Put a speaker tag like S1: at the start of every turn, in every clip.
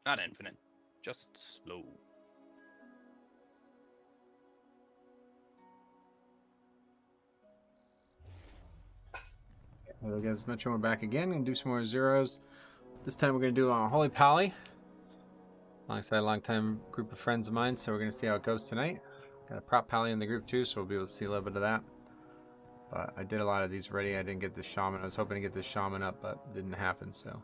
S1: Not infinite, just slow.
S2: Hello guys, Metro, we're back again. Gonna do some more zeros. This time we're gonna do Holy Pally alongside a long-time group of friends of mine. So we're gonna see how it goes tonight. Got a prop Pally in the group too, so we'll be able to see a little bit of that. But I did a lot of these already. I didn't get the shaman. I was hoping to get the shaman up, but it didn't happen. So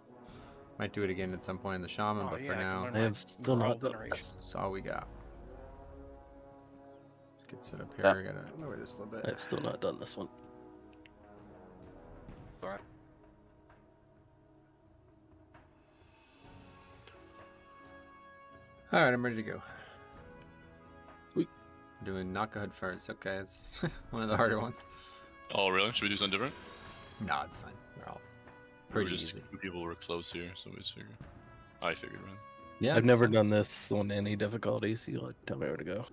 S2: might do it again at some point in the shaman. But for now,
S3: I have still not done this.
S2: that's all we got. Get set up here.
S3: Yeah.
S2: I gotta lower this a little bit.
S3: I've still not done this one.
S1: It's alright.
S2: All right, I'm ready to go.
S3: Sweet.
S2: Doing knock a hood first. Okay, it's one of the harder ones.
S4: Oh, really? Should we do something different?
S2: No, it's fine. We're all
S4: Or
S2: pretty
S4: just
S2: easy.
S4: people were close here, so we just figured. I figured, right?
S2: Yeah,
S3: I've never
S2: so-
S3: done this on any difficulties. You like tell me where to go.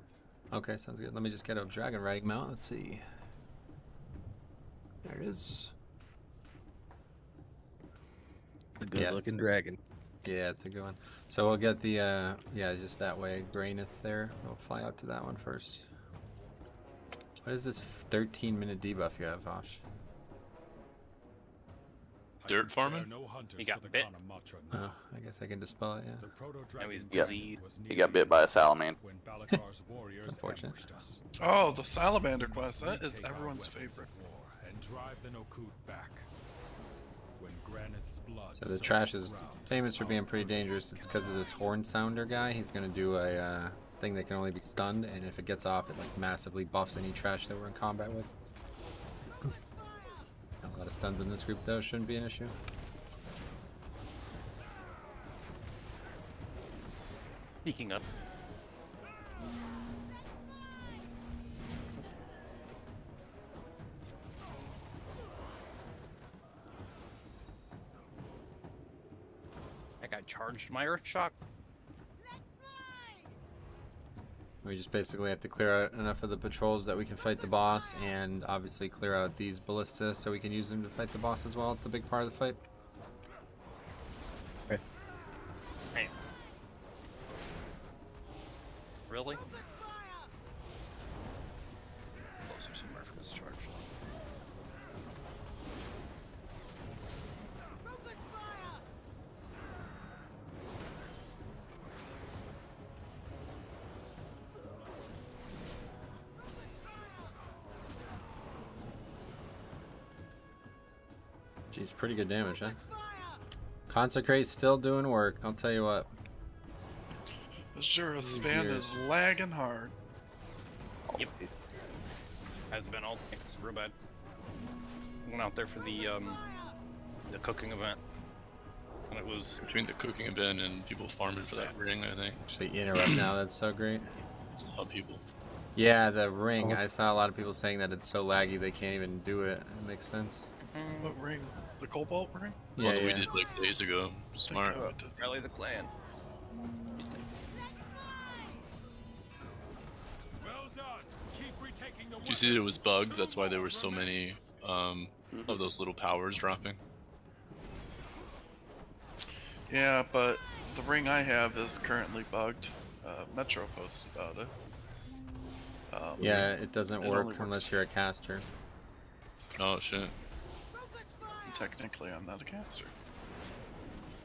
S2: Okay, sounds good. Let me just get a dragon riding mount. Let's see. There it is.
S3: The good looking dragon.
S2: Yeah, it's a good one. So we'll get the yeah, just that way. Graineth there. We'll fly out to that one first. What is this 13-minute debuff you have, Vosh?
S4: Dirt farming?
S1: He got bit.
S2: Oh, I guess I can dispel it, yeah.
S1: Now he's
S5: Yep.
S1: diseased.
S5: He got bit by a salamander.
S2: Unfortunate.
S6: Oh, the salamander quest. That is everyone's favorite.
S2: So the trash is famous for being pretty dangerous. It's because of this horn sounder guy. He's gonna do a thing that can only be stunned, and if it gets off, it like massively buffs any trash that we're in combat with. A lot of stuns in this group though, shouldn't be an issue.
S1: Speaking up. That guy charged my earth shock.
S2: We just basically have to clear out enough of the patrols that we can fight the boss, and obviously clear out these ballista so we can use them to fight the boss as well. It's a big part of the fight.
S3: Okay.
S1: Hey. Really? Closer somewhere for this charge.
S2: Geez, pretty good damage, huh? Consecrate's still doing work, I'll tell you what.
S6: The Shura span is lagging hard.
S1: Yep. Has been all it's real bad. Went out there for the cooking event. And it was
S4: Between the cooking event and people farming for that ring, I think.
S2: Actually interrupt now, that's so great.
S4: It's a lot of people.
S2: Yeah, the ring. I saw a lot of people saying that it's so laggy they can't even do it. It makes sense.
S6: What ring? The cobalt ring?
S2: Yeah,
S4: One that
S2: yeah.
S4: we did like days ago. Smart.
S6: Think I did.
S1: Rally the Clan.
S4: Did you see that it was bugged? That's why there were so many of those little powers dropping.
S6: Yeah, but the ring I have is currently bugged. Metro posted about it.
S2: Yeah, it doesn't
S6: It
S2: work
S6: only works-
S2: unless you're a caster.
S4: Oh shit.
S6: Technically, I'm not a caster.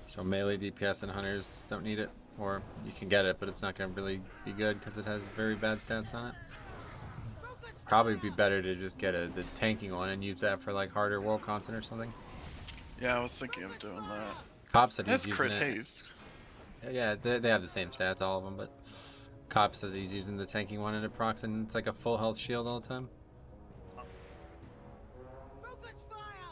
S2: So melee DPS and hunters don't need it, or you can get it, but it's not going to really be good because it has very bad stats on it. Probably be better to just get the tanking one and use that for like harder world content or something.
S6: Yeah, I was thinking of doing that.
S2: Cop said
S6: That's
S2: he's using
S6: crit
S2: it.
S6: haste.
S2: Yeah, they have the same stats, all of them, but Cop says he's using the tanking one and it procs, and it's like a full health shield all the time.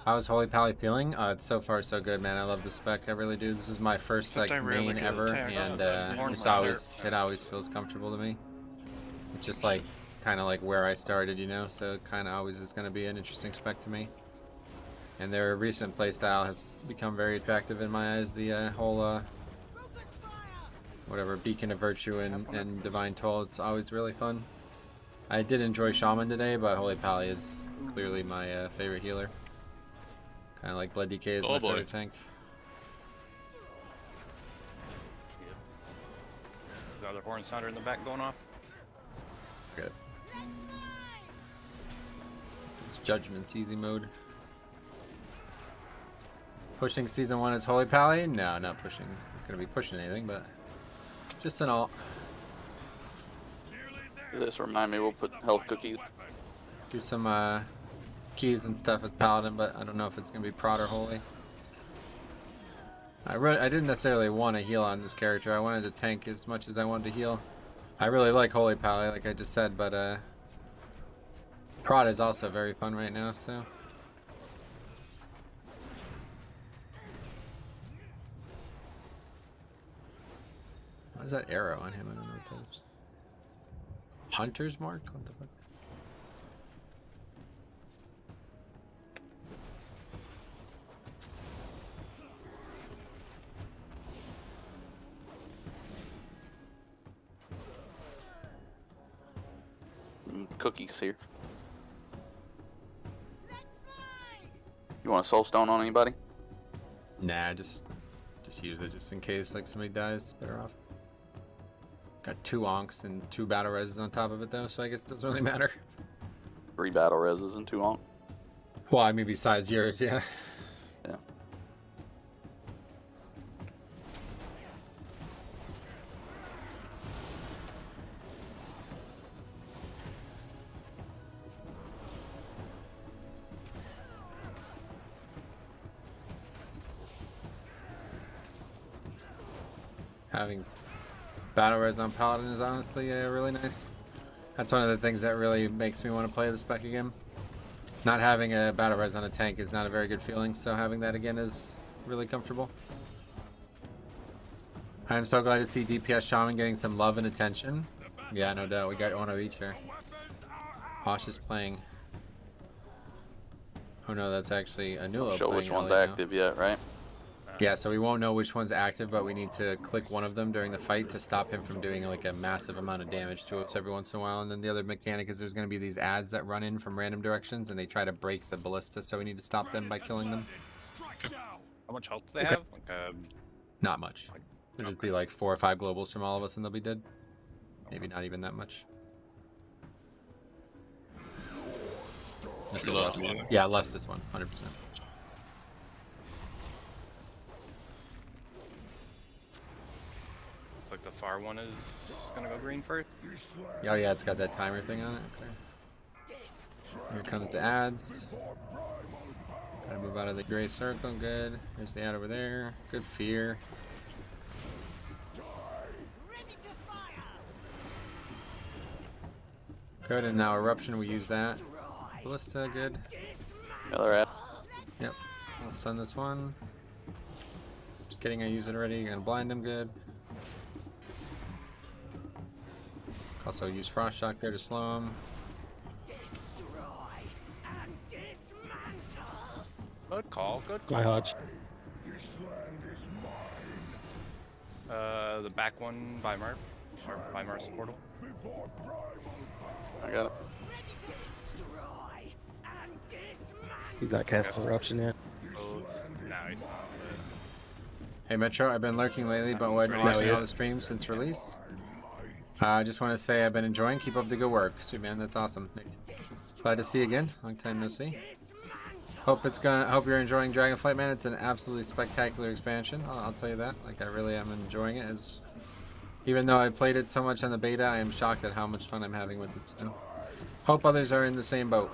S2: How's Holy Pally feeling? It's so far so good, man. I love the spec. I really do. This is my first
S6: Except
S2: like
S6: I rarely
S2: main
S6: get
S2: ever,
S6: attacked,
S2: and
S6: so it's more
S2: it's
S6: my
S2: always
S6: nerves.
S2: it always feels comfortable to me. It's just like kind of like where I started, you know. So it kind of always is going to be an interesting spec to me. And their recent playstyle has become very attractive in my eyes. The whole whatever Beacon of Virtue and Divine Toll. It's always really fun. I did enjoy Shaman today, but Holy Pally is clearly my favorite healer. Kind of like Blood DK is my favorite tank.
S1: another horn sounder in the back going off.
S2: Good. It's Judgment's easy mode. Pushing season 1 is Holy Pally? No, not pushing. Not gonna be pushing anything, but just an alt.
S5: This remind me, we'll put health cookies.
S2: Do some keys and stuff as Paladin, but I don't know if it's gonna be Prot or Holy. I didn't necessarily want to heal on this character. I wanted to tank as much as I wanted to heal. I really like Holy Pally, like I just said, but Prot is also very fun right now, so. What is that arrow on him? I don't know what that is. Hunter's mark? What the fuck?
S5: Cookies here. You want a soul stone on anybody?
S2: Nah, just use it just in case like somebody dies. Better off. Got 2 onks and 2 battle reses on top of it though, so I guess it doesn't really matter.
S5: 3 battle reses and 2 on.
S2: Well, I mean besides yours, yeah.
S5: Yeah.
S2: Having battle res on Paladin is honestly really nice. That's one of the things that really makes me want to play this spec again. Not having a battle res on a tank is not a very good feeling, so having that again is really comfortable. I'm so glad to see DPS Shaman getting some love and attention. Yeah, no doubt. We got one of each here. Hosh is playing. Oh no, that's actually a new
S5: Show which one's
S2: right
S5: active yet, right?
S2: Yeah, so we won't know which one's active, but we need to click one of them during the fight to stop him from doing like a massive amount of damage to us every once in a while. And then the other mechanic is there's going to be these ads that run in from random directions and they try to break the ballista, so we need to stop them by killing them.
S1: How much health do they have? Like,
S2: Not much. There'll just be like 4 or 5 globals from all of us and they'll be dead. Maybe not even that much.
S4: Your last one.
S2: Yeah, less this one, 100%.
S1: looks like the far one is gonna go green first.
S2: Oh yeah, it's got that timer thing on it. Okay. Here comes the ads. Gotta move out of the gray circle. Good. There's the ad over there. Good fear. Good, and now eruption. We use that. Ballista. Good.
S5: Another ad.
S2: Yep. I'll stun this one. Just kidding. I use it already. Gonna blind him. Good. Also use frost shock there to slow him.
S1: Good call. Good
S3: My
S1: call.
S3: Hodge.
S1: The back one by Marv, or by Marv's portal.
S5: I got it.
S3: He's not casting eruption yet.
S1: Oh, no, he's not.
S2: Hey Metro, I've been lurking lately, but I've been watching all the streams since release. I just want to say I've been enjoying. Keep up the good work. Sweet man, that's awesome. Nick. Glad to see you again. Long time no see. Hope you're enjoying Dragonflight, man. It's an absolutely spectacular expansion. I'll tell you that. Like I really am enjoying it. Even though I played it so much on the beta, I am shocked at how much fun I'm having with it still. Hope others are in the same boat.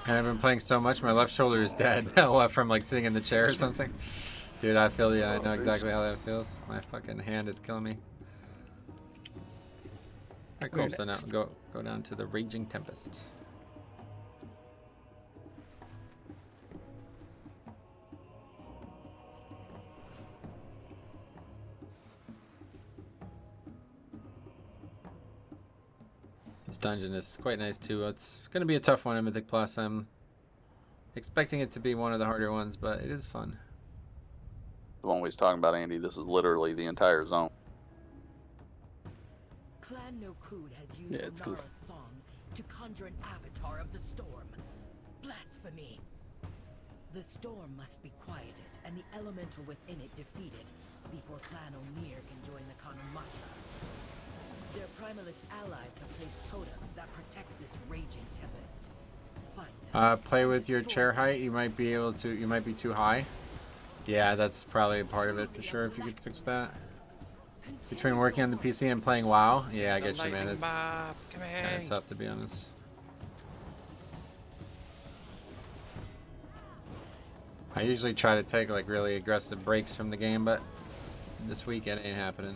S2: And I've been playing so much, my left shoulder is dead. What, from like sitting in the chair or something? Dude, I feel I know exactly how that feels. My fucking hand is killing me. Alright, cool. So now go down to the Raging Tempest. This dungeon is quite nice too. It's going to be a tough one in Mythic Plus. I'm expecting it to be one of the harder ones, but it is fun.
S5: The one we was talking about, Andy, this is literally the entire zone.
S7: Clan Nokud has used
S3: Yeah, it's cool.
S7: Onara's song to conjure an avatar of the storm. Blasphemy. The storm must be quieted and the elemental within it defeated before Clan O'Neill can join the Kanomata. Their primalist allies have placed totems that protect this raging tempest. Find them.
S2: Play with your
S7: Destroy
S2: chair
S7: them.
S2: height. You might be able to. You might be too high. Yeah, that's probably a part of it for sure. If you could fix that. Between working on the PC and playing WoW, yeah, I get you, man. It's kind of tough to be honest. I usually try to take like really aggressive breaks from the game, but this weekend it ain't happening.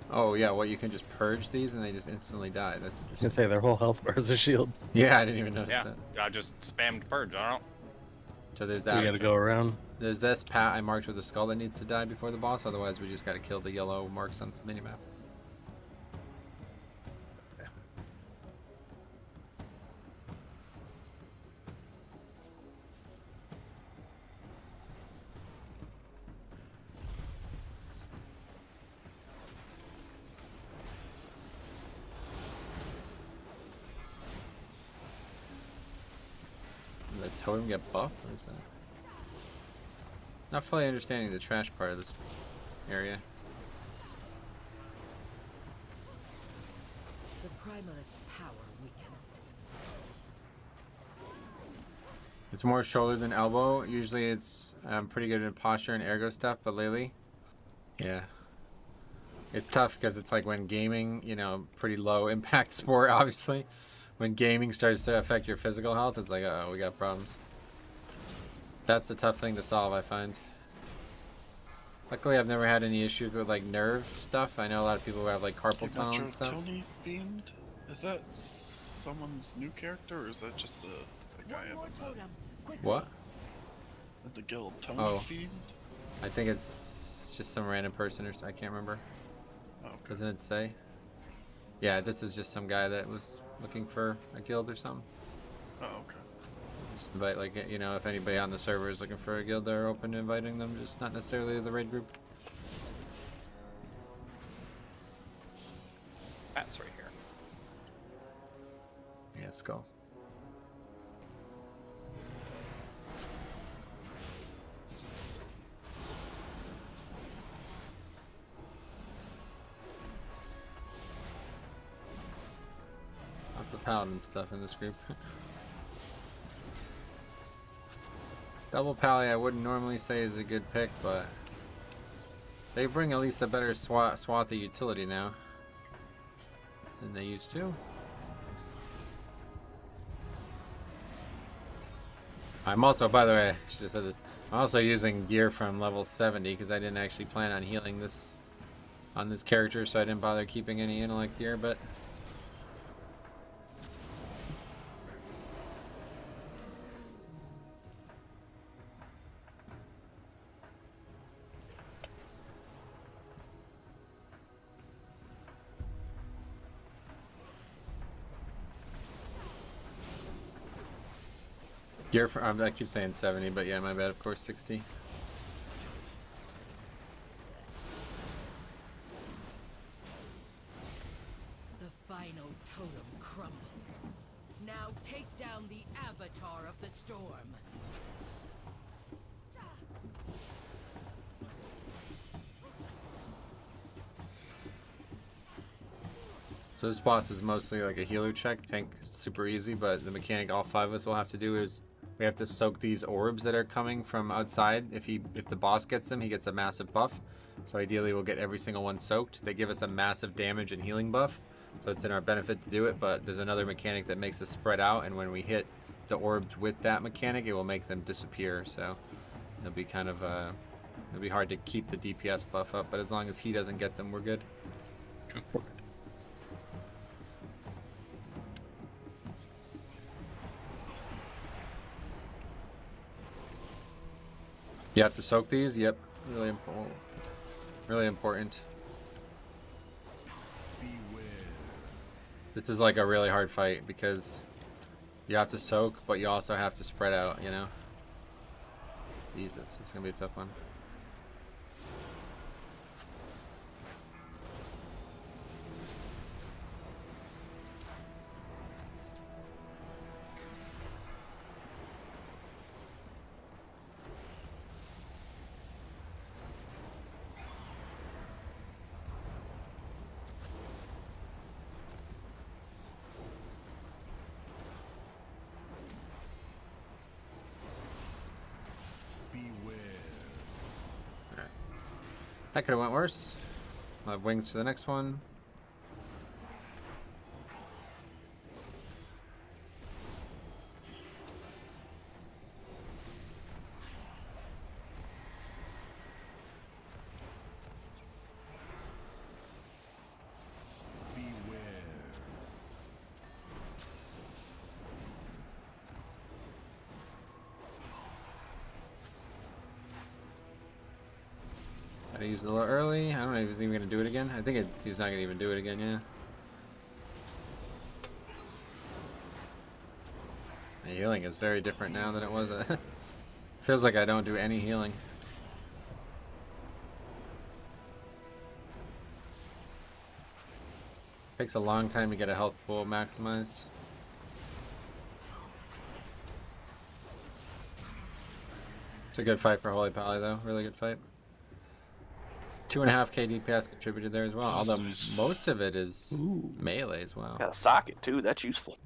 S2: Oh yeah, well you can just purge these and they just instantly die. That's
S3: I was gonna
S2: interesting.
S3: say their whole health bar is a shield.
S2: Yeah, I didn't even notice
S1: Yeah,
S2: that.
S1: I just spammed purge. I don't.
S2: So there's
S3: We
S2: that.
S3: gotta go around.
S2: There's this pat I marked with the skull that needs to die before the boss. Otherwise, we just gotta kill the yellow marks on the minimap. Did the totem get buffed? What is that? Not fully understanding the trash part of this area.
S7: The primalist's power weakens.
S2: It's more shoulder than elbow. Usually it's pretty good in posture and ergo stuff, but lately, yeah. It's tough because it's like when gaming, you know, pretty low impact sport, obviously. When gaming starts to affect your physical health, it's like, uh-oh, we got problems. That's the tough thing to solve, I find. Luckily, I've never had any issues with like nerve stuff. I know a lot of people who have like carpal tunnel and stuff.
S6: Tony Fiend? Is that someone's new character, or is that just a guy
S7: One
S6: in
S7: more
S6: the
S7: totem. Quickly.
S2: What?
S6: at the guild? Tony
S2: Oh.
S6: Fiend?
S2: I think it's just some random person or I can't remember.
S6: Oh, okay.
S2: Doesn't it say? Yeah, this is just some guy that was looking for a guild or something.
S6: Oh, okay.
S2: Just invite, like, you know, if anybody on the server is looking for a guild, they're open to inviting them, just not necessarily the raid group.
S1: Pat's right here.
S2: Yeah, skull. Lots of paladin stuff in this group. Double pally I wouldn't normally say is a good pick, but they bring at least a better swath of utility now than they used to. I'm also, by the way, I should have said this, I'm also using gear from level 70 because I didn't actually plan on healing this on this character, so I didn't bother keeping any intellect gear, but gear for, I keep saying 70, but yeah, my bad, of course, 60.
S7: The final totem crumbles. Now take down the avatar of the storm.
S2: So this boss is mostly like a healer check, tank super easy, but the mechanic all 5 of us will have to do is we have to soak these orbs that are coming from outside. If the boss gets them, he gets a massive buff. So ideally we'll get every single one soaked. They give us a massive damage and healing buff, so it's in our benefit to do it, but there's another mechanic that makes us spread out, and when we hit the orbs with that mechanic, it will make them disappear, so it'll be kind of it'll be hard to keep the DPS buff up, but as long as he doesn't get them, we're good.
S4: Cool.
S2: You have to soak these? Yep. Really important. Really important. This is like a really hard fight because you have to soak, but you also have to spread out, you know? Jesus, it's gonna be a tough one. That could have went worse. I'll have wings for the next one. I used it a little early. I don't know if he's even going to do it again. I think he's not going to even do it again, yeah. The healing is very different now than it was. Feels like I don't do any healing. Takes a long time to get a health pool maximized. It's a good fight for Holy Pally though. Really good fight. 2.5k DPS contributed there as well, although
S4: nice.
S2: most of it is melee as well.
S5: Got a socket too. That's useful.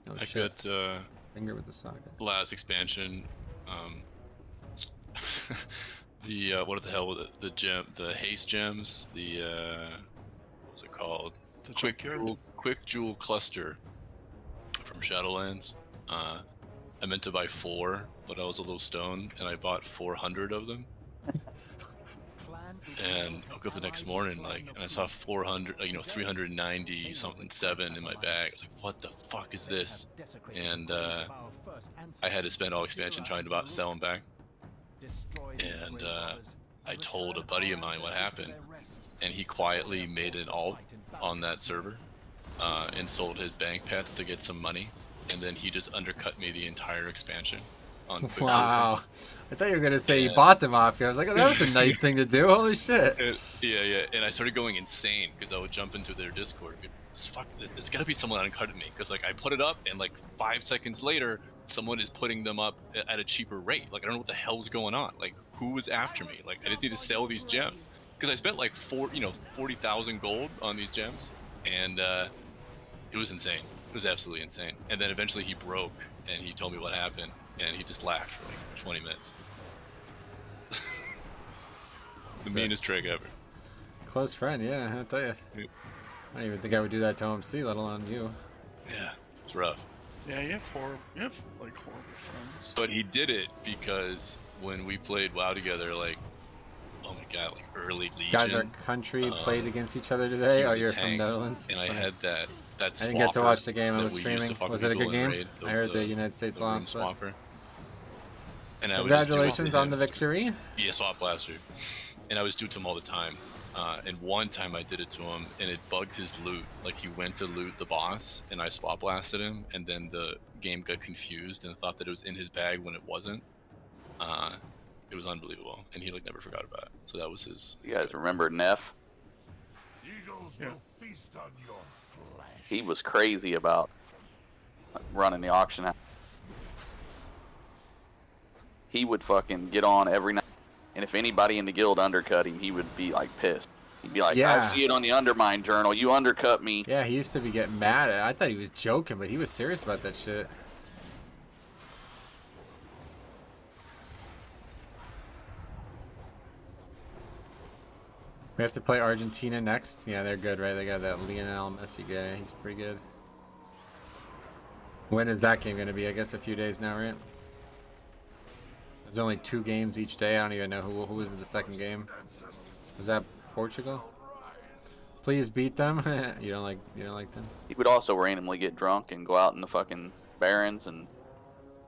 S2: Oh
S4: I
S2: shit.
S4: got
S2: Finger with the socket.
S4: last expansion. The what the hell was it? The haste gems. The what was it called?
S6: The Quickyard?
S4: Quick Jewel Cluster from Shadowlands. I meant to buy 4, but I was a little stoned, and I bought 400 of them. And I woke up the next morning, and I saw 400, 390 something 7 in my bag. I was like, what the fuck is this? And I had to spend all expansion trying to sell them back. And I told a buddy of mine what happened, and he quietly made an alt on that server and sold his bank pets to get some money, and then he just undercut me the entire expansion. On
S2: Wow. I thought you were gonna say you bought them off you. I was like, oh, that was a nice thing to do. Holy shit.
S4: Yeah. And I started going insane because I would jump into their Discord. There's gotta be someone undercutting me, because I put it up, and 5 seconds later, someone is putting them up at a cheaper rate. I don't know what the hell's going on. Who was after me? I just need to sell these gems, because I spent 40,000 gold on these gems, and it was insane. It was absolutely insane. And then eventually he broke, and he told me what happened. And he just laughed for 20 minutes. The meanest trick ever.
S2: Close friend, yeah, I'll tell you. I don't even think I would do that to OMC, let alone you.
S4: Yeah, it's rough.
S6: Yeah, you have horrible friends.
S4: But he did it because when we played WoW together, oh my god, early Legion.
S2: Guys, our country played against each other today. Oh, you're from Netherlands.
S4: And I had that
S2: I didn't get to watch the game. I was streaming. Was it a good game? I heard the United States lost.
S4: And
S2: congratulations on the victory.
S4: Yeah, Swap Blaster. And I was due to him all the time. And one time I did it to him, and it bugged his loot. He went to loot the boss, and I Swap Blasted him, and then the game got confused and thought that it was in his bag when it wasn't. It was unbelievable, and he never forgot about it. So that was his.
S5: You guys remember Neff?
S6: Yeah.
S5: He was crazy about running the auction house. He would fucking get on every night, and if anybody in the guild undercut him, he would be pissed. He'd be like,
S2: Yeah.
S5: I see it on the Undermine Journal. You undercut me.
S2: Yeah, he used to be getting mad. I thought he was joking, but he was serious about that shit. We have to play Argentina next. Yeah, they're good, right? They got that Lionel Messi guy. He's pretty good. When is that game going to be? I guess a few days now, right? There's only 2 games each day. I don't even know who was in the second game. Was that Portugal? Please beat them. You don't like them?
S5: He would also randomly get drunk and go out in the fucking barrens and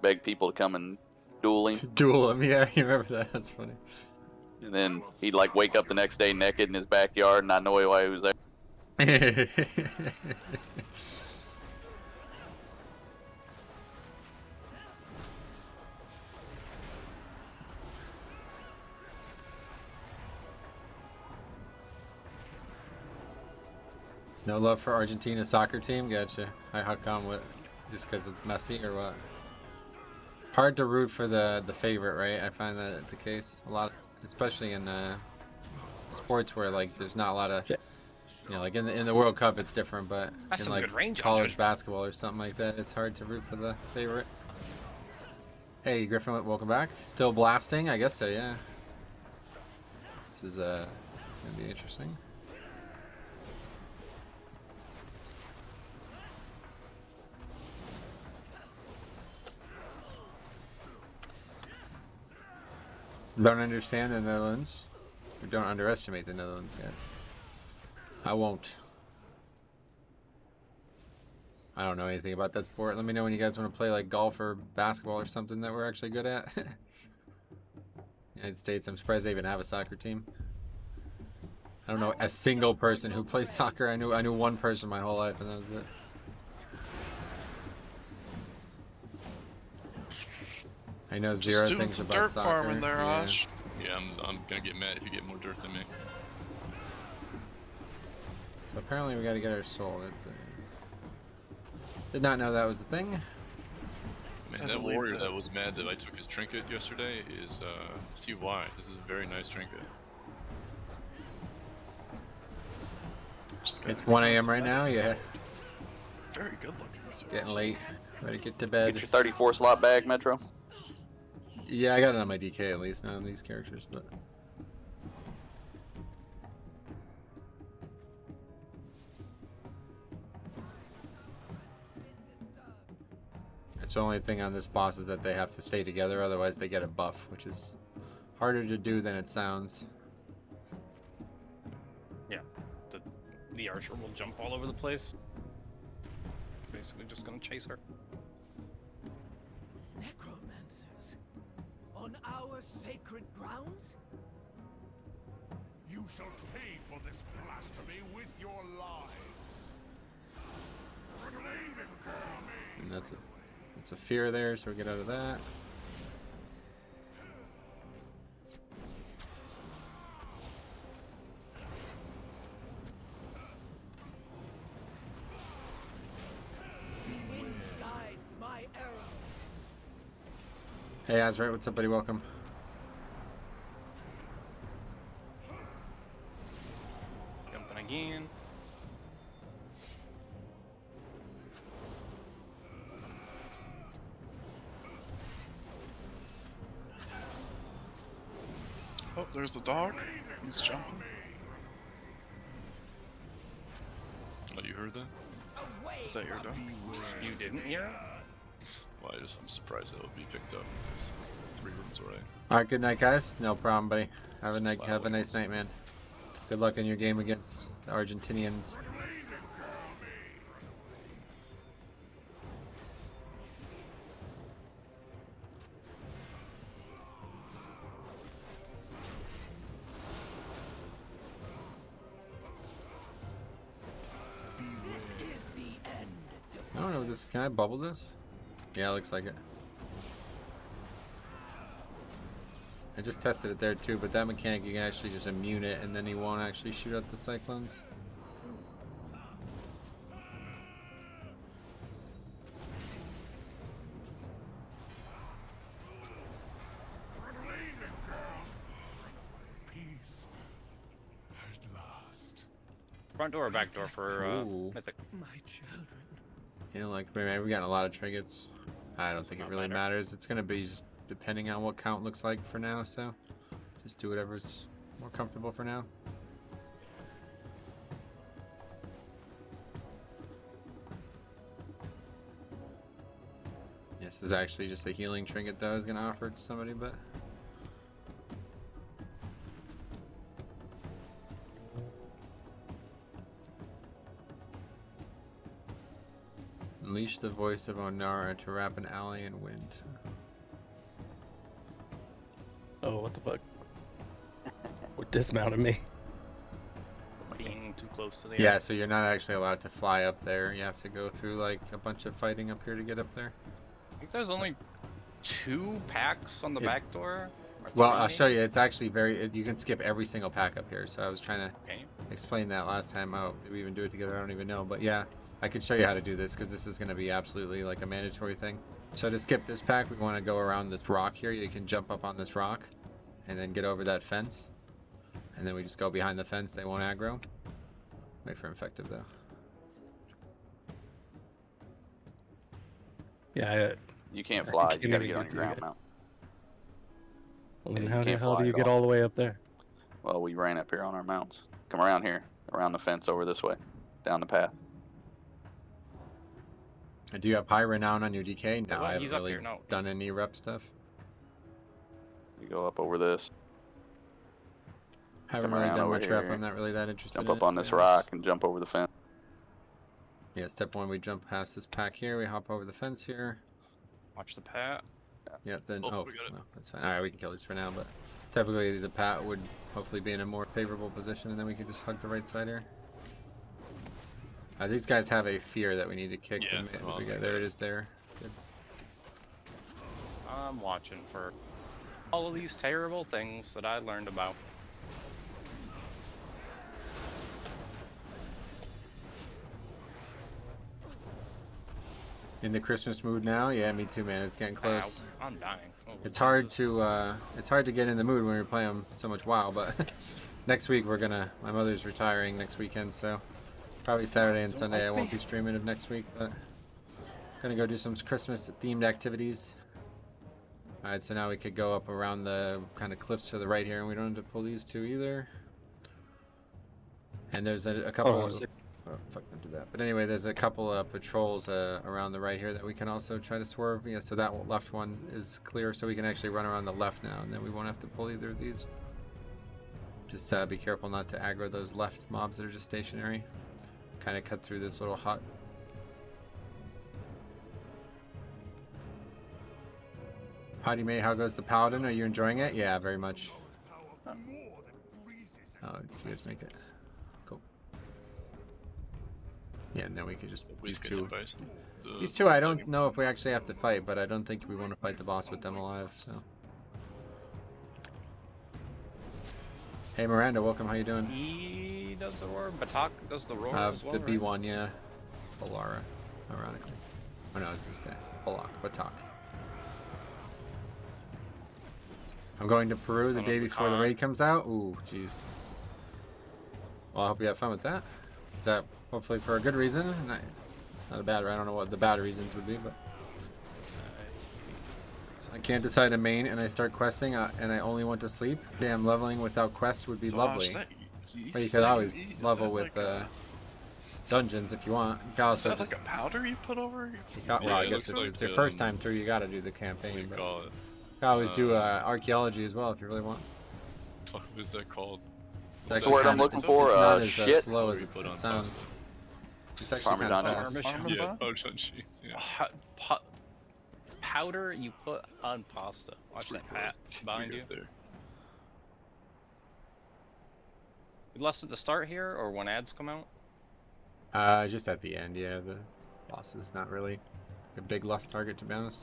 S5: beg people to come and duel him.
S2: Duel him, yeah. You remember that? That's funny.
S5: And then he'd wake up the next day naked in his backyard and not know why he was there.
S2: No love for Argentina soccer team? Gotcha. How come? What? Just because of Messi or what? Hard to root for the favorite, right? I find that the case a lot, especially in sports where there's not a lot of, in the World Cup it's different, but
S1: That's
S2: in
S1: some good range on
S2: college
S1: Judge.
S2: basketball or something like that, it's hard to root for the favorite. Hey Griffin, welcome back. Still blasting? I guess so, yeah. This is gonna be interesting. Don't understand the Netherlands. Or don't underestimate the Netherlands yet. I won't. I don't know anything about that sport. Let me know when you guys want to play like golf or basketball or something that we're actually good at. United States, I'm surprised they even have a soccer team. I don't know a single person who plays soccer. I knew one person my whole life and that was it. I know
S6: Just
S2: zero
S6: doing
S2: things
S6: some
S2: about
S6: dirt
S2: soccer.
S6: farming there,
S2: Yeah.
S6: Ash.
S4: Yeah, I'm gonna get mad if you get more dirt than me.
S2: So apparently we got to get our soul. Did not know that was a thing.
S4: Man,
S6: I
S4: that
S6: believe
S4: warrior
S6: that.
S4: that was mad that I took his trinket yesterday is, see why. This is a very nice trinket.
S6: Just got
S2: It's 1 a.m.
S6: some
S2: right now.
S6: medics.
S2: Yeah,
S6: Very good looking. Sir.
S2: getting late. Ready to get to
S5: Get
S2: bed.
S5: your 34 slot bag, Metro.
S2: Yeah, I got it on my DK at least, not on these characters, but. It's the only thing on this boss is that they have to stay together, otherwise they get a buff, which is harder to do than it sounds.
S1: The archer will jump all over the place. Basically just gonna chase her.
S7: Necromancers? On our sacred grounds?
S8: You shall pay for this blasphemy with your lives.
S2: And that's a fear there, so we get out of that.
S7: The wind guides my arrows.
S2: Hey, Azrael, what's up, buddy? Welcome.
S1: Jumping again.
S6: Oh, there's a dog. He's jumping.
S4: Oh, you heard that?
S6: Is that your dog?
S1: You didn't hear it?
S4: Well, I'm surprised that would be picked up. Because 3 rooms already.
S2: All right, good night, guys. No problem, buddy. Have a nice night, man. Good luck in your game against the Argentinians.
S7: This is the end.
S2: I don't know this. Can I bubble this? Yeah, it looks like it. I just tested it there too, but that mechanic you can actually just immune it and then he won't actually shoot at the cyclones.
S8: Peace at last.
S1: Front door or back door for
S2: Ooh.
S1: Mythic?
S7: My children.
S2: You know, like maybe we got a lot of trinkets. I don't think it
S1: not
S2: really
S1: matter.
S2: matters. It's gonna be just depending on what count looks like for now, so just do whatever's more comfortable for now. This is actually just a healing trinket that I was gonna offer to somebody, but unleash the voice of Onara to wrap an ally in wind.
S3: Oh, what the fuck? What dismounted me?
S1: Being too close to the
S2: Yeah, so you're not actually allowed to fly up there. You have to go through like a bunch of fighting up here to get up there.
S1: I think there's only 2 packs on the
S2: It's-
S1: back door. or
S2: Well,
S1: 3
S2: I'll
S1: maybe?
S2: show you. It's actually you can skip every single pack up here. So I was trying to
S1: Okay.
S2: explain that last time. Oh, did we even do it together? I don't even know. But yeah, I could show you how to do this because this is going to be absolutely like a mandatory thing. So to skip this pack, we want to go around this rock here. You can jump up on this rock and then get over that fence. And then we just go behind the fence. They won't aggro. Wait for infective though.
S3: Yeah,
S5: You can't
S3: I
S5: fly.
S3: can't
S5: You gotta
S3: even
S5: get on
S3: get
S5: your
S3: to
S5: ground
S3: it.
S5: mount.
S3: well, then
S5: you
S3: how the
S5: can't
S3: hell
S5: fly
S3: do you
S5: at
S3: get
S5: all.
S3: all the way up there?
S5: Well, we ran up here on our mounts. Come around here, around the fence over this way, down the path.
S2: Do you have high renown on your DK? No,
S1: Well,
S2: I
S1: he's
S2: haven't
S1: up
S2: really
S1: here, no.
S2: done any rep stuff.
S5: You go up over this,
S2: Haven't
S5: Come
S2: really
S5: around
S2: done
S5: over
S2: much rep.
S5: here,
S2: I'm not really that interested
S5: jump
S2: in
S5: up
S2: it,
S5: on
S2: to be
S5: this
S2: honest.
S5: rock and jump over the fence.
S2: Yeah, step 1, we jump past this pack here. We hop over the fence here.
S1: Watch the pat.
S2: Yep, then,
S4: Oh,
S2: oh,
S4: we got it.
S2: well, that's fine. Alright, we can kill these for now, but typically the pat would hopefully be in a more favorable position, and then we can just hug the right side here. These guys have a fear that we need to kick.
S4: Yeah,
S2: them.
S4: well,
S2: There it is there. Good.
S1: I'm watching for all of these terrible things that I learned about.
S2: In the Christmas mood now? Yeah, me too, man. It's getting close.
S1: Ow, I'm dying. Oh,
S2: It's hard
S1: Jesus.
S2: to get in the mood when you're playing so much WoW, but next week my mother's retiring next weekend, so probably Saturday and Sunday I won't be streaming of next week, but gonna go do some Christmas themed activities. Alright, so now we could go up around the kind of cliffs to the right here, and we don't have to pull these two either. And there's a couple oh, fuck, don't do that. But anyway, there's a couple of patrols around the right here that we can also try to swerve. Yeah, so that left one is clear, so we can actually run around the left now, and then we won't have to pull either of these. Just be careful not to aggro those left mobs that are just stationary. Kind of cut through this little hut. Potty mate, how goes the Paladin? Are you enjoying it? Yeah, very much. Oh, did you guys make it? Cool. Yeah, and then we could just
S4: Always
S2: these
S4: good
S2: two.
S4: advice.
S2: These two, I don't know if we actually have to fight, but I don't think we want to fight the boss with them alive. So. Hey Miranda, welcome. How you doing?
S1: He does the roar. Batak does the roar as well.
S2: The
S1: right?
S2: B1, yeah. Balara, ironically. Oh no, it's this guy. Batak. I'm going to Peru the day before the raid comes out. Ooh, jeez. Well, I hope you have fun with that. Is that hopefully for a good reason? Not a bad. I don't know what the bad reasons would be, but I can't decide a main, and I start questing, and I only want to sleep. Damn, leveling without quests would be
S6: So,
S2: lovely.
S6: Ash,
S2: But you could always
S6: is
S2: level
S6: that
S2: with
S6: like a-
S2: dungeons if you want. You can
S6: Is
S2: also
S6: that
S2: just,
S6: like a powder you put over?
S2: well,
S4: Yeah,
S2: I
S4: it
S2: guess
S4: looks like,
S2: it's your first time through. You got to do the campaign.
S4: What do
S2: But
S4: you call it?
S2: you can always do archaeology as well if you really want.
S4: Fuck, what is that called?
S2: It's
S5: the
S2: actually
S5: word I'm
S2: kinda-
S5: looking
S2: it's
S5: for,
S2: not as
S5: shit.
S2: slow
S4: What
S2: as
S4: do
S2: it,
S4: we put on
S2: sounds.
S4: pasta?
S2: It's actually kind of
S5: Parmesan
S2: fast.
S5: cheese.
S6: Parmesan?
S4: Yeah, Parmesan cheese. Yeah.
S1: Powder you put on pasta. Watch that pat behind you.
S4: There.
S1: Less at the start here, or when ads come out?
S2: Just at the end, yeah. The boss is not really a big lust target, to be honest.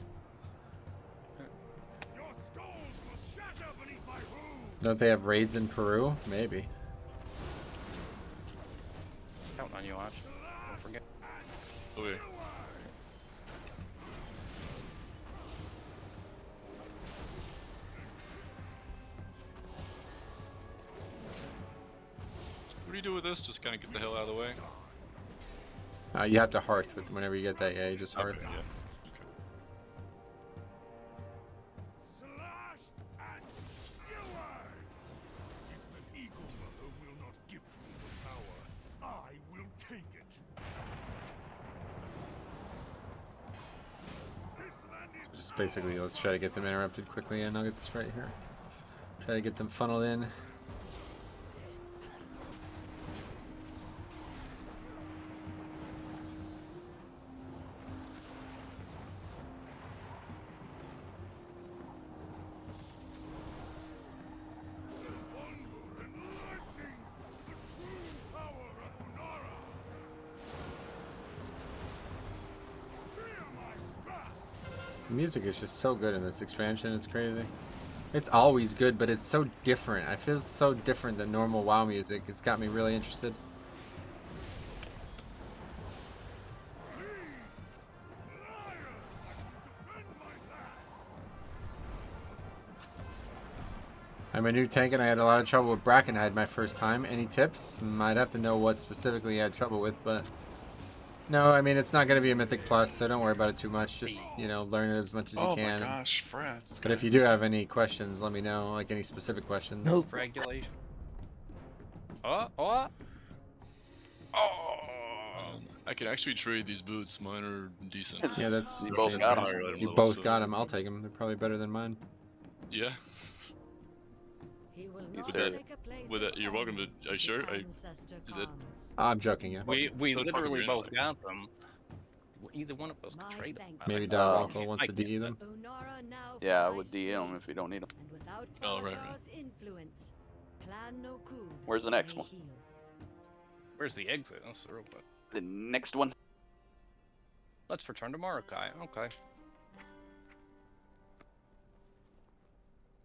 S8: Your skulls will shatter beneath my hooves.
S2: Don't they have raids in Peru? Maybe.
S1: Counting on you, Watch. Don't forget.
S4: Okay. What do you do with this? Just kind of get the hell out of the way?
S2: You have to hearth with whenever you get that. Yeah, you just hearth.
S4: Okay, yeah.
S8: Slash and skewer. If the Eagle Mother will not gift me the power, I will take it. This land is
S2: Just basically, let's try to get them interrupted quickly, and I'll get this right here. Try to get them funneled in.
S8: thunder and lightning, the true power of Unara. Fear my wrath.
S2: The music is just so good in this expansion, it's crazy. It's always good, but it's so different. I feel so different than normal WoW music. It's got me really interested. I'm a new tank and I had a lot of trouble with Brackenhide my first time. Any tips? I'd have to know what specifically you had trouble with, but... No, I mean, it's not going to be a Mythic Plus, so don't worry about it too much. Just, you know, learn it as much as you
S6: Oh
S2: can.
S6: my gosh, frats.
S2: But if you do have any questions, let me know, like any specific questions.
S1: Regulation. Oh!
S4: I can actually trade these boots. Mine are decent.
S2: Yeah, that's
S5: You
S2: the
S5: both
S2: same
S5: got
S2: thing.
S5: 'em.
S4: Higher item
S2: You
S4: level,
S2: both
S4: so-
S2: got them. I'll take them. They're probably better than mine.
S4: Yeah.
S7: He will
S5: You
S7: not
S5: said-
S7: take a place
S4: With
S7: of
S4: it, you're welcome to.
S7: honor
S4: Are you sure?
S7: with
S4: I,
S7: ancestor
S4: is it-
S7: cons.
S2: I'm joking, yeah.
S1: We
S4: Don't fuck
S1: literally
S4: with
S1: both
S4: your
S1: got them. Either one of us could
S7: My
S1: trade them.
S7: thanks.
S2: Maybe
S5: Uh,
S2: Diabolical wants to
S1: I get
S2: DE them.
S7: Onara now
S5: Yeah, I
S7: flies
S5: would DM them
S7: free,
S5: if you don't need them.
S7: and without
S4: Oh, right,
S7: Balazar's influence, Clan Nokun
S5: Where's the next
S7: may
S5: one?
S7: heal.
S1: Where's the exit? That's the real question.
S5: The next one.
S1: Let's return to Morokai. Okay.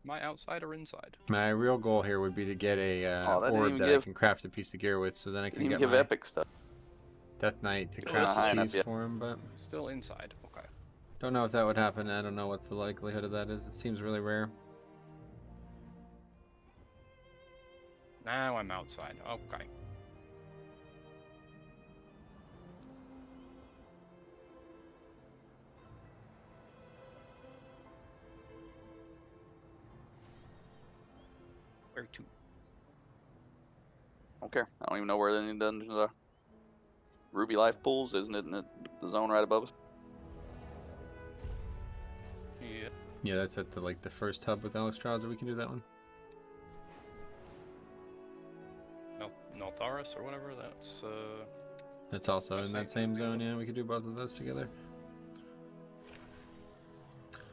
S1: My outside or inside?
S2: My real goal here would be to get a
S5: Oh, that didn't
S2: orb
S5: even
S2: that I
S5: give-
S2: can craft a piece of gear with, so then I
S5: Didn't
S2: can
S5: even
S2: get
S5: give
S2: my
S5: epic stuff.
S2: Death Knight to
S5: It's
S2: craft
S5: not high
S2: a
S5: enough
S2: piece
S5: yet.
S2: for him, but
S1: Still inside. Okay.
S2: don't know if that would happen. I don't know what the likelihood of that is. It seems really rare.
S1: Now I'm outside. Okay. Where to?
S5: I don't care. I don't even know where any dungeons are. Ruby Life Pools, isn't it in the zone right above us?
S1: Yeah.
S2: Yeah, that's at the first hub with Alex Strauza. We can do that one.
S1: Notharis or whatever. That's
S2: That's also
S1: I've
S2: in that
S1: seen
S2: same
S1: those
S2: zone.
S1: games.
S2: Yeah, we could do both of those together.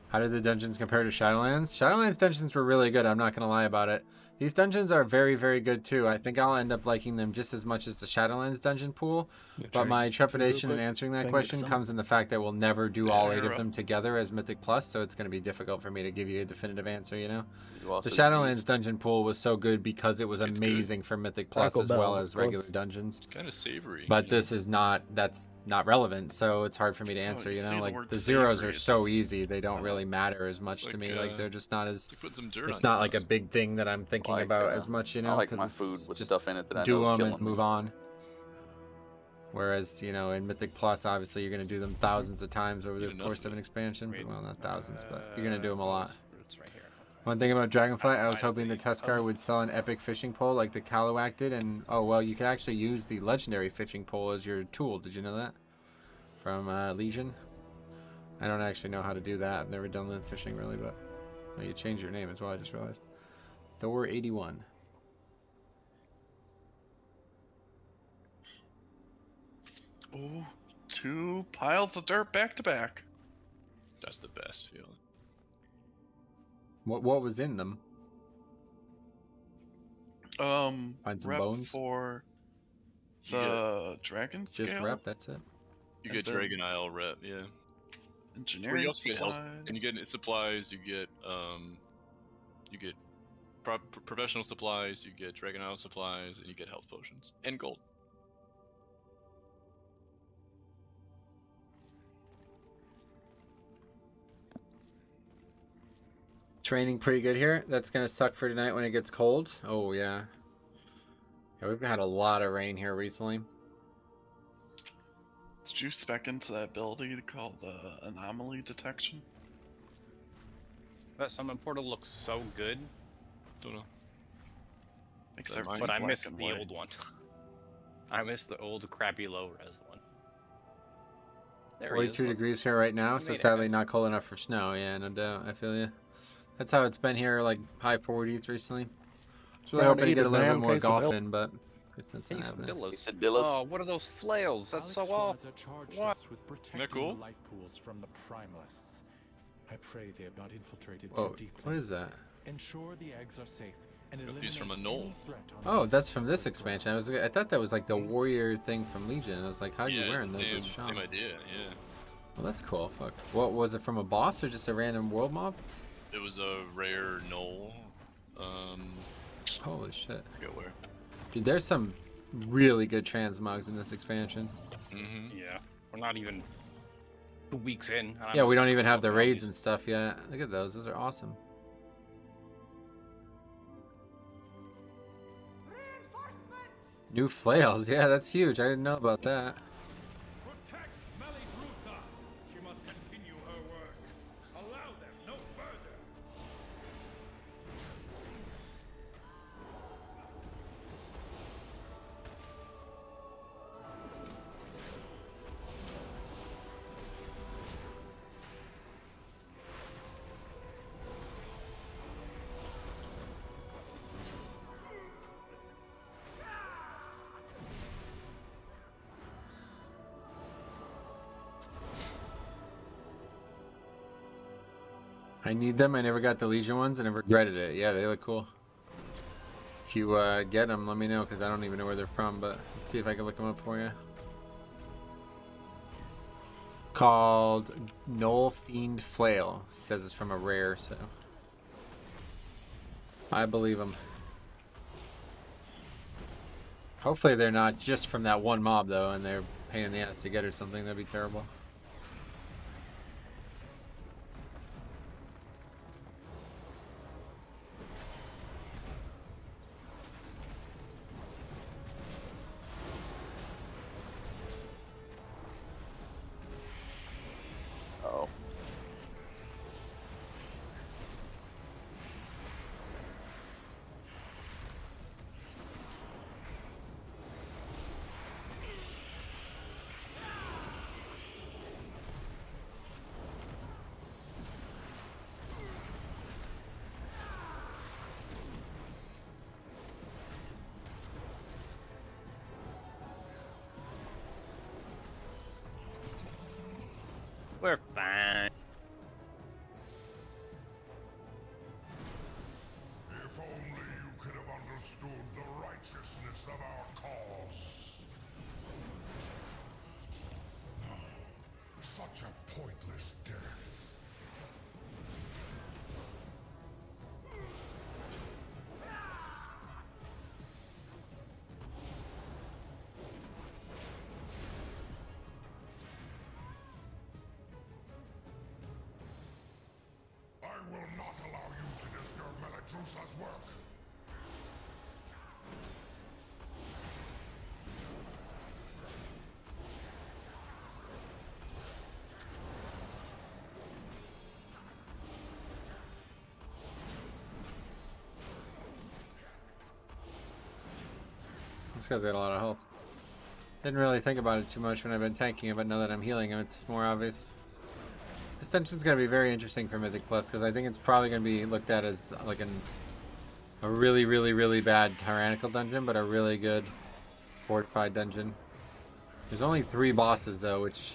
S2: How did the dungeons compare to Shadowlands? Shadowlands dungeons were really good. I'm not gonna lie about it. These dungeons are very, very good too. I think I'll end up liking them just as much as the Shadowlands dungeon pool. But my trepidation in answering that question comes in the fact that we'll never do all 8 of them together as Mythic Plus, so it's going to be difficult for me to give you a definitive answer, you know?
S5: You also
S2: The Shadowlands dungeon pool was so good because it was
S4: It's good.
S2: amazing for Mythic Plus
S3: Taco
S2: as well
S3: Bell,
S2: as
S3: of
S2: regular
S3: course.
S2: dungeons.
S4: It's kind of savory.
S2: But
S4: you know?
S2: this is not, that's not relevant, so it's hard for me to
S6: Oh,
S2: answer,
S6: you
S2: you
S6: say
S2: know?
S6: the
S2: Like,
S6: word
S2: the zeros
S6: savory,
S2: are
S6: it
S2: so
S6: just-
S2: easy, they don't really matter as much
S4: It's
S2: to
S4: like,
S2: me. Like, they're just not as,
S4: It's like putting some dirt
S2: it's
S4: on
S2: not
S4: your
S2: like a
S4: nose.
S2: big thing that I'm thinking
S5: Like,
S2: about as much, you know?
S5: I like
S2: 'cause
S5: my
S2: it's
S5: food with
S2: just
S5: stuff in it that I
S2: do
S5: know is
S2: them
S5: killing
S2: and
S5: me.
S2: move on. Whereas, you know, in Mythic Plus, obviously, you're going to do them thousands of times over the
S4: Get enough
S2: course
S4: of
S2: of an
S4: it.
S2: expansion.
S1: Wait,
S2: Well, not thousands, but you're going to do them a lot.
S1: It's right here.
S2: One thing about Dragonflight, I was
S1: Outside of
S2: hoping the
S1: the
S2: Tuskar
S1: hub.
S2: would sell an epic fishing pole like the Kalawak did, and oh well, you can actually use the legendary fishing pole as your tool. Did you know that? From Legion. I don't actually know how to do that. I've never done land fishing really, but well, you changed your name as well. I just realized. Thor 81.
S6: Ooh, 2 piles of dirt back to back.
S4: That's the best feeling.
S2: What was in them? Find some
S6: Rep
S2: bones?
S6: for
S4: You
S6: the dragon scale.
S2: Just rep. That's it.
S4: You
S6: And
S4: get
S6: then-
S4: Dragon Isle rep, yeah. Or
S6: Engineering
S4: you also get health,
S6: supplies.
S4: and you get supplies. You get professional supplies. You get Dragon Isle supplies, and you get health potions and gold.
S2: Training pretty good here. That's gonna suck for tonight when it gets cold. Oh yeah. Yeah, we've had a lot of rain here recently.
S6: Did you spec into that ability called anomaly detection?
S1: That summon portal looks so good,
S4: Don't know.
S6: Makes
S4: But
S6: everything
S1: but I
S6: black
S1: missed
S6: and
S1: the
S6: white.
S1: old one. I missed the old crappy low res one. There he is,
S2: 42
S1: look.
S2: degrees here right now,
S1: You
S2: so
S1: made it,
S2: sadly
S1: guys.
S2: not cold enough for snow. Yeah, no doubt. I feel you. That's how it's been here, like high 40s recently. So we're
S3: Around
S2: hoping to get a little bit
S3: 8
S2: more
S3: grams,
S2: golf
S3: quesadilla.
S2: in, but it's not happening.
S1: Quesadillas.
S5: Quesadillas.
S1: Oh, what are those flails? That's so off. What?
S4: that cool?
S8: The life pools from the primalists. I pray they have not infiltrated
S2: Whoa,
S8: too deeply.
S2: what is that?
S8: Ensure the eggs are safe and
S4: Got these from a
S8: eliminate
S4: knoll.
S8: any threat on
S2: Oh,
S8: this
S2: that's from this
S8: sacred
S2: expansion.
S8: ground.
S2: I thought that was like the warrior thing from Legion. I was like, how are you
S4: yeah,
S2: wearing
S4: it's
S2: those?
S4: the
S2: as
S4: same,
S2: Shaman?
S4: same idea. Yeah.
S2: Well, that's cool. Fuck. What was it from a boss or just a random world mob?
S4: It was a rare knoll.
S2: Holy shit.
S4: I forget where.
S2: Dude, there's some really good transmogs in this expansion.
S4: Mm-hmm.
S1: Yeah, we're not even 2 weeks in. and I'm
S2: Yeah, we
S1: just
S2: don't even have the
S1: looking at
S2: raids
S1: these.
S2: and stuff yet. Look at those. Those are awesome. New flails. Yeah, that's huge. I didn't know about that.
S8: Protect Melidrusa. She must continue her work. Allow them no further.
S2: I need them. I never got the Legion ones and I regretted it. Yeah, they look cool. If you get them, let me know because I don't even know where they're from, but let's see if I can look them up for you. Called Knoll Fiend Flail. He says it's from a rare, so I believe him. Hopefully they're not just from that one mob though, and they're a pain in the ass to get or something. That'd be terrible.
S5: Oh.
S1: We're fine.
S8: If only you could have understood the righteousness of our cause. Such a pointless death. I will not allow you to disturb Meladrusa's work.
S2: This guy's got a lot of health. Didn't really think about it too much when I've been tanking him, but now that I'm healing him, it's more obvious. This dungeon's going to be very interesting for Mythic Plus because I think it's probably going to be looked at as like a really, really, really bad tyrannical dungeon, but a really good fortified dungeon. There's only 3 bosses though, which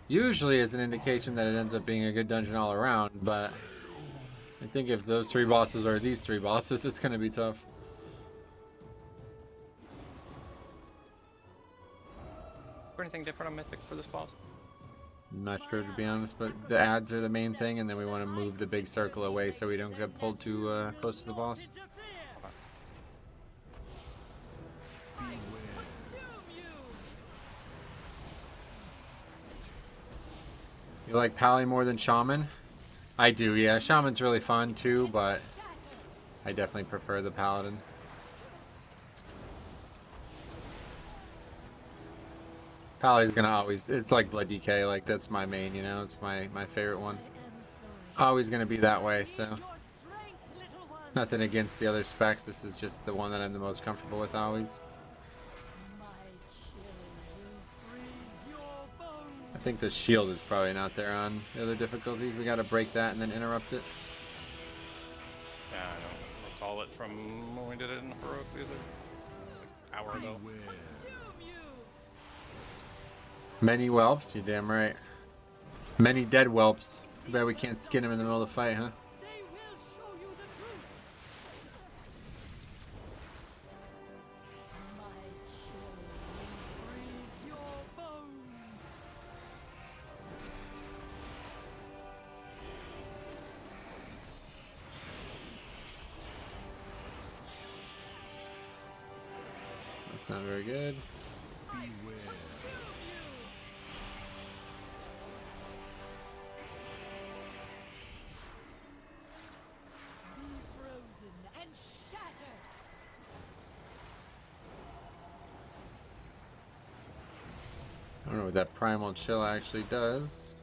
S2: usually is an indication that it ends up being a good dungeon all around, but I think if those 3 bosses are these 3 bosses, it's going to be tough.
S1: Anything different on Mythic for this boss?
S2: I'm not sure to be honest, but the ads are the main thing, and then we want to move the big circle away so we don't get pulled too close to the boss. You like Pally more than Shaman? I do, yeah. Shaman's really fun too, but I definitely prefer the Paladin. Pally's gonna always, it's like Blood DK, like that's my main, you know, it's my favorite one. Always gonna be that way, so. Nothing against the other specs, this is just the one that I'm the most comfortable with always. I think the shield is probably not there on the other difficulties. We gotta break that and then interrupt it.
S1: Yeah, I don't recall it from when we did it in Heroic either. Like an hour ago.
S2: Many whelps, you're damn right. Many dead whelps. Too bad we can't skin him in the middle of the fight, huh? That's not very good. I don't know what that primal chill actually does.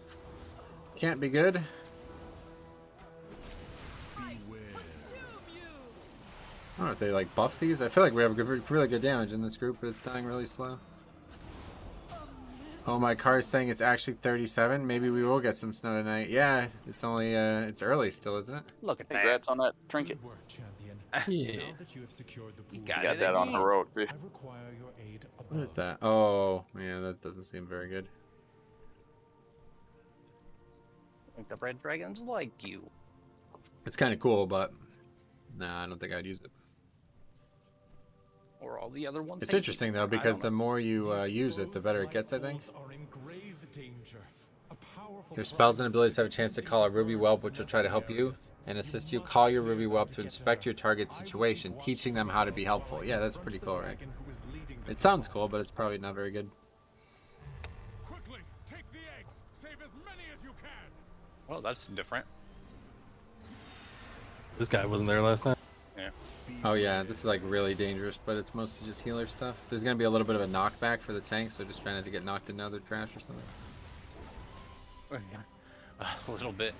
S2: Can't be good. I don't know if they like buff these. I feel like we have really good damage in this group, but it's dying really slow. Oh, my car is saying it's actually 37. Maybe we will get some snow tonight. Yeah, it's only it's early still, isn't it?
S1: Look at that.
S5: Congrats on that trinket.
S8: Good work, champion.
S3: Yeah.
S8: Now that you have secured the
S1: You
S8: pool,
S1: got
S5: Got
S1: it
S5: that on
S1: again.
S5: heroic.
S8: I require your aid above.
S2: What is that? Oh, yeah, that doesn't seem very good.
S1: think the red dragons like you.
S2: It's kind of cool, but nah, I don't think I'd use it.
S1: Or all the other ones.
S2: It's
S1: hate you.
S2: interesting though,
S1: I
S2: because
S1: don't
S2: the
S1: know.
S2: more you use it, the better it gets, I think.
S8: Are in grave danger. A powerful
S2: Your spells and abilities have a chance to call a ruby whelp, which will try to help you and assist you. Call your ruby whelp to inspect your target situation, teaching them how to be helpful. Yeah, that's pretty cool, right? It sounds cool, but it's probably not very good.
S8: Quickly, take the eggs. Save as many as you can.
S1: Well, that's different.
S3: This guy wasn't there last time.
S1: Yeah.
S2: Oh yeah, this is like really dangerous, but it's mostly just healer stuff. There's gonna be a little bit of a knockback for the tanks, so just trying not to get knocked into other trash or something.
S1: A little bit.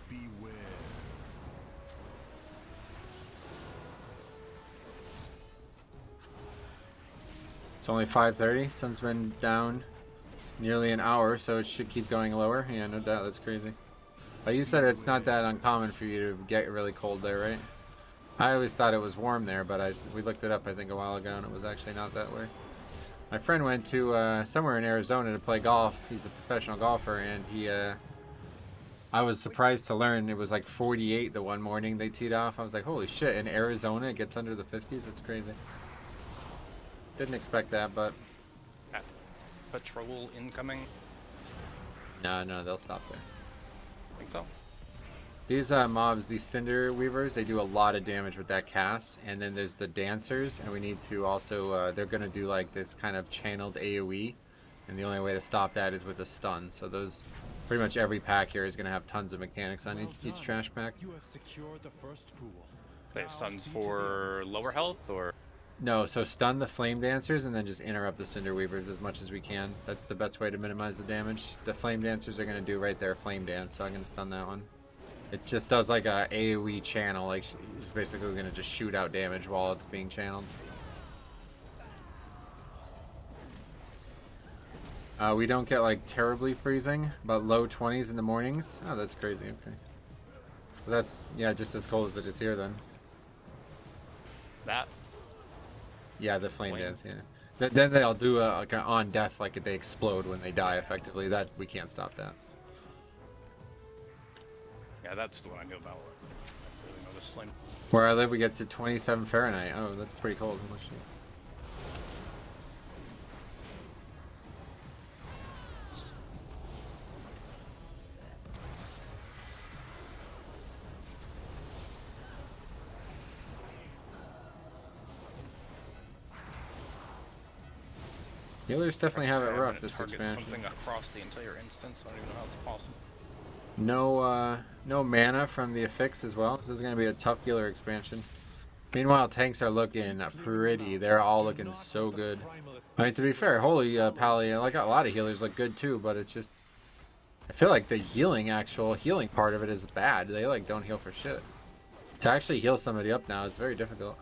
S8: Beware.
S2: It's only 5:30. Sun's been down nearly an hour, so it should keep going lower. Yeah, no doubt. That's crazy. But you said it's not that uncommon for you to get really cold there, right? I always thought it was warm there, but we looked it up I think a while ago, and it was actually not that way. My friend went to somewhere in Arizona to play golf. He's a professional golfer, and I was surprised to learn it was like 48 the one morning they teed off. I was like, holy shit, in Arizona it gets under the 50s? It's crazy. Didn't expect that, but
S1: Patrol incoming.
S2: no, they'll stop there.
S1: I think so.
S2: These mobs, these Cinder Weavers, they do a lot of damage with that cast. And then there's the Dancers, and we need to also, they're going to do like this kind of channeled AoE. And the only way to stop that is with a stun. So those, pretty much every pack here is going to have tons of mechanics on each trash pack.
S8: You have secured the first pool.
S1: They have stuns for lower health, or
S2: No, so stun the Flame Dancers and then just interrupt the Cinder Weavers as much as we can. That's the best way to minimize the damage. The Flame Dancers are going to do right there, Flame Dance, so I'm going to stun that one. It just does like a AoE channel, like it's basically going to just shoot out damage while it's being channeled. We don't get like terribly freezing, but low 20s in the mornings. Oh, that's crazy, okay. So that's, yeah, just as cold as it is here then.
S1: that.
S2: Yeah, the flame
S1: Flame.
S2: dance, yeah. Then they'll do like an on death, like they explode when they die effectively. That, we can't stop that.
S1: Yeah, that's the one I knew about. I really know this flame.
S2: Where I live, we get to 27 Fahrenheit. Oh, that's pretty cold. Holy shit. Healers definitely have it
S1: Having
S2: rough
S1: it
S2: this
S1: target
S2: expansion.
S1: something across the entire instance. I don't even know how it's possible.
S2: No mana from the affix as well. This is going to be a tough healer expansion. Meanwhile, tanks are looking pretty. They're all looking so good. I mean, to be fair, holy Pally, like a lot of healers look good too, but it's just, I feel like the actual healing part of it is bad. They like don't heal for shit. To actually heal somebody up now, it's very difficult.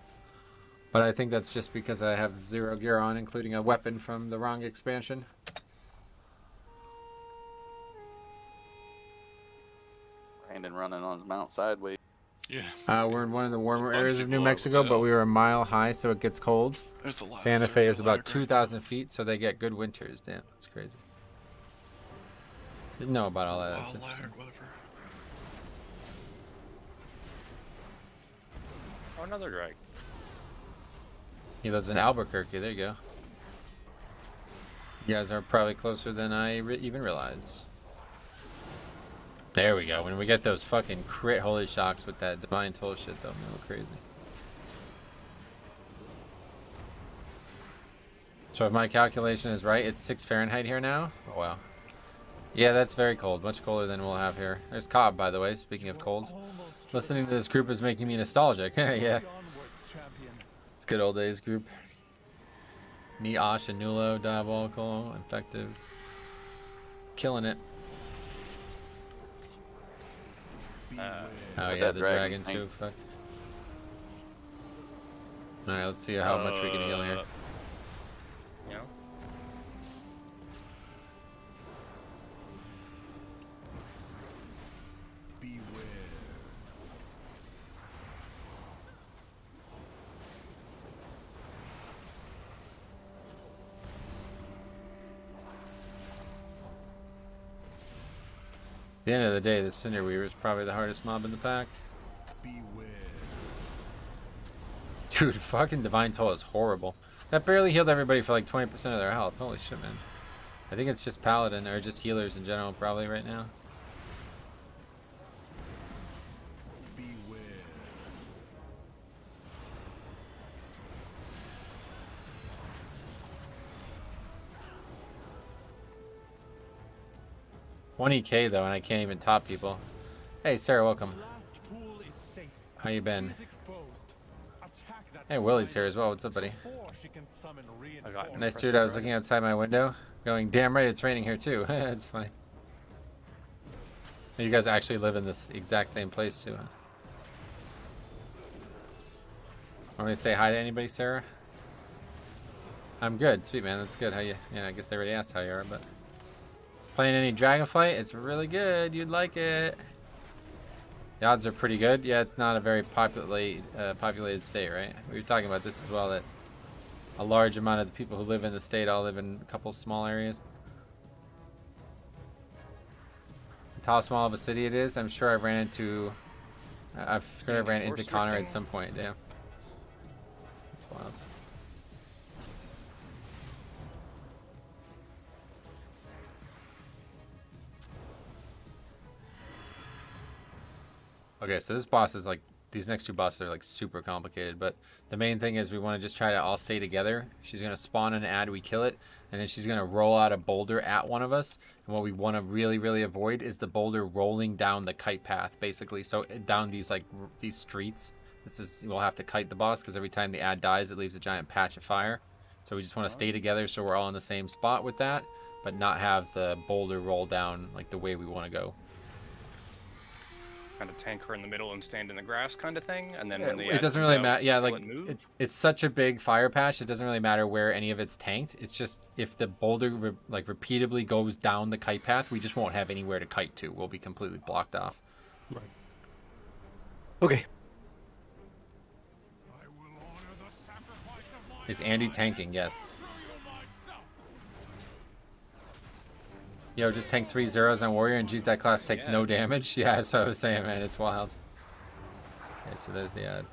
S2: But I think that's just because I have 0 gear on, including a weapon from the wrong expansion.
S5: Brandon running on his mount sideways.
S4: Yeah.
S2: We're in one of the warmer
S4: Bumps
S2: areas of New
S4: people up, what
S2: Mexico,
S4: the
S2: but
S4: hell?
S2: we were a mile high, so it gets cold.
S6: There's the last
S2: Santa Fe is
S6: circular
S2: about
S6: lag right
S2: 2,000 feet, so they get good winters. Damn, that's crazy. Didn't know about all that.
S6: now.
S2: That's
S6: Wild
S2: interesting.
S6: lag, whatever.
S1: Oh, another drag.
S2: He lives in Albuquerque. There you go. You guys are probably closer than I even realized. There we go. When we get those fucking crit holy shocks with that divine toll shit, though, man, we're crazy. So if my calculation is right, it's 6 Fahrenheit here now. Oh wow. Yeah, that's very cold. Much colder than we'll have here. There's Cobb, by the way. Speaking of cold, listening to this group is making me nostalgic. Yeah, it's good old days group. Me, Ash, and Nulo, Diabolical, Infective, killing it. Oh
S5: But
S2: yeah,
S5: that
S2: the
S5: dragon
S2: dragon
S5: thing-
S2: too. Fuck. All right, let's see how much we can heal here.
S1: You know?
S8: Beware.
S2: the end of the day, the Cinder Weaver is probably the hardest mob in the pack.
S8: Beware.
S2: Dude, fucking Divine Toll is horrible. That barely healed everybody for like 20% of their health. Holy shit, man. I think it's just Paladin, or just healers in general, probably right now.
S8: Beware.
S2: 20k though, and I can't even top people. Hey, Sarah, welcome.
S8: Last pool is safe.
S2: How you been?
S8: She's exposed. Attack that
S2: Hey, Willie's here as well. What's up, buddy?
S8: before she can summon
S1: I got
S8: reinforcements.
S2: Nice dude. I was looking outside my window, going, "Damn right, it's raining here too." It's funny. You guys actually live in this exact same place too, huh? Want me to say hi to anybody, Sarah? I'm good. Sweet, man. That's good. How you? Yeah, I guess I already asked how you are, but playing any Dragonflight? It's really good. You'd like it. The odds are pretty good. Yeah, it's not a very populated state, right? We were talking about this as well, that a large amount of the people who live in the state all live in a couple small areas. How small of a city it is, I'm sure I've ran into... I've sure I ran into Connor at some point, yeah. That's wild. Okay, so this boss is like, these next two bosses are like super complicated, but the main thing is we want to just try to all stay together. She's going to spawn an ad, we kill it, and then she's going to roll out a boulder at one of us. And what we want to really avoid is the boulder rolling down the kite path, basically. So down these like these streets. We'll have to kite the boss because every time the ad dies, it leaves a giant patch of fire. So we just want to stay together so we're all in the same spot with that, but not have the boulder roll down like the way we want to go.
S1: Kind of tank her in the middle and stand in the grass kind of thing, and then when the
S2: It doesn't really matter. Yeah, like
S1: move.
S2: it's such a big fire patch. It doesn't really matter where any of it's tanked. It's just if the boulder repeatedly goes down the kite path, we just won't have anywhere to kite to. We'll be completely blocked off.
S3: Right. Okay.
S8: I will honor the sacrifice of my
S2: Is Andy tanking? Yes. Yo, just tank 3 zeros on Warrior and juke that class takes no damage. Yeah, that's what I was saying, man. It's wild. Okay, so there's the ad.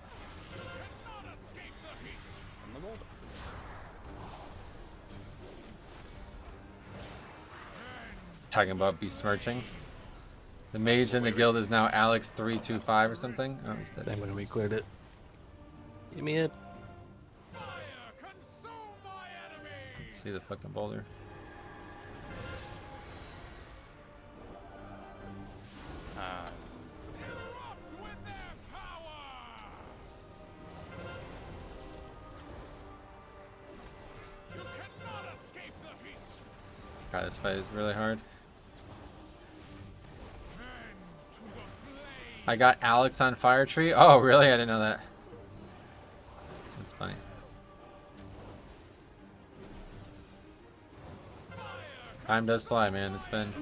S2: Talking about besmirching. The mage in the guild is now Alex325 or something. Oh, he's dead.
S3: Then when we cleared it. Give me it.
S2: Let's see the fucking boulder. God, this fight is really hard. I got Alex on Fire Tree. Oh, really? I didn't know that. That's funny. Time does fly, man. It's been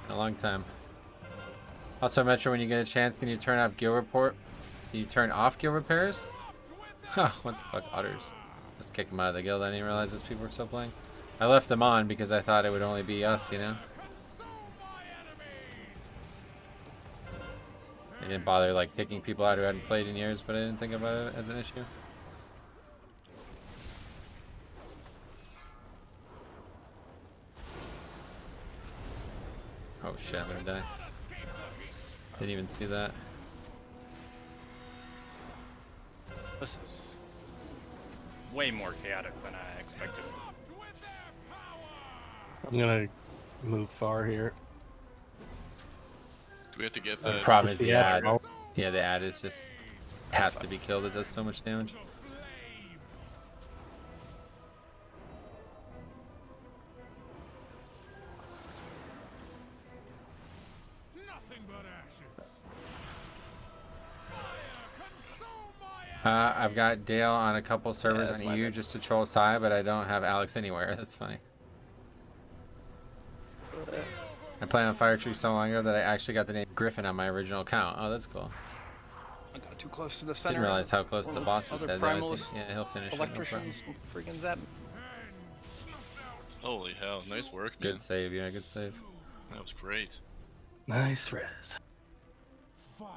S2: a long time. Also, Metro, when you get a chance, can you turn off guild report? Can you turn off guild repairs? Huh, what the fuck, utters. Just kick them out of the guild. I didn't realize those people were still playing. I left them on because I thought it would only be us, you know? I didn't bother like kicking people out who hadn't played in years, but I didn't think about it as an issue. Oh shit, I'm gonna die. Didn't even see that.
S1: This is way more chaotic than I expected.
S3: I'm gonna move far here.
S4: Do we have to get
S2: The
S4: the...
S2: problem is
S3: the
S2: the
S3: ad.
S2: ad. Yeah, the ad is just has to be killed. It does so much damage.
S8: Nothing but ashes.
S2: I've got Dale on a couple servers
S4: that's
S2: on
S4: my
S2: EU
S4: bad.
S2: just to troll Psy, but I don't have Alex anywhere. That's funny. I played on Fire Tree so long ago that I actually got the name Griffin on my original account. Oh, that's cool.
S1: I got too close to the center.
S2: Didn't realize how close
S1: One
S2: the
S1: of
S2: boss was
S1: other
S2: dead. Though. I
S1: primalist
S2: think, yeah, he'll finish it. No problem.
S1: electricians freaking zap.
S4: Holy hell, nice work, man.
S2: Good save, yeah, good save.
S4: That was great.
S3: Nice res.
S8: Vile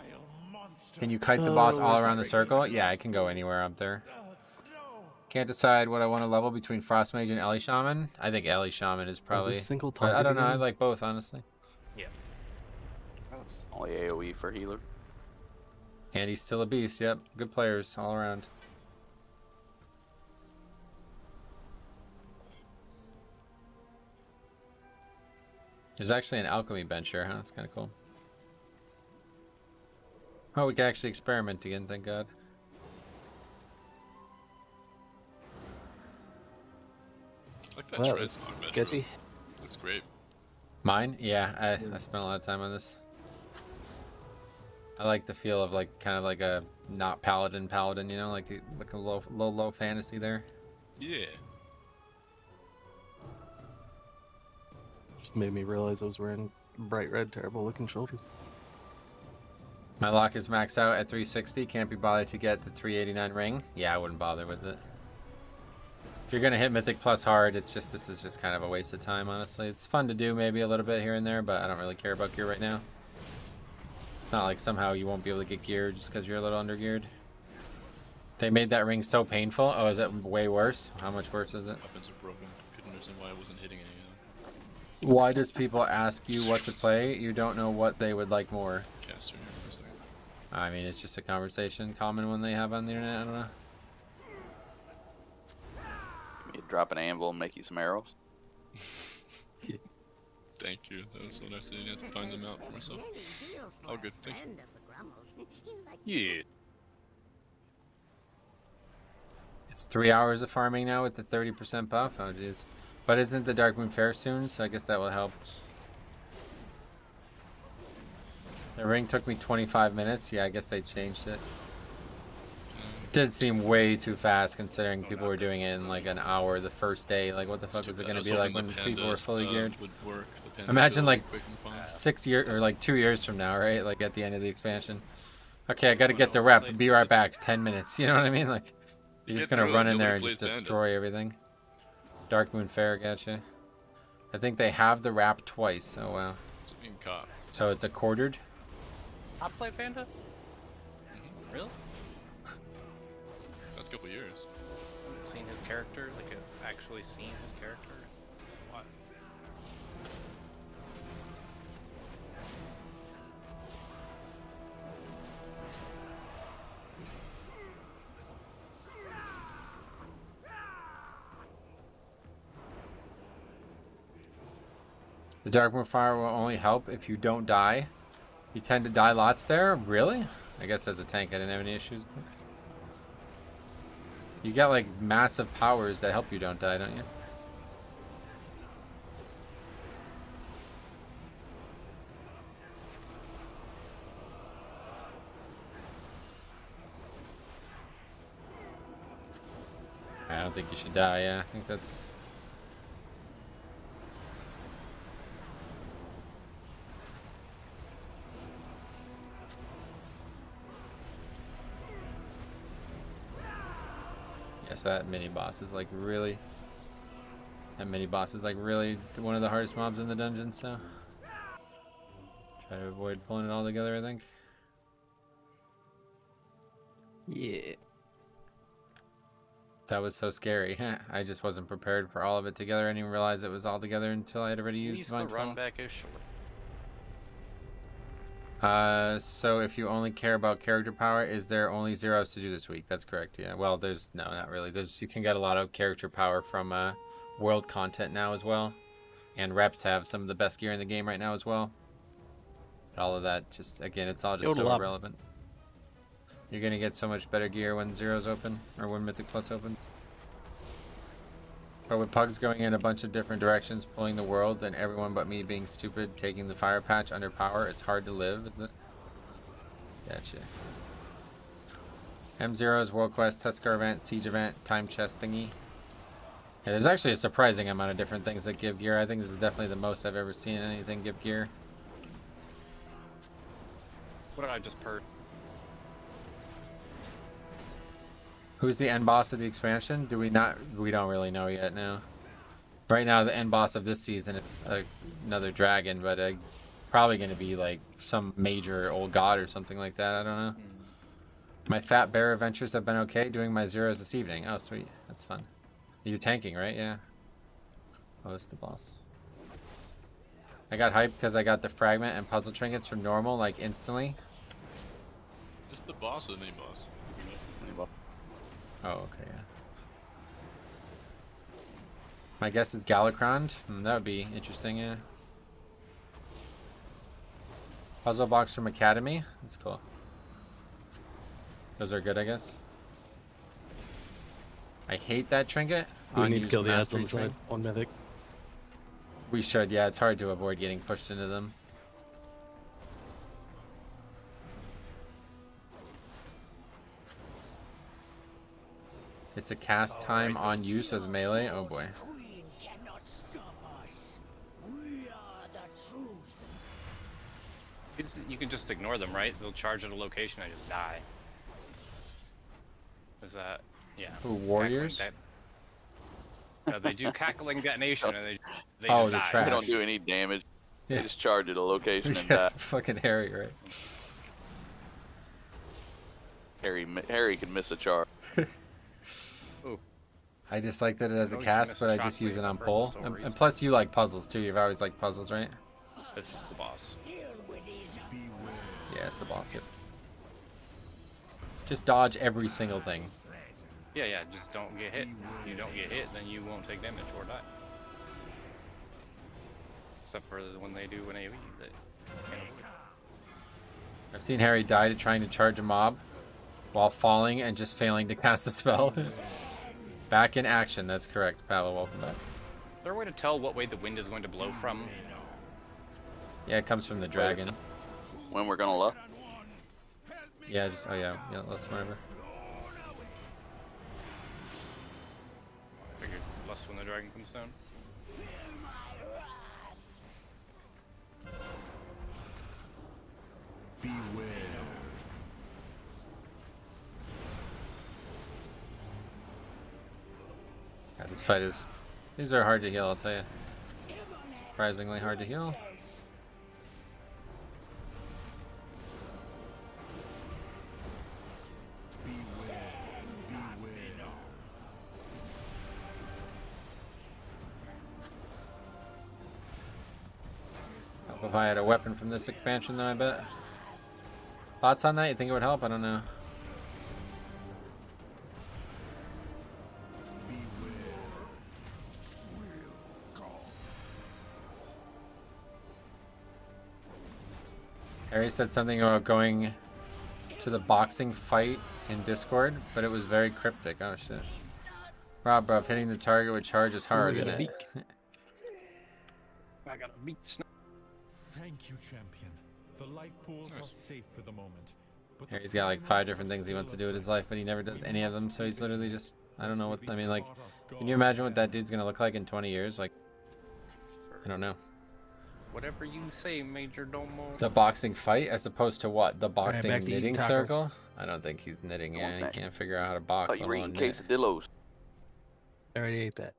S8: monster.
S2: Can you kite the boss
S3: Oh,
S2: all
S3: we're
S2: around the
S3: fine.
S2: circle? Yeah, I can go anywhere up there.
S8: No.
S2: Can't decide what I want to level between Frost Mage and Ellie Shaman. I think Ellie Shaman is
S3: Was
S2: probably.
S3: this single
S2: But I
S3: target
S2: don't know. I
S3: again?
S2: like both, honestly.
S3: Gross.
S5: Only AoE for healer.
S2: And he's still a beast. Yep, good players all around. There's actually an alchemy bench here, huh? That's kind of cool. Oh, we can actually experiment again, thank God.
S4: I like that
S3: Well,
S4: tread
S3: it's
S4: on Metro.
S3: sketchy.
S4: Looks great.
S2: Mine? Yeah, I spent a lot of time on this. I like the feel of like kind of like a not paladin, you know, like a low fantasy there.
S4: Yeah.
S3: Just made me realize I was wearing bright red, terrible looking shoulders.
S2: My lock is maxed out at 360. Can't be bothered to get the 389 ring. Yeah, I wouldn't bother with it. If you're gonna hit Mythic Plus hard, this is just kind of a waste of time, honestly. It's fun to do maybe a little bit here and there, but I don't really care about gear right now. It's not like somehow you won't be able to get gear just because you're a little undergeared. They made that ring so painful. Oh, is it way worse? How much worse is it?
S4: Weapons are broken. Couldn't understand why I wasn't hitting any of them.
S2: Why does people ask you what to play? You don't know what they would like more.
S4: Caster here for a second.
S2: I mean, it's just a conversation common when they have on the internet. I don't know.
S5: You drop an anvil and make you some arrows.
S4: Thank you. That was so nice. I didn't have to find them out for myself. All good. Thank you.
S1: Yeah.
S2: It's 3 hours of farming now with the 30% buff. Oh, jeez. But isn't the Dark Moon Fair soon? So I guess that will help. The ring took me 25 minutes. Yeah, I guess they changed it. Did seem way too fast considering people were doing it in like an hour the first day. Like, what the fuck was it going to be like when people were fully geared?
S4: Would work. The Panda
S2: Imagine
S4: ability
S2: like
S4: quick and fast.
S2: 6 years or like 2 years from now, right? Like at the end of the expansion. Okay, I got to get the rep. Be right back. 10 minutes. You know what I mean? Like, you're just
S4: Get
S2: going to
S4: through it,
S2: run in there and
S4: nobody
S2: just
S4: plays Panda.
S2: destroy everything. Dark Moon Fair, gotcha. I think they have the wrap twice. Oh, wow.
S4: It's being caught.
S2: So it's a quartered?
S1: I play Panda? Really?
S4: That's a couple years.
S1: I haven't seen his character, like I've actually seen his character. What?
S2: The Dark Moon Fire will only help if you don't die. You tend to die lots there? Really? I guess as a tank I didn't have any issues. You get like massive powers that help you don't die, don't you? I don't think you should die, yeah. I think that's... Yes, that mini boss is like really... That mini boss is like really one of the hardest mobs in the dungeon, so... Try to avoid pulling it all together, I think.
S3: Yeah.
S2: That was so scary. I just wasn't prepared for all of it together. I didn't even realize it was all together until I had already used
S1: Used the
S2: Divine
S1: run
S2: Fall.
S1: back is short.
S2: So if you only care about character power, is there only zeros to do this week? That's correct, yeah. Well, there's... No, not really. You can get a lot of character power from world content now as well. And reps have some of the best gear in the game right now as well. But all of that, just... Again, it's all just so
S3: Yodel up.
S2: irrelevant. You're gonna get so much better gear when Zero's open, or when Mythic Plus opens. But with Pugs going in a bunch of different directions, pulling the world, and everyone but me being stupid, taking the fire patch under power, it's hard to live, is it? Gotcha. M0's World Quest, Tuskar event, Siege event, Time Chest thingy. Yeah, there's actually a surprising amount of different things that give gear. I think this is definitely the most I've ever seen anything give gear.
S1: What did I just purge?
S2: Who's the end boss of the expansion? Do we not? We don't really know yet now. Right now, the end boss of this season is another dragon, but Probably going to be like some major old god or something like that. I don't know. My fat bear adventures have been okay. Doing my zeros this evening. Oh, sweet. That's fun. You're tanking, right? Yeah. Oh, it's the boss. I got hyped because I got the fragment and puzzle trinkets from normal, like, instantly.
S4: Just the boss or the mini boss?
S2: Oh, okay, yeah. My guess is Galacrond. That would be interesting, yeah. Puzzle box from Academy. That's cool. Those are good, I guess. I hate that trinket.
S3: We need to
S2: Unused
S3: kill the ads
S2: mastery
S3: on the side
S2: trinket.
S3: on Mythic.
S2: We should, yeah. It's hard to avoid getting pushed into them. It's a cast time on use as melee. Oh boy.
S8: Queen cannot stop us. We are the truth.
S1: You can just ignore them, right? They'll charge at a location and just die. Is that... Yeah.
S2: Ooh, warriors?
S1: They do cackling detonation and they
S2: Oh,
S1: just
S2: they're
S1: die.
S2: trash.
S5: They don't do any damage.
S2: Yeah.
S5: They just charge at a location and
S2: Yeah,
S5: die.
S2: fucking Harry, right?
S5: Harry can miss a charge.
S2: I just like that it has a
S1: Oh, you
S2: cast,
S1: missed
S2: but
S1: a
S2: I
S1: shot
S2: just use
S1: for
S2: it on
S1: for
S2: pull.
S1: no
S2: And
S1: reason.
S2: plus, you like puzzles too. You've always liked puzzles, right?
S1: This is the boss.
S8: Deal with these.
S2: Yeah, it's the boss. Yep. Just dodge every single thing.
S1: Yeah, yeah, just don't get hit. If you don't get hit, then you won't take damage or die. Except for when they do an AoE that can't avoid.
S2: I've seen Harry die trying to charge a mob while falling and just failing to cast a spell. Back in action, that's correct. Paolo, welcome back.
S1: Is there a way to tell what way the wind is going to blow from?
S2: Yeah, it comes from the dragon.
S5: When we're gonna look.
S2: Yeah, just, oh yeah, less whatever.
S1: I figured less when the dragon comes down.
S2: Yeah, this fight is... These are hard to heal, I'll tell you. Surprisingly hard to heal. Help if I had a weapon from this expansion though, I bet. Thoughts on that? You think it would help? I don't know. Harry said something about going to the boxing fight in Discord, but it was very cryptic. Oh shit. Rob, bro, hitting the target with charge is hard,
S3: Ooh, we
S2: isn't
S3: got a
S2: it?
S1: I got a beat snap.
S8: Thank you, champion. The life pools are safe for the moment. But
S2: Harry's got like 5 different things he wants to do with his life, but he never does any of them, so he's literally just, I don't know what, I mean, like, can you imagine what that dude's gonna look like in 20 years? Like, I don't know.
S1: Whatever you say, Major Domo.
S2: It's a boxing fight as opposed to what? The boxing
S3: back to eating
S2: knitting
S3: tacos.
S2: circle? I don't think he's knitting,
S5: Come on,
S2: yeah, he
S5: snack.
S2: can't figure out how to box.
S5: Oh, you
S2: let
S5: were
S2: alone
S5: eating
S2: knit.
S5: quesadillos.
S3: I already ate that.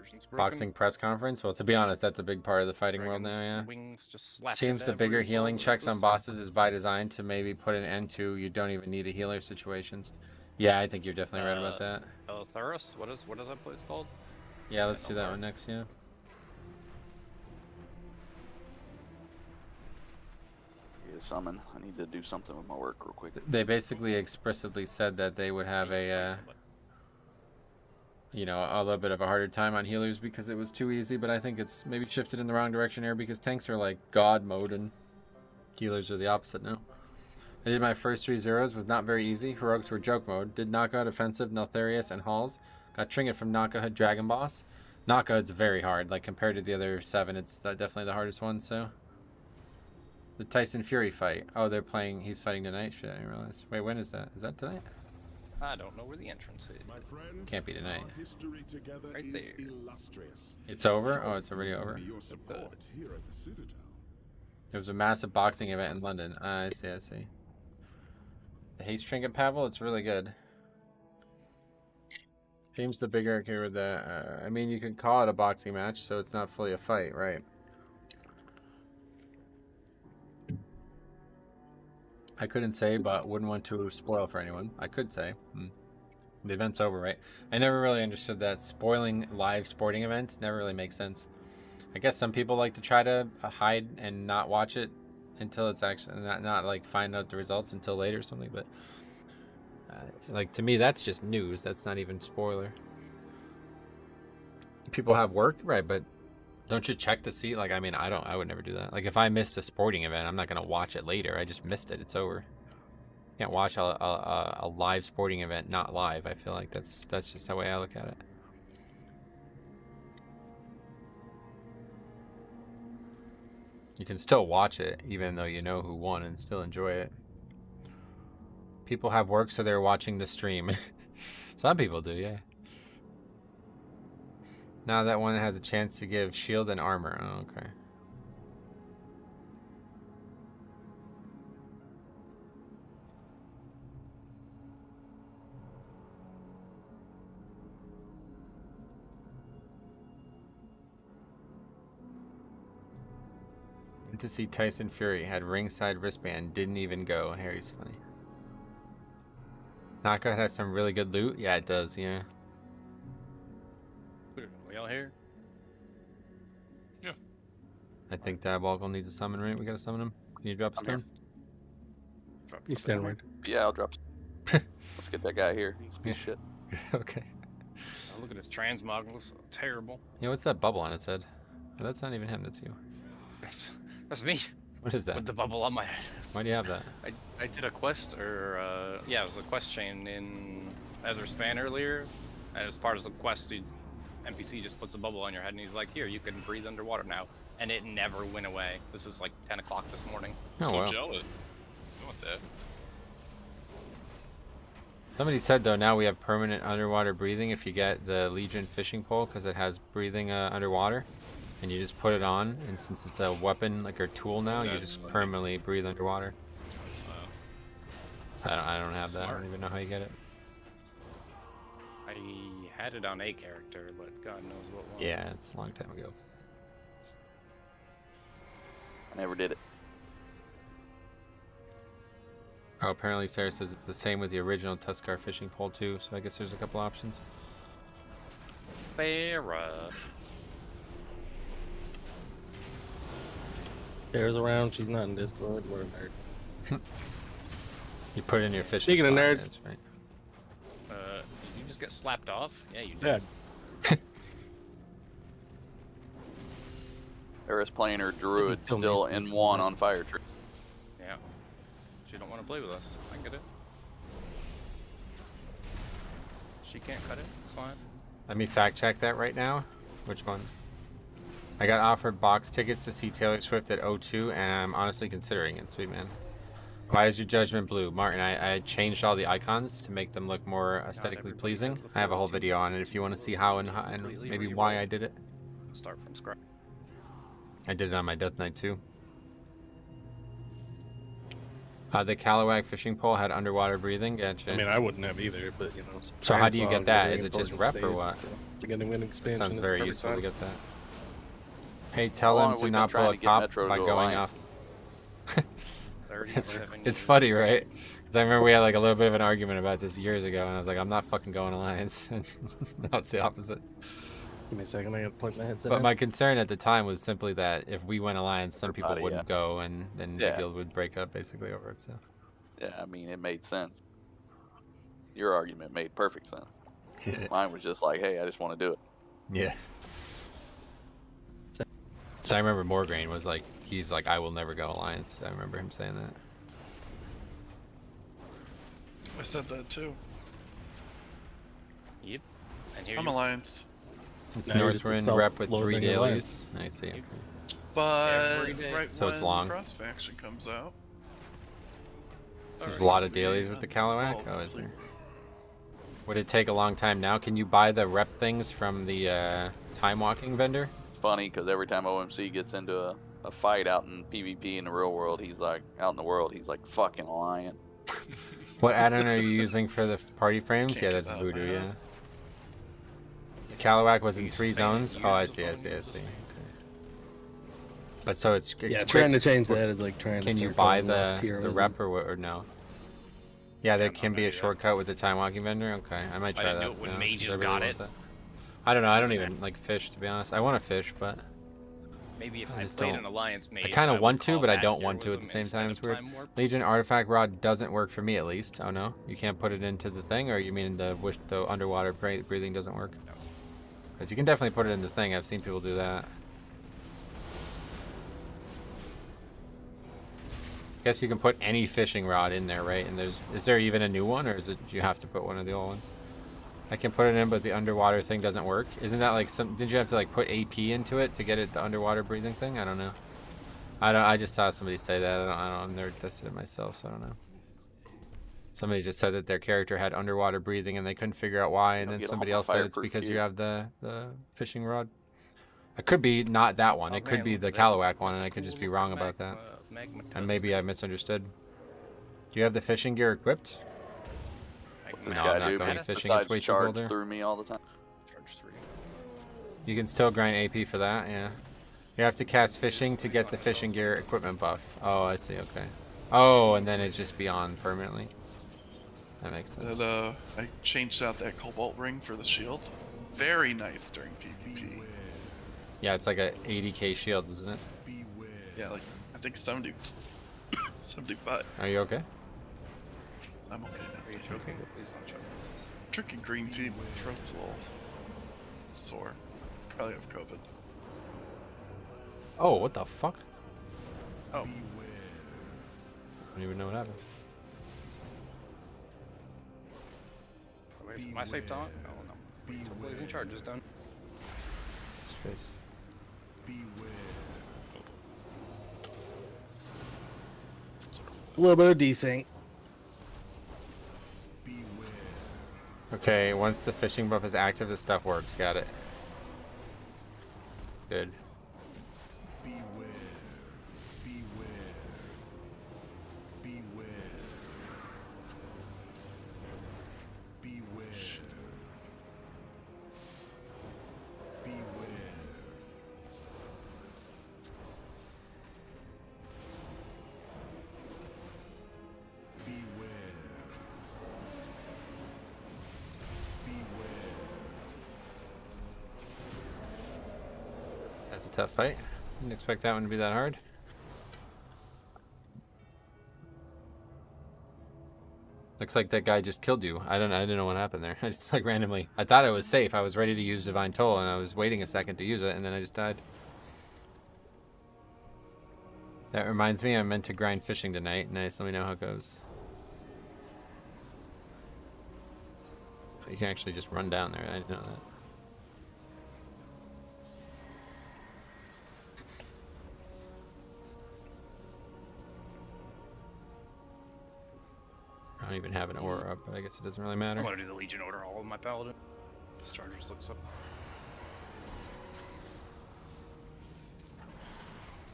S1: Immersion's broken.
S2: Boxing press conference? Well, to be honest, that's a big part of the fighting world now,
S1: Dragon's
S2: yeah.
S1: Wings just slapped
S2: Seems
S1: into
S2: the bigger
S1: every
S2: healing
S1: wall.
S2: checks on
S1: This-
S2: bosses is by design to maybe put an end to you don't even need a healer situations. Yeah, I think you're definitely right about that.
S1: Thuros? What is that place called?
S2: Yeah, let's do that one next, yeah.
S5: Yeah, summon. I need to do something with my work real quick.
S2: They basically explicitly said that they would have a, you know, a little bit of a harder time on healers because it was too easy, but I think it's maybe shifted in the wrong direction here because tanks are like god mode and healers are the opposite now. I did my first 3 zeros with not very easy. Heroics were joke mode. Did knockout offensive, Neltharius, and Halls. Got Trinket from Knockout Dragon Boss. Knockout's very hard. Like compared to the other 7, it's definitely the hardest one, so. The Tyson Fury fight. Oh, they're playing, he's fighting tonight? Shit, I didn't realize. Wait, when is that? Is that tonight?
S1: I don't know where the entrance is.
S8: My friend,
S2: Can't be tonight.
S8: our history together
S1: Right
S8: is
S1: there.
S8: illustrious.
S2: It's over? Oh, it's already over.
S8: Your support here at the Citadel.
S2: It was a massive boxing event in London. I see, I see. The haste trinket Pavel, it's really good. Seems the bigger here with the. I mean, you could call it a boxing match, so it's not fully a fight, right? I couldn't say, but wouldn't want to spoil for anyone. I could say. The event's over, right? I never really understood that spoiling live sporting events never really makes sense. I guess some people like to try to hide and not watch it until it's actually not like find out the results until later or something. But like to me, that's just news. That's not even spoiler. People have work, right? But don't you check to see? Like, I mean, I would never do that. Like, if I missed a sporting event, I'm not gonna watch it later. I just missed it. It's over. Can't watch a live sporting event not live. I feel like that's just the way I look at it. You can still watch it even though you know who won and still enjoy it. People have work, so they're watching the stream. Some people do, yeah. Now that one has a chance to give shield and armor. Oh, okay. Went to see Tyson Fury, had ringside wristband, didn't even go. Harry's funny. Knockout has some really good loot. Yeah, it does, yeah.
S1: We all here?
S4: Yeah.
S2: I think Diabolical needs a summon, right? We gotta summon him. Can you drop a stone?
S3: You stand right.
S5: Yeah, I'll drop. Let's get that guy here. He's a piece of shit.
S2: Okay.
S1: Oh, look at his transmog. Looks terrible.
S2: Yeah, what's that bubble on his head? Oh, that's not even him, that's you.
S1: That's me.
S2: What is that?
S1: With the bubble on my head.
S2: Why do you have that?
S1: I did a quest, or yeah, it was a quest chain in Ezra Span earlier, and as part of the quest, the NPC just puts a bubble on your head, and he's like, "Here, you can breathe underwater now," and it never went away. This is like 10 o'clock this morning.
S2: Oh,
S4: so
S2: wow.
S4: jealous. I want that.
S2: Somebody said, though, now we have permanent underwater breathing if you get the Legion fishing pole, because it has breathing underwater. And you just put it on, and since it's a weapon, like a tool now, you
S4: That's
S2: just
S4: funny.
S2: permanently breathe underwater.
S4: Wow.
S2: I don't have that. I
S1: Smart.
S2: don't even know how you get it.
S1: I had it on a character, but God knows what one.
S2: Yeah, it's a long time ago.
S5: I never did it.
S2: Oh, apparently Sarah says it's the same with the original Tuskar fishing pole, too, so I guess there's a couple options.
S1: Farah.
S3: Sarah's around. She's not in Discord. We're a nerd.
S2: You put it in your fishing
S3: Speaking of
S2: slot,
S3: nerds.
S2: that's right.
S1: Did you just get slapped off? Yeah, you did.
S3: Yeah.
S5: Eris playing her druid
S3: Kill me,
S5: still
S3: it's
S5: in
S3: good.
S5: one on fire tree.
S1: Yeah. She don't want to play with us. I get it. She can't cut it. It's fine.
S2: Let me fact check that right now. Which one? I got offered box tickets to see Taylor Swift at O2, and I'm honestly considering it, sweet man. Why is your judgment blue? Martin, I changed all the icons to make them look more aesthetically
S1: everybody
S2: pleasing.
S1: has the
S2: I have a whole
S1: full
S2: video on it if you want to see how and
S1: Completely
S2: maybe
S1: rewrote.
S2: why I did it.
S1: Start from scratch.
S2: I did it on my Death Knight too. The Callawag fishing pole had underwater breathing. Gotcha.
S3: I mean, I wouldn't have either, but you know.
S2: So how do you get
S3: transmog,
S2: that?
S3: everything
S2: Is it just
S3: important
S2: rep or
S3: stays,
S2: what?
S3: so to get an
S2: that
S3: expansion
S2: sounds
S3: is
S2: very
S3: perfect
S2: useful to
S3: time.
S2: get that. Hey, tell
S5: How long
S2: them
S5: have
S2: to
S5: we been
S2: not
S5: trying
S2: pull
S5: to
S2: a
S5: get
S2: pop
S5: Metro
S2: by
S5: to
S2: going
S5: Alliance?
S2: off.
S1: 37
S2: It's
S1: years.
S2: funny, right? Because I remember we had like a little bit of an argument about this years ago, and I was like, I'm not fucking going Alliance. And now it's the opposite.
S3: Give me a second. I gotta plug my headset
S2: But
S3: in.
S2: my concern at the time was simply that if we went Alliance, some people
S5: Everybody,
S2: wouldn't go, and then
S5: Yeah.
S2: the guild would break up basically over it. So
S5: Yeah, I mean, it made sense. Your argument made perfect sense. Mine was just like, hey, I just want to do it.
S2: yeah. So I remember Morgraine was like, he's like, I will never go Alliance. I remember him saying that.
S6: I said that too.
S1: Yep. And here
S6: I'm
S1: you
S6: Alliance.
S2: It's
S3: Now you're just a
S2: Northwind rep with
S3: self-lord
S2: 3
S3: in your
S2: dailies. I see.
S1: You-
S6: But
S1: Every day.
S6: right
S2: So
S6: when
S2: it's long.
S6: Cross Faction comes out,
S2: There's
S1: Alright.
S2: a lot of
S6: we,
S2: dailies with the Callawag.
S6: all
S2: Oh, is
S6: complete.
S2: there? Would it take a long time now? Can you buy the rep things from the time walking vendor?
S5: It's funny because every time OMC gets into a fight out in PvP in the real world, he's like, out in the world, he's like, fucking Alliance.
S2: What add-on are you using for the party frames?
S6: Can't
S2: Yeah,
S6: get
S2: that's
S6: that out of
S2: Voodoo,
S6: my
S2: yeah.
S6: head.
S2: The Caliwag was in
S1: You
S2: 3
S1: say that
S2: zones?
S1: you
S2: Oh, I
S1: use
S2: see, I
S1: the
S2: see, I
S1: phone,
S2: see.
S1: use
S2: But so it's
S3: Yeah,
S2: quick.
S3: trying to change that is like trying to
S2: Can you
S3: start
S2: buy
S3: playing Lost
S2: the
S3: Heroes
S2: rep or no? Yeah, there
S1: I'm
S2: can
S1: not
S2: be a
S1: gonna do that.
S2: shortcut with the time walking vendor. Okay, I might
S1: I
S2: try
S1: didn't
S2: that.
S1: do it
S2: to
S1: when
S2: be honest, 'cause
S1: mages
S2: I really
S1: got
S2: want
S1: it.
S2: that. I don't know. I don't even like fish, to be honest. I want to fish, but
S1: Maybe if
S2: I
S1: I
S2: just
S1: played
S2: don't-
S1: an alliance mage,
S2: I kind of
S1: would
S2: want to,
S1: call
S2: but I
S1: that
S2: don't want to at the
S1: heroism
S2: same
S1: instead
S2: time.
S1: of
S2: It's weird.
S1: time warp.
S2: Legion artifact rod doesn't work for me, at least. Oh no, you can't put it into the thing, or you mean the underwater breathing doesn't work?
S1: No.
S2: Because you can definitely put it in the thing. I've seen people do that. I guess you can put any fishing rod in there, right? And is there even a new one, or is it you have to put one of the old ones? I can put it in, but the underwater thing doesn't work. Isn't that like did you have to like put AP into it to get it the underwater breathing thing? I don't know. I just saw somebody say that. I've never tested it myself, so I don't know. Somebody just said that their character had underwater breathing and they couldn't figure out why, and
S5: Don't
S2: then
S5: get
S2: somebody
S5: all
S2: else said it's
S5: fireproof
S2: because you
S5: gear.
S2: have the fishing rod. It could be not that one. It could be the Caliwag one, and I could just be wrong about that. And maybe I misunderstood. Do you have the fishing gear equipped?
S5: What's this
S2: No,
S5: guy
S2: I'm not
S5: do
S2: going
S5: man?
S2: fishing, it's
S5: Besides
S2: way too
S5: charge
S2: cold there.
S5: through me all the time.
S1: Charge 3.
S2: You can still grind AP for that, yeah. You have to cast fishing to get the fishing gear equipment buff. Oh, I see, okay. Oh, and then it's just beyond permanently. That makes sense.
S6: And I changed out that cobalt ring for the shield. Very nice during PvP.
S2: Yeah, it's like a 80k shield, isn't it?
S6: Yeah, like I think 70, 75.
S2: Are you okay?
S6: I'm okay now.
S1: Are you joking? Please don't choke.
S6: Drinking green tea, my throat's a little sore. Probably have COVID.
S2: Oh, what the fuck?
S1: Oh,
S2: I don't even know what happened.
S1: where's my safe taunt? Oh no. Wait till Blazing Charge is done.
S2: Jesus Christ.
S3: A little bit of desync.
S2: Okay, once the fishing buff is active, the stuff works. Got it. Good. That's a tough fight. Didn't expect that one to be that hard. Looks like that guy just killed you. I didn't know what happened there. I just like randomly. I thought it was safe. I was ready to use Divine Toll and I was waiting a second to use it and then I just died. That reminds me, I'm meant to grind fishing tonight. Nice, let me know how it goes. You can actually just run down there. I didn't know that. I don't even have an aura up, but I guess it doesn't really matter.
S1: I'm gonna do the Legion Order all of my Paladin. Dischargers looks up.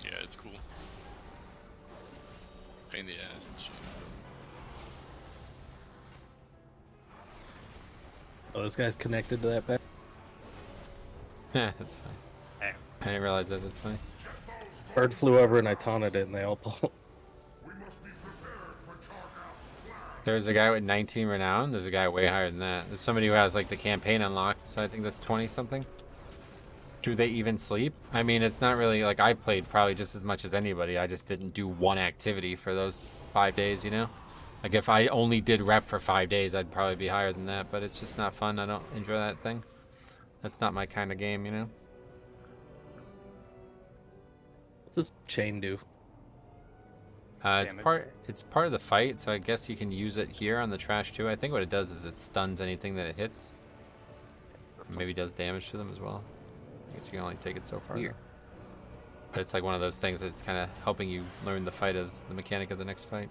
S4: Yeah, it's cool. Pain in the ass and shit.
S3: Oh, this guy's connected to that back.
S2: Yeah, that's fine.
S1: Hey.
S2: I didn't realize that. That's fine.
S3: Bird flew over and I taunted it and they all pulled.
S2: There's a guy with 19 renown. There's a guy way higher than that. There's somebody who has like the campaign unlocked, so I think that's 20 something. Do they even sleep? I mean, it's not really like I played probably just as much as anybody. I just didn't do one activity for those 5 days, you know? Like if I only did rep for 5 days, I'd probably be higher than that, but it's just not fun. I don't enjoy that thing. That's not my kind of game, you know?
S3: What's this chain do?
S2: It's
S1: Damage.
S2: part of the fight, so I guess you can use it here on the trash too. I think what it does is it stuns anything that it hits. Maybe does damage to them as well. I guess you can only take it so far.
S3: Weird.
S2: Though. But it's like one of those things that's kind of helping you learn the mechanic of the next fight.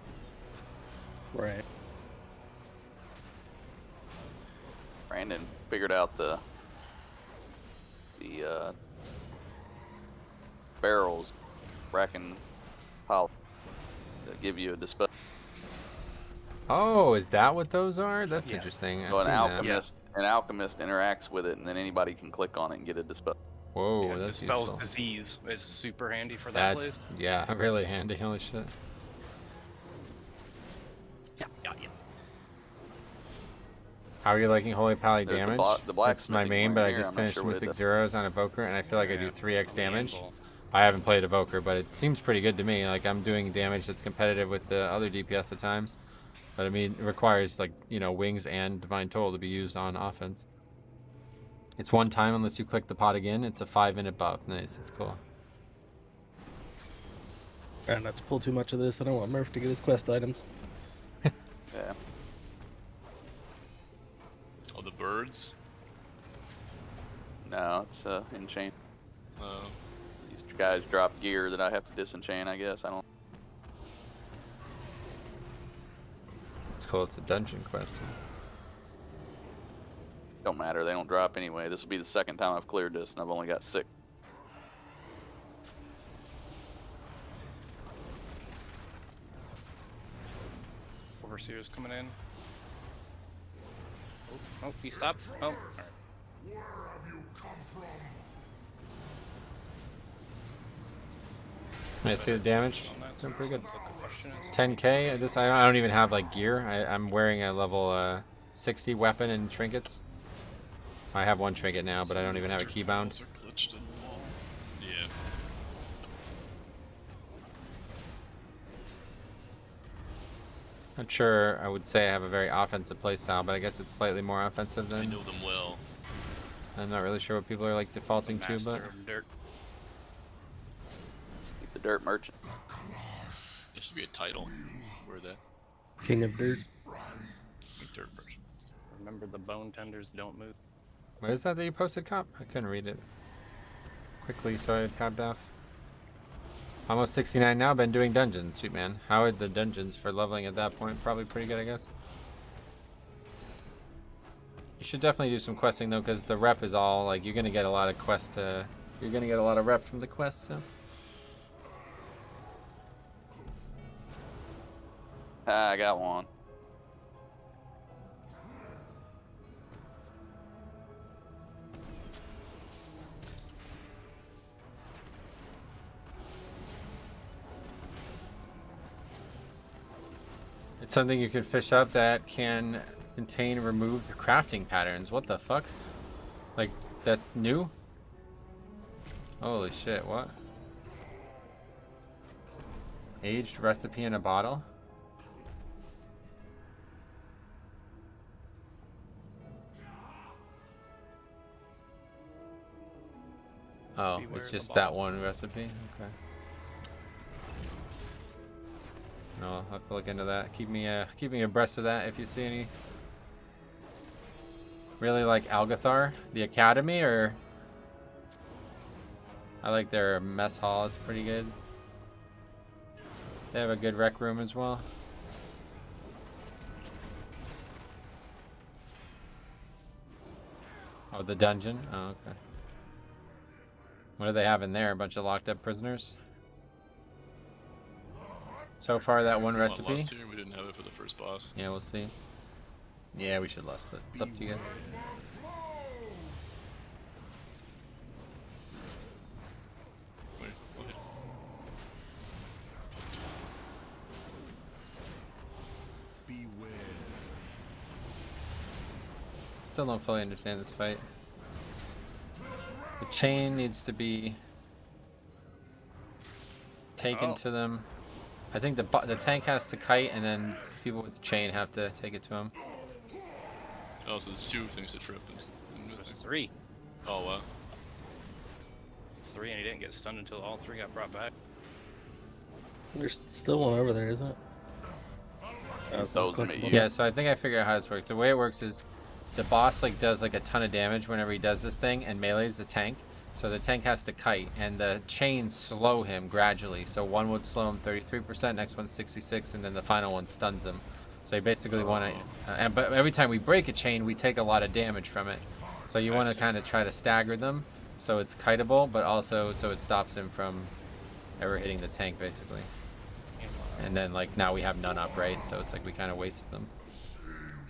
S3: Right.
S5: Brandon figured out the barrels, Bracken Pile, that give you a dispel.
S2: Oh, is that what those are? That's
S1: Yeah.
S2: interesting. I've
S5: So
S2: seen that.
S5: an alchemist interacts with it, and then anybody can click on it and get it dispelled.
S2: Whoa,
S1: Yeah,
S2: that's
S1: dispels
S2: useful.
S1: disease is super handy for that place.
S2: That's, yeah, really handy. Holy shit.
S1: Yeah.
S2: How are you liking Holy Pally
S5: There's the
S2: damage?
S5: bla- the
S2: That's my
S5: blacksmithing
S2: main,
S5: one
S2: but I
S5: here,
S2: just
S5: I'm not
S2: finished
S5: sure what it
S2: Mythic
S5: does.
S2: Zeros on Evoker, and I feel like I do
S1: Yeah,
S2: 3x damage.
S1: Anvil.
S2: I haven't played Evoker, but it seems pretty good to me. Like, I'm doing damage that's competitive with the other DPS at times. But, I mean, it requires, like, you know, Wings and Divine Toll to be used on offense. It's one time unless you click the pot again. It's a 5-minute buff. Nice. It's cool.
S3: Try not to pull too much of this. I don't want Murph to get his quest items.
S5: Yeah.
S4: Oh, the birds.
S5: No, it's enchant.
S4: Uh,
S5: These guys drop gear that I have to disenchant, I guess. I don't.
S2: It's cool. It's a dungeon quest.
S5: Don't matter. They don't drop anyway. This will be the second time I've cleared this, and I've only got 6.
S1: Overseer's coming in. Oh, he stopped. Oh, alright.
S8: Where have you come from?
S2: I see the damage.
S1: On that,
S2: Doing pretty good.
S1: sounds like the question is-
S2: 10k. This I don't even have like gear. I'm wearing a level 60 weapon and trinkets. I have one trinket now, but I don't even have a keybound.
S6: Those are glitched in the wall.
S4: yeah.
S2: Not sure I would say I have a very offensive playstyle, but I guess it's slightly more offensive
S4: I
S2: than.
S4: know them well.
S2: I'm not really sure what people are like defaulting to,
S1: Master
S2: but
S1: of dirt.
S5: Keep the dirt merchant.
S4: There should be a title. Where that?
S3: King of Dirt.
S4: Dirt version.
S1: Remember the bone tenders don't move.
S2: what is that you posted, Cop? I couldn't read it quickly, so I tabbed off. Almost 69 now. Been doing dungeons. Sweet man. How are the dungeons for leveling at that point? Probably pretty good, I guess. You should definitely do some questing though, because the rep is all like you're gonna get a lot of quest. You're gonna get a lot of rep from the quest. So.
S5: Ah, I got one.
S2: It's something you can fish up that can contain removed crafting patterns. What the fuck? Like, that's new? Holy shit, what? Aged recipe in a bottle? Oh,
S1: Beware
S2: it's
S1: the
S2: just that
S1: bottle.
S2: one recipe? Okay. No, I'll have to look into that. Keep me abreast of that if you see any. Really like Algathar, the Academy, or I like their mess hall. It's pretty good. They have a good rec room as well. Oh, the dungeon. Oh, okay. What do they have in there? A bunch of locked up prisoners. So far, that one recipe.
S4: Last year we didn't have it for the first boss.
S2: Yeah, we'll see. Yeah, we should lust, but it's up to you guys.
S4: Wait, what?
S8: Beware.
S2: Still don't fully understand this fight. The chain needs to be taken
S1: Oh.
S2: to them. I think the tank has to kite, and then people with the chain have to take it to him.
S4: Oh, so there's 2 things to trip.
S1: There's 3.
S4: Oh, wow.
S1: There's 3, and he didn't get stunned until all 3 got brought back.
S3: There's still one over there, isn't it?
S5: Those
S3: clickable.
S5: me.
S2: Yeah, so I think I figured out how this works. The way it works is the boss like does like a ton of damage whenever he does this thing, and melees the tank. So the tank has to kite, and the chains slow him gradually. So one would slow him 33%, next one's 66, and then the final one stuns him. So you basically want to, but every time we break a chain, we take a lot of damage from it. So you want to kind of try to stagger them, so it's kiteable, but also so it stops him from ever hitting the tank, basically. and then like now we have none up, right? So it's like we kind of wasted them.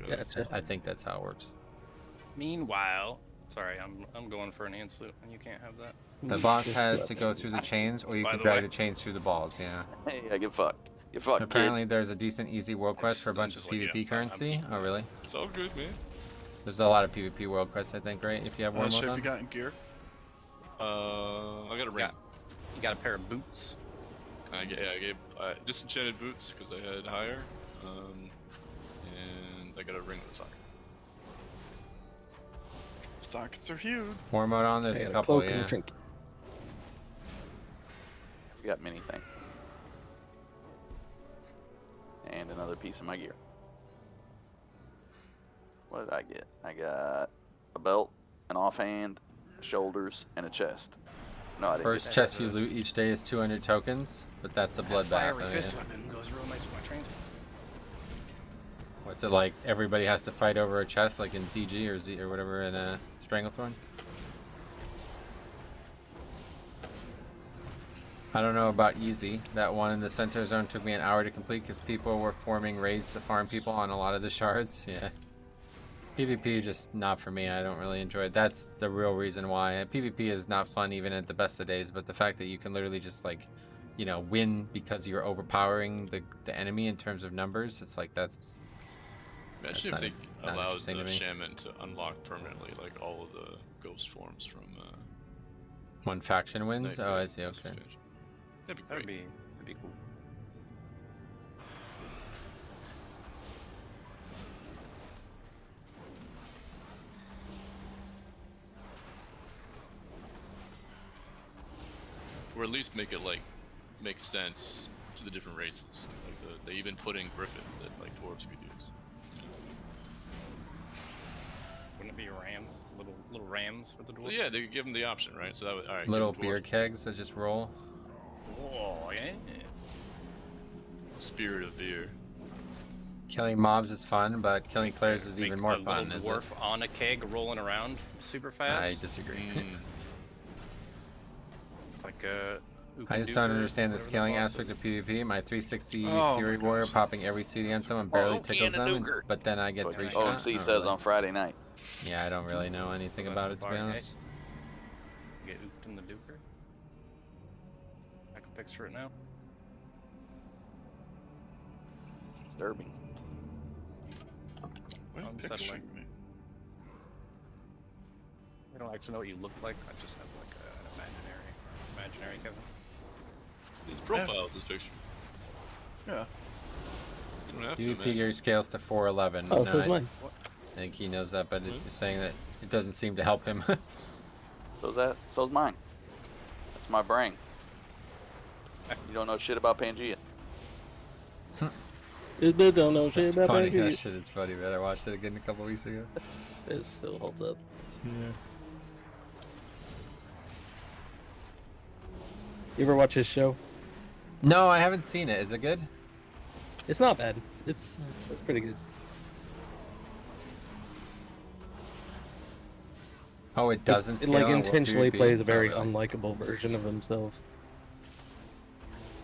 S3: Gotcha.
S2: I think that's how it works.
S1: Meanwhile, sorry, I'm going for an ant sloop, and you can't have that.
S2: The boss has to go through the chains, or you
S1: By
S2: can
S1: the
S2: drag
S1: way.
S2: the chains through the balls. Yeah.
S5: Hey, I get fucked. Get fucked, kid.
S2: Apparently, there's a decent, easy world quest for a
S1: I'm
S2: bunch of
S1: just like,
S2: PvP
S1: yeah,
S2: currency. Oh, really?
S4: It's all good, man.
S2: There's a lot of PvP world quests, I think, right? If you have one
S6: Shit,
S2: mode
S6: have you
S2: on.
S6: gotten gear?
S4: I got a ring.
S1: You got a pair of boots.
S4: I gave disenchanted boots because I had higher, and I got a ring with a socket.
S6: Sockets are huge.
S2: War mode on. There's
S3: I
S2: a
S3: got a
S2: couple.
S3: cloak and
S2: Yeah.
S3: a trinket.
S5: I got many things. And another piece of my gear. What did I get? I got a belt, an offhand, shoulders, and a chest. No, I didn't
S2: First
S5: get
S2: chest you loot each day is 200 tokens, but that's a bloodbath.
S1: Fiery
S2: I mean,
S1: fist weapon goes real nice with my trains.
S2: what's it like? Everybody has to fight over a chest, like in ZG or Z or whatever in Stranglethorn. I don't know about easy. That one in the center zone took me an hour to complete because people were forming raids to farm people on a lot of the shards. Yeah. PvP just not for me. I don't really enjoy it. That's the real reason why. PvP is not fun even at the best of days, but the fact that you can literally just like, you know, win because you're overpowering the enemy in terms of numbers, it's like that's
S4: Imagine
S2: That's
S4: if they
S2: not
S4: allowed
S2: interesting
S4: the
S2: to me.
S4: shaman to unlock permanently, like all of the ghost forms from.
S2: one faction wins.
S4: Nightfall
S2: Oh, I see.
S4: Ghost
S2: Okay.
S4: Expansion. That'd be great.
S1: That'd be cool.
S4: Or at least make it like make sense to the different races. Like they even put in griffins that like dwarves could use.
S1: Wouldn't it be rams? Little rams for the dwarves?
S4: Well, yeah, they could give them the option, right? So that would all right.
S2: Little
S4: give them
S2: beer
S4: dwarves
S2: kegs that just roll.
S1: Oh yeah.
S4: Spirit of beer.
S2: Killing mobs is fun, but killing players is
S1: Make
S2: even more
S1: a
S2: fun,
S1: little
S2: is it?
S1: dwarf on a keg rolling around super fast.
S2: I disagree.
S1: Like
S2: I just don't understand the scaling aspect of PvP. My 360
S6: Oh
S2: Fury
S6: my
S2: Warrior
S6: gosh.
S2: popping every CD on someone barely
S5: Ookie
S2: tickles
S5: and a
S2: them,
S5: nuker.
S2: but then I get
S5: That's
S2: 3
S5: what
S2: shot.
S5: OMC
S2: Oh,
S5: says
S2: really?
S5: on Friday night.
S2: Yeah, I don't really know anything about it, to be honest.
S1: Get ooped in the duper. I can picture it now.
S5: Disturbing.
S6: What
S1: Unsettling.
S6: picturing me?
S1: I don't actually know what you look like. I just have like an imaginary Kevin.
S4: His profile of this picture.
S6: Yeah.
S4: You don't have to,
S2: PvP
S4: man.
S2: gear scales to 411.
S3: Oh,
S2: No,
S3: so's
S2: I
S3: mine.
S2: think he knows that, but it's just saying that it doesn't seem to help him.
S5: So's mine. That's my brain. You don't know shit about Pangea.
S3: It don't know shit
S2: That's
S3: about
S2: funny.
S3: that.
S2: That shit is funny, man. I watched it again a couple weeks ago.
S3: It still holds up.
S2: Yeah.
S3: You ever watch his show?
S2: No, I haven't seen it. Is it good?
S3: It's not bad. It's pretty good.
S2: Oh, it doesn't
S3: It
S2: scale
S3: like
S2: on what
S3: intentionally
S2: PvP?
S3: plays a very
S2: Oh, really?
S3: unlikable version of himself.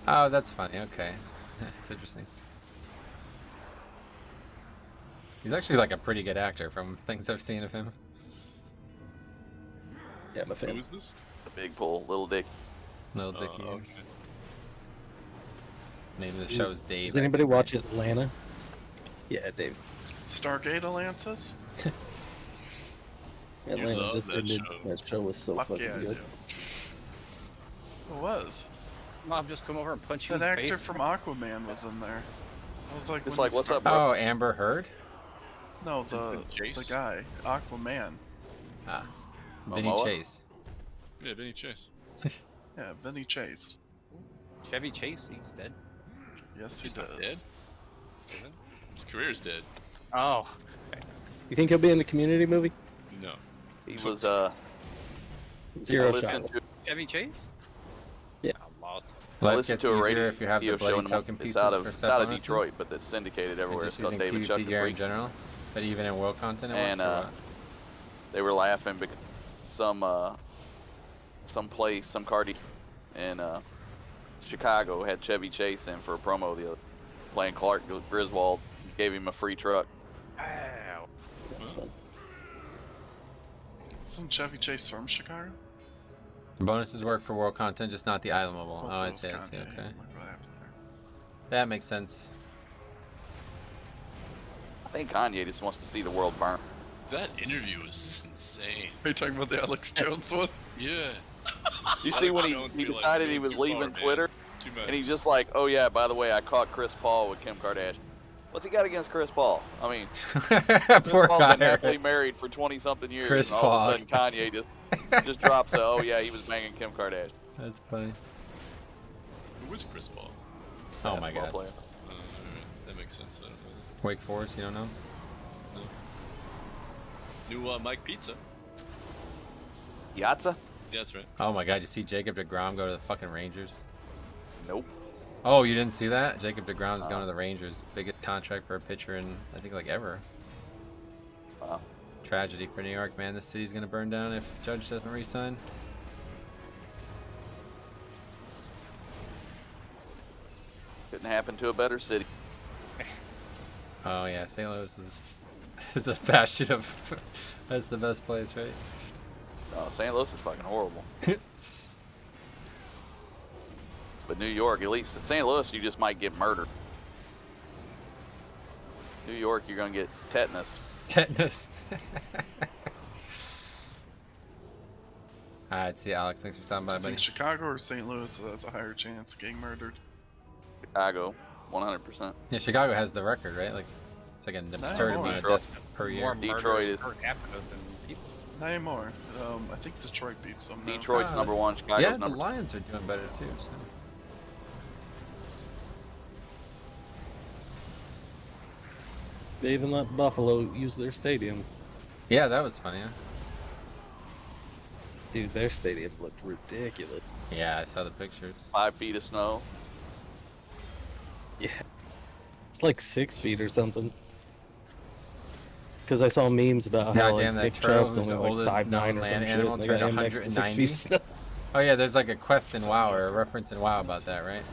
S2: Oh, that's funny. Okay. That's interesting. He's actually like a pretty good actor from things I've seen of him.
S3: Yeah, I'm a
S4: Who
S3: fan.
S4: is this?
S5: The big pull, little dick.
S2: Little Dicky.
S4: Okay.
S2: Name of the show is Dave.
S3: Does anybody watch Atlanta? Yeah, Dave.
S6: Stargate Atlantis?
S3: Atlanta
S4: love
S3: just
S4: that
S3: ended.
S4: show.
S3: That show was so
S6: Fuck
S3: fucking
S6: yeah, I
S3: good.
S6: do. It was.
S1: Mob just come over and punch you
S6: That
S1: in the
S6: actor
S1: face.
S6: from Aquaman was in there. I was like,
S5: It's
S6: when
S5: like,
S6: he
S5: what's up,
S6: started-
S5: bro?
S2: Oh, Amber Heard?
S6: No, the
S4: Jace?
S6: guy, Aquaman.
S2: Ah. Vinny
S5: Momoa?
S2: Chase.
S4: Yeah, Vinny Chase.
S6: Yeah, Vinny Chase.
S1: Chevy Chase, he's dead.
S6: Yes,
S4: He's
S6: he
S4: not
S6: does.
S4: dead. His career's dead.
S1: Oh,
S3: You think he'll be in the Community movie?
S4: No.
S5: He was
S3: Zero
S5: I
S3: shot.
S5: listened to,
S1: Chevy Chase?
S3: Yeah.
S1: A lot.
S5: I
S2: Life
S5: listened
S2: gets
S5: to a
S2: easier
S5: radio
S2: if you have the
S5: show
S2: bloody
S5: and
S2: token
S5: it's
S2: pieces
S5: out
S2: for
S5: of
S2: set bonuses.
S5: Detroit, but it's syndicated
S2: You're
S5: everywhere. It's
S2: just
S5: called
S2: using
S5: David Chuck
S2: PvP
S5: the
S2: gear in
S5: Freak.
S2: general, but even in world content, it
S5: And
S2: works. Or what?
S5: they were laughing because some place, some card in Chicago had Chevy Chase in for a promo the other, playing Clark Griswold. Gave him a free truck.
S1: Wow.
S3: That's fun.
S6: Isn't Chevy Chase from Chicago?
S2: Bonuses work for world content, just not the island mobile.
S6: Well,
S2: Oh,
S6: so
S2: I
S6: is
S2: see, I see,
S6: Kanye.
S2: okay.
S6: Look what happened there.
S2: That makes sense.
S5: I think Kanye just wants to see the world burn.
S4: That interview was just insane.
S6: Are you talking about the Alex Jones one?
S4: Yeah.
S5: You see when
S4: Alex Jones
S5: he
S4: be like,
S5: decided
S4: "You're
S5: he was
S4: too far,
S5: leaving
S4: man.
S5: Twitter,
S4: It's too much."
S5: and he's just like, oh yeah, by the way, I caught Chris Paul with Kim Kardashian. What's he got against Chris Paul? I mean, Chris
S2: Poor
S5: Paul's
S2: guy.
S5: been happily married for 20-something years,
S2: Chris
S5: and all
S2: Paul.
S5: of a sudden Kanye just drops a, oh yeah, he was banging Kim Kardashian.
S2: That's funny.
S4: Who was Chris Paul?
S2: Oh my
S5: Basketball
S2: god.
S5: player.
S4: Alright, that makes sense. I don't know.
S2: Wake Forest, you don't know?
S4: New Mike Pizza.
S5: Yatza?
S4: Yeah, that's right.
S2: Oh my god, you see Jacob deGrom go to the fucking Rangers?
S5: Nope.
S2: Oh, you didn't see that? Jacob deGrom is going to the Rangers. Biggest contract for a pitcher in, I think, like ever.
S5: Wow.
S2: Tragedy for New York, man. This city's going to burn down if Judge doesn't resign.
S5: Couldn't happen to a better city.
S2: Oh yeah, St. Louis is a bastion of. That's the best place, right?
S5: St. Louis is fucking horrible. But New York, at least in St. Louis, you just might get murdered. New York, you're gonna get tetanus.
S2: Tetanus. Alright, see you, Alex. Thanks for stopping
S6: Do
S2: by,
S6: you
S2: buddy.
S6: think Chicago or St. Louis has a higher chance of getting murdered?
S5: Chicago, 100%.
S2: Yeah, Chicago has the record, right? Like, it's like an absurd
S6: more.
S2: amount of
S5: Detroit.
S2: deaths per year.
S1: More
S5: Detroit
S1: murders
S5: is-
S1: per capita than people.
S6: Not anymore. I think Detroit beats them now.
S5: Detroit's
S2: Oh,
S5: number
S2: that's-
S5: one. Chicago's
S2: Yeah, the
S5: number two.
S2: Lions are doing better too. So.
S3: They even let Buffalo use their stadium.
S2: Yeah, that was funny. Huh?
S3: Dude, their stadium looked ridiculous.
S2: Yeah, I saw the pictures.
S5: 5 feet of snow.
S3: Yeah. It's like 6 feet or something. Because I saw memes about how like
S2: Goddamn, that
S3: Nick
S2: turtle
S3: Chubb's
S2: who's the
S3: only like
S2: oldest
S3: 5'9"
S2: known
S3: or some
S2: land
S3: shit.
S2: animal
S3: And they
S2: turned
S3: got him next to 6 feet
S2: 190.
S3: of snow.
S2: Oh yeah, there's like a quest in WoW or a reference in WoW about that, right?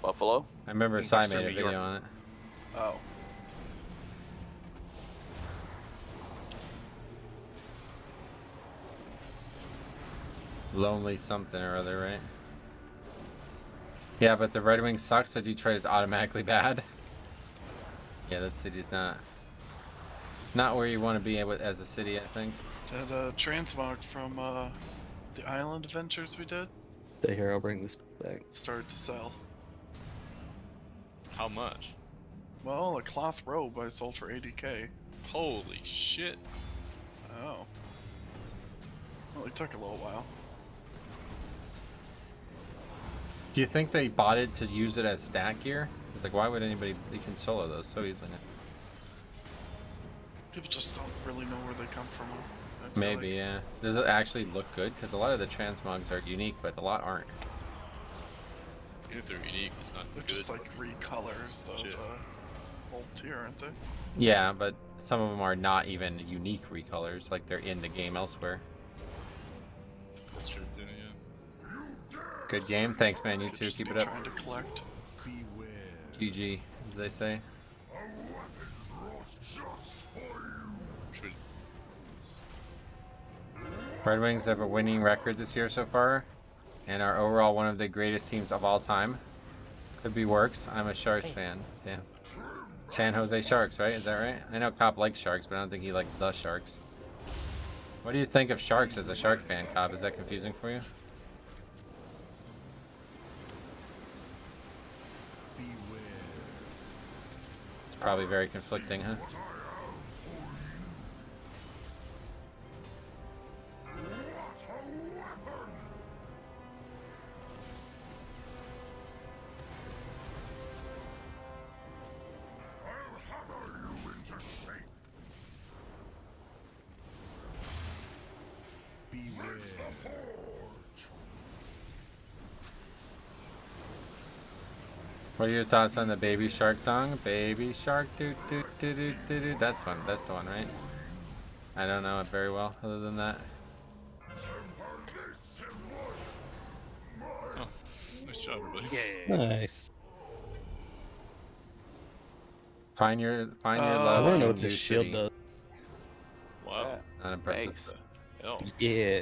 S5: Buffalo.
S2: I remember
S1: Next
S2: Cy
S1: to
S2: made a
S1: New
S2: video
S1: York.
S2: on it.
S6: Oh.
S2: Lonely something or other, right? Yeah, but the Red Wings sucks, so Detroit is automatically bad. Yeah, that city's not where you want to be as a city, I think.
S6: That transmog from the island adventures we did
S3: Stay here, I'll bring this back.
S6: started to sell.
S4: How much?
S6: Well, a cloth robe I sold for 80k.
S4: Holy shit.
S6: Oh. Well, it took a little while.
S2: Do you think they bought it to use it as stat gear? Like, why would anybody? You can solo those so easily.
S6: People just don't really know where they come from. I feel
S2: Maybe,
S6: like.
S2: yeah. Does it actually look good? Because a lot of the transmogs are unique, but a lot aren't.
S4: Even if they're unique, it's not
S6: They're
S4: good.
S6: just like recolors of
S4: Shit.
S6: old tier, aren't they?
S2: Yeah, but some of them are not even unique recolors. Like they're in the game elsewhere.
S4: That's true too, yeah.
S2: Good game. Thanks, man. You
S6: Could
S2: too.
S6: just
S2: Keep
S6: be
S2: it up.
S6: Trying to collect.
S8: Beware.
S2: GG, as they say.
S8: A weapon brought just for you.
S4: Should
S2: Red Wings have a winning record this year so far, and are overall one of the greatest teams of all time. Could be worse. I'm a Sharks fan. Damn. San Jose Sharks, right? Is that right? I know Cop likes Sharks, but I don't think he likes the Sharks. What do you think of Sharks as a Shark fan, Cop? Is that confusing for you?
S8: Beware.
S2: It's probably very conflicting, huh?
S8: What I have for you. What a weapon! I'll hammer you into shape. Beware. The forge.
S2: What are your thoughts on the Baby Shark song? Baby Shark, doo doo doo doo doo doo. That's the one, right? I don't know it very well, other than that.
S8: Temper this in life. My
S4: Nice job, everybody.
S1: Yeah.
S3: Nice.
S2: Find your
S6: I
S3: I
S2: level
S3: want to know
S2: and
S3: what the
S2: use
S3: shield
S2: city.
S3: does.
S4: Wow.
S2: Not impressive.
S5: Nice.
S4: Hell.
S3: Yeah.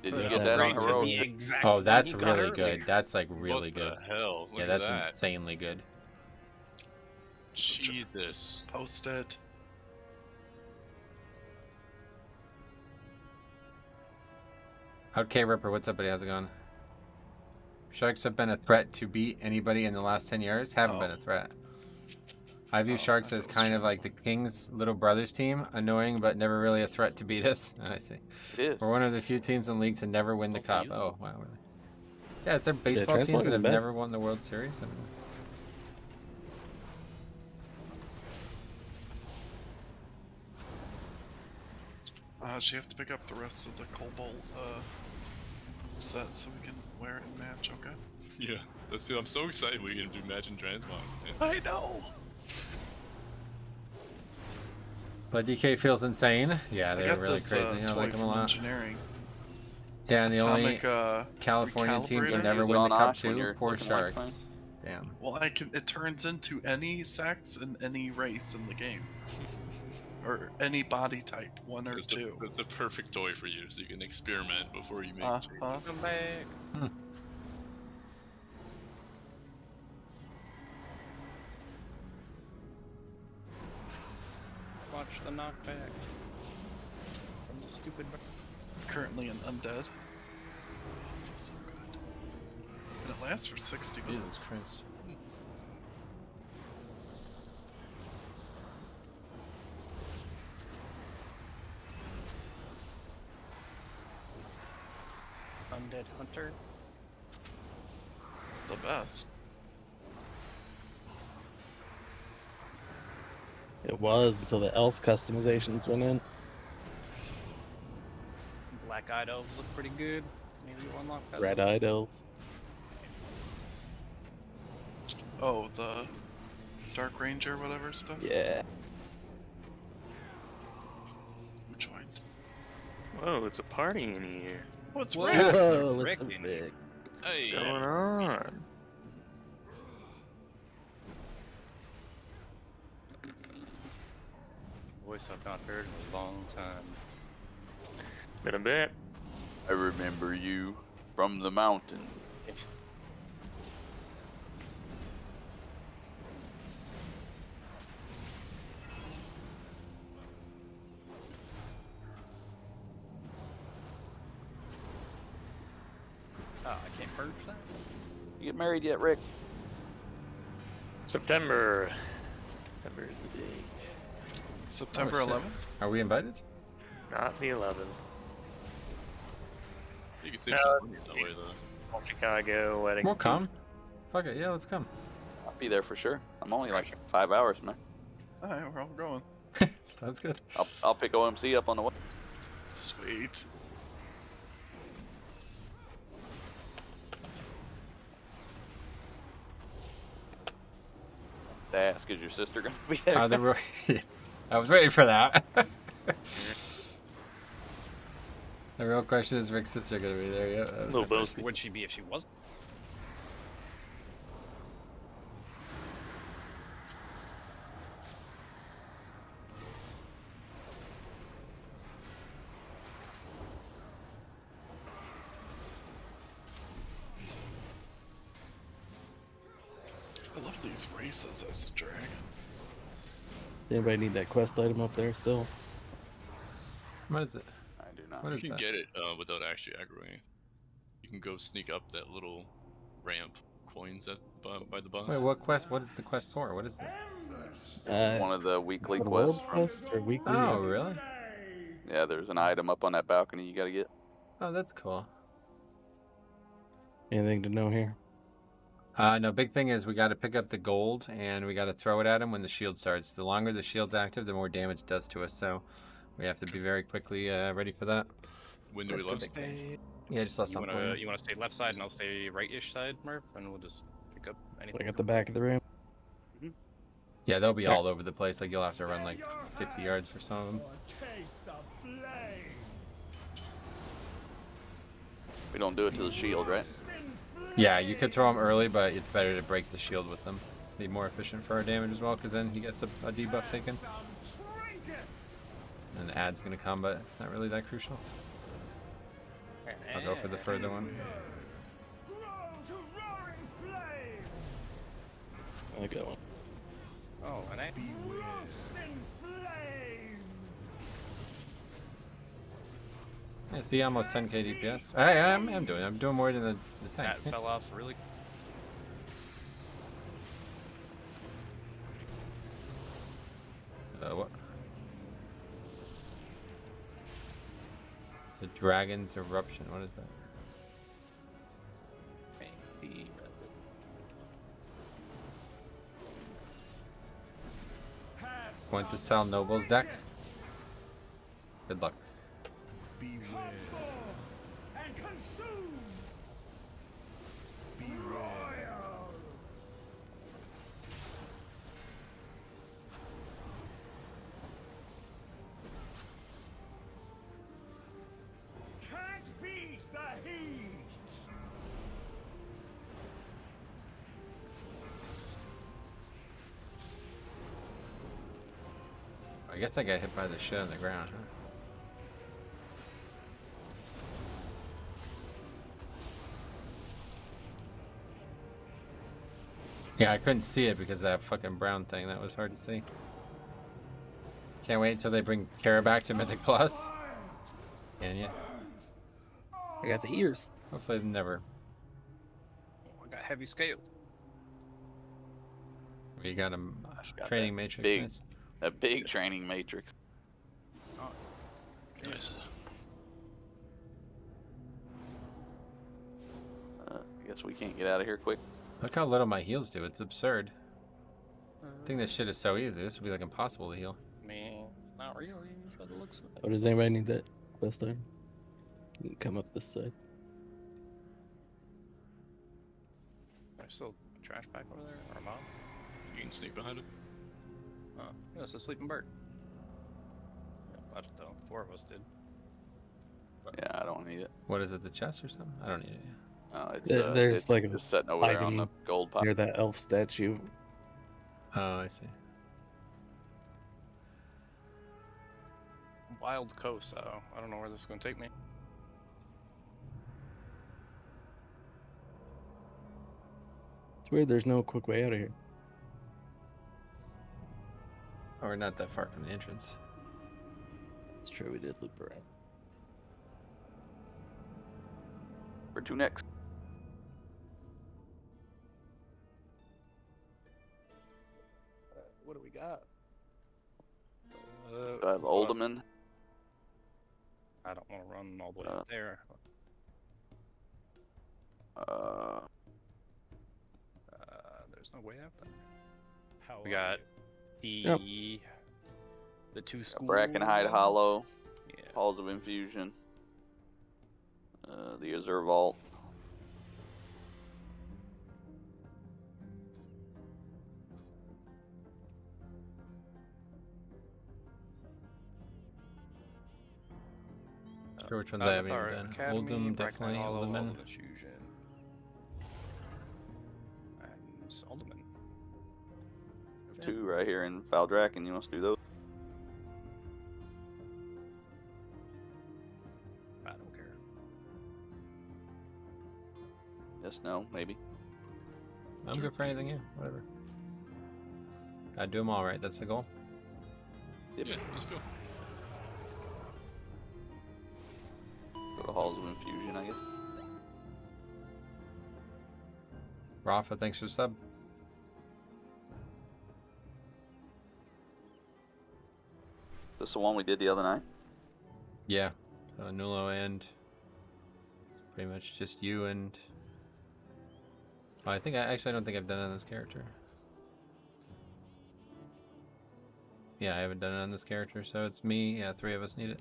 S5: Did
S3: Yeah,
S5: you get that
S3: right
S5: on
S3: to
S5: heroic?
S1: the exact
S2: Oh,
S1: thing
S2: that's
S1: you got
S2: really
S1: earlier.
S2: good. That's like really
S4: What
S2: good.
S4: the hell? Look
S2: Yeah,
S4: at
S2: that's
S4: that.
S2: insanely good.
S4: Jesus.
S6: Post it.
S2: Okay, Ripper, what's up, buddy? How's it going? Sharks have been a threat to beat anybody in the last 10 years. Haven't been a threat. I view
S6: Oh,
S2: Sharks
S6: I
S2: as
S6: thought it was
S2: kind of like the
S6: Transmog.
S2: King's little brothers team. Annoying, but never really a threat to beat us. I see.
S5: It is.
S2: We're one of the few teams in the league to never win the
S1: Also
S2: cup.
S1: usable.
S2: Oh, wow, really? Yeah, is there baseball
S3: Transmog
S2: teams that
S3: isn't
S2: have
S3: bad.
S2: never won the World Series? I don't know.
S6: So you have to pick up the rest of the Cobalt set so we can wear it in match, okay?
S4: Yeah. That's it. I'm so excited we're gonna do match and transmog. Yeah.
S6: I know!
S2: But DK feels insane. Yeah,
S6: I
S2: they're
S6: got
S2: really
S6: this
S2: crazy. I
S6: toy
S2: like them a
S6: from
S2: lot.
S6: engineering.
S2: Yeah, and the only
S6: Atomic,
S2: Californian team to
S6: recalibrator?
S2: never
S5: Use it
S2: win the
S5: on
S2: cup
S5: Osh when
S2: too.
S5: you're
S2: Poor
S5: looking like
S2: Sharks. Damn.
S6: Well, it turns into any sex in any race in the game. Or any body type, one or two.
S4: It's a perfect toy for you, so you can experiment before you make changes.
S1: Come back. Watch the knockback from the stupid.
S6: Currently an undead. Feels so good. And it lasts for 60
S2: Jesus
S6: minutes.
S2: Christ.
S1: Undead hunter.
S6: The best.
S3: It was until the elf customizations went in.
S1: Black-eyed elves look pretty good. Maybe you'll unlock that.
S3: Red-eyed elves.
S6: Oh, the Dark Ranger, whatever stuff?
S3: Yeah.
S6: Who joined?
S9: Whoa, it's a party in here.
S6: What's
S1: Whoa.
S6: Rick?
S3: Whoa,
S1: Rick
S3: it's a
S1: in
S3: Rick.
S9: What's
S4: Hey.
S9: going on?
S1: Voice I've not heard in a long time.
S9: Been a bit.
S5: I remember you from the mountain.
S1: Oh, I can't purge that?
S5: You get married yet, Rick?
S9: September. September is the date.
S6: September
S2: Oh, shit.
S6: 11th?
S2: Are we invited?
S9: Not the 11th.
S4: You can save
S9: No,
S4: some money that way, though.
S9: Chicago wedding.
S2: We'll come. Fuck it, yeah, let's come.
S5: I'll be there for sure. I'm only like 5 hours, man.
S6: Alright, we're all going.
S2: Sounds good.
S5: I'll pick OMC up on the way.
S6: Sweet.
S5: Ask, is your sister gonna be there?
S2: I was waiting for that. The real question is Rick's sister gonna be there? Yeah. that was
S9: Little
S2: the
S9: both.
S2: question.
S1: Would she be if she wasn't?
S6: I love these races as a dragon.
S3: Does anybody need that quest item up there still?
S2: What is it?
S5: I do not.
S2: What
S4: You
S2: is
S4: can
S2: that?
S4: get it without actually aggroing. You can go sneak up that little ramp coins by the boss.
S2: Wait, what quest? What is the quest for? What is it?
S5: It's one of the weekly
S3: is it a world
S5: quests.
S3: quest or weekly?
S2: Oh, really?
S5: Yeah, there's an item up on that balcony you gotta get.
S2: Oh, that's cool.
S3: Anything to know here?
S2: No, big thing is we got to pick up the gold and we got to throw it at him when the shield starts. The longer the shield's active, the more damage it does to us. So we have to be very quickly ready for that.
S4: When do we
S2: That's the
S4: lose?
S2: big thing. Yeah, just less
S1: You
S2: on
S1: wanna
S2: point.
S1: you wanna stay left side and I'll stay right-ish side, Murph, and we'll just pick up anything.
S3: Like at the back of the room.
S2: Yeah, they'll be
S3: Okay.
S2: all over the place. Like you'll have to run like 50 yards for some of them.
S8: Taste the flame.
S5: We don't do it to the shield, right?
S8: In flame.
S2: Yeah, you could throw him early, but it's better to break the shield with them. Be more efficient for our damage as well, because then he gets a debuff taken. And the ad's gonna come, but it's not really that crucial. I'll go for the further one.
S3: I got one.
S1: Oh, and I.
S2: Yeah, see, almost 10k DPS. I'm doing more than the tank.
S1: That fell off really.
S2: What? The Dragon's Eruption. What is that?
S1: Maybe.
S2: Want to sell Noble's deck? Good luck.
S8: Beware. And consume. Beware. Can't beat the heat.
S2: I guess I got hit by the shit on the ground, huh? Yeah, I couldn't see it because of that fucking brown thing. That was hard to see. Can't wait until they bring Kara back to Mythic Plus. Can you?
S3: I got the ears.
S2: Hopefully never.
S1: Oh, I got heavy scales.
S2: We got a
S5: Got
S2: training
S5: that
S2: matrix.
S5: big-
S2: Nice.
S5: A big training matrix.
S4: Nice.
S5: I guess we can't get out of here quick.
S2: Look how little my heals do. It's absurd. I think this shit is so easy. This would be like impossible to heal.
S1: I mean, it's not really by the looks of
S3: Oh,
S1: it.
S3: does anybody need that quest time? You can come up this side.
S1: There's still a trash bag over there, or a mom.
S4: You can sneak behind him.
S1: Oh, yeah, it's a sleeping bird. Yeah, but 4 of us did.
S5: Yeah, I don't need it.
S2: What is it? The chest or something? I don't need it.
S5: It's,
S3: There's
S5: it's
S3: like a
S5: just sitting over there on
S3: item
S5: the gold pile.
S3: near that elf statue.
S2: Oh, I see.
S1: Wild coast, so I don't know where this is going to take me.
S3: It's weird there's no quick way out of here.
S2: Oh, we're not that far from the entrance.
S3: It's true, we did loop around.
S5: Where to next?
S1: What do we got?
S5: I have Alderman.
S1: I don't want to run all the way up there. There's no way out there. We got the 2 schools.
S5: Brackenhide Hollow.
S1: Yeah.
S5: Halls of Infusion. The Azure Vault.
S2: Sure, which ones I haven't
S1: Avatar
S2: even done.
S1: Academy,
S2: Oldham,
S1: Brackenhide
S2: definitely.
S1: Hollow,
S2: Oldham.
S1: Halls of Infusion. And Alderman.
S5: We have 2 right here in Valdraken. You want to do those?
S1: I don't care.
S5: Yes, no, maybe.
S2: I'm good for anything here. Whatever. Gotta do them all right. That's the goal.
S5: Yep.
S4: Yeah, let's go.
S5: Go to Halls of Infusion, I guess.
S2: Rafa, thanks for the sub.
S5: This is the one we did the other night.
S2: Yeah. Nulo and pretty much just you and. Well, I think I don't think I've done it on this character. Yeah, I haven't done it on this character, so it's me. Yeah, 3 of us need it.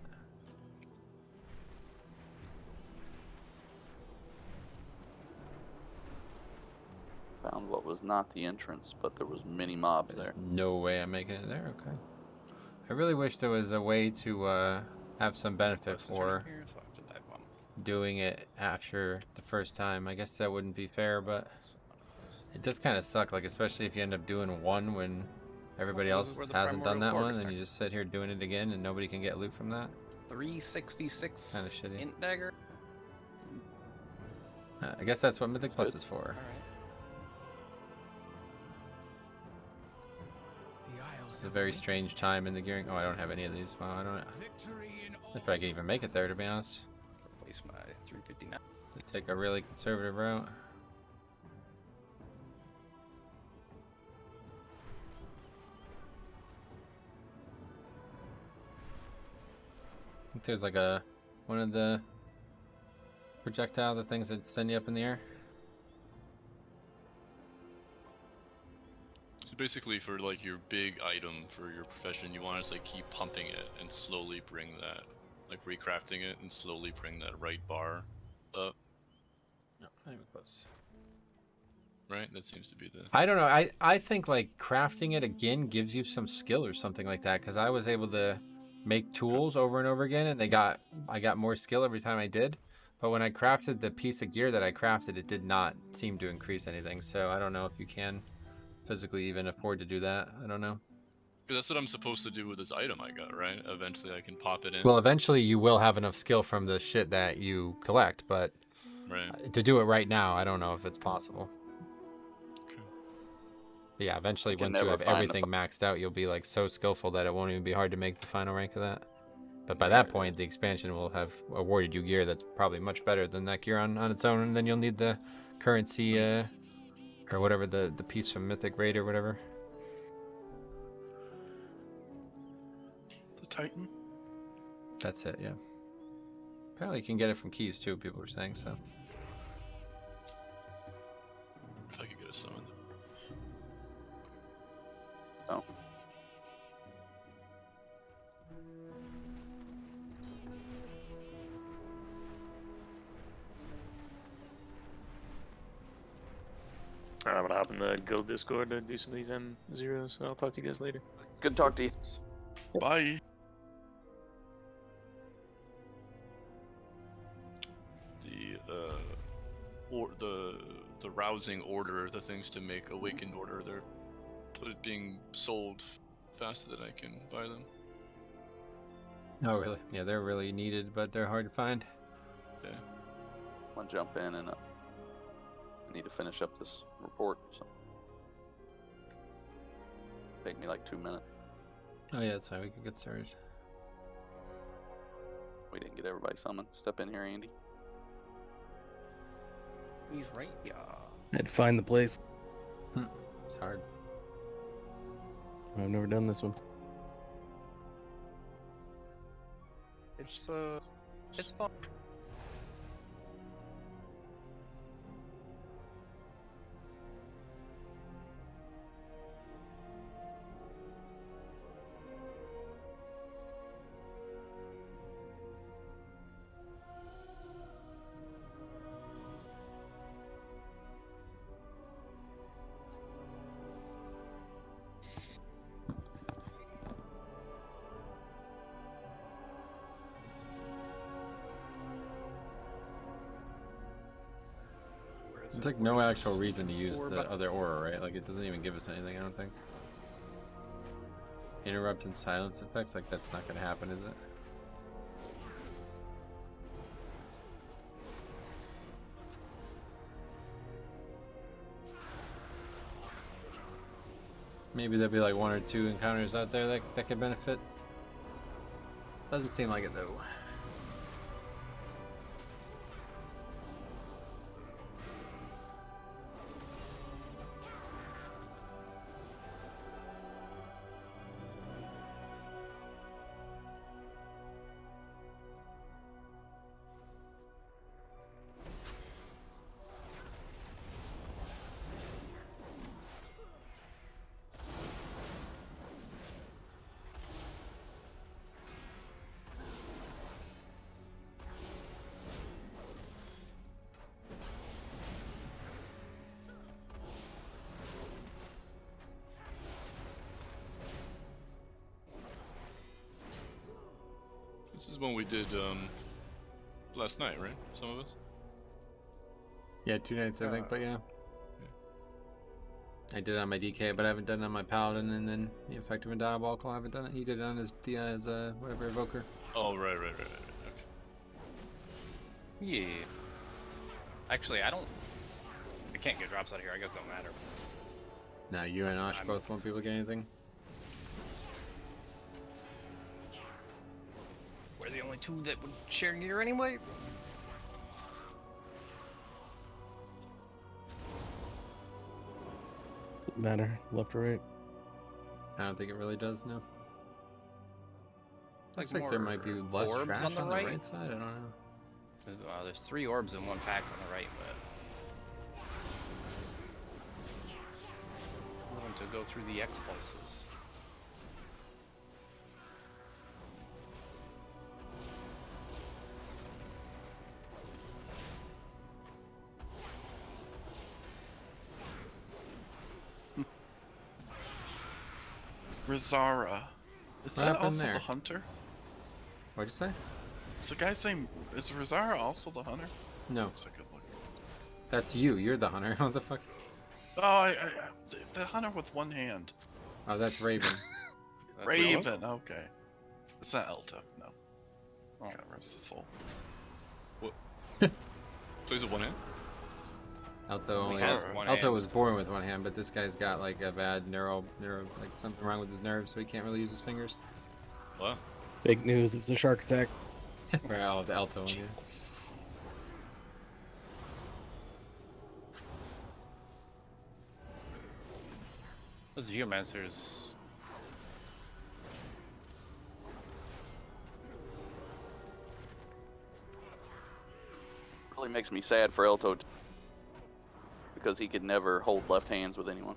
S5: Found what was not the entrance, but there was many mobs there.
S2: No way I'm making it there. Okay. I really wish there was a way to have some benefit
S1: Close to
S2: for
S1: turning here, so I have to dive one.
S2: doing it after the first time. I guess that wouldn't be fair, but it does kind of suck, like especially if you end up doing one when everybody
S1: Well, this
S2: else
S1: is where the
S2: hasn't done that
S1: Primordial
S2: one,
S1: Forest
S2: and you just sit here doing it again and nobody can get loot from that.
S1: 366
S2: Kinda shitty.
S1: int dagger.
S2: I guess that's what Mythic Plus is for.
S1: All right.
S2: It's a very strange time in the gearing. Oh, I don't have any of these. Well, I don't know. If I can even make it there, to be honest.
S1: Replace my 359.
S2: You take a really conservative route. I think there's like one of the projectile, the things that send you up in the air.
S4: So basically, for like your big item for your profession, you want to like keep pumping it and slowly bring that, like recrafting it and slowly bring that right bar up.
S2: No, not even close.
S4: Right? That seems to be the.
S2: I don't know. I think like crafting it again gives you some skill or something like that, because I was able to make tools over and over again, and I got more skill every time I did. But when I crafted the piece of gear that I crafted, it did not seem to increase anything. So I don't know if you can physically even afford to do that. I don't know.
S4: That's what I'm supposed to do with this item I got, right? Eventually, I can pop it in.
S2: Well, eventually you will have enough skill from the shit that you collect, but
S4: right.
S2: to do it right now, I don't know if it's possible.
S4: Okay.
S2: But yeah, eventually
S5: can
S2: once you
S5: never
S2: have
S5: find the
S2: everything maxed out, you'll be like so skillful that it won't even be hard to make the final rank of that. But by that point, the expansion will have awarded you gear that's probably much better than that gear on its own, and then you'll need the currency, or whatever, the piece from Mythic Raid or whatever.
S6: The Titan.
S2: That's it, yeah. Apparently you can get it from keys too, people were saying, so.
S4: If I could get a summon.
S5: Oh.
S9: Alright, I'm gonna hop in the guild Discord to do some of these M0s, so I'll talk to you guys later.
S5: Good talk to you.
S6: Bye.
S4: The rousing order, the things to make awakened order, they're being sold faster than I can buy them.
S2: Oh, really? Yeah, they're really needed, but they're hard to find.
S4: Yeah.
S5: I'm gonna jump in and I need to finish up this report. So take me like 2 minutes.
S2: Oh yeah, that's fine. We can get started.
S5: We didn't get everybody summoned. Step in here, Andy.
S1: He's right, yeah.
S3: I had to find the place.
S2: It's hard.
S3: I've never done this one.
S1: It's fun.
S2: It's like no actual reason to use the other aura, right? Like it doesn't even give us anything, I don't think. Interrupt and silence effects, like that's not gonna happen, is it? Maybe there'll be like 1 or 2 encounters out there that could benefit. Doesn't seem like it though.
S4: This is when we did last night, right? Some of us.
S2: Yeah, 2 nights I think, but yeah. I did it on my DK, but I haven't done it on my Paladin, and then the Effective and Diabolical, I haven't done it. He did it on his whatever Evoker.
S4: Oh, right. Okay.
S1: Yeah. Actually, I can't get drops out of here. I guess it don't matter.
S2: Now you and Osh both won't be able to get anything.
S1: We're the only two that would share gear anyway.
S3: Doesn't matter, left or right.
S2: I don't think it really does, no.
S1: Like
S2: Looks like there might be less
S1: orbs
S2: trash
S1: on the right
S2: side, I don't know.
S1: There's 3 orbs in one pack on the right, but I'm going to go through the X pulses.
S6: Rizara. Is
S2: What
S6: that
S2: happened
S6: also
S2: there?
S6: the hunter?
S2: What'd you say?
S6: Is the guy's name, is Rizara also the hunter?
S2: No,
S6: That's a good look.
S2: that's you. You're the hunter. What the fuck?
S6: Oh, the hunter with one hand.
S2: Oh, that's Raven.
S6: Raven, okay. It's not Elta, no.
S1: Oh.
S6: God rest his soul.
S4: Plays with one hand.
S2: Alto only
S6: He
S2: has
S6: has
S1: one
S2: Alto
S1: hand.
S2: was born with one hand, but this guy's got like a bad like something wrong with his nerves, so he can't really use his fingers.
S4: Wow.
S3: Big news, it was a shark attack.
S2: Well, the Alto one, yeah.
S1: Those Geomancers.
S5: Really makes me sad for Elto because he could never hold left hands with anyone.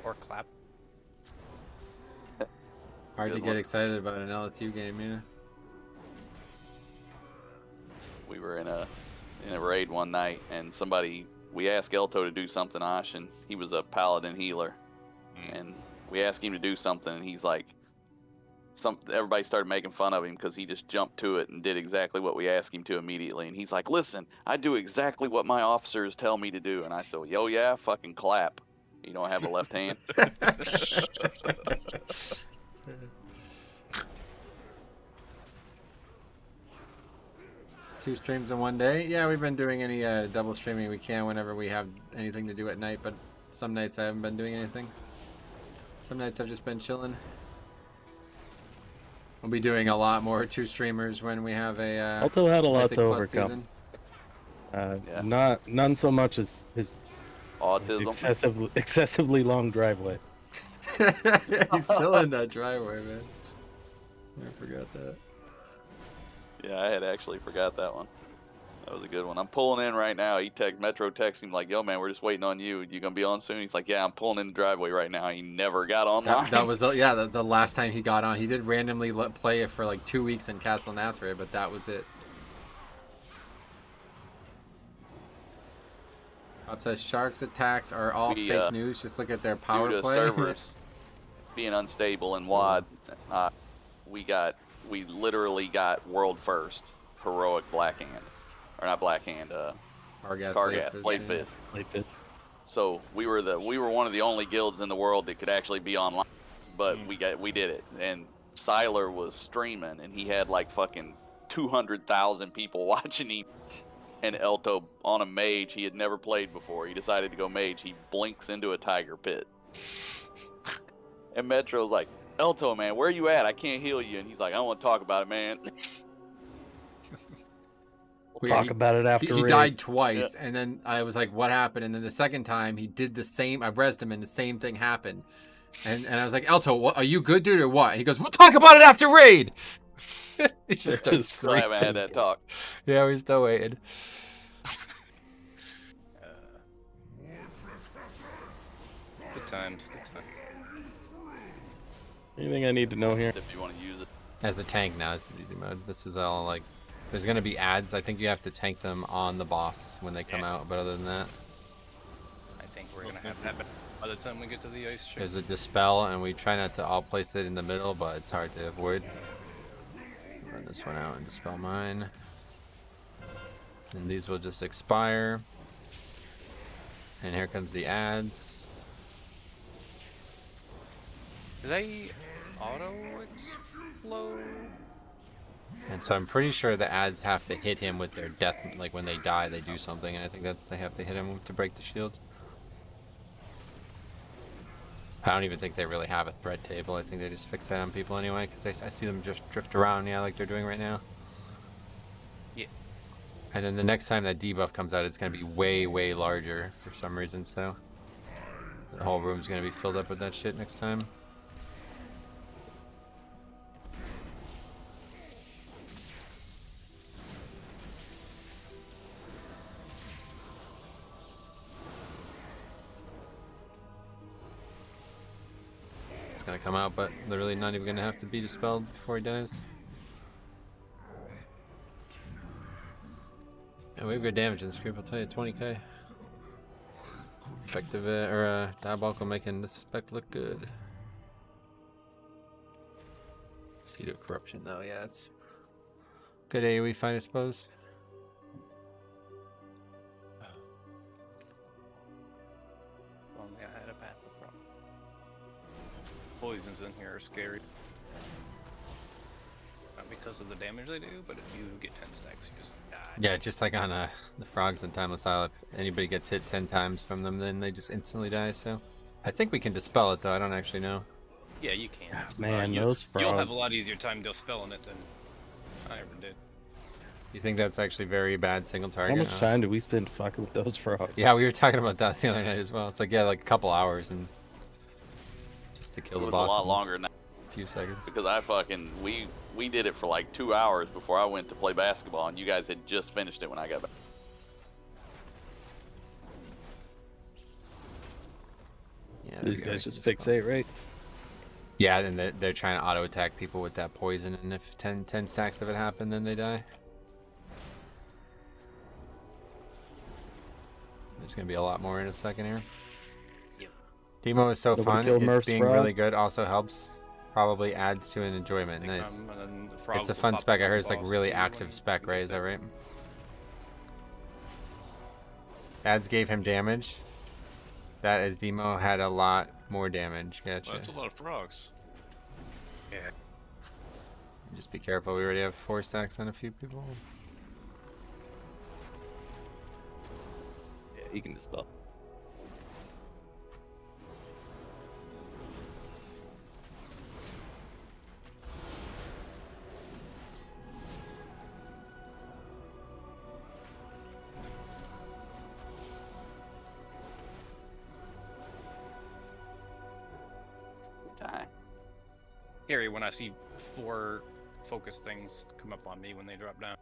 S1: Or clap.
S2: Hard to
S5: Good
S2: get
S5: one.
S2: excited about an LSU game, yeah.
S5: We were in a raid one night, and we asked Elto to do something, Osh, and he was a Paladin healer, and we asked him to do something, and he's like, everybody started making fun of him because he just jumped to it and did exactly what we asked him to immediately, and he's like, listen, I do exactly what my officers tell me to do, and I said, yo, yeah, fucking clap. You don't have a left hand.
S2: 2 streams in one day. Yeah, we've been doing any double streaming we can whenever we have anything to do at night, but some nights I haven't been doing anything. Some nights I've just been chilling. We'll be doing a lot more 2 streamers when we have a
S3: Alto had a lot
S2: Mythic
S3: to
S2: Plus
S3: overcome.
S2: season.
S5: Yeah.
S3: None so much as his
S5: Autism.
S3: excessively long driveway.
S2: He's still in that driveway, man. I forgot that.
S5: Yeah, I had actually forgot that one. That was a good one. I'm pulling in right now. Metro texts him like, yo, man, we're just waiting on you. You gonna be on soon? He's like, yeah, I'm pulling in the driveway right now. He never got online.
S2: That was the last time he got on. He did randomly play it for like 2 weeks in Castle Nathra, but that was it. Bob says sharks attacks are all fake news. Just look at their power
S5: Due to
S2: play.
S5: servers being unstable in WAD, we literally got world first heroic Black Hand, or not Black Hand, Kargath, Blade Fist. So we were one of the only guilds in the world that could actually be online, but we did it. And Siler was streaming, and he had like fucking 200,000 people watching him. And Elto on a mage he had never played before. He decided to go mage. He blinks into a tiger pit. And Metro's like, Elto, man, where you at? I can't heal you. And he's like, I don't want to talk about it, man.
S3: We'll talk about it after
S2: He
S3: raid.
S2: died twice, and then I was like, what happened? And then the second time he did the same. I rezzed him, and the same thing happened. And I was like, Elto, are you good, dude, or what? And he goes, we'll talk about it after raid. He just starts
S5: Still haven't had that talk.
S2: Yeah, we're still waiting.
S1: Good times, good times.
S3: Anything I need to know here?
S5: If you want to use it.
S2: As a tank now, it's the easy mode. This is all like, there's gonna be ads. I think you have to tank them on the boss when they come out. But other than that,
S1: I think we're gonna have that. But by the time we get to the ice ship.
S2: There's a dispel, and we try not to all place it in the middle, but it's hard to avoid. Run this one out and dispel mine. And these will just expire. And here comes the ads.
S1: Do they auto explode?
S2: And so I'm pretty sure the ads have to hit him with their death, like when they die, they do something, and I think they have to hit him to break the shield. I don't even think they really have a threat table. I think they just fix that on people anyway, because I see them just drift around, yeah, like they're doing right now.
S1: Yeah.
S2: And then the next time that debuff comes out, it's going to be way, way larger for some reason, so the whole room's going to be filled up with that shit next time. Gonna come out, but literally not even gonna have to be dispelled before he dies. And we have good damage in this group, I'll tell you, 20k. Effective diabolical making this spec look good. Seed of corruption though, yeah, it's good AoE fight, I suppose.
S1: Poisons in here are scary. Not because of the damage they do, but if you get 10 stacks, you just die.
S2: Yeah, just like on the frogs in Timeless Isle, if anybody gets hit 10 times from them, then they just instantly die, so. I think we can dispel it though, I don't actually know.
S1: Yeah, you can.
S3: Man, those frogs.
S1: You'll have a lot easier time dispelling it than I ever did.
S2: You think that's actually very bad single target?
S3: How much time do we spend fucking with those frogs?
S2: Yeah, we were talking about that the other night as well. It's like, yeah, like a couple hours and just to kill the boss.
S5: A lot longer than that.
S2: A few seconds.
S5: Because we did it for like 2 hours before I went to play basketball, and you guys had just finished it when I got back.
S2: Yeah,
S3: these guys just fixate, right?
S2: Yeah, and they're trying to auto attack people with that poison, and if 10 stacks of it happen, then they die. There's gonna be a lot more in a second here.
S1: Yep.
S2: Demo is so fun. It being
S3: frog.
S2: really good also helps. Probably adds to an enjoyment. Nice. It's a fun spec. I heard it's like really active spec, right? Is that right? Ads gave him damage. That as Demo had a lot more damage. Gotcha.
S4: Well, that's a lot of frogs.
S1: Yeah.
S2: Just be careful. We already have 4 stacks on a few people.
S3: Yeah, you can dispel.
S1: Scary when I see 4 focus things come up on me when they drop down.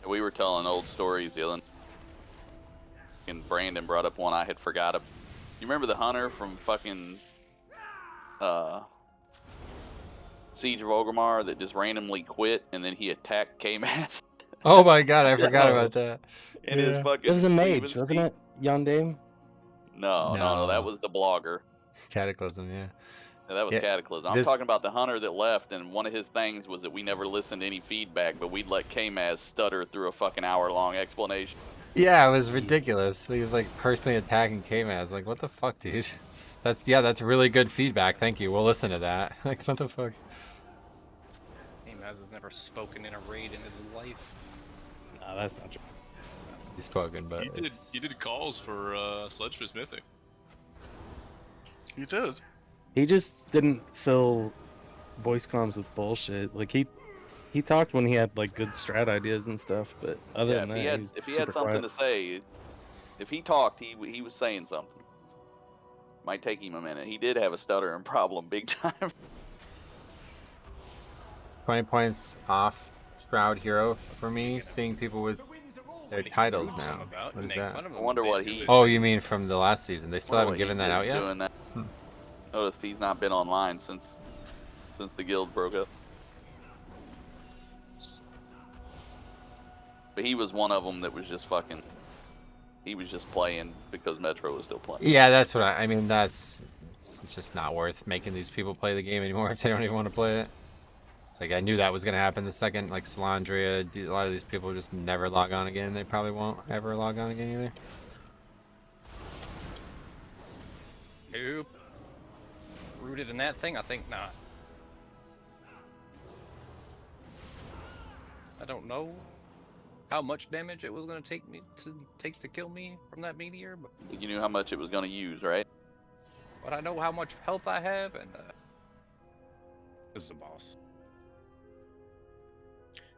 S5: We were telling old stories the other night, and Brandon brought up one I had forgot. You remember the hunter from fucking Siege of Orgrimmar that just randomly quit and then he attacked K-Mass?
S2: Oh my god, I forgot about that.
S5: In his fucking
S3: It was a mage, wasn't it? Yondaime?
S5: No, that was the blogger.
S2: Cataclysm, yeah.
S5: Yeah, that was Cataclysm. I'm talking about the hunter that left, and one of his things was that we never listened to any feedback, but we'd let K-Maz stutter through a fucking hour-long explanation.
S2: Yeah, it was ridiculous. He was like personally attacking K-Maz. Like, what the fuck, dude? That's really good feedback. Thank you. We'll listen to that. Like, what the fuck?
S1: K-Maz has never spoken in a raid in his life.
S3: No, that's not true.
S2: He's spoken, but
S4: You did calls for Sledgefish Mythic.
S6: You did.
S3: He just didn't fill voice comms with bullshit. Like he talked when he had like good strat ideas and stuff, but other than that,
S5: if he had something to say, if he talked, he was saying something. Might take him a minute. He did have a stuttering problem, big time.
S2: 20 points off Shroud Hero for me. Seeing people with Their titles now. What is that?
S5: I wonder what he.
S2: Oh, you mean from the last season? They still haven't given that out yet?
S5: Doing that. Noticed he's not been online since the guild broke up. But he was one of them that was just fucking. He was just playing because Metro was still playing.
S2: Yeah, that's what I mean. It's just not worth making these people play the game anymore if they don't even want to play it. It's like I knew that was gonna happen the second like Salandria. A lot of these people just never log on again. They probably won't ever log on again either.
S1: Nope. Rooted in that thing? I think not. I don't know how much damage it was going to take to kill me from that meteor, but
S5: you knew how much it was going to use, right?
S1: But I know how much health I have, and it's the boss.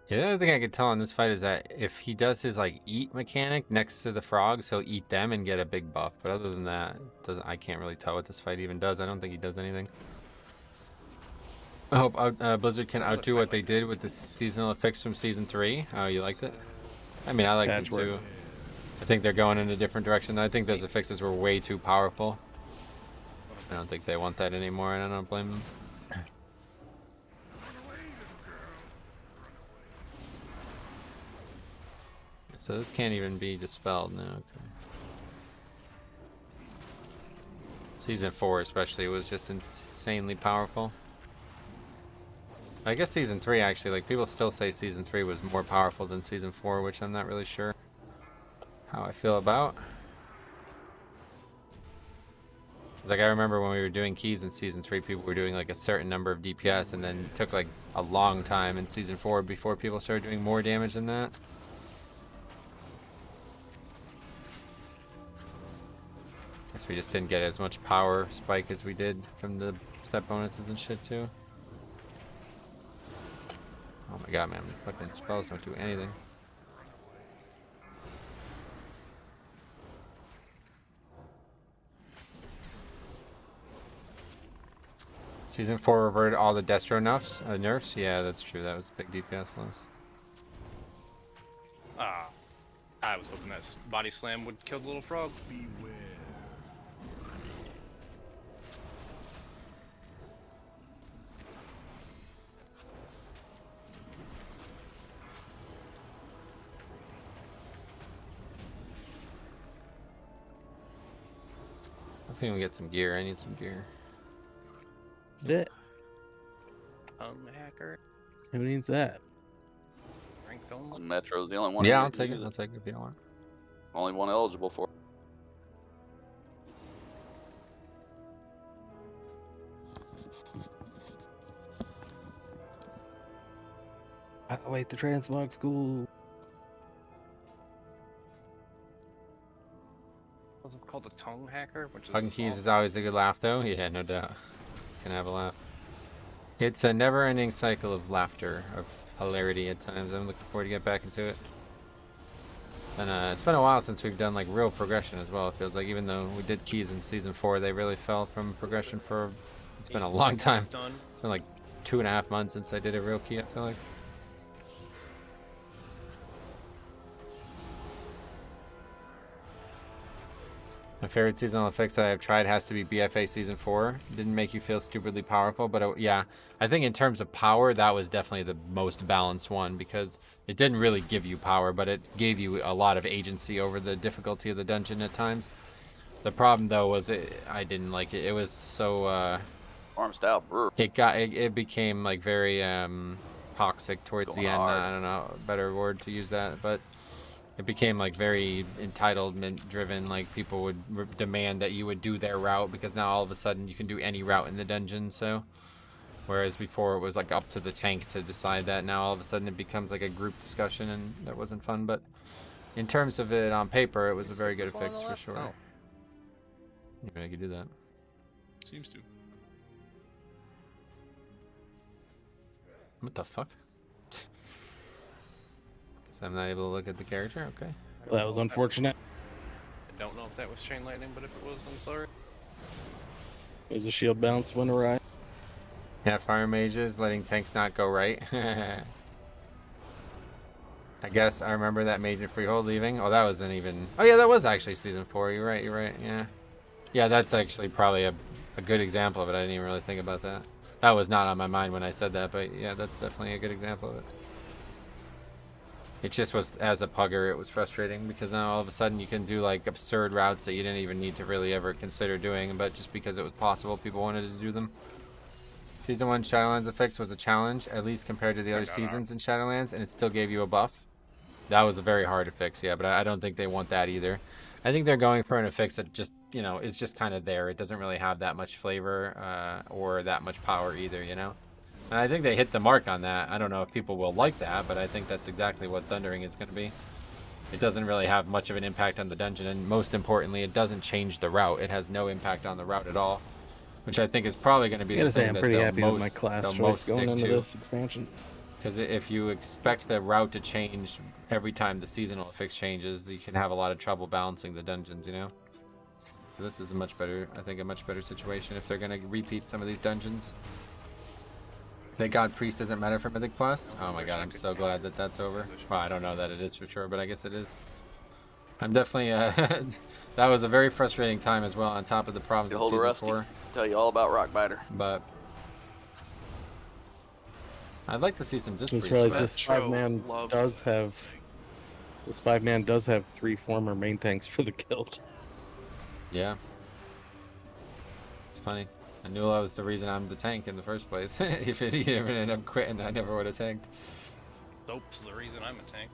S2: Yeah, the other thing I could tell in this fight is that if he does his like eat mechanic next to the frogs, he'll eat them and get a big buff. But other than that, I can't really tell what this fight even does. I don't think he does anything. I hope Blizzard can outdo what they did with the seasonal effects from Season 3. Oh, you liked it? I mean, I liked it too. I think they're going in a different direction. I think those affixes were way too powerful. I don't think they want that anymore, and I don't blame them. So this can't even be dispelled now. Okay. Season 4 especially was just insanely powerful. I guess Season 3 actually, like people still say Season 3 was more powerful than Season 4, which I'm not really sure how I feel about. Like I remember when we were doing keys in Season 3, people were doing like a certain number of DPS, and then it took like a long time in Season 4 before people started doing more damage than that. Guess we just didn't get as much power spike as we did from the set bonuses and shit too. Oh my god, man, fucking spells don't do anything. Season 4 reverted all the Destro nerfs? Yeah, that's true. That was a big DPS loss.
S1: I was hoping that body slam would kill the little frog.
S8: Beware.
S2: I think we get some gear. I need some gear.
S3: That.
S1: Hacker.
S3: Who needs that?
S1: Ranked only.
S5: Metro's the only one.
S2: Yeah, I'll take it. I'll take it if you don't want.
S5: Only one eligible for it.
S3: Wait, the transmog school.
S1: What's it called? A tongue hacker? Which is
S2: Hugging keys is always a good laugh, though. Yeah, no doubt. It's gonna have a laugh. It's a never-ending cycle of laughter, of hilarity at times. I'm looking forward to get back into it. It's been a while since we've done like real progression as well. It feels like even though we did keys in Season 4, they really fell from progression for. It's been a long time. It's been like 2.5 months since I did a real key. I feel like. My favorite seasonal effects that I've tried has to be BFA Season 4. It didn't make you feel stupidly powerful, but yeah, I think in terms of power, that was definitely the most balanced one because it didn't really give you power, but it gave you a lot of agency over the difficulty of the dungeon at times. The problem though was I didn't like it. It was so
S5: Farm style brewer.
S2: it became like very toxic towards the end. I don't know a better word to use that, but it became like very entitlement driven, like people would demand that you would do their route because now all of a sudden you can do any route in the dungeon. So whereas before it was like up to the tank to decide that, now all of a sudden it becomes like a group discussion, and that wasn't fun. But in terms of it on paper, it was a very good fix for sure.
S4: Oh.
S2: Yeah, I could do that.
S4: Seems to.
S2: What the fuck? I'm not able to look at the character. Okay.
S3: Well, that was unfortunate.
S1: I don't know if that was chain lightning, but if it was, I'm sorry.
S3: It was a shield bounce went awry.
S2: Yeah, fire mages letting tanks not go right. I guess I remember that Major Freehold leaving. Oh, that wasn't even... Oh, yeah, that was actually Season 4. You're right, yeah. Yeah, that's actually probably a good example of it. I didn't even really think about that. That was not on my mind when I said that, but yeah, that's definitely a good example of it. It just was, as a pugger, it was frustrating because now all of a sudden you can do like absurd routes that you didn't even need to really ever consider doing, but just because it was possible, people wanted to do them. Season 1 Shadowlands effects was a challenge, at least compared to the other seasons in Shadowlands, and it still gave you a buff. That was a very hard to fix, yeah, but I don't think they want that either. I think they're going for an affix that just, you know, is just kind of there. It doesn't really have that much flavor or that much power either, you know? And I think they hit the mark on that. I don't know if people will like that, but I think that's exactly what Thundering is going to be. It doesn't really have much of an impact on the dungeon, and most importantly, it doesn't change the route. It has no impact on the route at all, which I think is probably going to be the thing
S3: I'm
S2: that
S3: pretty
S2: they'll
S3: happy with my class choice going into this expansion.
S2: Because if you expect the route to change every time the seasonal affix changes, you can have a lot of trouble balancing the dungeons, you know? So this is a much better, I think, a much better situation if they're going to repeat some of these dungeons. That God Priest doesn't matter for Mythic Plus? Oh my god, I'm so glad that that's over. Well, I don't know that it is for sure, but I guess it is. I'm definitely, that was a very frustrating time as well, on top of the problems with Season 4.
S5: Tell you all about Rockbiter.
S2: But I'd like to see some
S3: just realize this 5-man does have 3 former main tanks for the guild.
S2: Yeah. It's funny. I knew that was the reason I'm the tank in the first place. If it ever ended up quitting, I never would have tanked.
S1: Soap's the reason I'm a tank.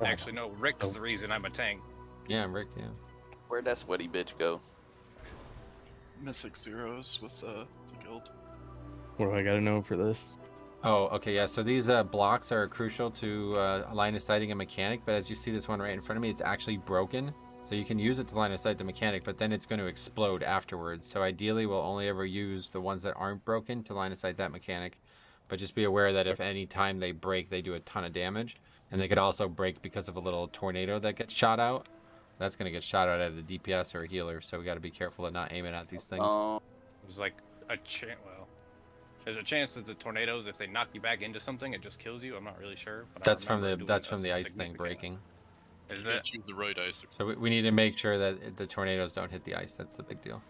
S1: Actually, no, Rick's the reason I'm a tank.
S2: Yeah, Rick, yeah.
S5: Where'd that sweaty bitch go?
S6: Mythic Zeros with the guild.
S3: What do I gotta know for this?
S2: Oh, okay, yeah, so these blocks are crucial to line of sighting a mechanic, but as you see this one right in front of me, it's actually broken. So you can use it to line of sight the mechanic, but then it's going to explode afterwards. So ideally, we'll only ever use the ones that aren't broken to line of sight that mechanic. But just be aware that if any time they break, they do a ton of damage. And they could also break because of a little tornado that gets shot out. That's going to get shot out at a DPS or a healer, so we got to be careful to not aim it at these things.
S1: It was like a chance, well, there's a chance that the tornadoes, if they knock you back into something, it just kills you. I'm not really sure. But
S2: that's from the ice thing breaking.
S4: You gotta choose the right ice.
S2: So we need to make sure that the tornadoes don't hit the ice. That's the big deal. And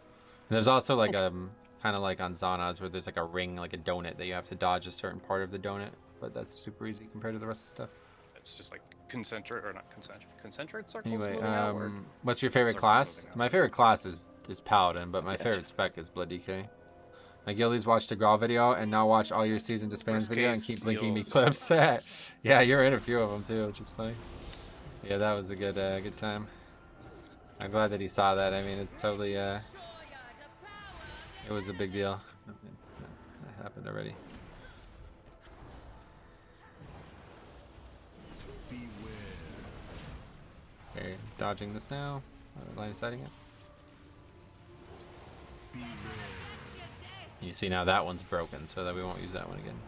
S2: there's also like kind of like on Xana's where there's like a ring, like a donut that you have to dodge a certain part of the donut, but that's super easy compared to the rest of the stuff.
S1: It's just like concentric or not concentric circles.
S2: Anyway, what's your favorite class? My favorite class is Paladin, but my favorite spec is Blood DK. My guildies watched a Grawl video and now watch all your season disbands video and keep linking me clips. Yeah, you're in a few of them too, which is funny. Yeah, that was a good time. I'm glad that he saw that. I mean, it's totally, it was a big deal. That happened already. Okay, dodging this now. Line of sighting it. You see now that one's broken, so that we won't use that one again.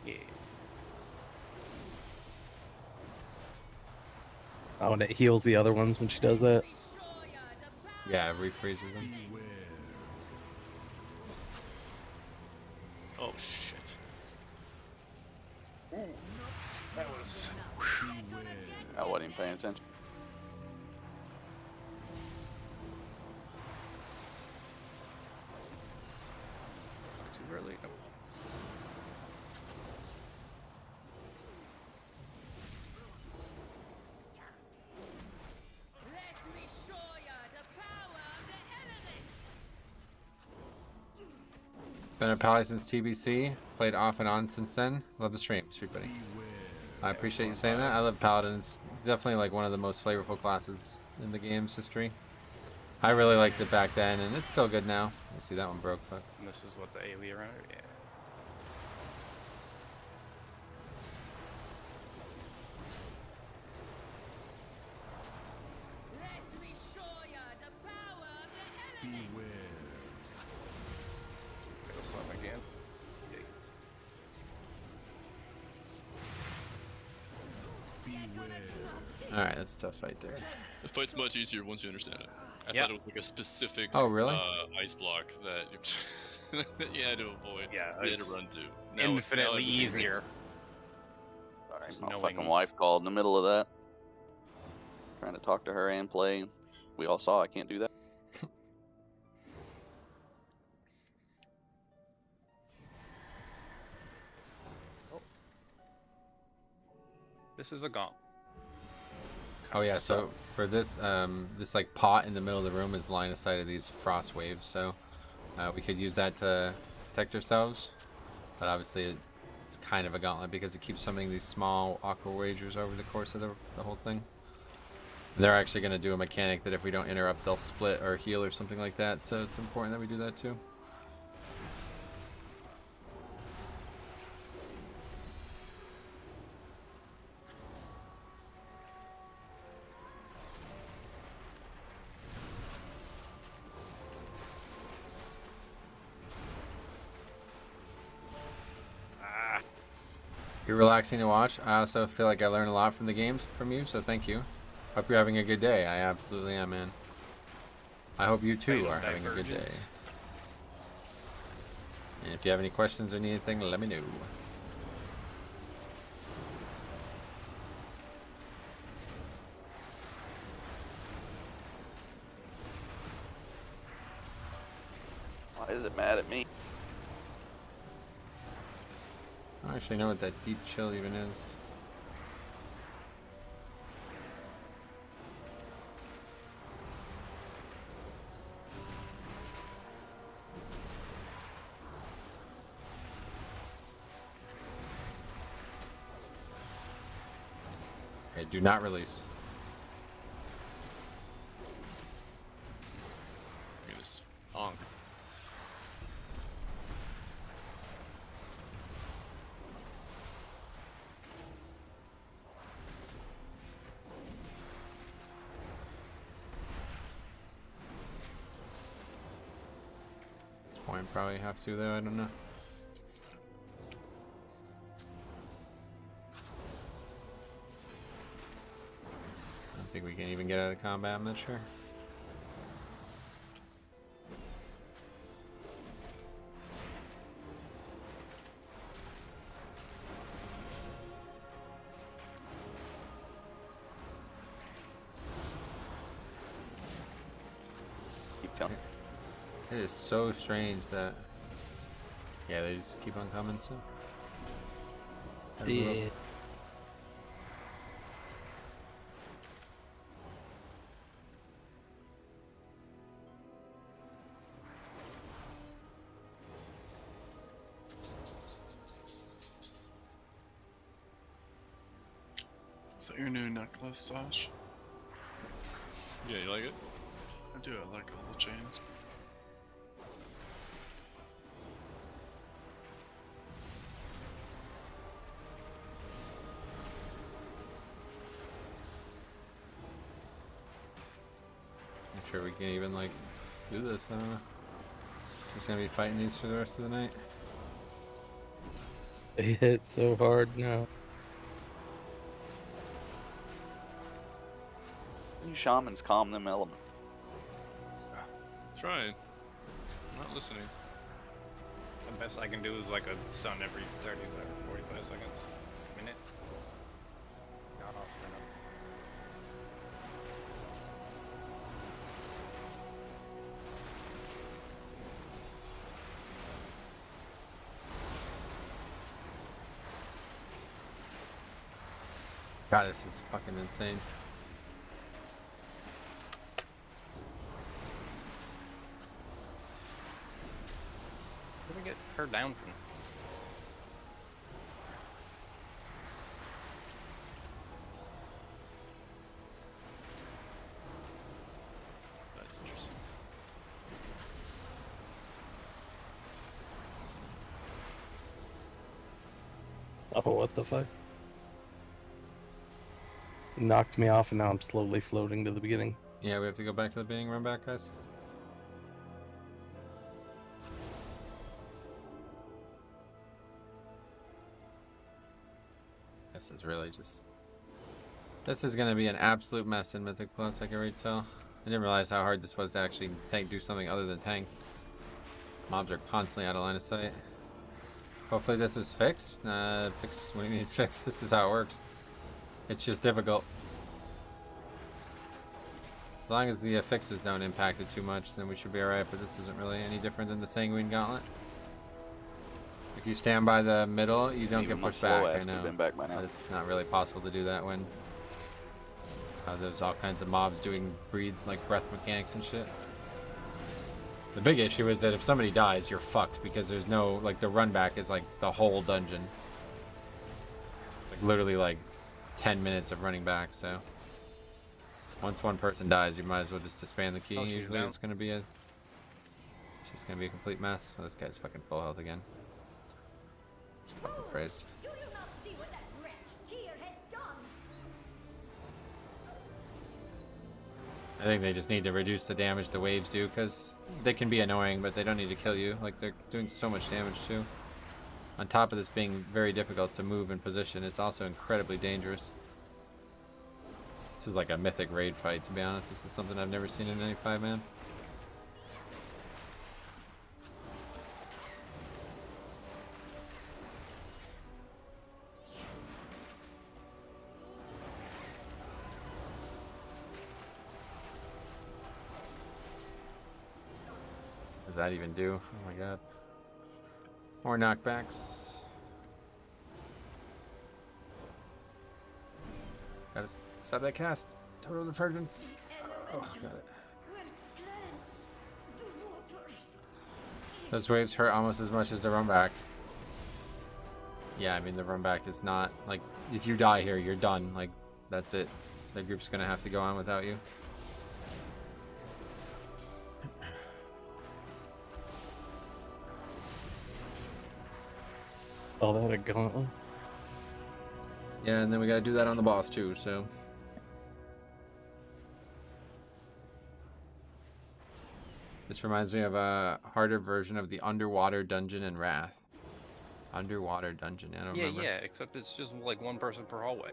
S1: Yeah.
S3: Oh, and it heals the other ones when she does that?
S2: Yeah, it refreezes them.
S4: Oh, shit.
S1: Ooh, that was...
S5: I wasn't even paying attention.
S1: Too early. Nope.
S2: Been a Pally since TBC. Played off and on since then. Love the stream, Street Buddy. I appreciate you saying that. I love Paladin. It's definitely like one of the most flavorful classes in the game's history. I really liked it back then, and it's still good now. You see that one broke, but...
S1: And this is what the AoE around it, yeah.
S2: Alright, that's a tough fight there.
S4: The fight's much easier once you understand it. I
S1: Yeah.
S4: thought it was like a specific
S2: really?
S4: ice block that, that you had to avoid.
S1: Yeah,
S4: you had
S1: it's
S4: to run to. Now
S1: infinitely
S4: it's
S1: easier. Just
S5: My
S1: knowing.
S5: fucking wife called in the middle of that. Trying to talk to her and play. We all saw I can't do that.
S1: This is a gaunt.
S2: Oh yeah, so for this this like pot in the middle of the room is line of sight of these frost waves, so we could use that to protect ourselves. But obviously it's kind of a gauntlet because it keeps summoning these small aqua wagers over the course of the whole thing. And they're actually going to do a mechanic that if we don't interrupt, they'll split or heal or something like that. So it's important that we do that too. You're relaxing to watch. I also feel like I learned a lot from the games from you, so thank you. Hope you're having a good day. I absolutely am, man. I hope you too are having a good day. And if you have any questions or need anything, let me know.
S5: Why is it mad at me?
S2: I don't actually know what that deep chill even is. Okay, do not release.
S4: Look at this honk.
S2: At this point, probably have to though. I don't know. I don't think we can even get out of combat. I'm not sure.
S5: Keep coming.
S2: It is so strange that, yeah, they just keep on coming. So
S3: Yeah.
S6: Is that your new necklace, Sash?
S4: Yeah, you like it?
S6: I do, I like all the chains.
S2: I'm sure we can even like do this. Just gonna be fighting these for the rest of the night.
S3: They hit so hard now.
S5: You shamans calm them elements.
S4: Trying. I'm not listening.
S1: The best I can do is like a stun every 30 or 45 seconds. Minute. Not often enough.
S2: God, this is fucking insane.
S1: Where did we get her down from?
S4: That's interesting.
S3: Oh, what the fuck? Knocked me off and now I'm slowly floating to the beginning.
S2: Yeah, we have to go back to the beginning. Run back, guys. This is really just... This is gonna be an absolute mess in Mythic Plus, I can already tell. I didn't realize how hard this was to actually do something other than tank. Mobs are constantly out of line of sight. Hopefully this is fixed. Fixed? What do you mean fixed? This is how it works. It's just difficult. As long as the fixes don't impact it too much, then we should be alright, but this isn't really any different than the Sanguine Gauntlet. If you stand by the middle, you don't get pushed back, I know.
S5: Back by now.
S2: But it's not really possible to do that when there's all kinds of mobs doing breath mechanics and shit. The big issue is that if somebody dies, you're fucked, because there's no, like, the run back is like the whole dungeon. Like literally like 10 minutes of running back, so once one person dies, you might as well just disband the key. Usually it's gonna be it's just gonna be a complete mess. Oh, this guy's fucking full health again. It's fucking crazed.
S10: Do you not see what that wretch Tyr has done?
S2: I think they just need to reduce the damage the waves do, because they can be annoying, but they don't need to kill you. Like, they're doing so much damage too. On top of this being very difficult to move in position, it's also incredibly dangerous. This is like a mythic raid fight, to be honest. This is something I've never seen in any 5-man. What does that even do? Oh my god. More knockbacks. Gotta stop that cast. Total divergence. Oh, got it. Those waves hurt almost as much as the run back. Yeah, I mean, the run back is not, like, if you die here, you're done. Like, that's it. The group's gonna have to go on without you.
S3: Oh, they had a gauntlet.
S2: Yeah, and then we gotta do that on the boss too, so. This reminds me of a harder version of the Underwater Dungeon in Wrath. Underwater Dungeon, I don't remember.
S1: Yeah, except it's just like one person per hallway.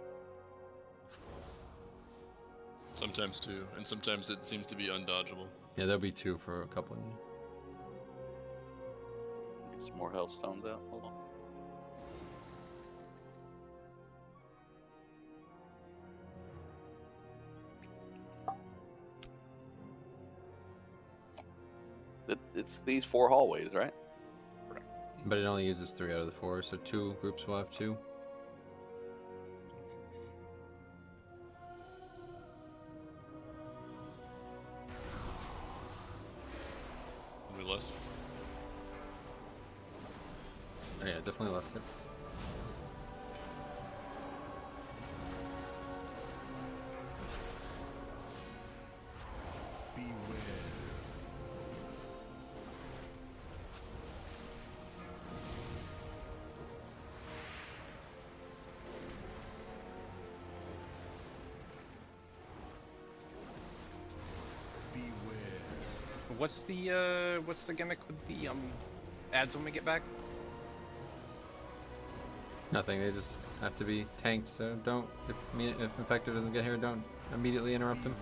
S4: Sometimes two, and sometimes it seems to be undodgeable.
S2: Yeah, there'll be 2 for a couple.
S5: Get some more health stones out. Hold on. It's these 4 hallways, right?
S2: But it only uses 3 out of the 4, so 2 groups will have 2.
S4: Maybe less.
S2: Oh, yeah, definitely less. Yep.
S1: What's the gimmick with the ads when we get back?
S2: Nothing, they just have to be tanked, so don't, if Infected doesn't get here, don't immediately interrupt them.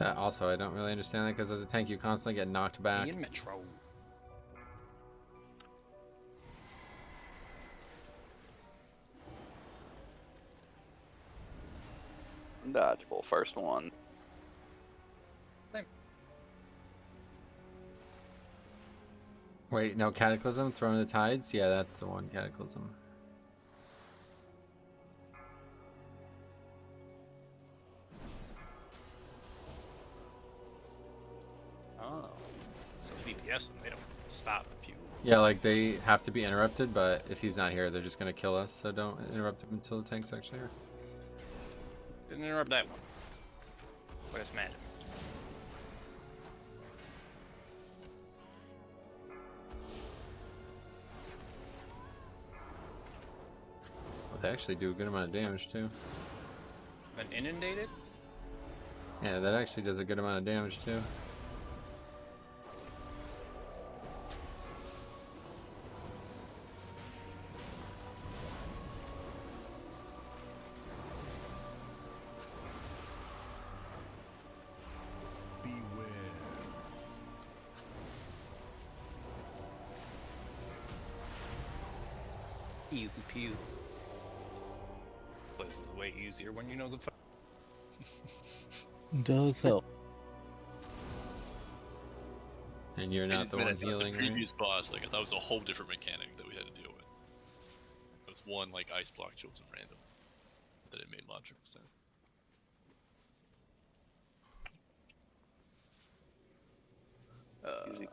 S2: Also, I don't really understand that, because as a tank you constantly get knocked back.
S1: In Metro.
S5: Dodgeable, first one.
S2: Wait, no, Cataclysm? Throwing the Tides? Yeah, that's the one, Cataclysm.
S1: Oh. So DPS and they don't stop if you...
S2: Yeah, like, they have to be interrupted, but if he's not here, they're just gonna kill us, so don't interrupt him until the tank's actually here.
S1: Didn't interrupt that one. But it's mad.
S2: Well, they actually do a good amount of damage, too.
S1: Been inundated?
S2: Yeah, that actually does a good amount of damage, too.
S1: Easy peasy. This is way easier when you know the.
S3: Does help.
S2: And you're not the one healing,
S4: The
S2: right?
S4: previous boss, like I thought it was a whole different mechanic that we had to deal with. It was one like ice block chosen random. That it made logical sense.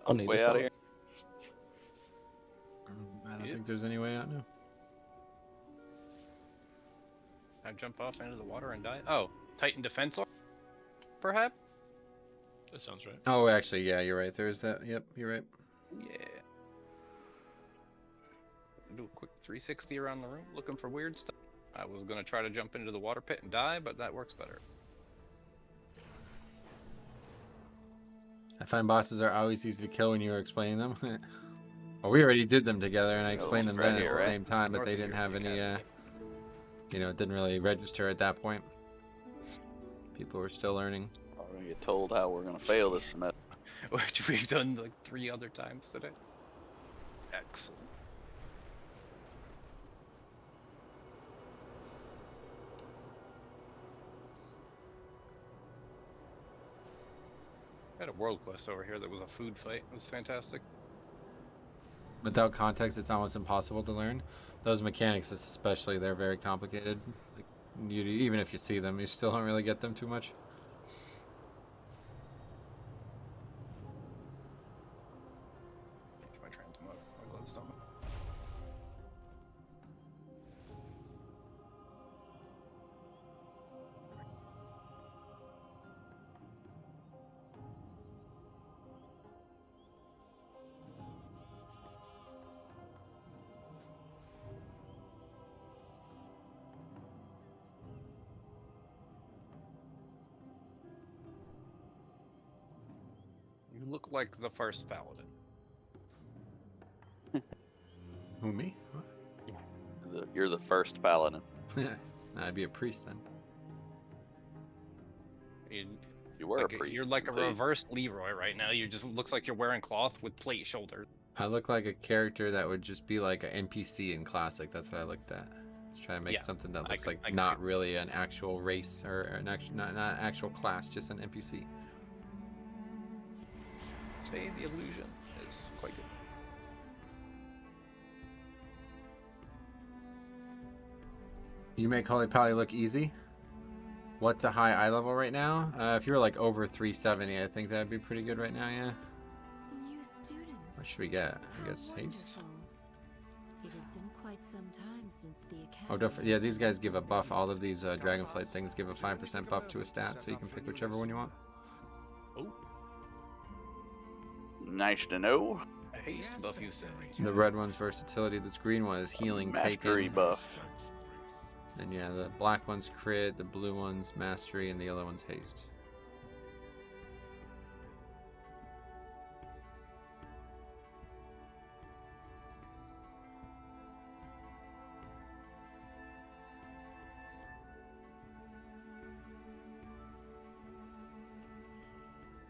S3: I'll need
S5: Way
S3: to
S5: out
S3: sell
S5: of here.
S2: I don't think there's any way out now.
S1: I jump off into the water and die. Oh, Titan defense, perhaps.
S4: That sounds right.
S2: Oh, actually, yeah, you're right. There's that. Yep, you're right.
S1: Yeah. Do a quick 360 around the room, looking for weird stuff. I was gonna try to jump into the water pit and die, but that works better.
S2: I find bosses are always easy to kill when you're explaining them. Well, we already did them together, and I explained them then at the same time, but they didn't have any, you know, it didn't really register at that point. People were still learning.
S5: We're gonna get told how we're gonna fail this semester.
S1: Which we've done like 3 other times today. Excellent. I had a world quest over here that was a food fight. It was fantastic.
S2: Without context, it's almost impossible to learn. Those mechanics, especially, they're very complicated. Like, even if you see them, you still don't really get them too much.
S1: My transmog, my glowstone. You look like the first Paladin.
S2: Who, me?
S5: You're the first Paladin.
S2: I'd be a priest then.
S5: You were a priest.
S1: You're like a reverse Leroy right now. You just looks like you're wearing cloth with plate shoulders.
S2: I look like a character that would just be like an NPC in Classic. That's what I looked at. Just trying to make something that looks like not really an actual race or an actual not actual class, just an NPC.
S1: Say the illusion is quite good.
S2: You make Holy Pally look easy. What's a high eye level right now? If you're like over 370, I think that'd be pretty good right now, yeah.
S10: New students.
S2: What should we get? I guess haste.
S10: It has been quite some time since the
S2: Oh,
S10: academy.
S2: yeah, these guys give a buff. All of these Dragonflight things give a 5% buff to a stat, so you can pick whichever one you want.
S1: Oh.
S5: Nice to know.
S1: A haste buff, you say?
S2: The red one's versatility. This green one is healing,
S5: Mastery
S2: taken.
S5: buff.
S2: And yeah, the black one's crit, the blue one's mastery, and the yellow one's haste.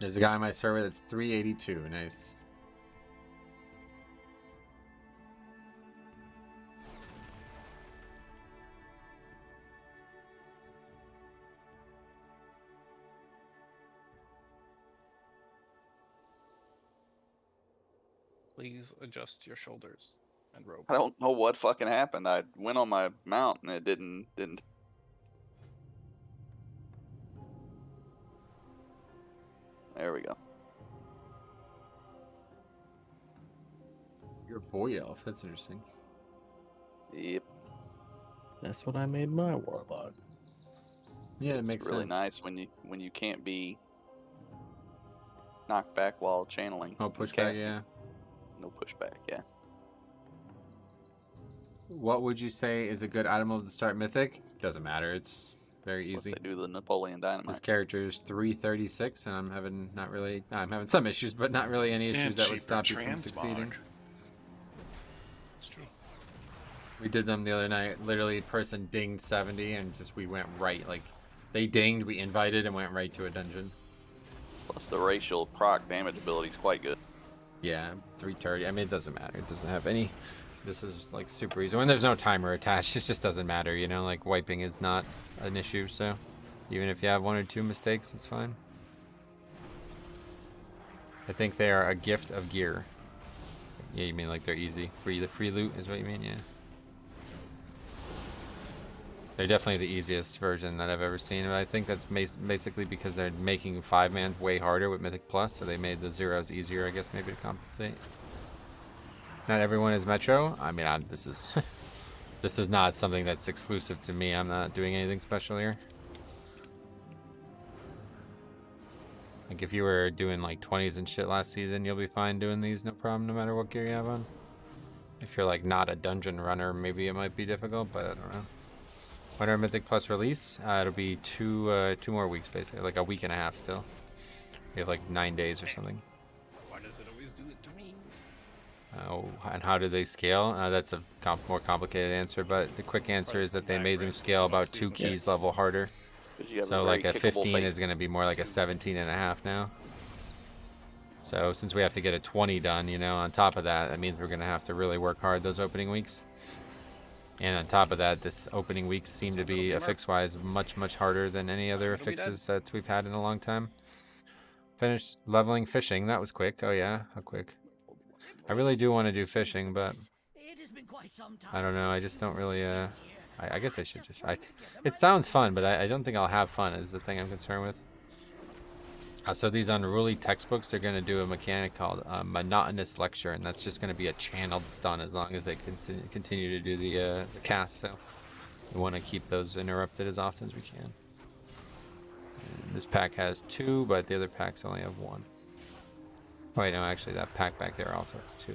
S2: There's a guy on my server that's 382. Nice.
S1: Please adjust your shoulders and robe.
S5: I don't know what fucking happened. I went on my mount and it didn't. There we go.
S2: You're a void elf. That's interesting.
S5: Yep.
S3: That's what I made my warlock.
S2: Yeah, it
S5: It's
S2: makes
S5: really
S2: sense.
S5: nice when you can't be knocked back while channeling.
S2: Oh,
S5: and
S2: pushback,
S5: casting.
S2: yeah.
S5: No pushback, yeah.
S2: What would you say is a good item of the start Mythic? Doesn't matter. It's very
S5: Once
S2: easy.
S5: they do the Napoleon Dynamite.
S2: This character is 336, and I'm having some issues, but not really any issues
S6: And
S2: that would
S6: cheaper
S2: stop you from
S6: transmog.
S2: succeeding.
S4: It's true.
S2: We did them the other night. Literally, person dinged 70, and we went right. Like, they dinged, we invited, and went right to a dungeon.
S5: Plus the racial proc damage ability is quite good.
S2: Yeah, 330. I mean, it doesn't matter. It doesn't have any This is like super easy. When there's no timer attached, it just doesn't matter, you know? Like wiping is not an issue, so even if you have 1 or 2 mistakes, it's fine. I think they are a gift of gear. Yeah, you mean like they're easy. The free loot is what you mean, yeah. They're definitely the easiest version that I've ever seen, but I think that's basically because they're making 5-man way harder with Mythic Plus, so they made the zeros easier, I guess, maybe to compensate. Not everyone is Metro. I mean, this is this is not something that's exclusive to me. I'm not doing anything special here. Like if you were doing like 20s and shit last season, you'll be fine doing these, no problem, no matter what gear you have on. If you're like not a dungeon runner, maybe it might be difficult, but I don't know. When our Mythic Plus release, it'll be two more weeks basically, like a week and a half still. We have like 9 days or something.
S1: Why does it always do it to me?
S2: Oh, and how do they scale? That's a more complicated answer, but the quick answer is that they made them scale about 2 keys level harder. So like a 15 is going to be more like a 17.5 now. So since we have to get a 20 done, you know, on top of that, that means we're going to have to really work hard those opening weeks. And on top of that, this opening weeks seem to be affix-wise much, much harder than any other affixes that we've had in a long time. Finished leveling fishing. That was quick. Oh yeah, how quick. I really do want to do fishing, but I don't know. I just don't really, I guess I should just, it sounds fun, but I don't think I'll have fun is the thing I'm concerned with. So these unruly textbooks, they're going to do a mechanic called monotonous lecture, and that's just going to be a channeled stun as long as they continue to do the cast. So we want to keep those interrupted as often as we can. And this pack has 2, but the other packs only have 1. Wait, no, actually that pack back there also has 2.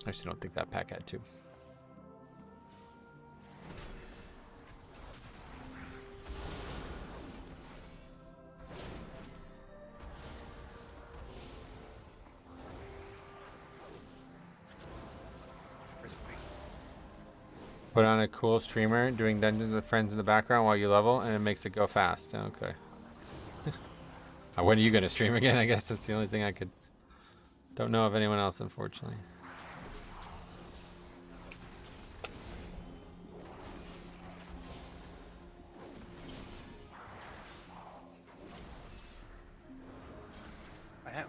S2: I actually don't think that pack had 2. Put on a cool streamer doing dungeons with friends in the background while you level, and it makes it go fast. Okay. When are you going to stream again? I guess that's the only thing I could... Don't know of anyone else, unfortunately.
S1: I have.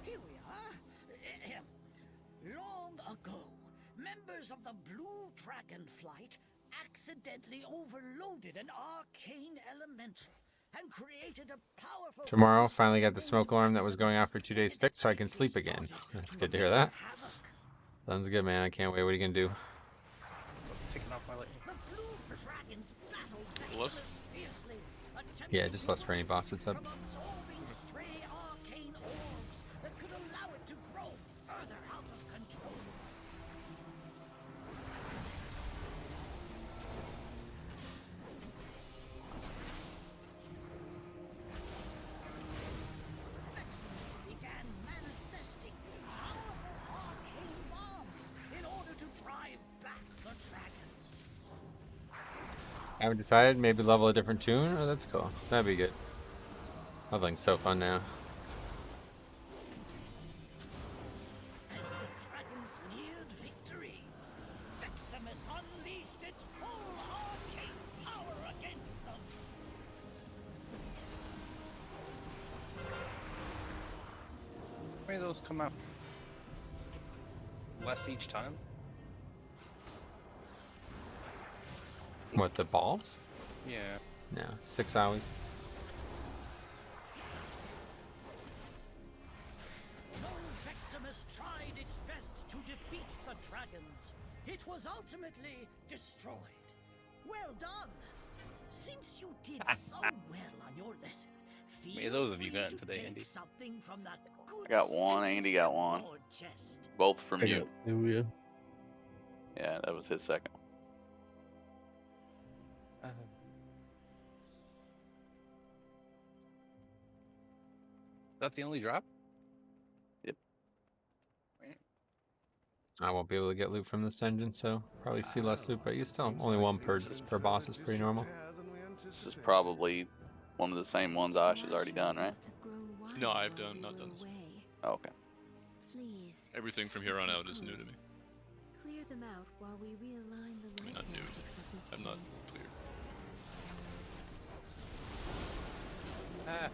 S7: Here we are. Long ago, members of the Blue Dragonflight accidentally overloaded an arcane elemental and created a powerful...
S2: Tomorrow, finally got the smoke alarm that was going off for 2 days fixed, so I can sleep again. That's good to hear that. Sounds good, man. I can't wait. What are you going to do?
S1: Taking off my light.
S2: Yeah, just less for any boss that's up. I haven't decided. Maybe level a different tune. Oh, that's cool. That'd be good. Leveling's so fun now.
S7: As the dragons neared victory, Veximus unleashed its full arcane power against them.
S1: How many of those come out? Less each time?
S2: What, the balls?
S1: Yeah.
S2: No, 6 hours.
S7: Though Veximus tried its best to defeat the dragons, it was ultimately destroyed. Well done! Since you did so well on your lesson,
S1: How many of those have you gotten today, Andy?
S5: I got 1, Andy got 1. Both from you. Yeah, that was his second.
S1: That's the only drop?
S5: Yep.
S2: I won't be able to get loot from this dungeon, so probably see less loot, but you still only one per boss is pretty normal.
S5: This is probably one of the same ones Ash has already done, right?
S4: No, I've not done this.
S5: Oh, okay.
S10: Please.
S4: Everything from here on out is new to me.
S10: Clear them out while we realign the light
S4: Not new.
S10: magics of this
S4: I'm not
S10: place.
S4: clear.
S1: Ah.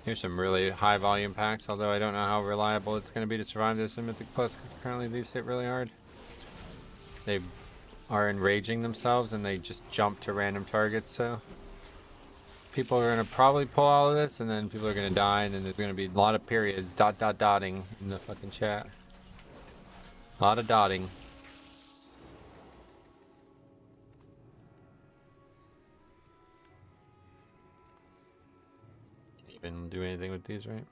S2: Here's some really high volume packs, although I don't know how reliable it's going to be to survive this in Mythic Plus, because apparently these hit really hard. They are enraging themselves and they just jump to random targets, so people are going to probably pull all of this, and then people are going to die, and then there's going to be a lot of periods, dotting in the fucking chat. A lot of dotting. Even do anything with these, right?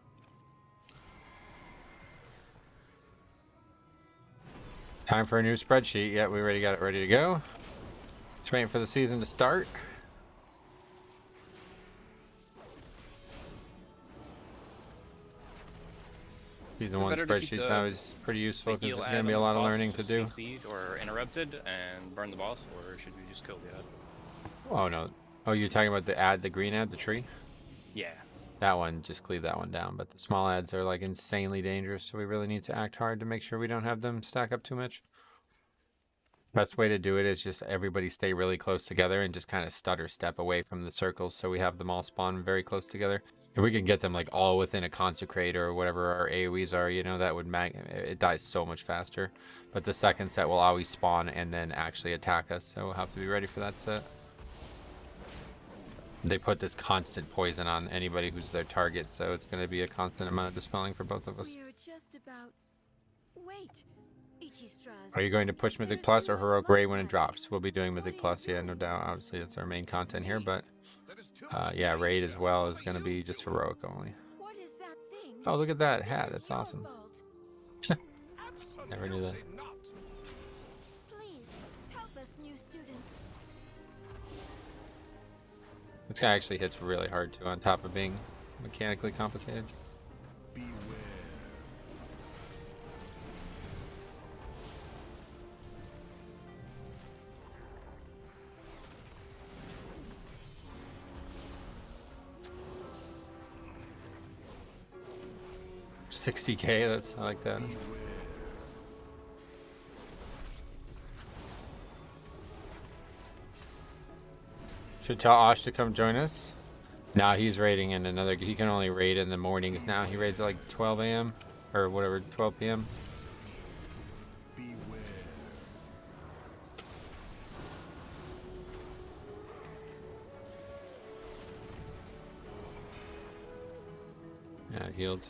S2: Time for a new spreadsheet. Yeah, we already got it ready to go. Just waiting for the season to start. Season 1 spreadsheet's always pretty useful because there's going to be a lot of learning to do.
S1: CC'd or interrupted and burn the boss, or should we just kill the ad?
S2: Oh no. Oh, you're talking about the ad, the green ad, the tree?
S1: Yeah.
S2: That one, just cleave that one down. But the small ads are like insanely dangerous, so we really need to act hard to make sure we don't have them stack up too much. Best way to do it is just everybody stay really close together and just kind of stutter step away from the circles, so we have them all spawn very close together. If we can get them like all within a consecrate or whatever our AoEs are, you know, that would it dies so much faster. But the second set will always spawn and then actually attack us, so we'll have to be ready for that set. They put this constant poison on anybody who's their target, so it's going to be a constant amount of dispelling for both of us.
S10: We are just about... Wait.
S2: Are you going to push Mythic Plus or Heroic Raid when it drops? We'll be doing Mythic Plus, yeah, no doubt. Obviously, that's our main content here, but yeah, Raid as well is going to be just Heroic only. Oh, look at that hat. That's awesome. Never knew that.
S10: Please, help us, new students.
S2: This guy actually hits really hard, too, on top of being mechanically complicated. $60K, that's, I like that. Should tell Osh to come join us. Now he's raiding in another, he can only raid in the mornings now. He raids at like 12 a.m. or whatever, 12 p.m. Yeah, it healed.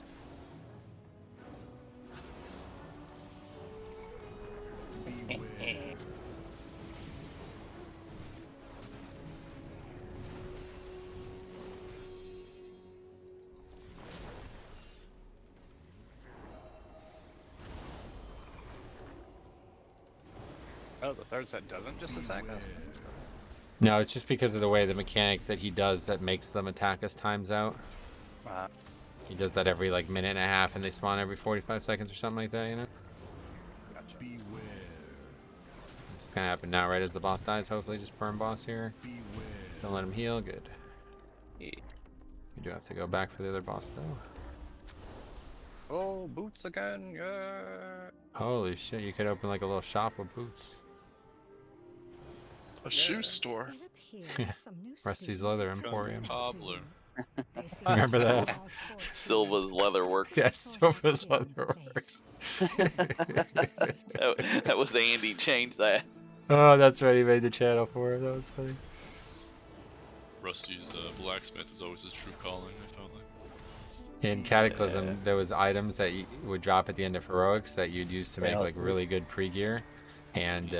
S1: Oh, the third set doesn't just attack us?
S2: No, it's just because of the way the mechanic that he does that makes them attack us times out. He does that every like minute and a half, and they spawn every 45 seconds or something like that, you know?
S1: Gotcha.
S2: It's just gonna happen now, right as the boss dies. Hopefully, just perm boss here. Don't let him heal. Good.
S1: Yeah.
S2: You do have to go back for the other boss though.
S1: Oh, boots again, yeah.
S2: Holy shit! You could open like a little shop with boots.
S6: A shoe store.
S2: Rusty's Leather Emporium.
S4: Cobbler.
S2: Remember that?
S5: Silva's Leatherworks.
S2: Yes, Silva's Leatherworks.
S5: that was Andy. Change that.
S2: Oh, that's right. He made the channel for it. That was funny.
S4: Rusty's blacksmith was always his true calling, I felt like.
S2: In Cataclysm, there was items that you would drop at the end of Heroics that you'd use to make like really good pre-gear. And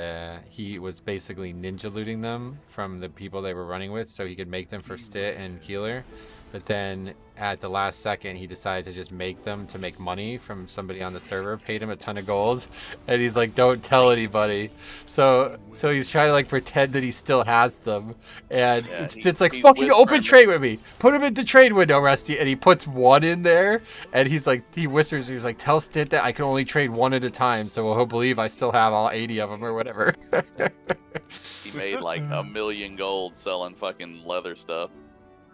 S2: he was basically ninja looting them from the people they were running with, so he could make them for Stit and Keeler. But then at the last second, he decided to just make them to make money from somebody on the server, paid him a ton of gold, and he's like, don't tell anybody. So he's trying to like pretend that he still has them, and
S5: Yeah,
S2: it's like,
S5: he's
S2: fucking open
S5: whispering
S2: trade with me, put him into trade window, Rusty, and he puts one in there, and he whispers, he was like, tell Stint that I can only trade one at a time, so he'll believe I still have all 80 of them or whatever.
S5: He made like $1 million gold selling fucking leather stuff.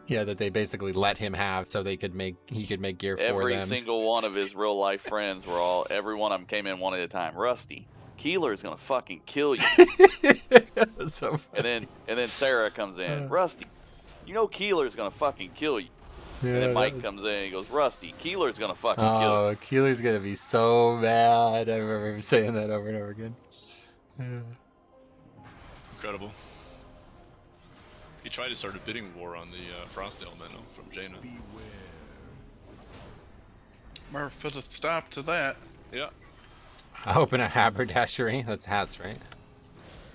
S2: Yeah, that they basically let him have so he could make gear for them.
S5: Every single one of his real life friends every one of them came in one at a time. Rusty, Keeler's gonna fucking kill you.
S2: So
S5: and then Sarah comes in. Rusty, you know Keeler's gonna fucking kill you.
S2: Yeah,
S5: and then Mike comes in and he goes, Rusty, Keeler's gonna fucking kill you.
S2: Oh, Keeler's gonna be so mad. I remember him saying that over and over again. Yeah.
S4: Incredible. He tried to start a bidding war on the Frost Elemental from Jaina.
S6: Murph put a stop to that.
S4: Yeah.
S2: I open a haberdashery. That's hats, right?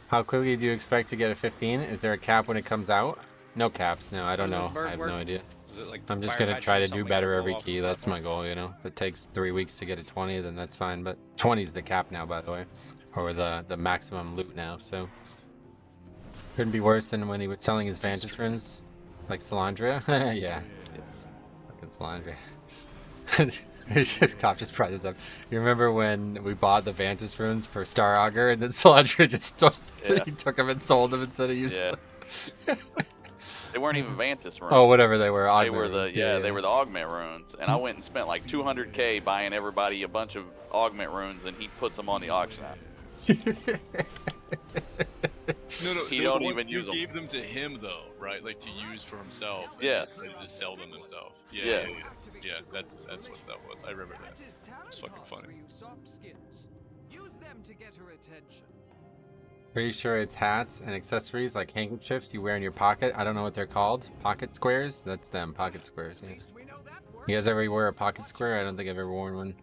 S2: How quickly do you expect to get a 15? Is there a cap when it comes out? No caps. No, I don't know. I have no idea.
S1: Is it like
S2: I'm just gonna try to do better every key. That's my goal, you know. If it takes 3 weeks to get a 20, then that's fine. But 20 is the cap now, by the way, or the maximum loot now. So couldn't be worse than when he was selling his Vantage runes, like Salandria. Yeah, fucking Salandria. Cop just brought this up. You remember when we bought the Vantage runes for Star Augur, and then Salandria just he took them and sold them instead of using them.
S5: They weren't even Vantis runes.
S2: Oh, whatever they were.
S5: They were the they were the augment runes, and I went and spent like 200k buying everybody a bunch of augment runes, and he puts them on the auction house.
S4: No,
S5: he don't even use them.
S4: You gave them to him though, right? Like to use for himself.
S5: Yes.
S4: To sell them himself.
S5: Yeah.
S4: Yeah, that's what that was. I remember that. It's fucking funny.
S11: Use them to get her attention.
S2: Pretty sure it's hats and accessories like handkerchiefs you wear in your pocket. I don't know what they're called. Pocket squares? That's them. Pocket squares. Yeah. You guys ever wear a pocket square? I don't think I've ever worn one.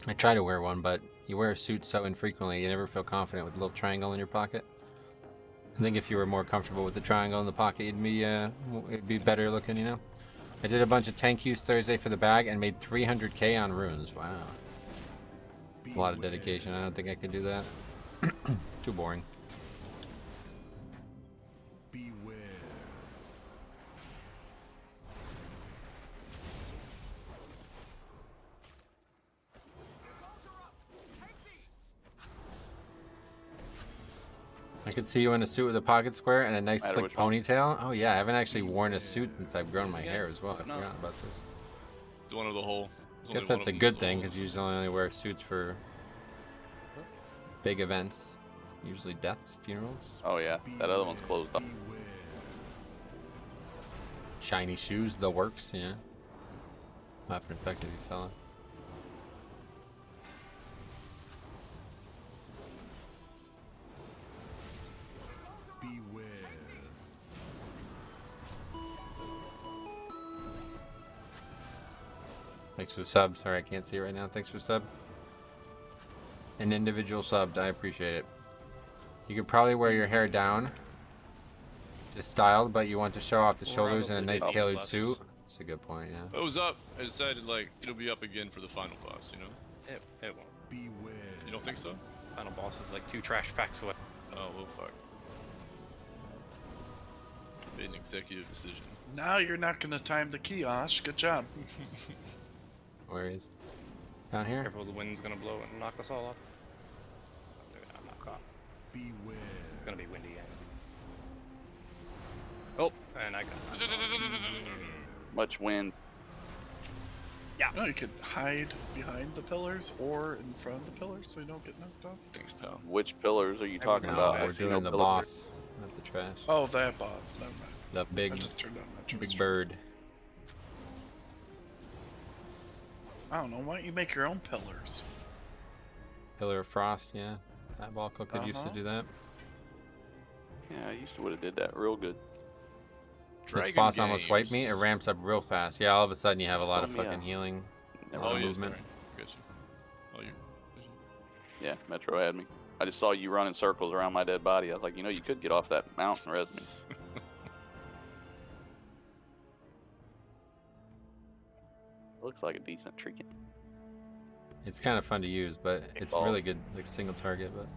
S2: I try to wear one, but you wear a suit so infrequently, you never feel confident with a little triangle in your pocket. I think if you were more comfortable with the triangle in the pocket, it'd be better looking, you know? I did a bunch of tank use Thursday for the bag and made 300k on runes. Wow. A lot of dedication. I don't think I could do that. Too boring.
S8: Beware.
S2: I could see you in a suit with a pocket square and a nice slick ponytail. Oh yeah, I haven't actually worn a suit since I've grown my hair as well. I forgot about this.
S4: It's one of the whole.
S2: I guess that's a good thing because usually I only wear suits for big events. Usually deaths, funerals.
S5: Oh yeah, that other one's closed up.
S2: Shiny shoes, the works, yeah. Weapon effective, you fella.
S8: Beware.
S2: Thanks for the sub. Sorry, I can't see it right now. Thanks for the sub. An individual subbed. I appreciate it. You could probably wear your hair down, just styled, but you want to show off the shoulders in a nice tailored suit. That's a good point, yeah.
S4: It was up. I decided like it'll be up again for the final boss. You know.
S1: It won't.
S8: Beware.
S4: You don't think so?
S1: Final boss is like 2 trash packs away.
S4: Oh well, fuck. Made an executive decision.
S6: Now you're not gonna time the kiosk. Good job.
S2: Where is? Down here?
S1: Careful, the wind's gonna blow and knock us all off. I'm not caught.
S8: Beware.
S1: It's gonna be windy. Oh, and I got
S5: Much wind.
S1: Yeah.
S6: No, you could hide behind the pillars or in front of the pillars so you don't get knocked off.
S4: Thanks, pal.
S5: Which pillars are you talking about? I
S2: We're
S5: see
S2: doing
S5: no
S2: the
S5: pillar.
S2: boss, not the trash.
S6: Oh, that boss. Never mind.
S2: The big,
S6: I just turned on that
S2: big
S6: transfer.
S2: bird.
S6: I don't know. Why don't you make your own pillars?
S2: Pillar of Frost, yeah. Diabolical could used to do that.
S5: Yeah, I used to would have did that real good.
S2: This boss almost wiped me. It ramps up real fast. Yeah, all of a sudden you have a lot of fucking healing.
S5: Never
S2: movement.
S4: Got you. Oh, you.
S5: Yeah, Metro had me. I just saw you running circles around my dead body. I was like, you know, you could get off that mountain and res me. looks like a decent trinket.
S2: It's kind of fun to use, but it's
S5: balls.
S2: really good, like single target. But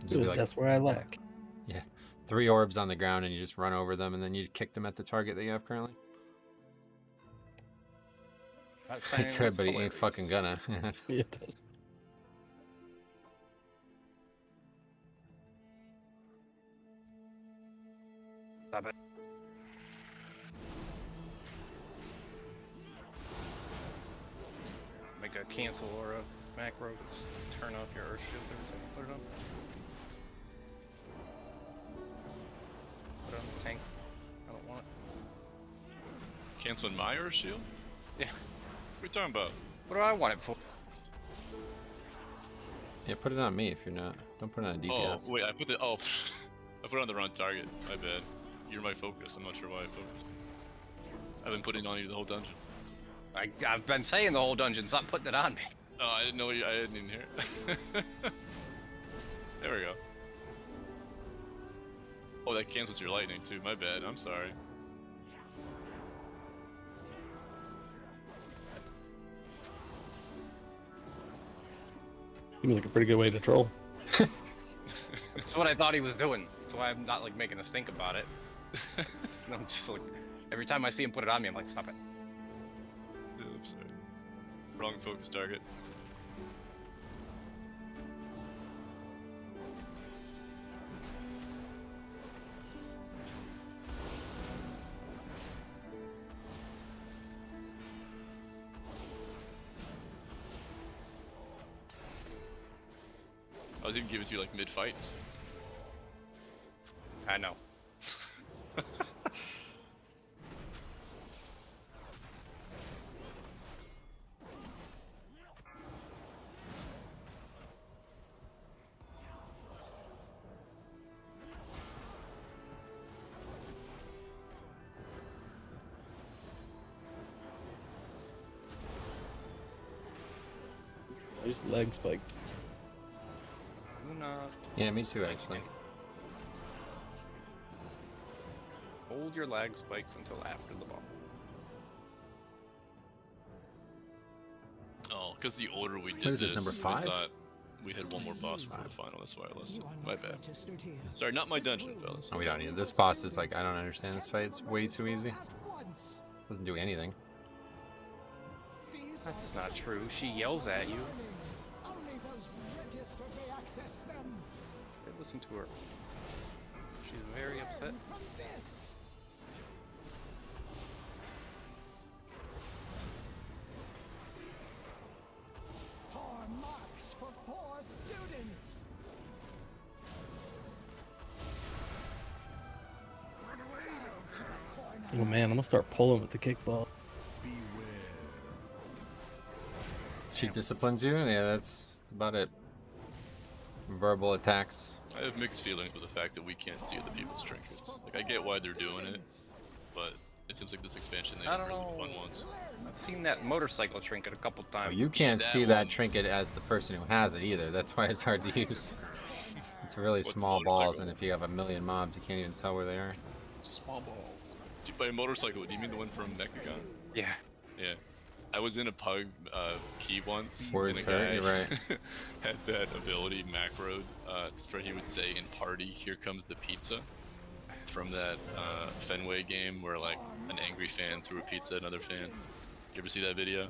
S3: Dude, that's where I lack.
S2: Yeah, 3 orbs on the ground, and you just run over them, and then you kick them at the target that you have currently. He could, but he ain't fucking gonna.
S3: Yeah, it does.
S1: Stop it. Make a cancel or a macro. Just turn off your earth shield every time you put it on. Put it on the tank. I don't want it.
S4: Canceling my Earth Shield?
S1: Yeah.
S4: What are you talking about?
S1: What do I want it for?
S2: Yeah, put it on me if you're not. Don't put it on DPS.
S4: Oh, wait, I put it. Oh, I put it on the wrong target. My bad. You're my focus. I'm not sure why I focused. I've been putting it on you the whole dungeon.
S1: I've been saying the whole dungeon, stop putting it on me.
S4: Oh, I didn't know you. I didn't even hear it. There we go. Oh, that cancels your lightning too. My bad. I'm sorry.
S3: Seems like a pretty good way to troll.
S1: That's what I thought he was doing. That's why I'm not like making us think about it. I'm just like, every time I see him put it on me, I'm like, stop it.
S4: Yeah, I'm sorry. Wrong focus target. I was even giving it to you like mid-fight.
S1: I know.
S3: There's leg spiked.
S2: Yeah, me too, actually.
S1: Hold your lag spikes until after the ball.
S4: Oh, because the order we did
S2: What is this, number 5?
S4: I thought we had one more boss before the final. That's why I lost it. My bad. Sorry, not my dungeon, fellas.
S2: Oh, we don't need it. This boss is like, I don't understand this fight. It's way too easy. Doesn't do anything.
S1: That's not true. She yells at you. Listen to her. She's very upset.
S3: Oh man, I'm gonna start pulling with the kickball.
S2: She disciplines you? Yeah, that's about it. Verbal attacks.
S4: I have mixed feelings with the fact that we can't see other people's trinkets. Like, I get why they're doing it, but it seems like this expansion they
S1: I
S4: have
S1: don't
S4: really
S1: know.
S4: fun ones.
S1: I've seen that motorcycle trinket a couple
S2: Oh,
S1: times.
S2: you can't
S4: that
S2: see that
S4: one.
S2: trinket as the person who has it either. That's why it's hard to use. It's really
S4: What, the
S2: small balls,
S4: motorcycle?
S2: and if you have a million mobs, you can't even tell where they are.
S1: Small balls.
S4: By motorcycle, do you mean the one from Mechagon?
S1: Yeah.
S4: Yeah. I was in a pug key once,
S2: Words
S4: and a
S2: hurt,
S4: guy
S2: you're right.
S4: had that ability macroed, where he would say in party, "Here comes the pizza," from that Fenway game where like an angry fan threw a pizza at another fan. You ever see that video?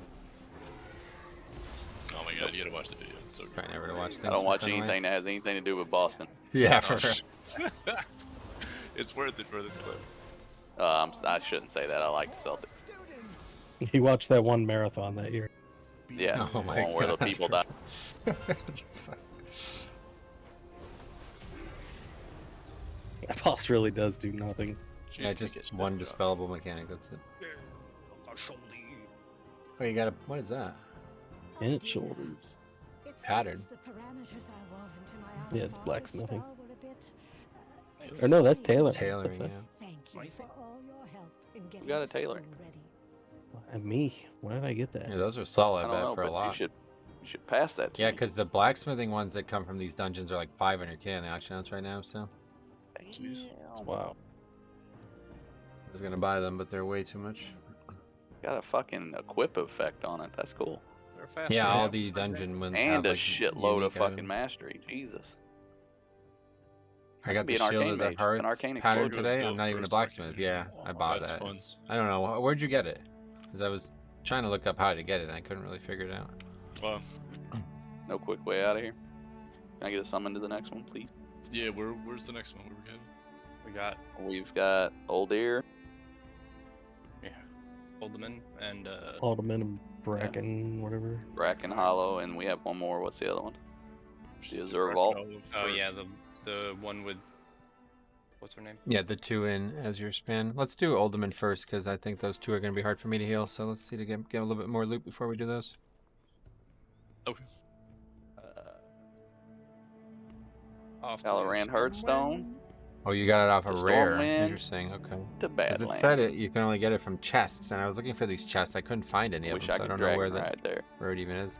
S4: Oh my god, you gotta watch the video. It's so good.
S2: Try never to watch things.
S5: I don't
S2: from
S5: watch
S2: Fenway.
S5: anything that has anything to do with Boston.
S2: Yeah, for real.
S4: It's worth it for this clip.
S5: I shouldn't say that. I like the Celtics.
S3: He watched that one marathon that year.
S5: Yeah,
S2: Oh
S5: the
S2: my
S5: one where the
S2: God.
S5: people die.
S3: That boss really does do nothing.
S2: Yeah, just one dispellable mechanic, that's it. Oh, you got a... What is that?
S3: And it shoulders.
S2: Pattern.
S3: Yeah, it's blacksmithing. Or no, that's Taylor.
S2: Tailoring,
S3: That's
S2: yeah.
S10: Thank you for all your help in getting
S5: got a
S10: the school
S5: tailor.
S10: ready.
S3: And me. Why did I get that?
S2: Yeah, those are solid,
S5: I
S2: I
S5: don't
S2: bet,
S5: know,
S2: for a
S5: but
S2: lot.
S5: you should pass that to
S2: Yeah,
S5: me.
S2: because the blacksmithing ones that come from these dungeons are like 500k on the auction house right now, so...
S3: Jeez. Wow.
S2: I was gonna buy them, but they're way too much.
S5: Got a fucking equip effect on it. That's cool.
S2: Yeah, all the dungeon ones have
S5: And a
S2: like
S5: shitload
S2: unique
S5: of fucking
S2: items.
S5: mastery. Jesus.
S2: I got
S5: be
S2: the
S5: an
S2: Shield
S5: arcane
S2: of the
S5: mage,
S2: Hearth
S5: an arcane
S2: pattern
S5: exploder.
S2: today. I'm not even a blacksmith. Yeah, I bought
S4: That's
S2: that.
S4: fun.
S2: I don't know. Where'd you get it? Because I was trying to look up how to get it and I couldn't really figure it out.
S4: Well,
S5: No quick way out of here. Can I get a summon to the next one, please?
S4: yeah, where's the next one? Where we headed?
S5: We've got Old Ear.
S1: Yeah. Alderman and
S3: Alderman and Bracken, whatever.
S5: Bracken Hollow, and we have one more. What's the other one? The Azure Vault.
S1: oh yeah, the one with what's her name?
S2: Yeah, the 2 in as your span. Let's do Alderman first because I think those 2 are going to be hard for me to heal. So let's see to get a little bit more loot before we do those.
S4: Okay.
S5: Dalaran Hearthstone.
S2: Oh, you got it off
S5: To
S2: a rare.
S5: Stormwind,
S2: Interesting. Okay.
S5: to
S2: Because it said it, you can only get it from chests, and I was looking for these chests. I couldn't find any of
S5: Wish
S2: them,
S5: I
S2: so I
S5: could
S2: don't know where
S5: Dragon Ride there.
S2: where it even is.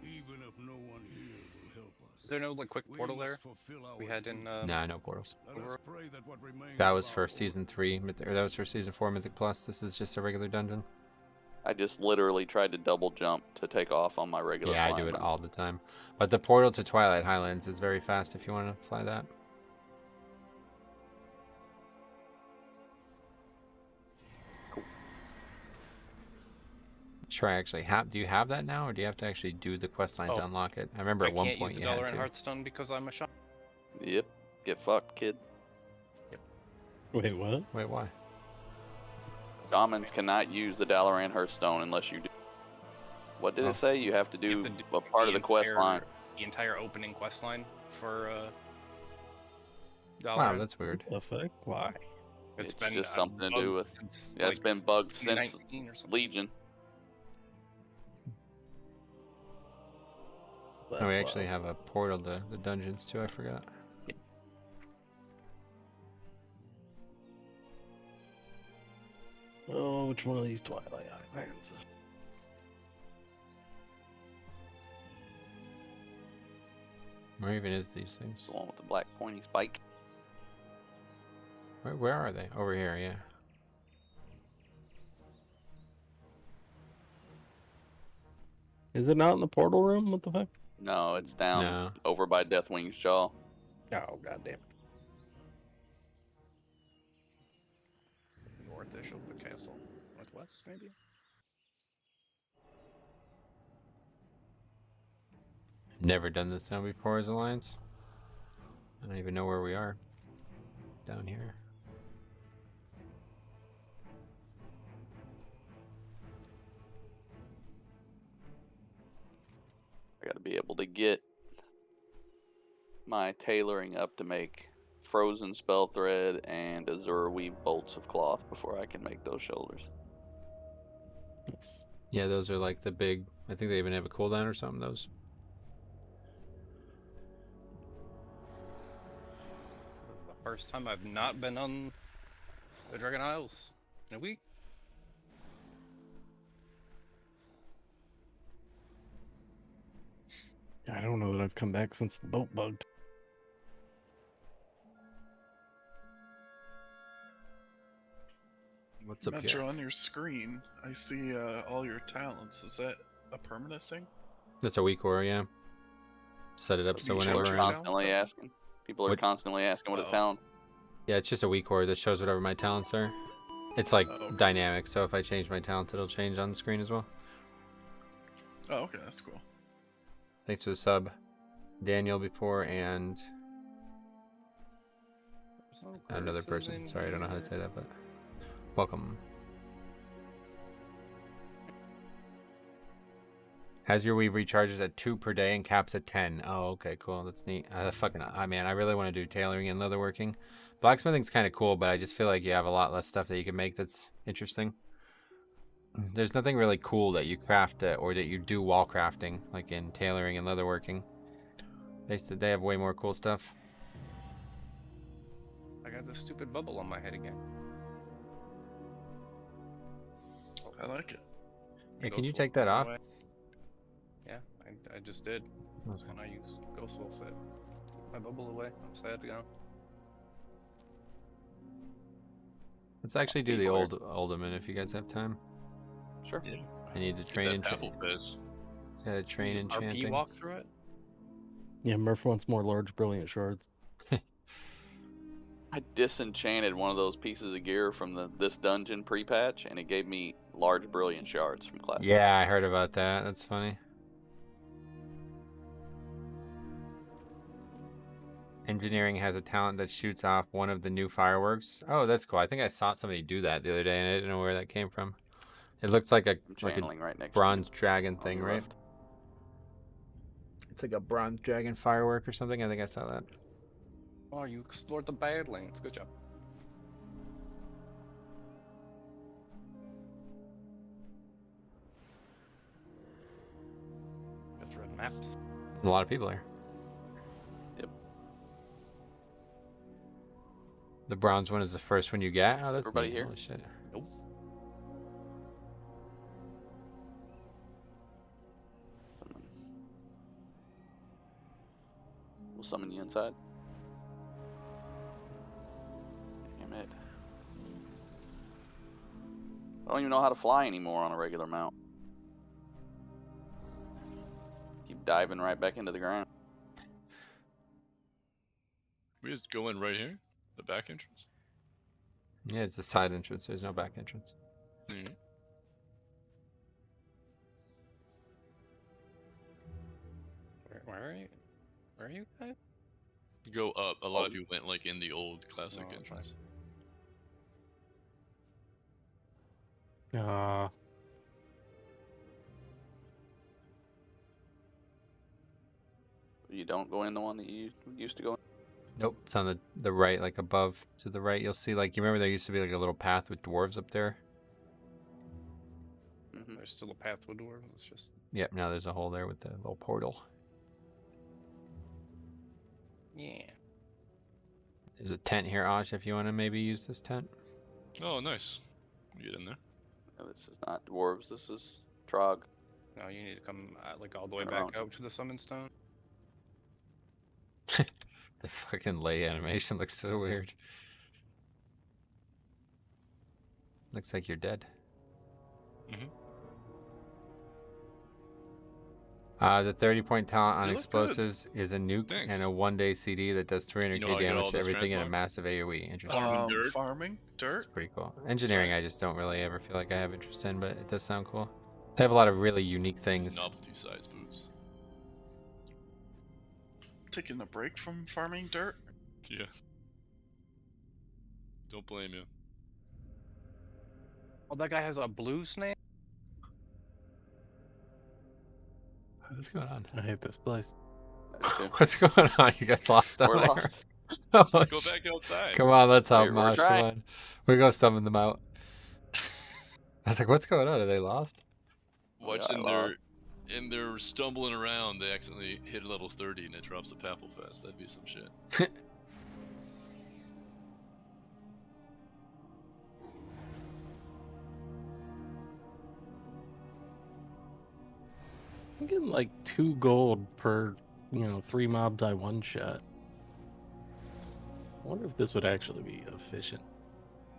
S8: Even if no one here will help us,
S1: Is there no like quick portal there? We had in
S2: Nah, no portals.
S8: let us pray that what remains
S2: That
S8: of
S2: was for
S8: our
S2: season 3, or that was for season 4 Mythic Plus. This is just a regular dungeon.
S5: I just literally tried to double jump to take off on my regular
S2: Yeah, I
S5: flying
S2: do it
S5: run.
S2: all the time. But the portal to Twilight Highlands is very fast if you want to fly that. Sure, I actually have. Do you have that now, or do you have to actually do the quest line to unlock it? I remember
S1: I
S2: at one
S1: can't
S2: point
S1: use
S2: you
S1: the
S2: had
S1: Dalaran
S2: to.
S1: Hearthstone because I'm a shaman.
S5: Yep. Get fucked, kid.
S3: Wait, what?
S2: Wait, why?
S5: Shamans cannot use the Dalaran Hearthstone unless you do. What did
S2: Oh.
S5: it say? You have to
S1: You
S5: do
S1: have to
S5: a part of the quest
S1: entire-
S5: line.
S1: The entire opening quest line for
S2: Wow,
S1: Dalaran.
S2: that's weird.
S3: The fuck? Why?
S5: It's
S1: been
S5: just something to do
S1: bugged
S5: with.
S1: since,
S5: Yeah, it's
S1: like,
S5: been bugged since
S1: 2019 or something.
S5: Legion.
S2: Oh, we actually have a portal to the dungeons too. I forgot.
S3: Oh, which one of these Twilight Islands?
S2: Where even is these things?
S5: The one with the black pointy spike.
S2: Where are they? Over here, yeah.
S3: Is it not in the portal room? What the fuck?
S5: No, it's down
S2: No.
S5: over by Deathwing's Jaw.
S3: Oh, goddamn.
S1: Northish of the castle. Northwest, maybe?
S2: Never done this now before as Alliance. I don't even know where we are. Down here.
S5: I gotta be able to get my tailoring up to make frozen spell thread and azure weave bolts of cloth before I can make those shoulders.
S2: Yeah, those are like the big. I think they even have a cooldown or something. Those.
S1: The first time I've not been on the Dragon Isles in a week.
S3: I don't know that I've come back since the boat bugged.
S2: What's up
S6: Metro,
S2: here?
S6: on your screen, I see all your talents. Is that a permanent thing?
S2: That's a weak aura, yeah. Set it up so
S6: you
S5: People
S2: whenever.
S5: are
S6: change
S5: constantly asking. People are
S2: What-
S5: constantly asking what his
S6: Oh.
S5: talent.
S2: Yeah, it's just a weak aura that shows whatever my talents are. It's like
S6: Oh, okay.
S2: dynamic, so if I change my talents, it'll change on the screen as well.
S6: Oh, okay, that's cool.
S2: Thanks for the sub, Daniel before and another person. Sorry, I don't know how to say that, but welcome. Has your weave recharges at 2 per day and caps at 10. Oh, okay, cool. That's neat. Man, I really want to do tailoring and leatherworking. Blacksmithing's kind of cool, but I just feel like you have a lot less stuff that you can make that's interesting. There's nothing really cool that you craft or that you do wall crafting, like in tailoring and leatherworking. They have way more cool stuff.
S1: I got this stupid bubble on my head again.
S6: I like it.
S2: Hey, can you
S1: Ghostful
S2: take that off?
S1: away. Yeah, I just did. That's when I use Ghostful Fit. My bubble away. I'm sad to go.
S2: Let's actually do the old Alderman if you guys have time.
S5: Sure.
S4: Yeah.
S2: I need to
S4: Get
S2: train
S4: that
S2: and
S4: Papal Fizz.
S2: gotta train enchanting.
S1: RP walk through it.
S3: Yeah, Murph wants more large, brilliant shards.
S5: I disenchanted one of those pieces of gear from this dungeon pre-patch, and it gave me large brilliant shards from classic.
S2: Yeah, I heard about that. That's funny. Engineering has a talent that shoots off one of the new fireworks. Oh, that's cool. I think I saw somebody do that the other day, and I didn't know where that came from. It looks like a
S5: Right next
S2: bronze
S5: to you,
S2: dragon
S5: on
S2: thing,
S5: your
S2: right?
S5: left.
S2: It's like a bronze dragon firework or something. I think I saw that.
S1: Oh, you explored the Badlands. Good job. Just read maps.
S2: A lot of people here.
S5: Yep.
S2: The bronze one is the first one you get. Oh, that's
S5: Everybody
S2: neat.
S5: here?
S2: Holy shit.
S1: Nope.
S5: We'll summon you inside. Damn it. I don't even know how to fly anymore on a regular mount. Keep diving right back into the ground.
S4: We just go in right here, the back entrance.
S2: Yeah, it's the side entrance. There's no back entrance.
S4: Mm-hmm.
S1: Where are you? Where are you guys?
S4: Go up. A lot of you went like in the old classic
S1: Oh,
S4: entrance.
S5: You don't go in the one that you used to go in?
S2: Nope, it's on the right, like above to the right. You'll see, like, you remember there used to be like a little path with dwarves up there?
S5: Mm-hmm.
S1: There's still a path with dwarves. It's just.
S2: Yep, now there's a hole there with the little portal.
S1: Yeah.
S2: There's a tent here, Osh, if you want to maybe use this tent.
S4: Oh, nice. Get in there.
S5: No, this is not dwarves. This is Trog.
S1: No, you need to come like all the way
S5: Around.
S1: back out to the summon stone.
S2: The fucking lay animation looks so weird. Looks like you're dead.
S4: Mm-hmm.
S2: The 30-point talent on
S1: You look
S2: explosives is a nuke
S4: Thanks.
S2: and a 1-day CD that does 300k
S4: You know how I get all
S2: damage to
S4: this
S2: everything in a
S4: transmog?
S2: massive AoE. Interesting.
S4: Farming dirt?
S6: Farming dirt.
S2: It's pretty cool. Engineering, I just don't really ever feel like I have interest in, but it does sound cool. They have a lot of really unique
S4: These
S2: things.
S4: novelty size boots.
S6: Taking a break from farming dirt.
S4: Yeah. Don't blame you.
S1: Oh, that guy has a blue snake.
S2: What's going on?
S3: I hate this place.
S2: What's going on? You guys lost down
S5: We're
S2: there?
S5: lost.
S2: Oh,
S4: Let's go back outside.
S2: come on, let's help
S5: We're
S2: Mosh. Come
S5: trying.
S2: on. We're going to summon them out. I was like, what's going on? Are they lost?
S4: Watching
S5: Yeah,
S4: in their stumbling around, they accidentally hit level 30 and it drops a Papal Fest. That'd be some shit.
S3: I'm getting like 2 gold per, 3 mobs I one shot. I wonder if this would actually be efficient.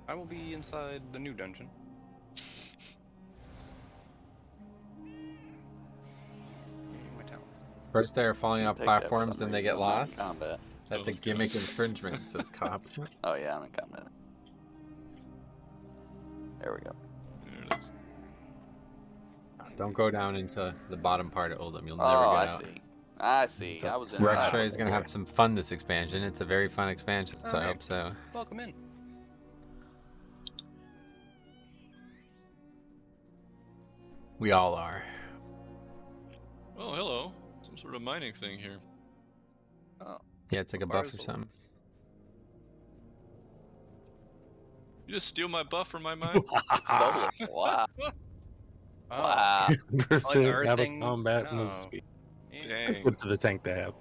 S1: I will be inside the new dungeon. My talent.
S2: First they're falling off
S5: Take that for
S2: platforms,
S5: some
S2: then they
S5: reason.
S2: get
S5: I'm not in
S2: lost.
S5: Combat.
S2: That's a
S4: Oh,
S2: gimmick
S4: God.
S2: infringement, says Cop.
S5: Oh yeah, I'm in combat. There we go.
S4: There it is.
S2: Don't go down into the bottom part of Oldham. You'll never
S5: Oh,
S2: get
S5: I
S2: out.
S5: see. I see. I was inside.
S2: Rextray is going to have some fun this expansion. It's a very fun expansion, so I
S1: Alright.
S2: hope so.
S1: Welcome in.
S2: We all are.
S4: Oh, hello. Some sort of mining thing here.
S1: Oh,
S2: Yeah, it's like a buff or
S1: Barzal.
S2: something.
S4: You just steal my buff from my mind?
S5: Double it. Wow.
S1: oh.
S5: Wow.
S3: 2% out of
S1: Unearthing?
S3: combat
S1: No.
S3: move speed.
S1: Yeah.
S3: That's
S4: Dang.
S3: good for the tank to have.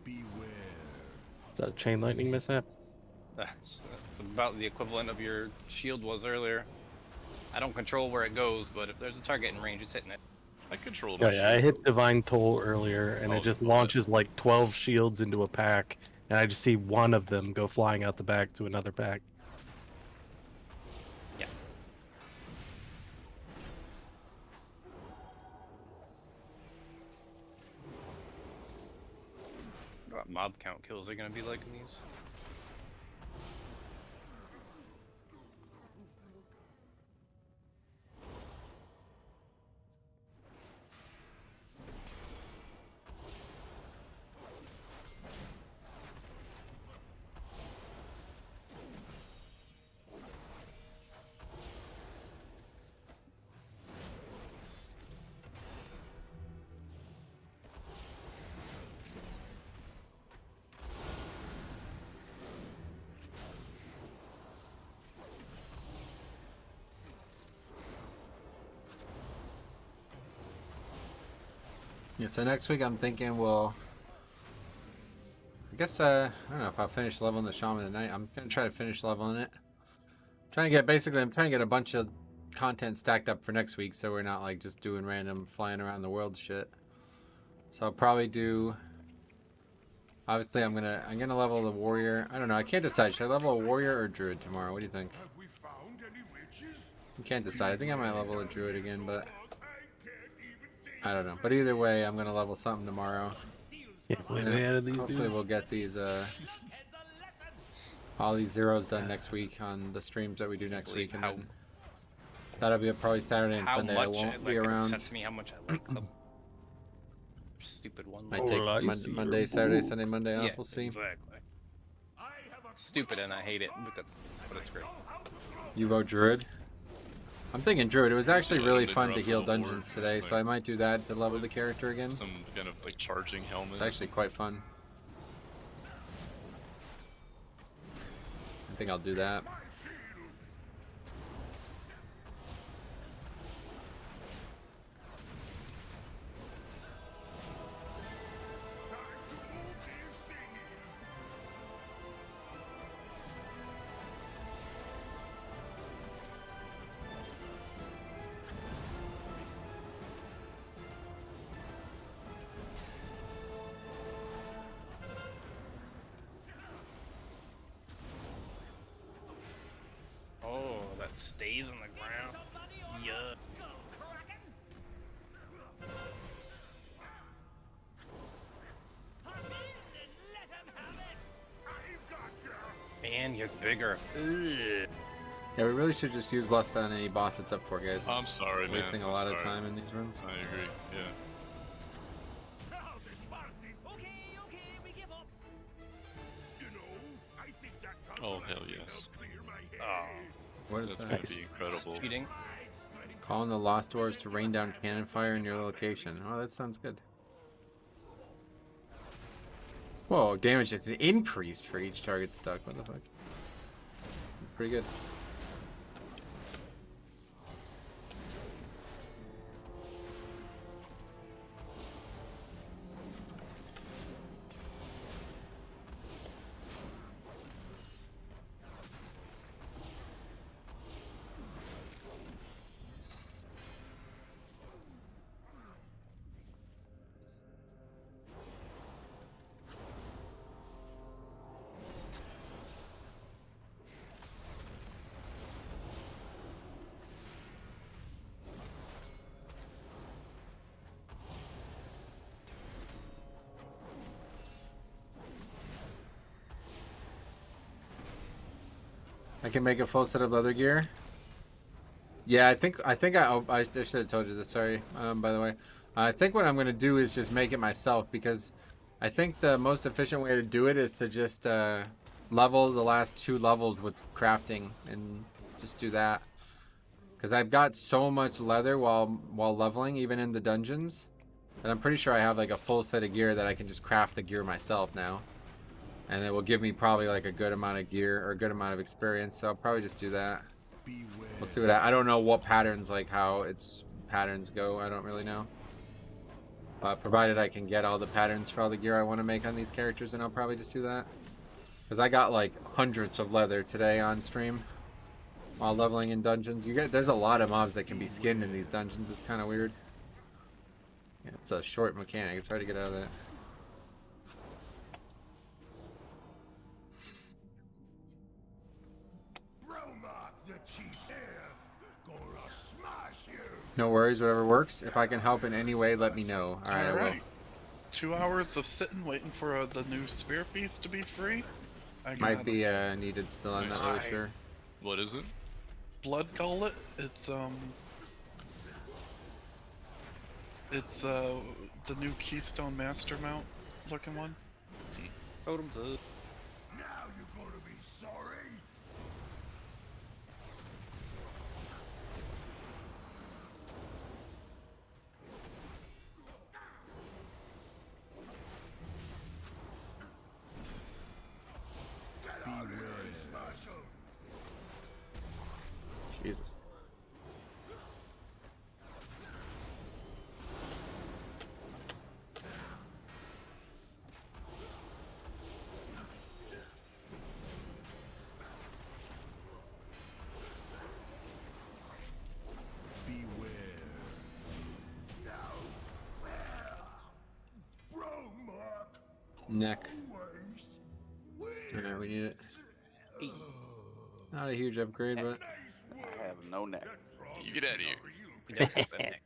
S8: Beware.
S3: Is that a chain lightning mishap?
S1: That's about the equivalent of your shield was earlier. I don't control where it goes, but if there's a target in range, it's hitting it.
S4: I controlled.
S3: Oh, yeah, I hit Divine Toll earlier, and it just launches like 12 shields into a pack, and I just see one of them go flying out the back to another pack.
S1: Yeah. What mob count kills are gonna be like in these?
S2: Yeah, so next week I'm thinking we'll... I guess, I don't know if I'll finish leveling the Shaman tonight. I'm going to try to finish leveling it. I'm trying to get a bunch of content stacked up for next week, so we're not like just doing random flying around the world shit. So I'll probably do... Obviously I'm gonna level the warrior. I don't know, I can't decide. Should I level a warrior or druid tomorrow? What do you think? I can't decide. I think I might level a druid again, but... I don't know. But either way, I'm gonna level something tomorrow.
S3: Can't believe they added these
S2: Hopefully
S3: dudes.
S2: we'll get these all these zeros done next week on the streams that we do next week, and then that'll be probably Saturday and Sunday. I won't be around.
S1: To me how much I like them. Stupid one.
S2: I take Monday, Saturday, Sunday, Monday off.
S1: Yeah,
S2: We'll see.
S1: Exactly. Stupid, and I hate it, but it's great.
S2: You vote Druid? I'm thinking Druid. It was actually really fun to heal dungeons today, so I might do that to level the character again.
S4: Some kind of like charging helmet.
S2: It's actually quite fun. I think I'll do that.
S1: Stays on the ground. Yeah. Man, you're bigger. Ugh.
S2: Yeah, we really should just use lust on any boss that's up for, guys.
S4: I'm sorry, man.
S2: Wasting a lot of time in these runs.
S4: I agree. Yeah. Oh hell yes.
S1: Oh.
S2: What is
S4: That's
S2: that?
S4: gonna be incredible.
S1: Cheating.
S2: Calling the Lost Dwarves to rain down cannon fire in your location. Oh, that sounds good. Whoa, damage is increased for each target stuck. What the fuck? Pretty good. I can make a full set of leather gear. Yeah, I think I should have told you this. Sorry, by the way. I think what I'm gonna do is just make it myself, because I think the most efficient way to do it is to just level the last 2 levels with crafting and just do that. Because I've got so much leather while leveling, even in the dungeons, that I'm pretty sure I have like a full set of gear that I can just craft the gear myself now. And it will give me probably like a good amount of gear or a good amount of experience, so I'll probably just do that. We'll see what I don't know what patterns, like how its patterns go. I don't really know. But provided I can get all the patterns for all the gear I want to make on these characters, then I'll probably just do that. Because I got like hundreds of leather today on stream while leveling in dungeons. There's a lot of mobs that can be skinned in these dungeons. It's kind of weird. Yeah, it's a short mechanic. It's hard to get out of that. No worries, whatever works. If I can help in any way, let me know. Alright, I will.
S6: 2 hours of sitting waiting for the new spear piece to be free.
S2: Might be needed still, I'm not really sure.
S4: What is it?
S6: Blood Gullet. It's the new Keystone Master Mount looking one.
S1: Totems up.
S8: Now you're gonna be sorry.
S2: Jesus. Neck. Alright, we need it. Not a huge upgrade, but
S5: I have no neck.
S4: You get out of here.
S1: He does have a neck.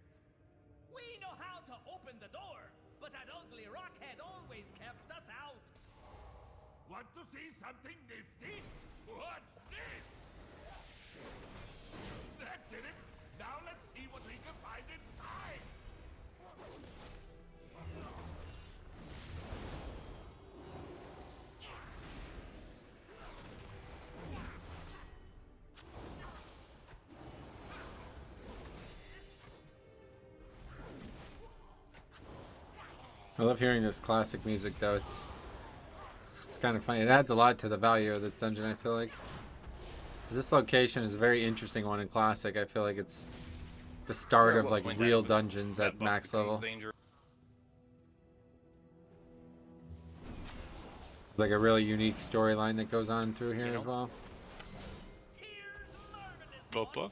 S11: We know how to open the door, but that ugly rockhead always kept us out.
S8: Want to see something nifty? What's this? That did it. Now let's see what we can find inside.
S2: I love hearing this classic music though. It's kind of funny. It adds a lot to the value of this dungeon, I feel like. This location is a very interesting one in classic. I feel like it's the start of like real dungeons at max level. Like a really unique storyline that goes on through here as well.
S4: Papa?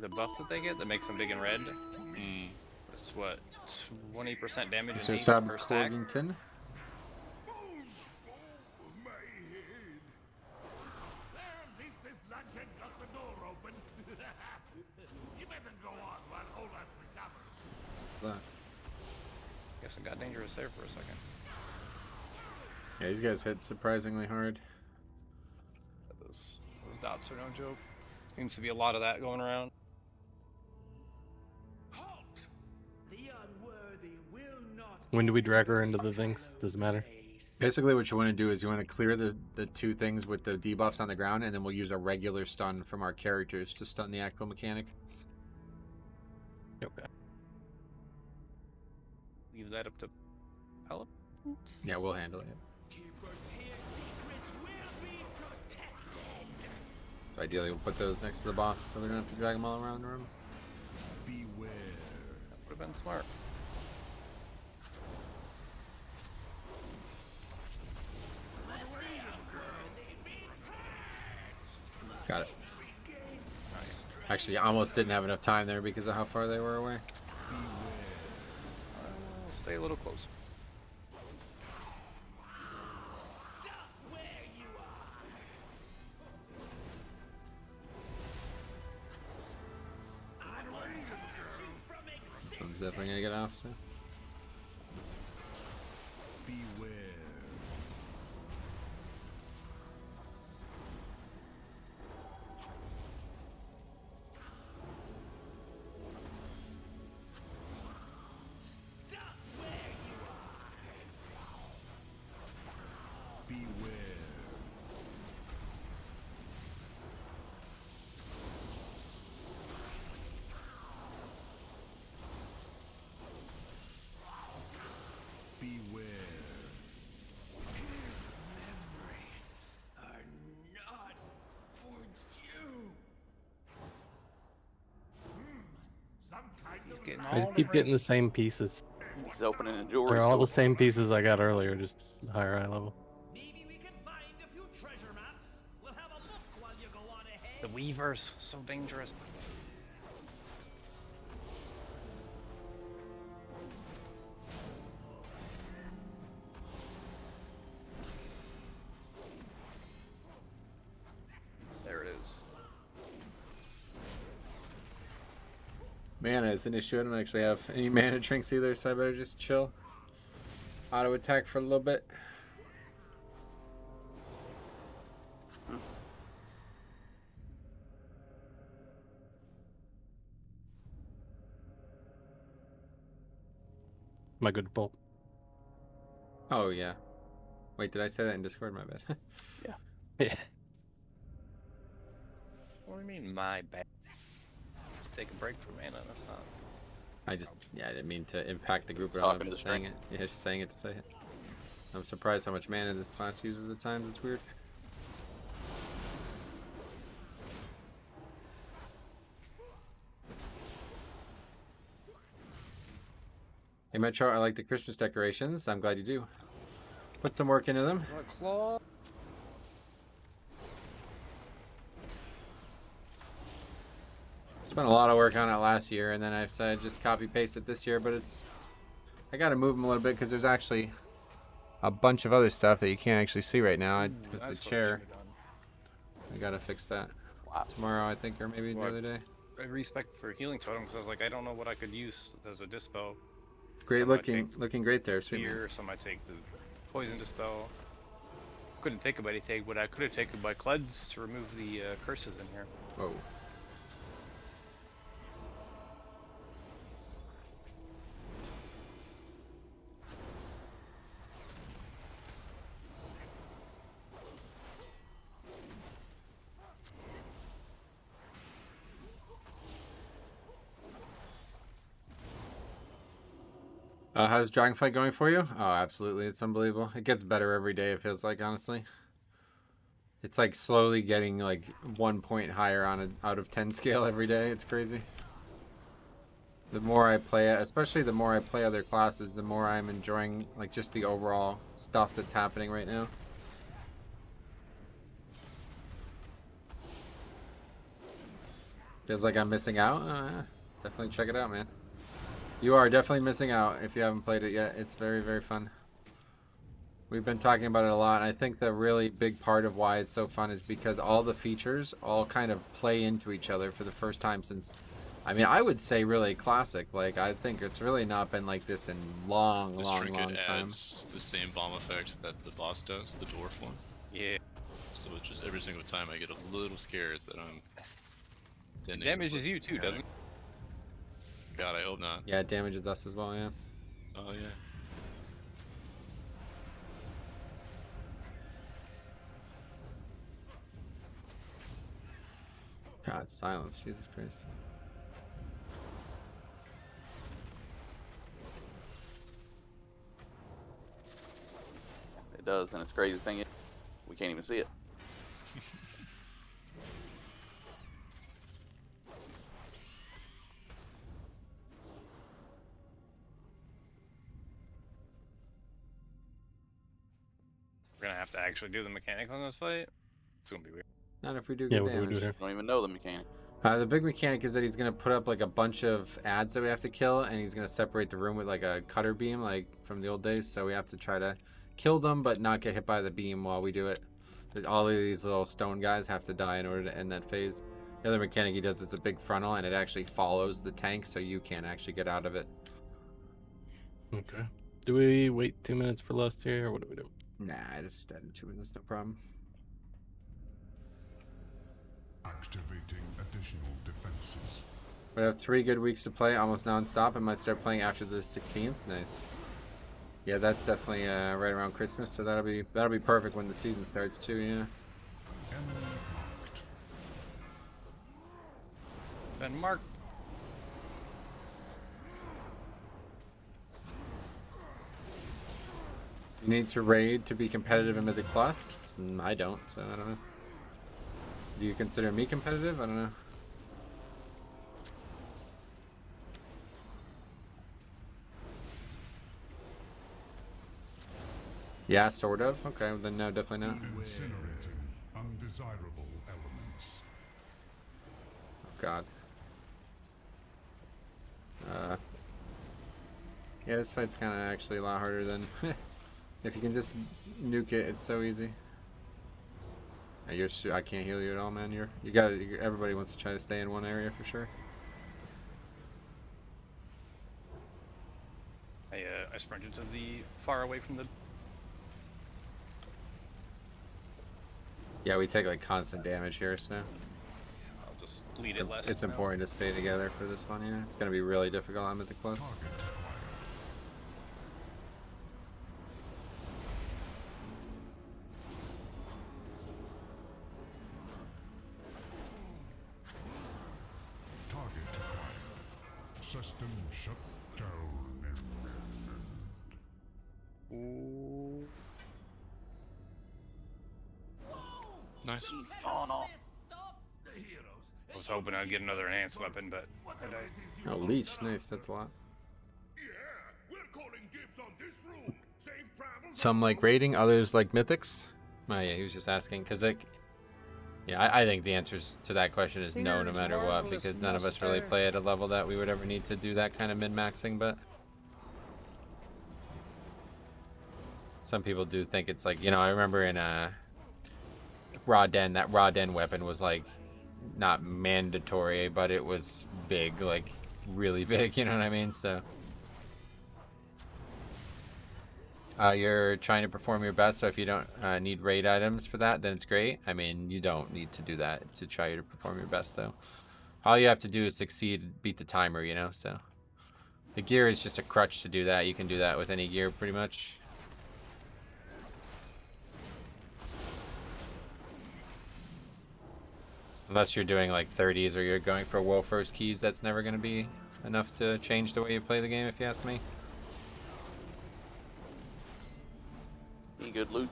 S1: The buff that they get that makes them big and red. That's what, 20% damage
S2: So
S1: in
S2: Sab
S1: per stack.
S2: Corgington.
S1: Guess it got dangerous there for a second.
S2: Yeah, these guys hit surprisingly hard.
S1: Those dots are no joke. Seems to be a lot of that going around.
S3: When do we drag her into the things? Does it matter?
S2: Basically what you want to do is you want to clear the two things with the debuffs on the ground, and then we'll use a regular stun from our characters to stun the actual mechanic.
S3: Okay.
S1: Leave that up to Paladin.
S2: Yeah, we'll handle it. So ideally we'll put those next to the boss so we don't have to drag them all around the room.
S8: Beware.
S1: That would have been smart.
S2: Got it.
S1: Nice.
S2: Actually, I almost didn't have enough time there because of how far they were away.
S1: Stay a little closer.
S2: This one's definitely gonna get off, so.
S8: Beware.
S3: I keep getting the same pieces.
S5: He's opening a jewelry
S3: They're all
S5: store.
S3: the same pieces I got earlier, just higher eye level.
S11: Maybe we can find a few treasure maps. We'll have a look while you go on ahead.
S1: The Weavers, so dangerous.
S2: Mana is an issue. I don't actually have any mana drinks either, so I better just chill. Auto attack for a little bit.
S3: My good bolt.
S2: Oh yeah. Wait, did I say that in Discord? My bad.
S3: Yeah.
S1: What do you mean, my bad? Take a break from mana. That's not.
S2: I didn't mean to impact the group at all. I'm just saying it. Yeah, just saying it to say it. I'm surprised how much mana this class uses at times. It's weird. Hey Metro, I like the Christmas decorations. I'm glad you do. Put some work into them. Spent a lot of work on it last year, and then I decided to just copy paste it this year, but I gotta move them a little bit because there's actually a bunch of other stuff that you can't actually see right now because the chair. I gotta fix that tomorrow, I think, or maybe the other day.
S1: I respect for healing totem because I was like, I don't know what I could use as a dispo.
S2: Great looking great there, sweet.
S1: Here, some I take the poison dispel. Couldn't think of anything, but I could have taken my cleanse to remove the curses in here.
S2: Whoa. How's Dragonflight going for you? Oh, absolutely. It's unbelievable. It gets better every day, it feels like, honestly. It's like slowly getting like 1 point higher on an out of 10 scale every day. It's crazy. The more I play it, especially the more I play other classes, the more I'm enjoying like just the overall stuff that's happening right now. Feels like I'm missing out. Definitely check it out, man. You are definitely missing out if you haven't played it yet. It's very, very fun. We've been talking about it a lot. I think the really big part of why it's so fun is because all the features all kind of play into each other for the first time since, I mean, I would say really classic. Like, I think it's really not been like this in long time.
S4: Adds the same bomb effect that the boss does, the dwarf one.
S1: Yeah.
S4: So it's just every single time I get a little scared that I'm...
S1: Damages you too, doesn't it?
S4: God, I hope not.
S2: Yeah, it damages us as well, yeah.
S4: Oh, yeah.
S2: God, silence. Jesus Christ.
S5: It does, and it's crazy thing is, we can't even see it.
S1: We're gonna have to actually do the mechanics on this fight. It's gonna be weird.
S2: Not if we do good damage.
S5: I don't even know the mechanic.
S2: The big mechanic is that he's gonna put up like a bunch of ads that we have to kill, and he's gonna separate the room with like a cutter beam, like from the old days. So we have to try to kill them, but not get hit by the beam while we do it. All of these little stone guys have to die in order to end that phase. The other mechanic he does is a big frontal, and it actually follows the tank, so you can't actually get out of it.
S3: Okay. Do we wait 2 minutes for lust here, or what do we do?
S2: Nah, just dead in 2 minutes, no problem.
S8: Activating additional defenses.
S2: We have 3 good weeks to play, almost non-stop. I might start playing after the 16th. Nice. Yeah, that's definitely right around Christmas, so that'll be perfect when the season starts too. Yeah.
S1: Been marked.
S2: You need to raid to be competitive in Mythic Plus? I don't, so I don't know. Do you consider me competitive? I don't know. Yeah, sort of. Okay, well then no, definitely not.
S8: Incinerating undesirable elements.
S2: Oh god. Yeah, this fight's kind of actually a lot harder than... If you can just nuke it, it's so easy. I can't heal you at all, man. You got everybody wants to try to stay in one area for sure.
S1: I sprinted to the far away from the.
S2: Yeah, we take like constant damage here, so
S1: I'll just bleed it less.
S2: it's important to stay together for this one. Yeah, it's gonna be really difficult on Mythic Plus.
S8: Target acquired. System shut down.
S4: Nice.
S5: Oh no.
S1: I was hoping I'd get another enhanced weapon, but I died.
S2: Oh, leech, nice. That's a lot. Some like raiding, others like mythics. Oh yeah, he was just asking because like, yeah, I think the answer to that question is no, no matter what, because none of us really play at a level that we would ever need to do that kind of min-maxing. But some people do think it's like, you know, I remember in Raw Den, that Raw Den weapon was like not mandatory, but it was big, like really big. You know what I mean? So. You're trying to perform your best, so if you don't need raid items for that, then it's great. I mean, you don't need to do that to try to perform your best, though. All you have to do is succeed, beat the timer, you know, so. The gear is just a crutch to do that. You can do that with any gear, pretty much. Unless you're doing, like, 30s or you're going for world first keys, that's never going to be enough to change the way you play the game, if you ask me.
S5: Any good loot?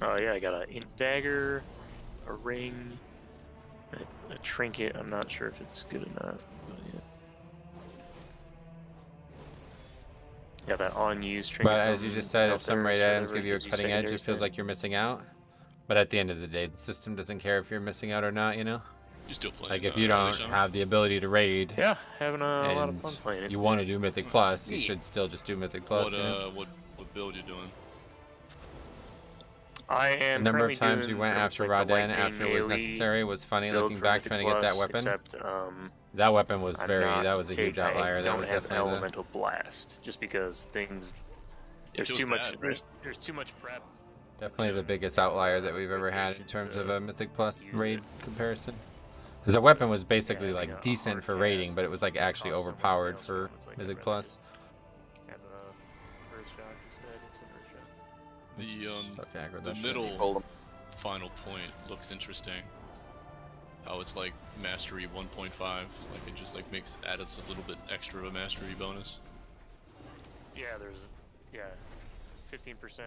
S9: Oh yeah, I got an int dagger, a ring, a trinket. I'm not sure if it's good or not. But yeah, that unused trinket.
S2: But as you just said, if some raid items give you a cutting edge, it feels like you're missing out. But at the end of the day, the system doesn't care if you're missing out or not, you know?
S4: You're still playing.
S2: Like, if you don't have the ability to raid,
S9: yeah, having a lot of fun playing it.
S2: You want to do Mythic Plus, you should still just do Mythic Plus.
S4: What build you doing?
S9: I am.
S2: The number of times we went after Raden after it was necessary was funny. Looking back, trying to get that weapon.
S9: Except,
S2: that weapon was that was a huge outlier. That was definitely
S9: elemental blast, just because things. There's too much. There's too much prep.
S2: Definitely the biggest outlier that we've ever had in terms of a Mythic Plus raid comparison. Because the weapon was basically like decent for raiding, but it was like actually overpowered for Mythic Plus.
S4: The middle final point looks interesting. How it's like mastery 1.5, like it just like adds a little bit extra of a mastery bonus.
S9: Yeah, there's 15%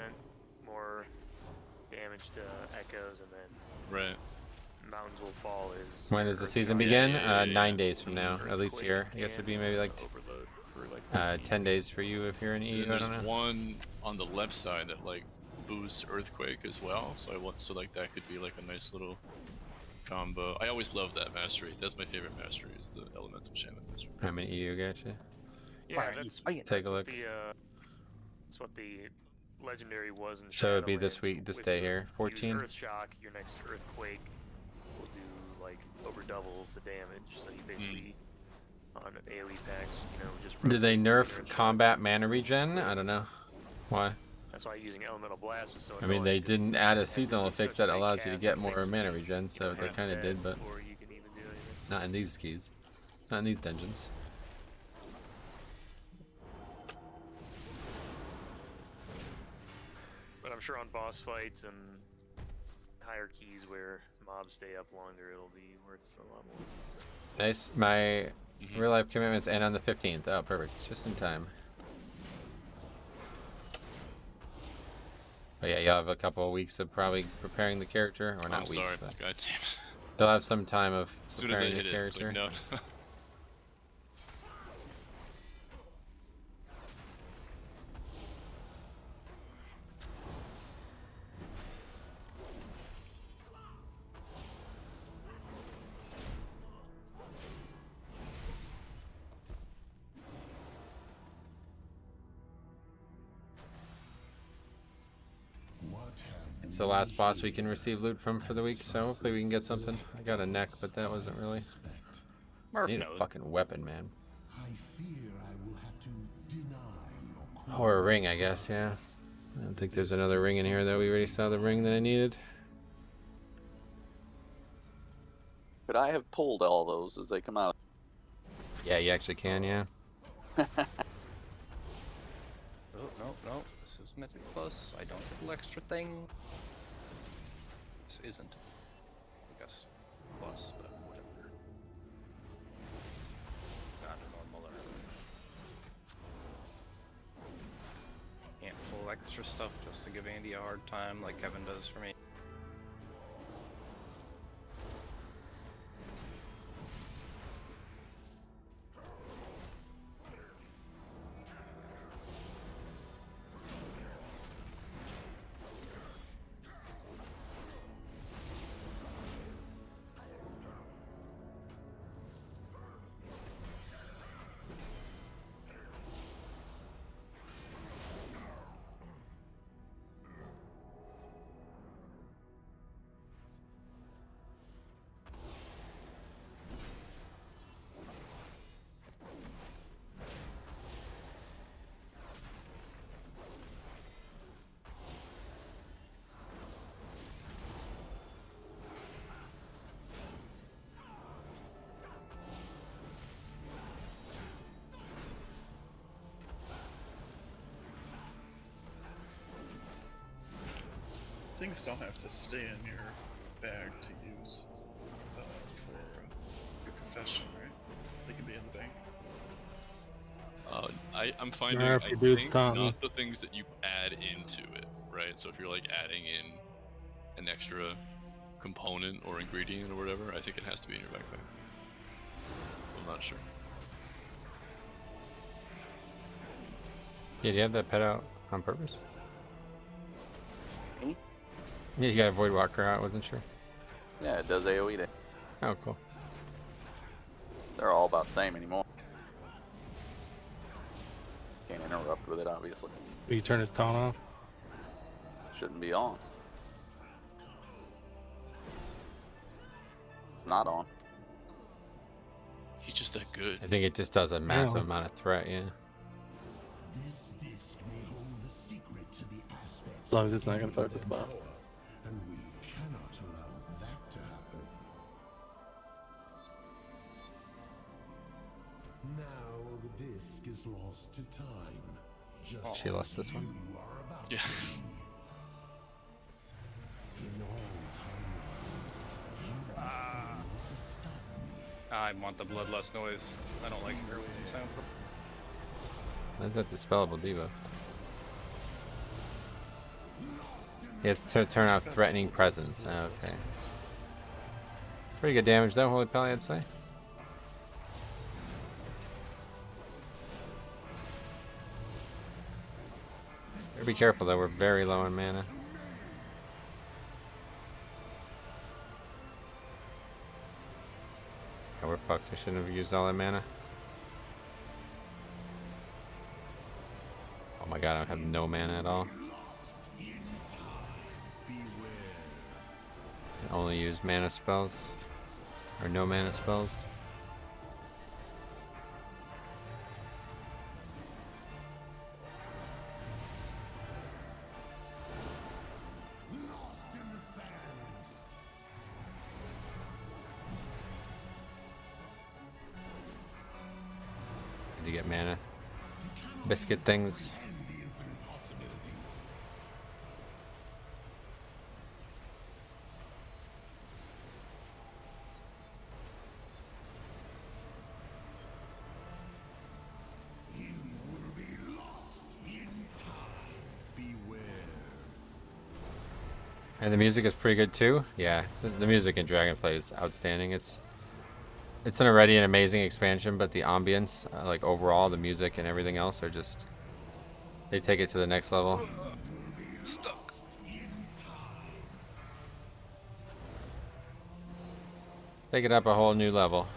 S9: more damage to echoes, and then
S4: right.
S9: Mountains Will Fall is.
S2: When does the season begin? 9 days from now, at least here. I guess it'd be maybe like 10 days for you if you're in EU.
S4: There's one on the left side that like boosts Earthquake as well, so like that could be like a nice little combo. I always love that mastery. That's my favorite mastery, is the Elemental Shaman mastery.
S2: How many EU gotcha?
S9: Yeah,
S2: take a look.
S9: That's what the legendary was in the
S2: So it'd be this week, this day here. 14.
S9: Earth Shock, your next Earthquake will do like over double the damage, so you basically on AoE packs, you know, just.
S2: Did they nerf combat mana regen? I don't know. Why?
S9: That's why using Elemental Blast was so
S2: I mean, they didn't add a seasonal fix that allows you to get more mana regen, so they kind of did, but not in these keys, not in these dungeons.
S9: But I'm sure on boss fights and higher keys where mobs stay up longer, it'll be worth a lot more.
S2: Nice. My real life commitments end on the 15th. Oh, perfect. Just in time. But yeah, you'll have a couple of weeks of probably preparing the character, or not weeks.
S4: Sorry,
S2: but
S4: God damn it.
S2: They'll have some time of
S4: as soon as I
S2: preparing
S4: hit
S2: the character.
S4: it, like, no.
S2: It's the last boss we can receive loot from for the week, so hopefully we can get something. I got a neck, but that wasn't really. Need a fucking weapon, man.
S8: I fear I will have to deny your
S2: Or a ring, I guess, yeah. I don't think there's another ring in here, though. We already saw the ring that I needed.
S5: Could I have pulled all those as they come out?
S2: Yeah, you actually can, yeah.
S1: Oh, no. This is Mythic Plus. I don't get the extra thing. This isn't. I guess plus, but whatever. Not a normal or can't pull extra stuff just to give Andy a hard time like Kevin does for me.
S6: Things don't have to stay in your bag to use for your profession, right? They can be in the bank.
S4: I'm finding
S3: Yeah,
S4: I
S3: if you do,
S4: think
S3: stop
S4: not
S3: me.
S4: the things that you add into it, right? So if you're like adding in an extra component or ingredient or whatever, I think it has to be in your backpack. I'm not sure.
S2: Yeah, do you have that pet out on purpose?
S5: Hmm?
S2: Yeah, you got a Void Walker out, wasn't sure.
S5: Yeah, it does AoE damage.
S2: Oh, cool.
S5: They're all about the same anymore. Can't interrupt with it, obviously.
S3: Will you turn his taunt off?
S5: Shouldn't be on. It's not on.
S4: He's just that good.
S2: I think it just does a massive
S3: Yeah.
S2: amount of threat, yeah.
S8: This disc may hold the secret to the aspects
S3: As long as it's not gonna fuck with the boss.
S8: power, and we cannot allow that to happen. Now the disc is lost to time. Just
S2: She lost this one.
S8: you are about
S4: Yeah.
S8: to be. In all timelines, you will fail to stop me.
S1: I want the bloodlust noise. I don't like heroism sound.
S2: Why's that dispellable debuff? He has to turn off threatening presence. Okay. Pretty good damage though, Holy Pally, I'd say. Better be careful though, we're very low on mana. Yeah, we're fucked. I shouldn't have used all that mana. Oh my god, I have no mana at all. I only use mana spells. Or no mana spells.
S8: Lost in the sands.
S2: Need to get mana. Biscuit things.
S8: And the infinite possibilities. You will be lost in time. Beware.
S2: And the music is pretty good too. Yeah, the music in Dragonflight is outstanding. It's an already an amazing expansion, but the ambience, like overall, the music and everything else are just, they take it to the next level.
S1: Stuck.
S2: Take it up a whole new level.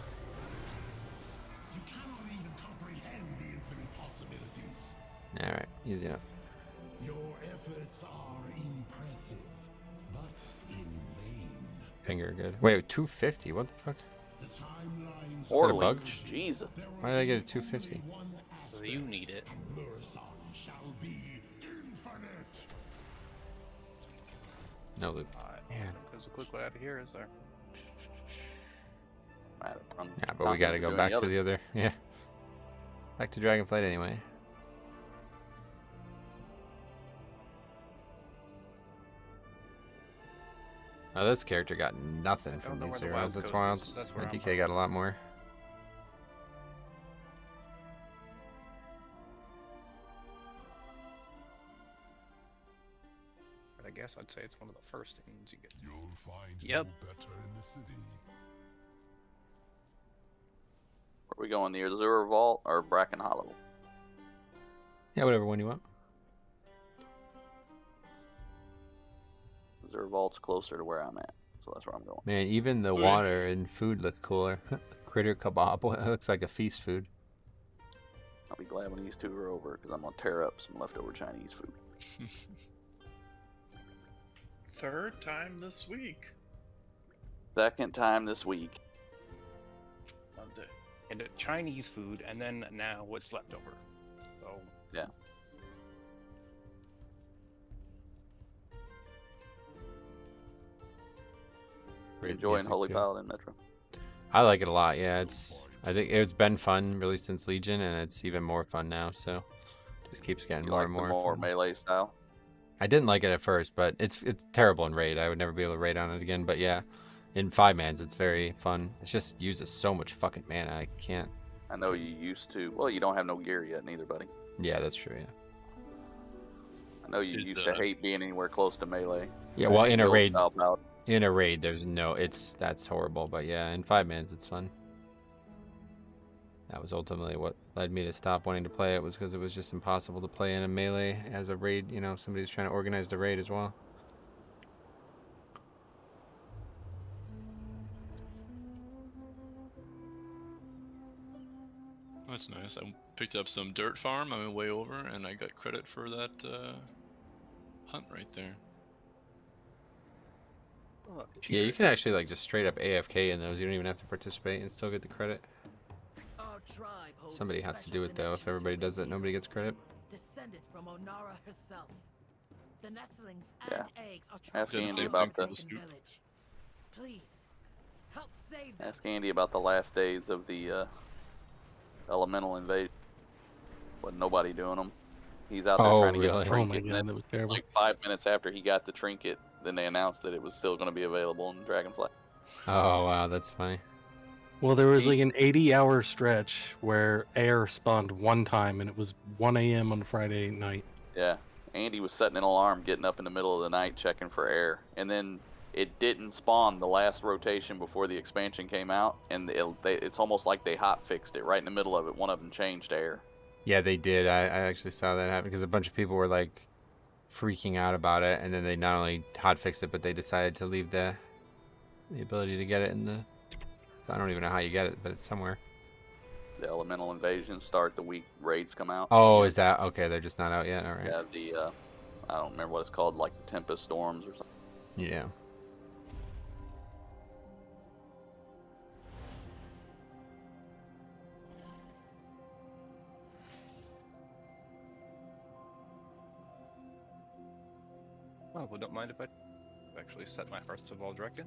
S8: You cannot even comprehend the infinite possibilities.
S2: All right, easy enough.
S8: Your efforts are impressive, but in vain.
S2: Finger good. Wait, 250? What the fuck?
S5: Or
S2: a bug?
S5: leech. Jesus.
S2: Why did I get a 250?
S1: So you need it.
S2: No loop.
S1: Man, there's a quick way out of here, is there?
S2: Yeah, but we gotta go back to the other. Yeah. Back to Dragonflight anyway. Oh, this character got nothing from these zeros. That's wild. My DK got a lot more.
S1: But I guess I'd say it's one of the first things you get.
S8: You'll find
S1: Yep.
S8: no better in the city.
S5: Where are we going? The Azure Vault or Bracken Hollow?
S2: Yeah, whatever one you want.
S5: Azure Vault's closer to where I'm at, so that's where I'm going.
S2: Man, even the water and food look cooler. Critter kebab. It looks like a feast food.
S5: I'll be glad when these two are over, because I'm going to tear up some leftover Chinese food.
S6: Third time this week.
S5: Second time this week.
S6: Monday.
S1: And Chinese food, and then now what's left over. So
S5: yeah. Enjoying Holy Paladin Metro.
S2: I like it a lot. Yeah, I think it's been fun really since Legion, and it's even more fun now. So it just keeps getting more and more.
S5: More melee style.
S2: I didn't like it at first, but it's terrible in raid. I would never be able to raid on it again. But yeah, in 5-mans, it's very fun. It just uses so much fucking mana. I can't.
S5: I know you used to. Well, you don't have no gear yet, neither, buddy.
S2: Yeah, that's true. Yeah.
S5: I know you used to hate being anywhere close to melee.
S2: Yeah, well, in a raid. In a raid, that's horrible. But yeah, in 5-mans, it's fun. That was ultimately what led me to stop wanting to play it, was because it was just impossible to play in a melee as a raid. You know, somebody's trying to organize the raid as well.
S4: That's nice. I picked up some dirt farm on my way over, and I got credit for that hunt right there.
S1: Oh,
S2: yeah, you can actually like just straight up AFK in those. You don't even have to participate and still get the credit. Somebody has to do it though. If everybody does it, nobody gets credit.
S7: Descended from Onara herself. The nestlings
S5: Yeah.
S7: and eggs are
S5: Ask
S7: trapped
S5: Andy
S7: in
S5: about
S7: the
S5: the.
S7: village. Please, help save them.
S5: Ask Andy about the last days of the elemental invasion. Wasn't nobody doing them. He's out there trying to get the trinket.
S3: Oh my god, that was terrible.
S5: Like 5 minutes after he got the trinket, then they announced that it was still going to be available in Dragonflight.
S2: Oh wow, that's funny.
S3: Well, there was like an 80-hour stretch where air spawned one time, and it was 1 a.m. on Friday night.
S5: Yeah, Andy was setting an alarm, getting up in the middle of the night, checking for air, and then it didn't spawn the last rotation before the expansion came out, and it's almost like they hot fixed it right in the middle of it. One of them changed to air.
S2: Yeah, they did. I actually saw that happen because a bunch of people were like freaking out about it, and then they not only hot fixed it, but they decided to leave the ability to get it in the. I don't even know how you get it, but it's somewhere.
S5: The elemental invasion start the week raids come out.
S2: Oh, is that okay? They're just not out yet. All right.
S5: Yeah, the I don't remember what it's called, like the Tempest Storms or something.
S2: Yeah.
S1: Oh, well, don't mind if I actually set my first of all dragon.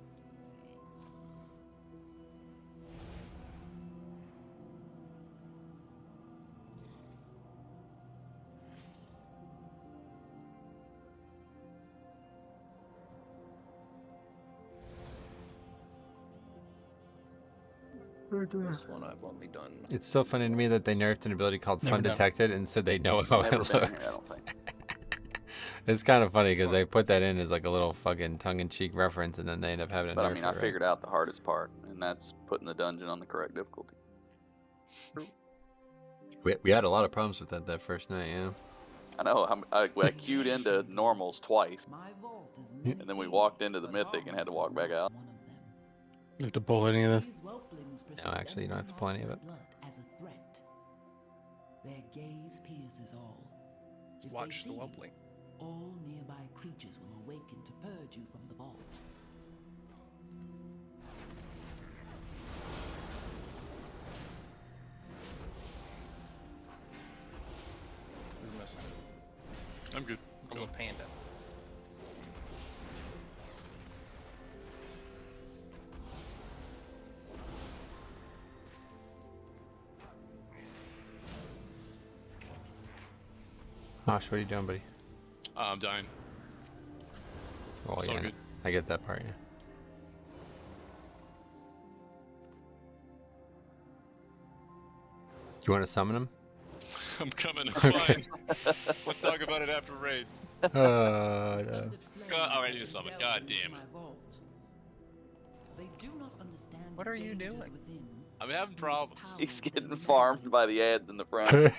S1: This one I've only done.
S2: It's still funny to me that they nerfed an ability called Fun Detected and said they know how it looks.
S5: Here, I don't think.
S2: It's kind of funny because they put that in as like a little fucking tongue-in-cheek reference, and then they end up having a
S5: But
S2: nerf.
S5: I mean, I figured out the hardest part, and that's putting the dungeon on the correct difficulty.
S2: We had a lot of problems with that first night, yeah.
S5: I know. I queued into normals twice, and then we walked into the mythic and had to walk back out.
S3: You have to pull any of this?
S2: No, actually, you don't have to pull any of it.
S7: Their gaze pierces all. If
S1: Watch
S7: they
S1: the
S7: see
S1: whelpling.
S7: you, all nearby creatures will awaken to purge you from the vault.
S4: I'm good.
S1: I'm a panda.
S2: Josh, what are you doing, buddy?
S4: I'm dying.
S2: Oh,
S4: It's all
S2: yeah,
S4: good.
S2: I get that part, yeah. You want to summon him?
S4: I'm coming. I'm fine. We'll talk about it after raid.
S2: No.
S4: God, oh, I need to summon. God damn it.
S7: They do not understand
S1: What are you
S7: dangers
S1: doing?
S7: within.
S4: I'm having problems.
S5: He's getting farmed by the ads in the front.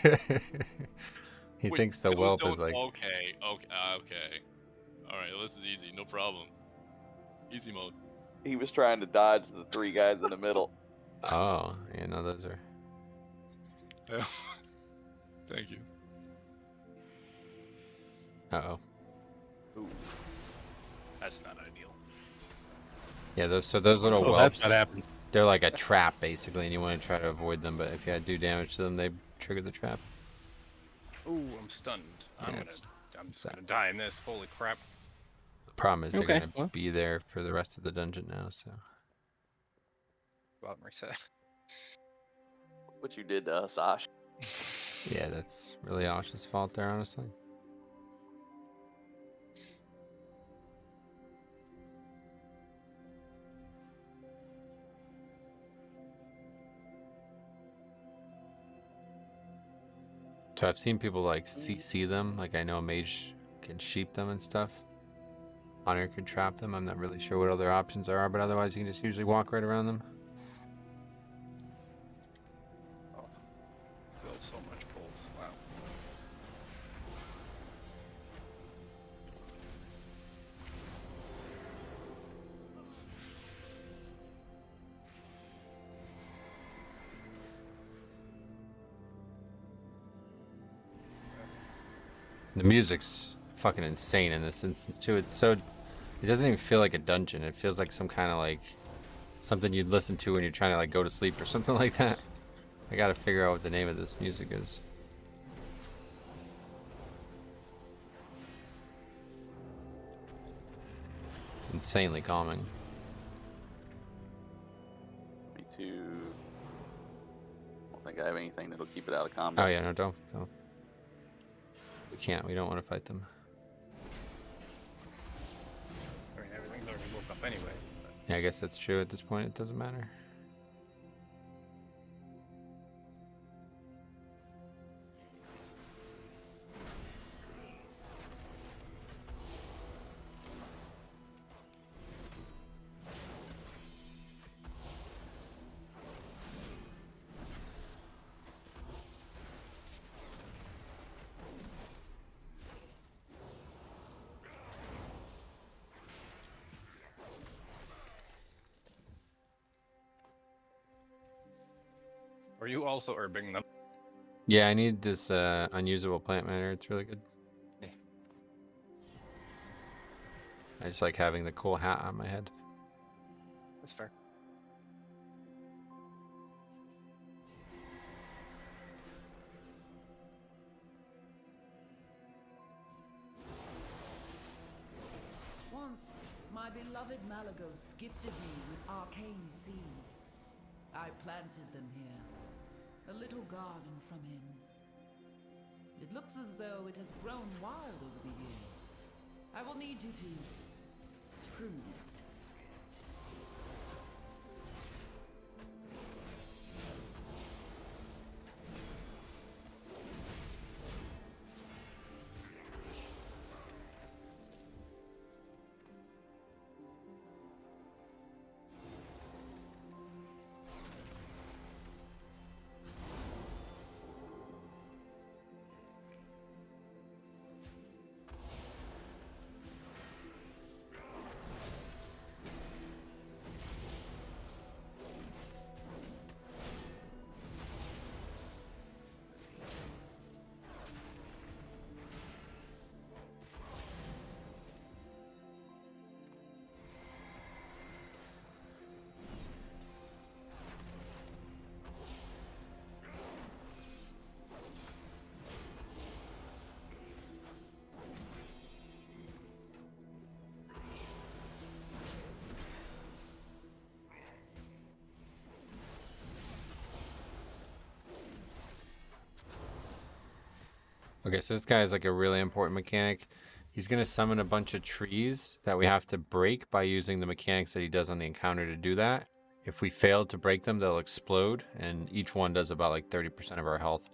S2: He
S4: Wait,
S2: thinks the
S4: those
S2: whelp
S4: don't-
S2: is like...
S4: Okay. Alright, this is easy. No problem. Easy mode.
S5: He was trying to dodge the 3 guys in the middle.
S2: Oh, yeah, no, those are...
S4: Thank you.
S2: Uh-oh.
S5: Ooh.
S1: That's not ideal.
S2: Yeah, those little
S3: Oh,
S2: whelps,
S3: that's what happens.
S2: they're like a trap, basically, and you want to try to avoid them, but if you do damage to them, they trigger the trap.
S1: Ooh, I'm stunned. I'm
S2: Yeah,
S1: just gonna die in this. Holy crap.
S2: The problem is they're
S3: Okay,
S2: going to be there for the rest of the dungeon now, so...
S1: Go out and reset.
S5: What you did to us, Ash.
S2: Yeah, that's really Osh's fault there, honestly. So I've seen people like CC them, like I know a mage can sheep them and stuff. Hunter can trap them. I'm not really sure what other options there are, but otherwise you can just usually walk right around them.
S1: Oh, feel so much pulse. Wow.
S2: The music's fucking insane in this instance too. It's so... It doesn't even feel like a dungeon. It feels like some kind of like... something you'd listen to when you're trying to like go to sleep or something like that. I gotta figure out what the name of this music is. Insanely calming.
S5: Me too. I don't think I have anything that'll keep it out of combat.
S2: Oh yeah, no, don't. We can't. We don't want to fight them.
S1: I mean, everything's already woke up anyway. But...
S2: Yeah, I guess that's true at this point. It doesn't matter.
S1: Are you also herbing them?
S2: Yeah, I need this unusable plant matter. It's really good.
S1: Yeah.
S2: I just like having the cool hat on my head.
S1: That's fair.
S7: Once, my beloved Malagos gifted me with arcane seeds. I planted them here. A little garden from him. It looks as though it has grown wild over the years. I will need you to prune it.
S2: Okay, so this guy is like a really important mechanic. He's going to summon a bunch of trees that we have to break by using the mechanics that he does on the encounter to do that. If we fail to break them, they'll explode, and each one does about like 30% of our health.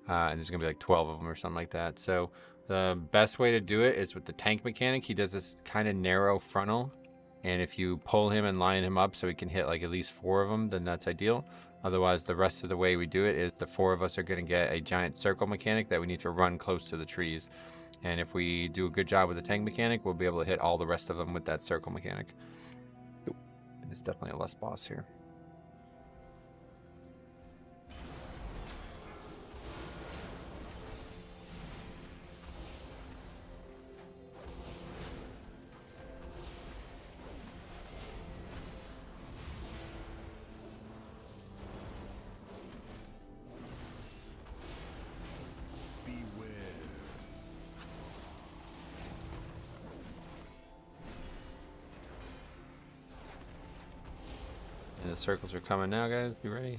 S2: And there's going to be like 12 of them or something like that. So the best way to do it is with the tank mechanic. He does this kind of narrow frontal, and if you pull him and line him up so he can hit like at least 4 of them, then that's ideal. Otherwise, the rest of the way we do it is the 4 of us are going to get a giant circle mechanic that we need to run close to the trees. And if we do a good job with the tank mechanic, we'll be able to hit all the rest of them with that circle mechanic. It's definitely a less boss here. The circles are coming now, guys. Be ready.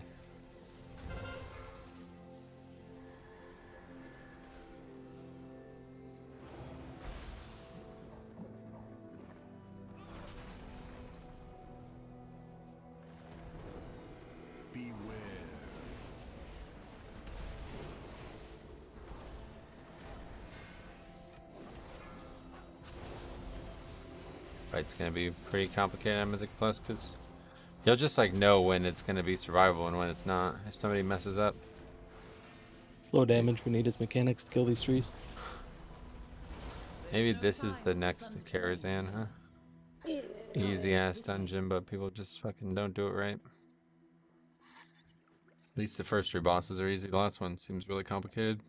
S8: Beware.
S2: Fight's gonna be pretty complicated on Mythic Plus because you'll just like know when it's gonna be survivable and when it's not. If somebody messes up.
S3: Slow damage. We need his mechanics to kill these trees.
S2: Maybe this is the next Karazhan, huh? Easy ass dungeon, but people just fucking don't do it right. At least the first 3 bosses are easy. The last one seems really complicated.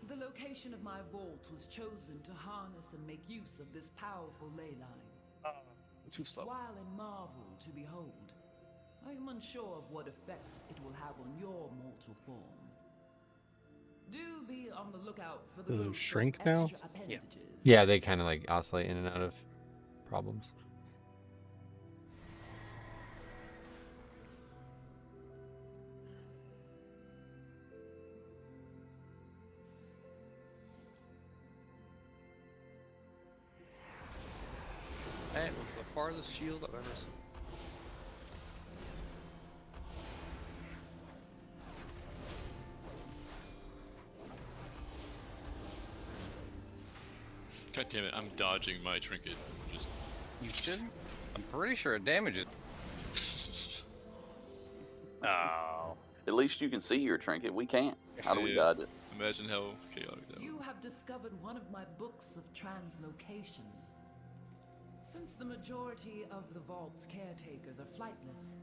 S7: The location of my vault was chosen to harness and make use of this powerful ley line.
S1: Too slow.
S7: While a marvel to behold, I am unsure of what effects it will have on your mortal form. Do be on the lookout for the
S3: Those shrink now?
S7: extra appendages.
S2: Yeah, they kind of like oscillate in and out of problems.
S1: That was the farthest shield I've ever seen.
S4: God damn it, I'm dodging my trinket. Just
S1: You shouldn't. I'm pretty sure it damages. Oh.
S5: At least you can see your trinket. We can't. How do we dodge it?
S4: Imagine how chaotic that
S7: You
S4: was.
S7: have discovered one of my books of translocation. Since the majority of the vault's caretakers are flightless,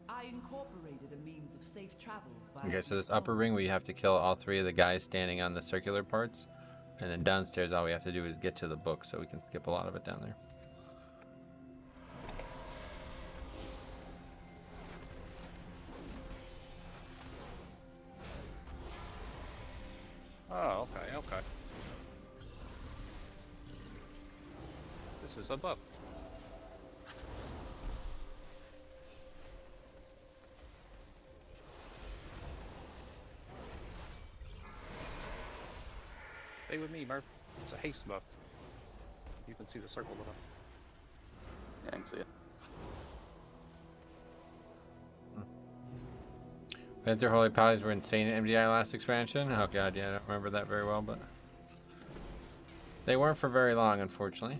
S7: I incorporated a means of safe travel via
S2: Okay, so this upper ring, we have to kill all 3 of the guys standing on the circular parts. And then downstairs, all we have to do is get to the book, so we can skip a lot of it down there.
S1: Oh, okay, okay. This is above. Stay with me, Murph. It's a haste buff. You can see the circle above.
S5: Yeah, I can see it.
S2: Panther Holy Pallies were insane in MDI last expansion. Oh god, yeah, I don't remember that very well, but they weren't for very long, unfortunately.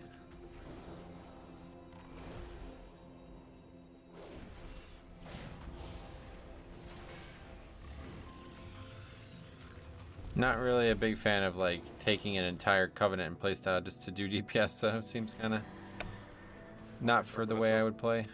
S2: Not really a big fan of like taking an entire Covenant and playstyle just to do DPS, though. Seems kind of not for the way I would play.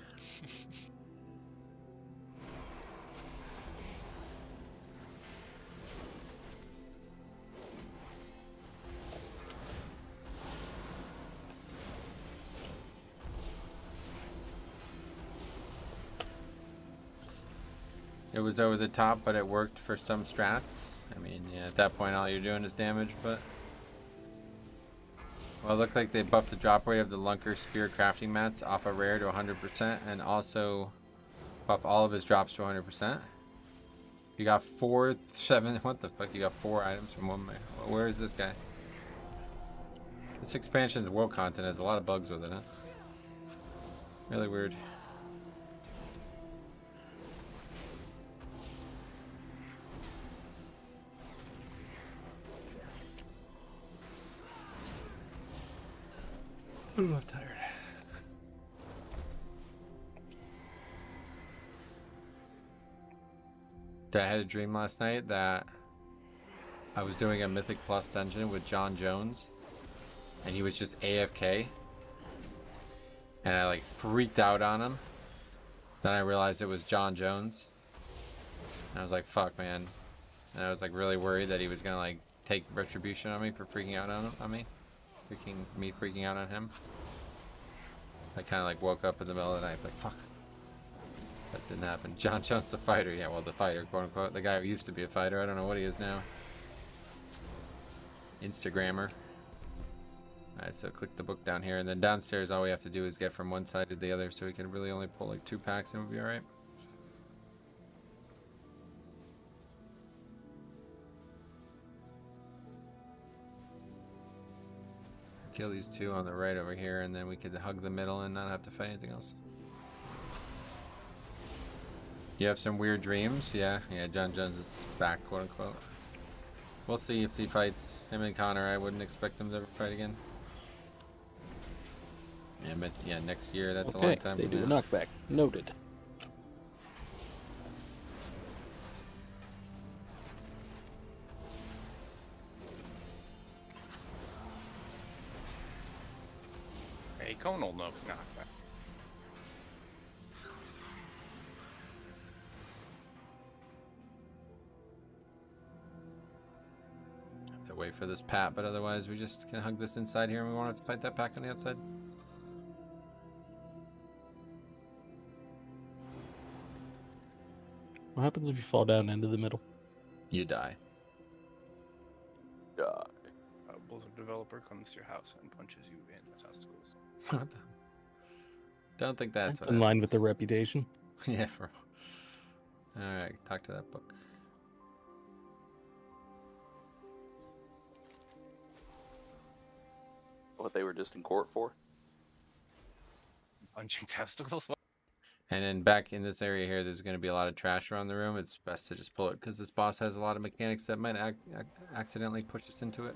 S2: It was over the top, but it worked for some strats. I mean, yeah, at that point, all you're doing is damage, but Well, it looked like they buffed the drop rate of the Lunker Spear crafting mats off a rare to 100%, and also buff all of his drops to 100%. You got 4, 7, what the fuck? You got 4 items from one man. Where is this guy? This expansion of world content has a lot of bugs with it, huh? Really weird. I'm tired. I had a dream last night that I was doing a Mythic Plus dungeon with John Jones, and he was just AFK, and I like freaked out on him. Then I realized it was John Jones, and I was like, "Fuck, man!" And I was like really worried that he was gonna like take retribution on me for freaking out on me, freaking out on him. I kind of like woke up in the middle of the night, like, "Fuck." That didn't happen. John Jones, the fighter. Yeah, well, the fighter, quote unquote. The guy who used to be a fighter. I don't know what he is now. Instagrammer. Alright, so click the book down here. And then downstairs, all we have to do is get from one side to the other. So we can really only pull like 2 packs and we'll be alright. Kill these 2 on the right over here. And then we could hug the middle and not have to fight anything else. You have some weird dreams? Yeah, John Jones is back, quote unquote. We'll see if he fights him and Connor. I wouldn't expect them to ever fight again. Yeah, but yeah, next year, that's
S3: okay,
S2: a long time
S3: they
S2: from
S3: do
S2: now.
S3: a knockback. Noted.
S1: A conal knockback.
S2: To wait for this pat, but otherwise we just can hug this inside here and we won't have to fight that pack on the outside.
S3: What happens if you fall down into the middle?
S2: You die.
S5: Die.
S1: A Blizzard developer comes to your house and punches you in the testicles.
S2: What the? Don't think that's
S3: in line with the reputation.
S2: Yeah, bro. Alright, talk to that book.
S5: What they were just in court for?
S1: Punching testicles?
S2: And then back in this area here, there's going to be a lot of trash around the room. It's best to just pull it because this boss has a lot of mechanics that might accidentally push us into it.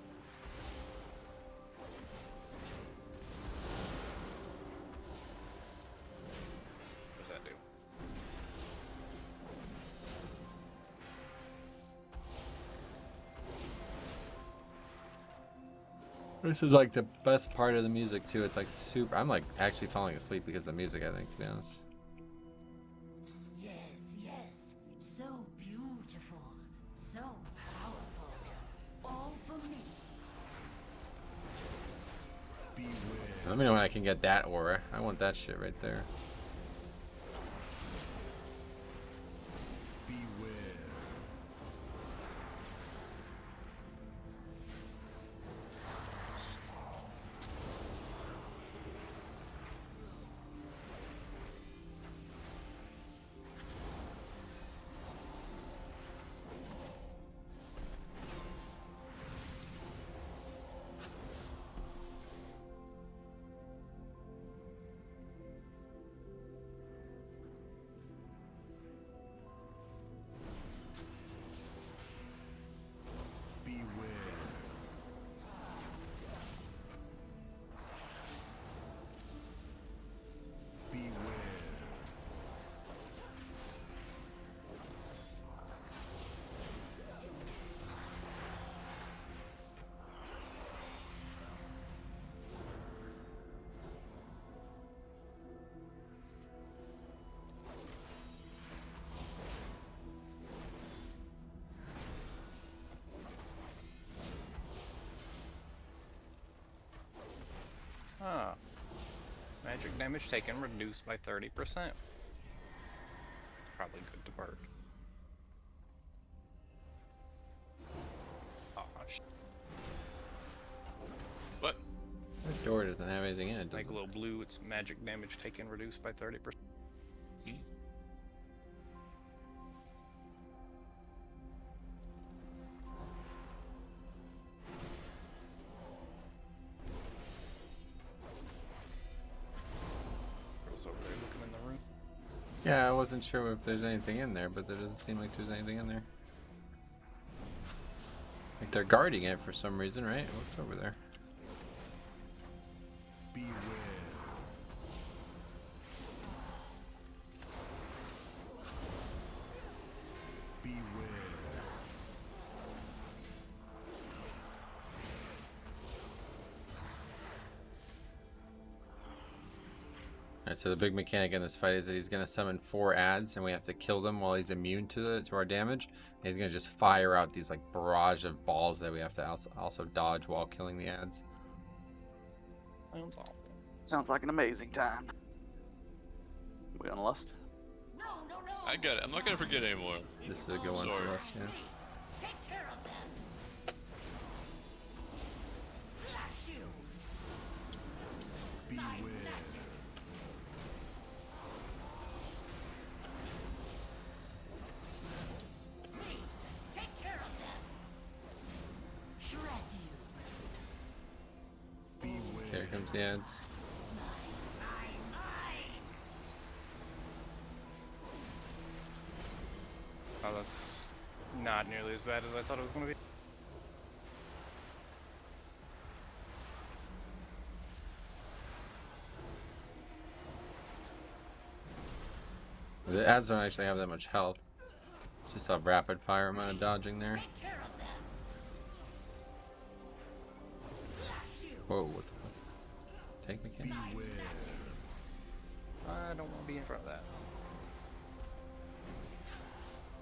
S1: What does that do?
S2: This is like the best part of the music too. It's like super. I'm like actually falling asleep because of the music, I think, to be honest.
S7: Yes, yes. So beautiful. So powerful. All for me.
S2: Let me know when I can get that aura. I want that shit right there.
S1: Ah. Magic damage taken reduced by 30%. It's probably good to perk. Oh,
S4: What?
S2: door doesn't have anything in it, does
S1: Like
S2: it?
S1: glow blue, it's magic damage taken reduced by 30%. Girl's over there looking in the room.
S2: Yeah, I wasn't sure if there's anything in there, but there doesn't seem like there's anything in there. Like they're guarding it for some reason, right? What's over there?
S8: Beware. Beware.
S2: Alright, so the big mechanic in this fight is that he's going to summon 4 adds, and we have to kill them while he's immune to our damage. And he's going to just fire out these like barrage of balls that we have to also dodge while killing the adds.
S1: Sounds awful.
S5: Sounds like an amazing time. We on Lust?
S11: No, no, no.
S4: I got it. I'm not gonna forget anymore.
S2: This is a good one
S4: Sorry.
S2: for us, yeah.
S11: Take care of them. Slash you.
S8: Beware.
S11: Me. Take care of them. Shred you.
S8: Beware.
S2: Here comes the adds.
S1: Oh, that's not nearly as bad as I thought it was going to be.
S2: The adds don't actually have that much health. Just a rapid fire amount of dodging there.
S11: Take care of them. Slash you.
S2: Whoa, what the fuck? Tank mechanic?
S8: Beware.
S1: I don't want to be in front of that.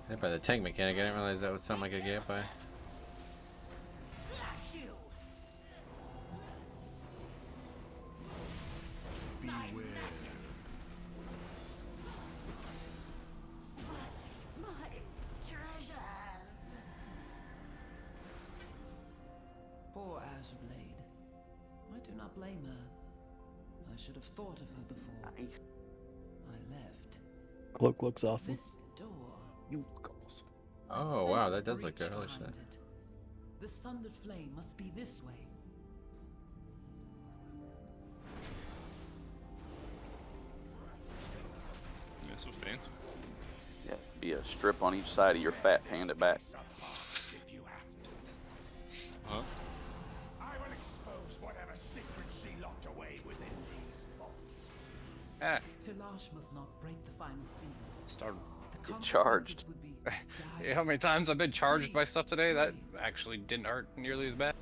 S2: Hit by the tank mechanic, I didn't realize that would sound like a get by.
S11: Slash you.
S8: Beware.
S11: My treasures.
S7: Poor Azurblade. I do not blame her. I should have thought of her before
S5: Nice.
S7: I left.
S3: Cloak looks awesome.
S7: This door.
S5: You goals.
S2: Oh wow, that does look good. Holy shit.
S7: It. The sundered flame must be this way.
S4: Yeah, so fancy.
S5: Yeah, be a strip on each side of your fat panda back.
S8: If you have to.
S4: Huh?
S8: I will expose whatever secrets she locked away within these vaults.
S1: Ah,
S7: Tilash must not break the final seal.
S1: start.
S7: The
S5: Get charged.
S7: consequences would be
S1: Yeah, how many times I've been charged by stuff today? That actually didn't hurt nearly as bad.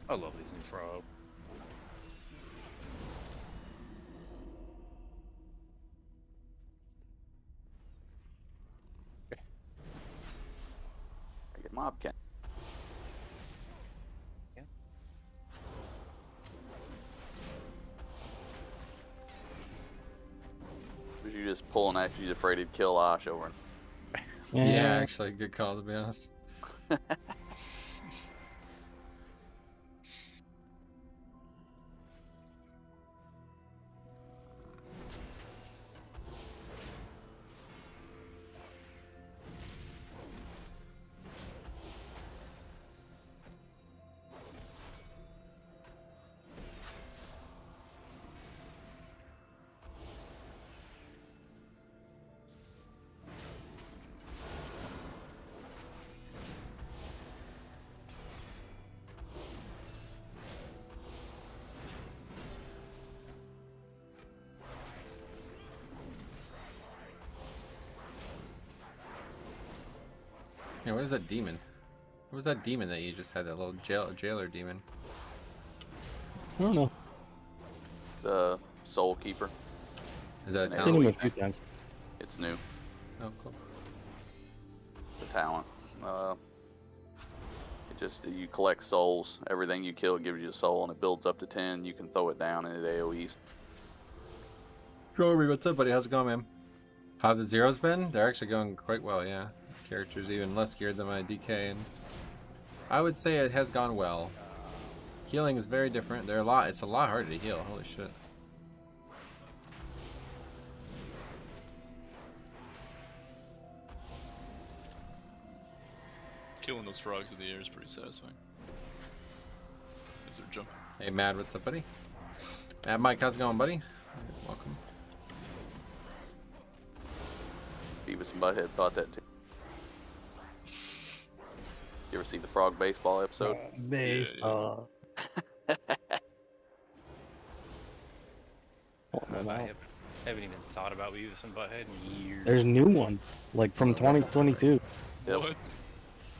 S1: I love these new frog.
S5: I get mob count.
S1: Yeah.
S5: Was you just pulling after you afraid he'd kill Ash over?
S2: Yeah, actually, good call to be honest. Yeah, what is that demon? What was that demon that you just had? That little jailer demon?
S3: I don't know.
S5: The Soul Keeper.
S2: Is that a
S3: I've seen him
S2: talent?
S3: a few times.
S5: It's new.
S2: Oh, cool.
S5: the talent. You collect souls. Everything you kill gives you a soul, and it builds up to 10. You can throw it down, and it AoEs.
S2: Rory, what's up, buddy? How's it going, man? How the zeros been? They're actually going quite well, yeah. Character's even less geared than my DK, and I would say it has gone well. Healing is very different. It's a lot harder to heal. Holy shit.
S4: Killing those frogs in the air is pretty satisfying. As they're jumping.
S2: Hey, Mad, what's up, buddy? Mad Mike, how's it going, buddy? Welcome.
S5: Beavis and Butthead thought that too. You ever see the frog baseball episode?
S3: Baseball.
S1: I haven't even thought about Beavis and Butthead in years.
S3: There's new ones, like from 2022.
S5: Yep.
S4: What?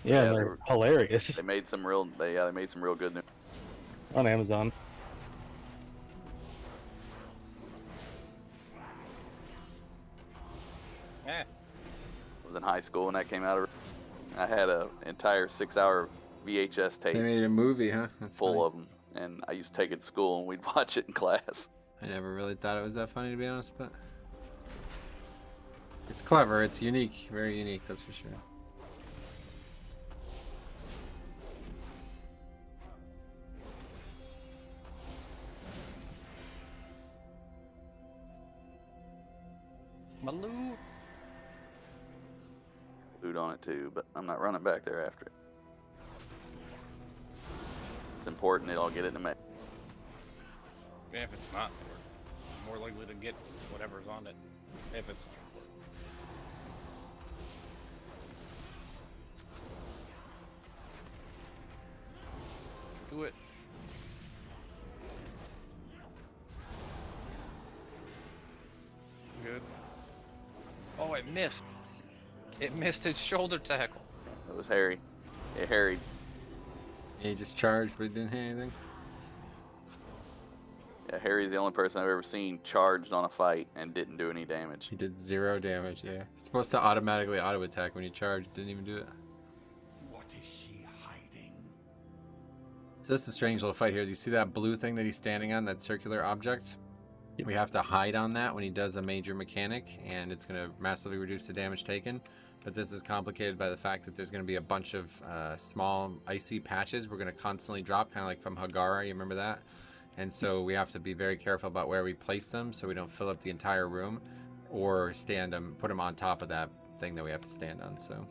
S3: Yeah, they're hilarious.
S5: They made some real. They made some real good news.
S3: On Amazon.
S1: Yeah.
S5: I was in high school when that came out. I had an entire 6-hour VHS tape.
S2: They made a movie, huh? That's
S5: full
S2: funny.
S5: of them, and I used to take it to school and we'd watch it in class.
S2: I never really thought it was that funny, to be honest, but it's clever. It's unique, very unique, that's for sure.
S1: Maloo.
S5: Loot on it too, but I'm not running back there after it. It's important that I'll get it in the mech.
S1: Yeah, if it's not, we're more likely to get whatever's on it. If it's do it. Good. Oh, it missed. It missed its shoulder tackle.
S5: It was Harry. It harried.
S2: He just charged, but he didn't hit anything.
S5: Yeah, Harry's the only person I've ever seen charged on a fight and didn't do any damage.
S2: He did 0 damage, yeah. It's supposed to automatically auto-attack when you charge. Didn't even do it.
S8: What is she hiding?
S2: So it's a strange little fight here. Do you see that blue thing that he's standing on, that circular object? We have to hide on that when he does a major mechanic, and it's going to massively reduce the damage taken. But this is complicated by the fact that there's going to be a bunch of small icy patches we're going to constantly drop, kind of like from Hagara, you remember that? And so we have to be very careful about where we place them so we don't fill up the entire room, or stand them, put them on top of that thing that we have to stand on. So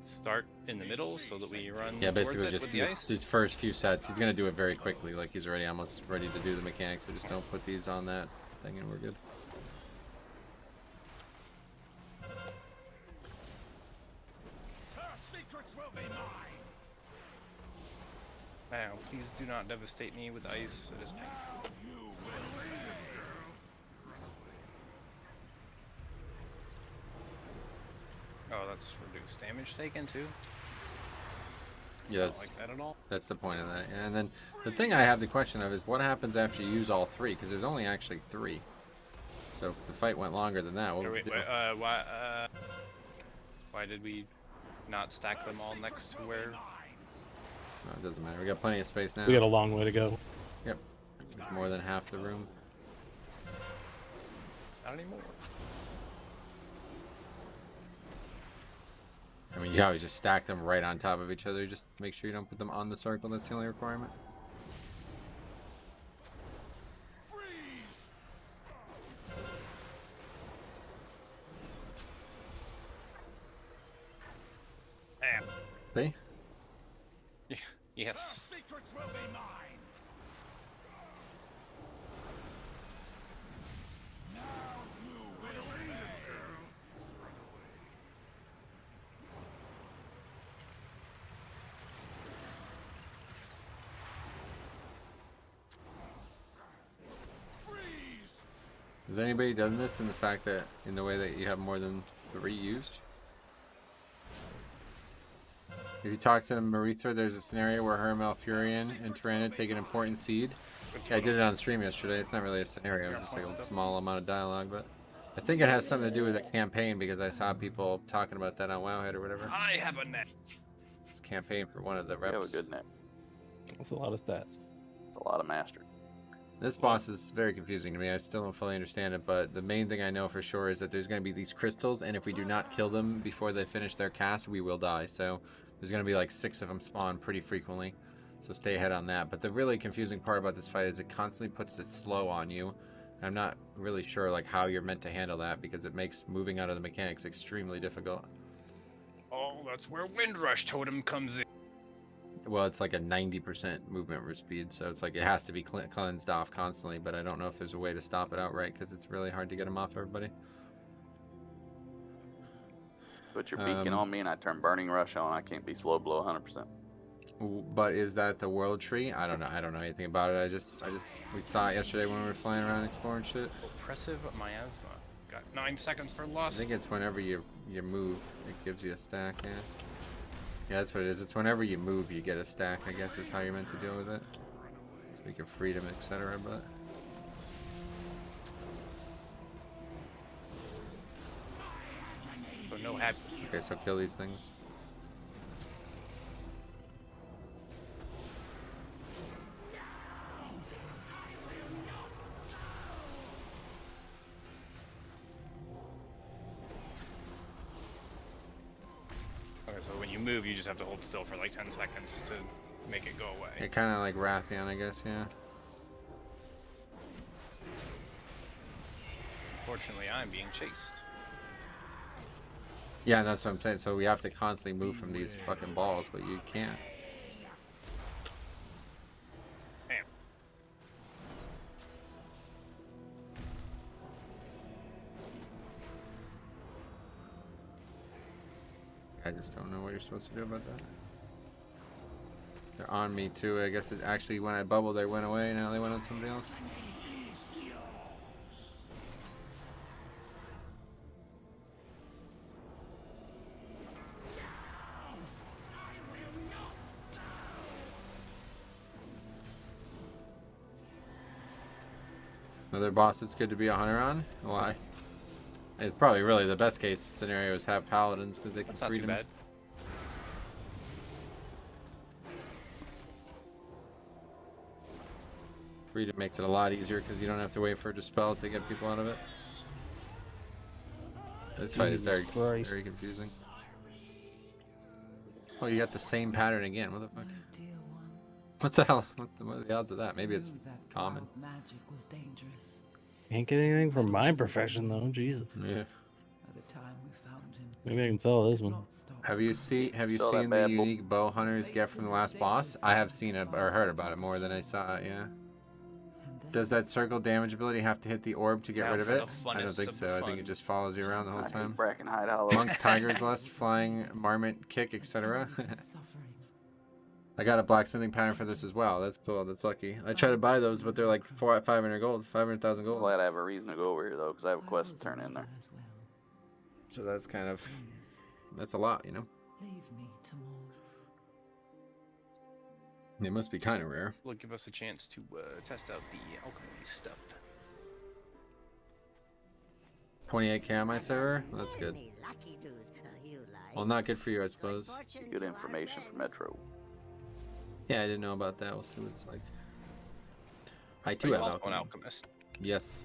S1: Start in the middle so that we run.
S2: yeah, basically
S1: towards it
S2: just
S1: with the ice.
S2: these first few sets. He's going to do it very quickly, like he's already almost ready to do the mechanics. So just don't put these on that thing and we're good.
S8: Her secrets will be mine.
S1: Now, please do not devastate me with ice. It is painful.
S8: You will
S1: Oh, that's reduced damage taken too.
S2: Yeah,
S1: I don't
S2: that's,
S1: like that at all.
S2: that's the point of that. And then the thing I have the question of is what happens after you use all 3? Because there's only actually 3. So if the fight went longer than that, what would we
S1: Wait,
S2: do?
S1: why did we not stack them all next to where?
S2: No, it doesn't matter. We got plenty of space now.
S3: We got a long way to go.
S2: Yep. More than half the room.
S1: Not anymore.
S2: I mean, you always just stack them right on top of each other. Just make sure you don't put them on the circle. That's the only requirement.
S8: freeze.
S1: Damn.
S2: See?
S1: Yes.
S8: Her secrets will be mine. Now you will pay. Freeze.
S2: Has anybody done this in the fact that, in the way that you have more than 3 used? If you talk to Maritha, there's a scenario where her, Malfurion, and Tyrannid take an important seed. Yeah, I did it on stream yesterday. It's not really a scenario, it's just like a small amount of dialogue, but I think it has something to do with the campaign because I saw people talking about that on Wowhead or whatever.
S1: I have a net.
S2: It's campaign for one of the
S5: We have a
S2: reps.
S5: good net.
S3: That's a lot of stats.
S5: It's a lot of mastery.
S2: This boss is very confusing to me. I still don't fully understand it, but the main thing I know for sure is that there's going to be these crystals, and if we do not kill them before they finish their cast, we will die. So there's going to be like 6 of them spawn pretty frequently. So stay ahead on that. But the really confusing part about this fight is it constantly puts it slow on you. And I'm not really sure like how you're meant to handle that because it makes moving out of the mechanics extremely difficult.
S1: Oh, that's where Windrush Totem comes in.
S2: Well, it's like a 90% movement speed, so it's like it has to be cleansed off constantly, but I don't know if there's a way to stop it outright because it's really hard to get them off everybody.
S5: Put your beacon on me and I turn Burning Rush on. I can't be slow below 100%.
S2: But is that the world tree? I don't know. I don't know anything about it. We saw it yesterday when we were flying around exploring shit.
S1: Oppressive miasma. Got 9 seconds for lust.
S2: I think it's whenever you move, it gives you a stack, yeah. Yeah, that's what it is. It's whenever you move, you get a stack, I guess is how you're meant to deal with it. Speak of freedom, etc., but...
S1: So no happy.
S2: Okay, so kill these things.
S1: Okay, so when you move, you just have to hold still for like 10 seconds to make it go away.
S2: Yeah, kind of like Rathian, I guess, yeah.
S1: Unfortunately, I'm being chased.
S2: Yeah, that's what I'm saying. So we have to constantly move from these fucking balls, but you can't.
S1: Damn.
S2: I just don't know what you're supposed to do about that. They're on me too. I guess it actually, when I bubbled, they went away. Now they went on somebody else. Another boss that's good to be a hunter on? Why? It's probably really the best case scenario is have paladins because they can
S1: That's not
S2: free
S1: too
S2: them.
S1: bad.
S2: Freedom makes it a lot easier because you don't have to wait for a dispel to get people out of it. This fight is very confusing. Oh, you got the same pattern again. What the fuck? What's the hell? What are the odds of that? Maybe it's common.
S7: Magic was dangerous.
S3: Can't get anything from my profession though. Jesus.
S2: Yeah.
S7: By the time we found him,
S3: Maybe I can sell this one.
S7: not stop.
S2: Have you seen
S5: Sell that
S2: the
S5: bad boy.
S2: unique bow hunters get from the last boss? I have seen it or heard about it more than I saw it. Yeah. Does that circle damage ability have to hit the orb to get
S1: Now
S2: rid of
S1: for
S2: it?
S1: the
S2: I don't
S1: funnest
S2: think
S1: of
S2: so.
S1: the
S2: I think
S1: fun.
S2: it just follows you around the whole
S5: I
S2: time.
S5: hate Bracken Hide Hollow.
S2: Monks, tigers, lust, flying, marmot, kick, etc.
S7: Suffering.
S2: I got a blacksmithing pattern for this as well. That's cool. That's lucky. I try to buy those, but they're like 500 gold, 500,000 gold.
S5: Glad I have a reason to go over here though, because I have a quest to turn in there.
S7: As well.
S2: So that's kind of,
S7: Please,
S2: that's a lot, you know.
S7: leave me to more.
S2: It must be kind of rare.
S1: Will give us a chance to test out the alchemy stuff.
S2: 28k on my server. That's good. Well, not good for you, I suppose.
S5: Good information from Metro.
S2: Yeah, I didn't know about that. We'll see what it's like. I
S1: Are
S2: too
S1: you
S2: have
S1: also an
S2: alchemy.
S1: alchemist?
S2: Yes.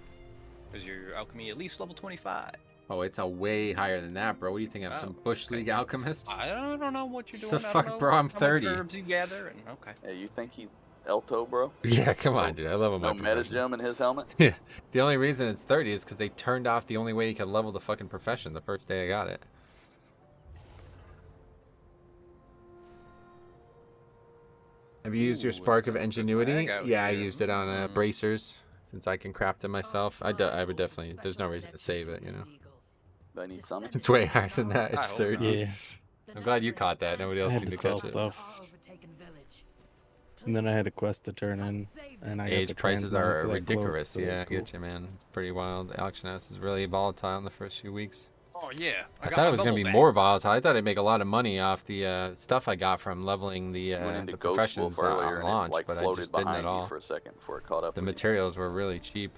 S1: Is your alchemy at least level 25?
S2: Oh, it's a way higher than that, bro. What do you think? I'm some bush league alchemist?
S1: I don't know what you're doing.
S2: The
S1: I don't
S2: fuck,
S1: know
S2: bro, I'm
S1: how much
S2: 30.
S1: Herbs you gather and okay.
S5: Hey, you think he's Elto, bro?
S2: Yeah, come on, dude. I love
S5: No
S2: my
S5: meta
S2: professions.
S5: gem in his helmet?
S2: Yeah. The only reason it's 30 is because they turned off the only way you could level the fucking profession the first day I got it. Have you used your Spark of Ingenuity?
S1: flag out
S2: Yeah, I
S1: here.
S2: used it on bracers since I can craft them myself. I would definitely. There's no reason to save it, you know.
S5: Do I need some?
S2: It's way higher than that.
S1: I
S2: It's
S1: hope
S2: 30.
S1: not.
S3: Yeah.
S2: I'm glad you caught that. Nobody else
S3: I
S2: seemed
S3: had
S2: to
S3: to sell
S2: catch it.
S3: stuff.
S7: Our overtaken village.
S3: And then I had a quest to turn in, and I got
S2: Age
S3: the
S2: prices
S3: transmog
S2: are
S3: for that
S2: ridiculous.
S3: cloak, so
S2: Yeah, I
S3: that's cool.
S2: get you, man. It's pretty wild. The auction house is really volatile in the first few weeks.
S1: Oh yeah.
S2: I
S1: got
S2: thought
S1: my
S2: it was going to be
S1: bubble
S2: more volatile. I thought I'd make a lot of money off the stuff I got from leveling the
S5: Went into Ghost
S2: professions
S5: Wolf earlier
S2: on
S5: and
S2: launch,
S5: it like
S2: but I
S5: floated
S2: just didn't
S5: behind
S2: at
S5: you
S2: all.
S5: for a second before it caught up
S2: The
S5: with you.
S2: materials were really cheap.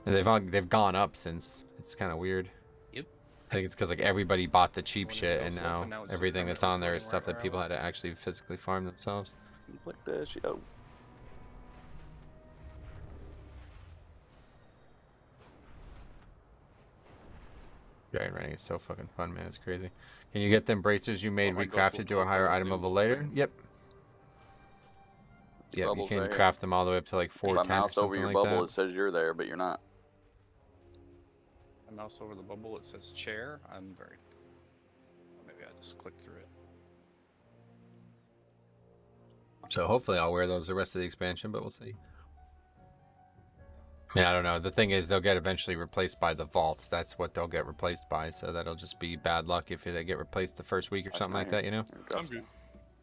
S2: And they've gone up since. It's kind of weird.
S1: Yep.
S2: I think it's because like everybody bought the cheap
S1: When it
S2: shit,
S1: goes
S2: and
S1: up,
S2: now
S1: and now it's just
S2: everything that's
S1: permanently
S2: on there is
S1: floating
S2: stuff
S1: right
S2: that
S1: where
S2: people
S1: I
S2: had to actually physically farm themselves.
S5: Like that shit. Oh.
S2: Dragon running is so fucking fun, man. It's crazy. Can you get them bracers you made
S1: my ghost will
S2: recrafted to
S1: pull
S2: a higher
S1: those
S2: item
S1: new
S2: level later?
S1: things.
S2: Yep. Yep, you
S5: Bubbles
S2: can
S5: right here.
S2: craft them all the way up to like
S5: If I
S2: 410 or
S5: mouse over
S2: something
S5: your
S2: like
S5: bubble,
S2: that.
S5: it says you're there, but you're not.
S1: I mouse over the bubble, it says chair. I'm very. Maybe I just click through it.
S2: So hopefully I'll wear those the rest of the expansion, but we'll see. Yeah, I don't know. The thing is, they'll get eventually replaced by the vaults. That's what they'll get replaced by. So that'll just be bad luck if they get replaced the first week or something like that, you know?
S4: I'm good.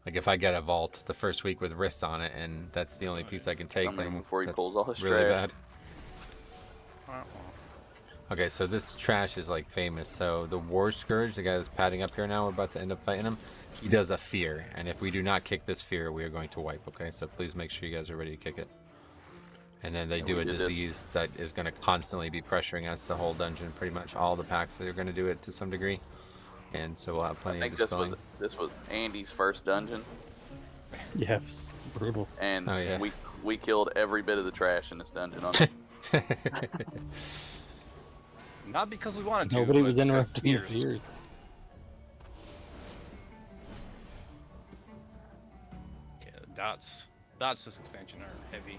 S2: Like if I get a vault the first week with wrists on it, and that's the only piece I can take,
S5: Somebody
S2: then
S5: before he
S2: that's
S5: pulls all his
S2: really
S5: trash.
S2: bad. Okay, so this trash is like famous. So the War Scourge, the guy that's padding up here now, we're about to end up fighting him. He does a fear, and if we do not kick this fear, we are going to wipe. Okay, so please make sure you guys are ready to kick it. And then they do a disease that is going to constantly be pressuring us the whole dungeon. Pretty much all the packs that are going to do it to some degree, and so we'll have plenty
S5: I think
S2: of
S5: this
S2: dispelling.
S5: was Andy's first dungeon,
S3: Yeah, it's brutal.
S5: and
S2: Oh, yeah.
S5: we killed every bit of the trash in this dungeon. On
S1: Not because we wanted to.
S3: Nobody
S1: but
S3: was
S1: because
S3: interrupting your
S1: fears.
S3: fears.
S1: Yeah, dots this expansion are heavy.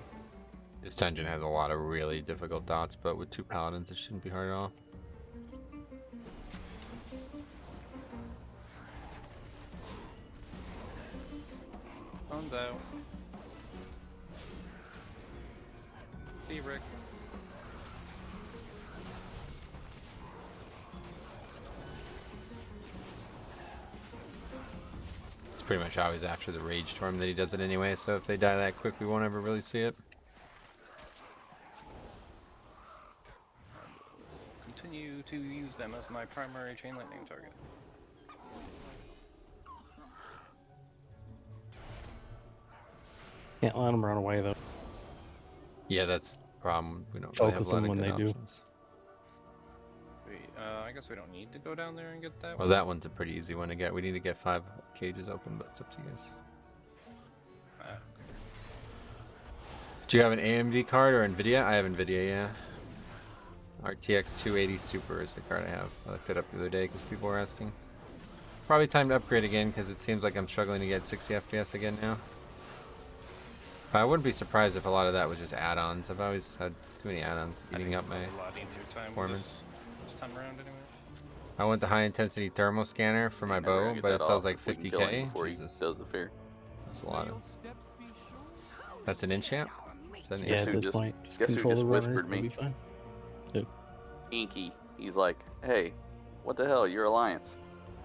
S2: This dungeon has a lot of really difficult dots, but with 2 paladins, it shouldn't be hard at all.
S1: Found out. See, Rick.
S2: It's pretty much always after the Rage Storm that he does it anyway, so if they die that quick, we won't ever really see it.
S1: Continue to use them as my primary chain lightning target.
S3: Can't let them run away though.
S2: Yeah, that's the problem. We don't really have a
S3: Focus
S2: lot
S3: on
S2: of
S3: when
S2: good
S3: they do.
S2: options.
S1: Wait, I guess we don't need to go down there and get that
S2: Well,
S1: one.
S2: that one's a pretty easy one to get. We need to get 5 cages open, but it's up to you guys.
S1: Okay.
S2: Do you have an AMD card or NVIDIA? I have NVIDIA, yeah. RTX 280 Super is the card I have. I looked it up the other day because people were asking. Probably time to upgrade again because it seems like I'm struggling to get 60 FPS again now. But I wouldn't be surprised if a lot of that was just add-ons. I've always had too many add-ons eating up my
S1: a lot easier time with
S2: performance.
S1: this time around anyway.
S2: I want the high-intensity thermal scanner for my bow, but it sells like
S5: We can kill him
S2: 50k.
S5: before he
S2: Jesus,
S5: does the fear.
S2: that's a lot of. That's an enchant? Is that an
S3: Yeah,
S5: Guess
S3: at
S5: who
S3: this
S5: just-
S3: point, just
S5: guess who
S3: control
S5: just
S3: the runners,
S5: whispered
S3: we'll
S5: me?
S3: be fine.
S5: Inky, he's like, hey, what the hell? You're Alliance.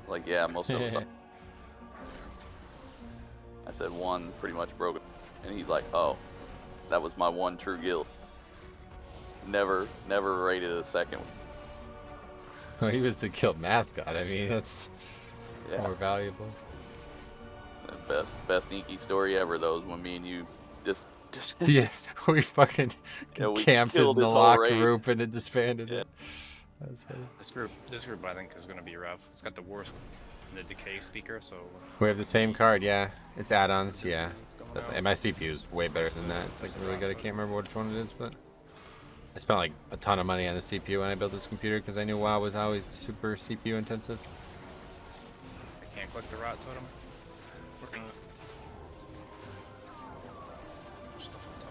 S5: Like, yeah, most of them. I said one pretty much broke it, and he's like, oh, that was my one true guild. Never rated a second.
S2: Well, he was the guild mascot. I mean, that's
S5: Yeah,
S2: more valuable.
S5: the best Inky story ever. Though is when me and you just
S2: Yes, we fucking
S5: Yeah, we
S2: camped in
S5: killed
S2: the
S5: his whole
S2: lock
S5: raid.
S2: group and it disbanded
S5: Yeah.
S2: it. That's funny.
S1: This group I think is gonna be rough. It's got the worst the decay speaker, so
S2: We have the same card, yeah. It's add-ons, yeah.
S1: it's going
S2: But-
S1: out.
S2: And my CPU is way better than that. It's like really good. I can't remember which one it is, but I spent like a ton of money on the CPU when I built this computer because I knew WoW was always super CPU intensive.
S1: I can't click the rot totem. We're gonna stuff on top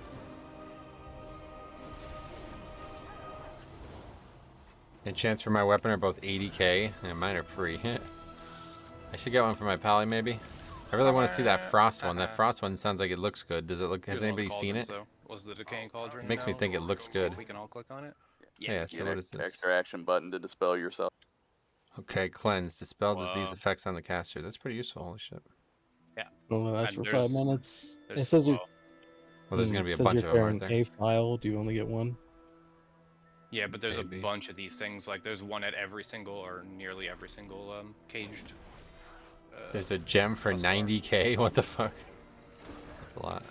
S1: of
S2: Enchants for my weapon are both 80k, and mine are free. I should get one for my pally, maybe. I really want to see that frost one. That frost one sounds like it looks good. Does it look? Has
S1: Good old
S2: anybody seen
S1: cauldrons,
S2: it?
S1: though. Was the decaying cauldron?
S2: It makes me
S1: now?
S2: think it looks
S1: So
S2: good.
S1: we can all click on it.
S2: Yeah.
S5: get
S2: So what is this?
S5: extra action button to dispel yourself.
S2: Okay, cleanse, dispel disease
S1: Wow.
S2: effects on the caster. That's pretty useful. Holy shit.
S3: Only lasts
S1: And
S3: for
S1: there's-
S3: 5 minutes. It
S1: There's-
S3: says you're.
S2: Well, there's gonna be a
S3: says
S2: bunch
S3: you're
S2: of them, aren't
S3: carrying
S2: there?
S3: a file. Do you only get one?
S1: Yeah, but there's
S2: Maybe.
S1: a bunch of these things. Like there's one at every single or nearly every single caged.
S2: There's a gem for
S1: Plus bar.
S2: 90k. What the fuck? That's a lot.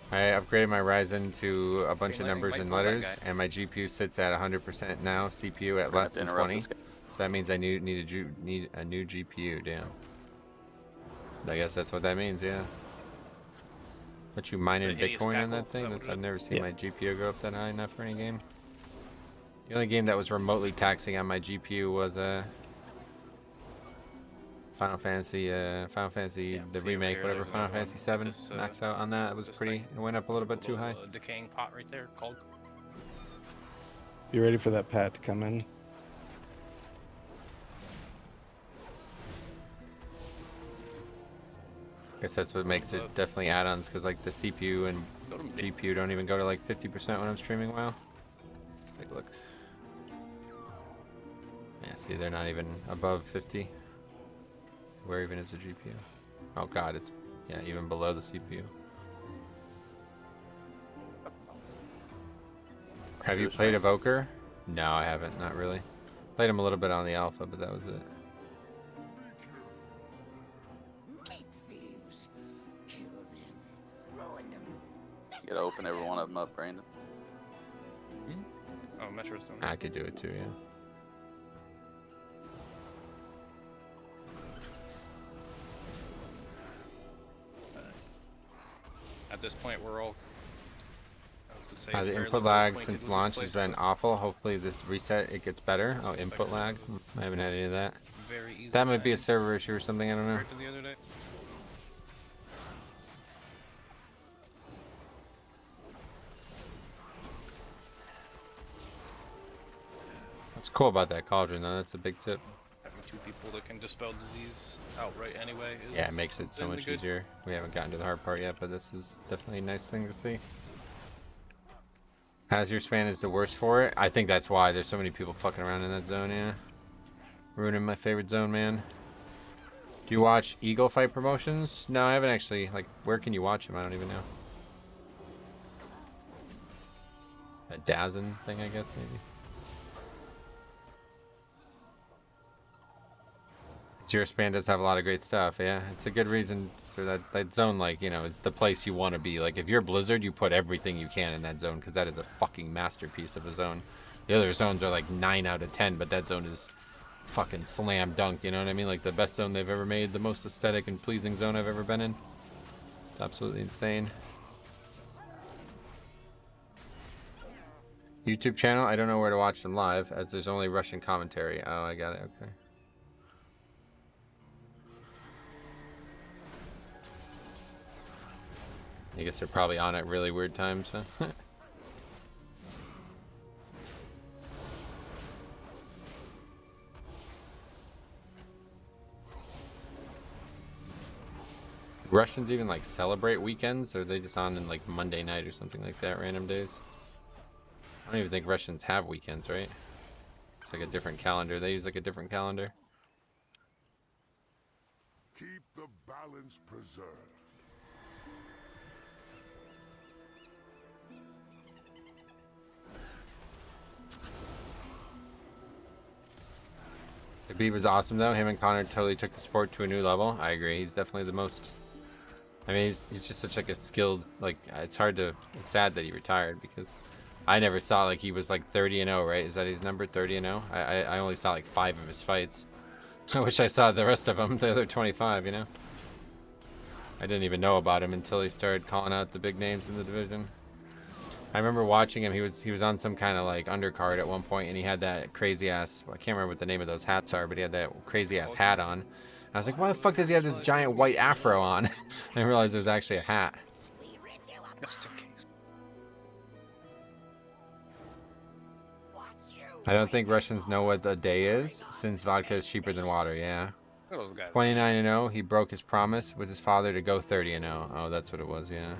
S2: I upgraded my Ryzen to a bunch of
S1: Green
S2: numbers
S1: lighting,
S2: and
S1: might pull that
S2: letters,
S1: guy.
S2: and my GPU sits at 100% now. CPU at less than 20. So that means I need a new GPU. Damn. I guess that's what that means. Yeah. But you mining Bitcoin on that thing? I've never seen my GPU go up that high enough for any game. The only game that was remotely taxing on my GPU was Final Fantasy, the remake, whatever, Final Fantasy 7. Maxed out on that. It was pretty. It went up a little bit too high.
S1: Decaying pot right there called.
S3: You ready for that pat to come in?
S2: I guess that's what makes it definitely add-ons, because like the CPU and GPU don't even go to like 50% when I'm streaming WoW. Let's take a look. Yeah, see, they're not even above 50. Where even is the GPU? Oh god, it's, yeah, even below the CPU. Have you played Evoker? No, I haven't, not really. Played him a little bit on the alpha, but that was it.
S5: You gotta open every one of them up, Brandon.
S1: Oh, Metro's doing
S2: I could do it too, yeah.
S1: At this point, we're all.
S2: The input lag since launch has been awful. Hopefully this reset it gets better. Oh, input lag. I haven't had any of that. That might be a server issue or something. I don't know. What's cool about that cauldron though? That's a big tip.
S1: Having two people that can dispel disease outright anyway.
S2: Yeah, it makes it so much easier. We haven't gotten to the hard part yet, but this is definitely a nice thing to see. Hazard span is the worst for it. I think that's why there's so many people fucking around in that zone, yeah. Ruining my favorite zone, man. Do you watch Eagle Fight promotions? No, I haven't actually. Like, where can you watch them? I don't even know. A Dazen thing, I guess, maybe. Zero Span does have a lot of great stuff, yeah. It's a good reason for that zone, like, you know, it's the place you want to be. Like, if you're Blizzard, you put everything you can in that zone, because that is a fucking masterpiece of a zone. The other zones are like 9 out of 10, but that zone is fucking slam dunk, you know what I mean? Like, the best zone they've ever made, the most aesthetic and pleasing zone I've ever been in. It's absolutely insane. YouTube channel, I don't know where to watch them live, as there's only Russian commentary. Oh, I got it, okay. I guess they're probably on at really weird times, huh? Russians even like celebrate weekends, or are they just on in like Monday night or something like that, random days? I don't even think Russians have weekends, right? It's like a different calendar. They use like a different calendar.
S8: Keep the balance preserved.
S2: Khabib was awesome though. Him and Conor totally took the sport to a new level. I agree. He's definitely the most. I mean, he's just such like a skilled. Like, it's hard to. It's sad that he retired, because I never saw like he was like 30-0, right? Is that his number, 30-0? I only saw like 5 of his fights. I wish I saw the rest of them, the other 25. You know. I didn't even know about him until he started calling out the big names in the division. I remember watching him. He was on some kind of like undercard at one point, and he had that crazy ass. Well, I can't remember what the name of those hats are, but he had that crazy ass hat on. I was like, why the fuck does he have this giant white afro on? I realized it was actually a hat. I don't think Russians know what a day is, since vodka is cheaper than water. Yeah. 29-0. He broke his promise with his father to go 30-0. Oh, that's what it was. Yeah.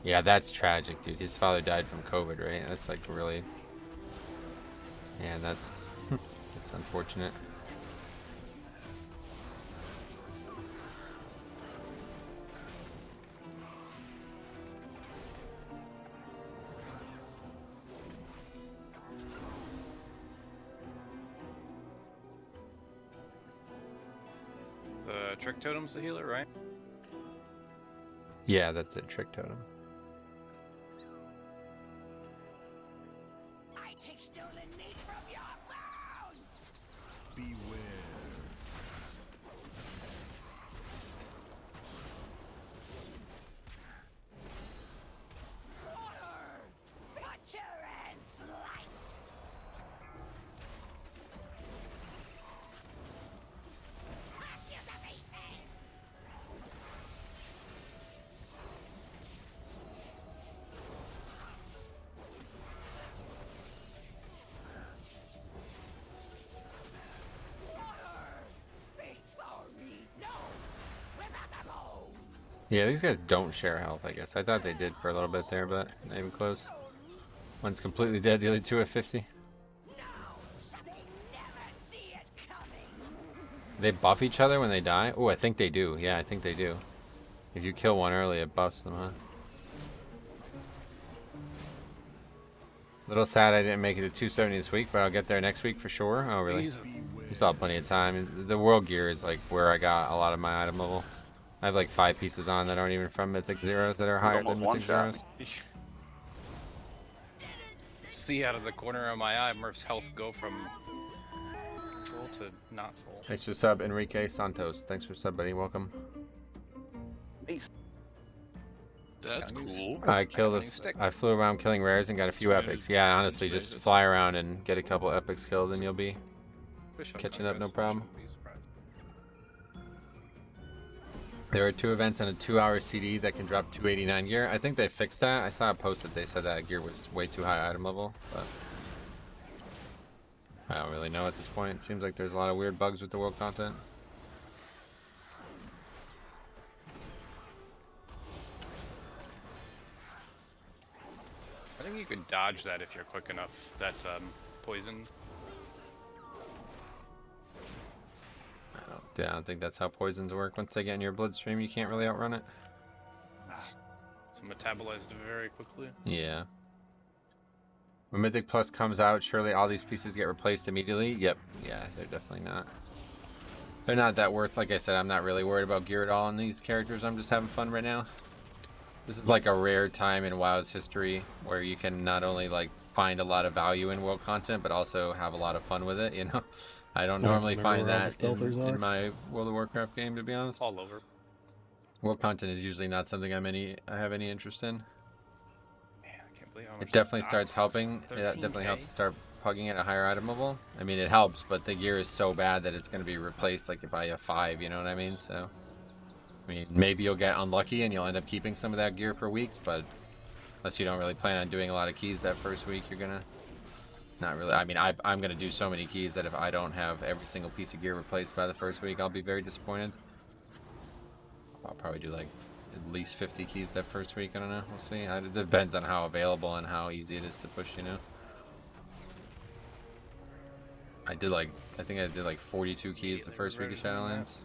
S2: Yeah, that's tragic, dude. His father died from COVID, right? That's like really... Yeah, that's... that's unfortunate.
S1: Trick Totem's the healer, right?
S2: Yeah, that's a Trick Totem.
S11: I take stolen meat from your bones!
S8: Beware.
S11: Butcher and slice! Hack you to pieces!
S2: Yeah, these guys don't share health, I guess. I thought they did for a little bit there, but not even close. One's completely dead, the other two at 50. They buff each other when they die? Oh, I think they do. Yeah, I think they do. If you kill one early, it buffs them, huh? Little sad I didn't make it to 270 this week, but I'll get there next week for sure. Oh, really? You still have plenty of time. The world gear is like where I got a lot of my item level. I have like 5 pieces on that aren't even from Mythic Zeros that are higher than Mythic Zeros.
S1: See out of the corner of my eye, Murph's health go from full to not full.
S2: Thanks for sub, Enrique Santos. Thanks for sub, buddy. Welcome.
S5: Peace.
S4: That's cool.
S2: I flew around killing rares and got a few epics. Yeah, honestly, just fly around and get a couple epics killed and you'll be catching up, no problem. There are 2 events and a 2-hour CD that can drop 289 gear. I think they fixed that. I saw a post that they said that gear was way too high item level, but I don't really know at this point. It seems like there's a lot of weird bugs with the world content.
S1: I think you can dodge that if you're quick enough. That poison.
S2: I don't think that's how poisons work. Once they get in your bloodstream, you can't really outrun it.
S1: It's metabolized very quickly.
S2: Yeah. When Mythic Plus comes out, surely all these pieces get replaced immediately? Yep. Yeah, they're definitely not. They're not that worth. Like I said, I'm not really worried about gear at all on these characters. I'm just having fun right now. This is like a rare time in WoW's history where you can not only like find a lot of value in world content, but also have a lot of fun with it, you know? I don't normally find that in my World of Warcraft game, to be honest.
S1: All over.
S2: World content is usually not something I have any interest in.
S1: Man, I can't believe how much
S2: it definitely starts helping. It definitely helps to start plugging at a higher item level. I mean, it helps, but the gear is so bad that it's going to be replaced like by a 5, you know what I mean? So, I mean, maybe you'll get unlucky and you'll end up keeping some of that gear for weeks, but unless you don't really plan on doing a lot of keys that first week, you're going to... Not really. I mean, I'm going to do so many keys that if I don't have every single piece of gear replaced by the first week, I'll be very disappointed. I'll probably do like at least 50 keys that first week. I don't know. We'll see. It depends on how available and how easy it is to push, you know. I think I did like 42 keys the first week of Shadowlands.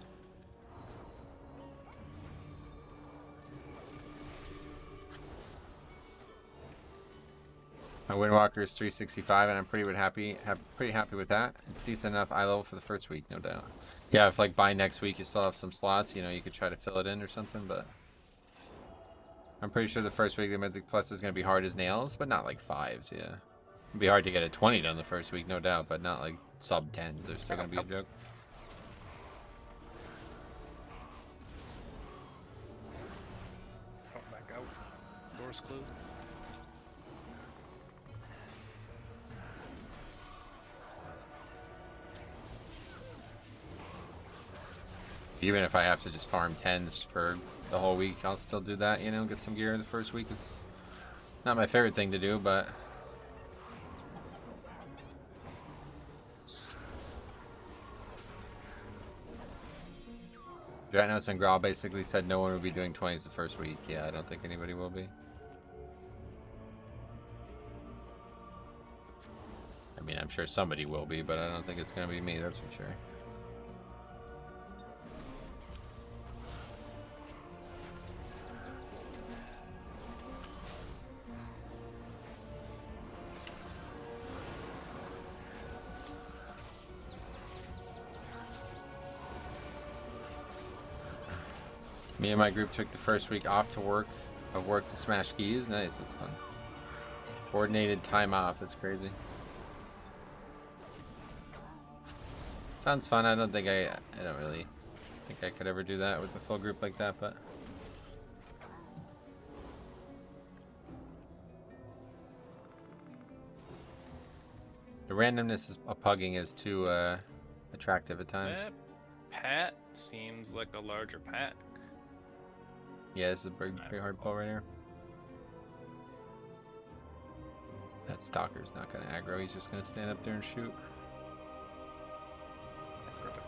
S2: My Windwalker is 365, and I'm pretty happy with that. It's decent enough eye level for the first week, no doubt. Yeah, if like by next week you still have some slots, you know, you could try to fill it in or something, but I'm pretty sure the first week the Mythic Plus is going to be hard as nails, but not like 5s, yeah. It'd be hard to get a 20 done the first week, no doubt, but not like sub 10s. They're still going to be a joke.
S1: Come back out. Doors closed.
S2: Even if I have to just farm 10s for the whole week, I'll still do that, you know, get some gear the first week. It's not my favorite thing to do, but... Dratnos and Grawl basically said no one would be doing 20s the first week. Yeah, I don't think anybody will be. I mean, I'm sure somebody will be, but I don't think it's going to be me, that's for sure. Me and my group took the first week off to work to smash keys. Nice, that's fun. Coordinated time off, that's crazy. Sounds fun. I don't really think I could ever do that with a full group like that, but the randomness of pugging is too attractive at times.
S1: That Pat seems like a larger pack.
S2: Yeah, this is a pretty hard pull right here. That stalker's not gonna aggro, he's just gonna stand up there and shoot.
S1: That's perfect.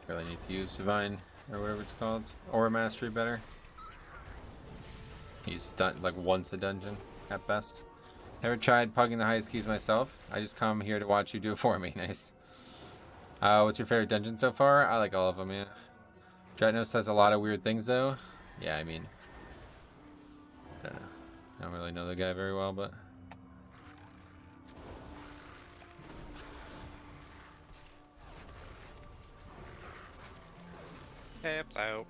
S2: Really need to use Divine, or whatever it's called, or Mastery better. He's done like once a dungeon, at best. Never tried pugging the highest keys myself. I just come here to watch you do it for me. Nice. What's your favorite dungeon so far? I like all of them, yeah. Dretnos has a lot of weird things, though. Yeah, I mean, I don't know. I don't really know the guy very well, but...
S1: Tapped out.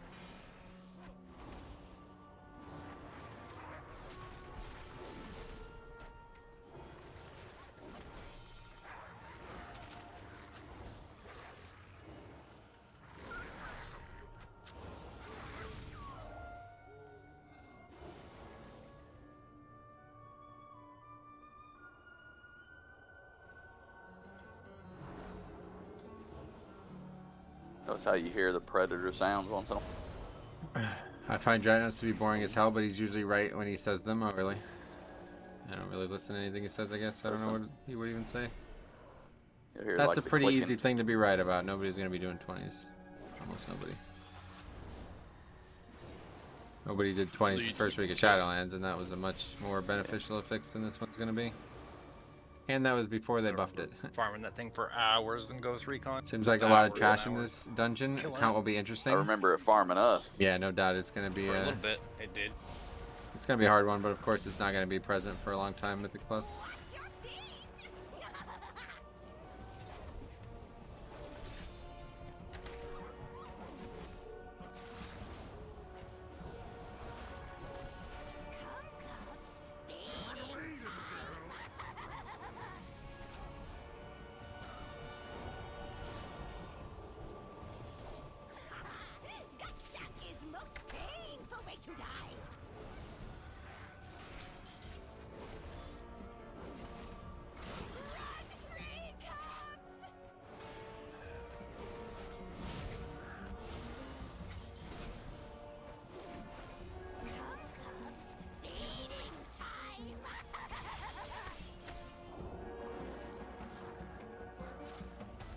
S5: That's how you hear the predator sounds once in a while.
S2: I find Dragonflight to be boring as hell, but he's usually right when he says them. Oh, really? I don't really listen to anything he says, I guess. I don't know what he would even say. That's
S5: like
S2: a pretty easy thing to be right about. Nobody's going to be doing 20s. Almost nobody. Nobody did 20s the first week of Shadowlands, and that was a much more beneficial fix than this one's going to be. And that was before they buffed it.
S1: Farming that thing for hours in Ghost Recon.
S2: Seems like a lot of trash in this dungeon. Account will be interesting.
S5: I remember it farming us.
S2: Yeah, no doubt it's going to be
S1: for a little bit. It did.
S2: It's going to be a hard one, but of course it's not going to be present for a long time, Mythic Plus.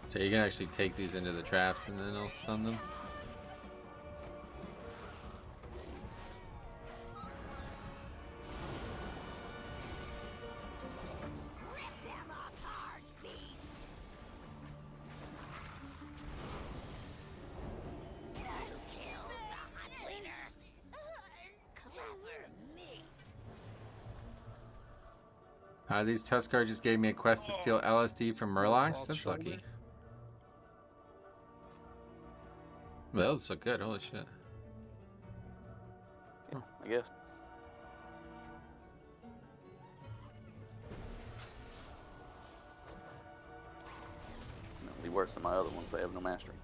S2: So you can actually take these into the traps and then it'll stun them. These Tuskar just gave me a quest to steal LSD from Murlocs. That's lucky. Well, those look good. Holy shit.
S5: Yeah, I guess. It'll be worse than my other ones. They have no mastery.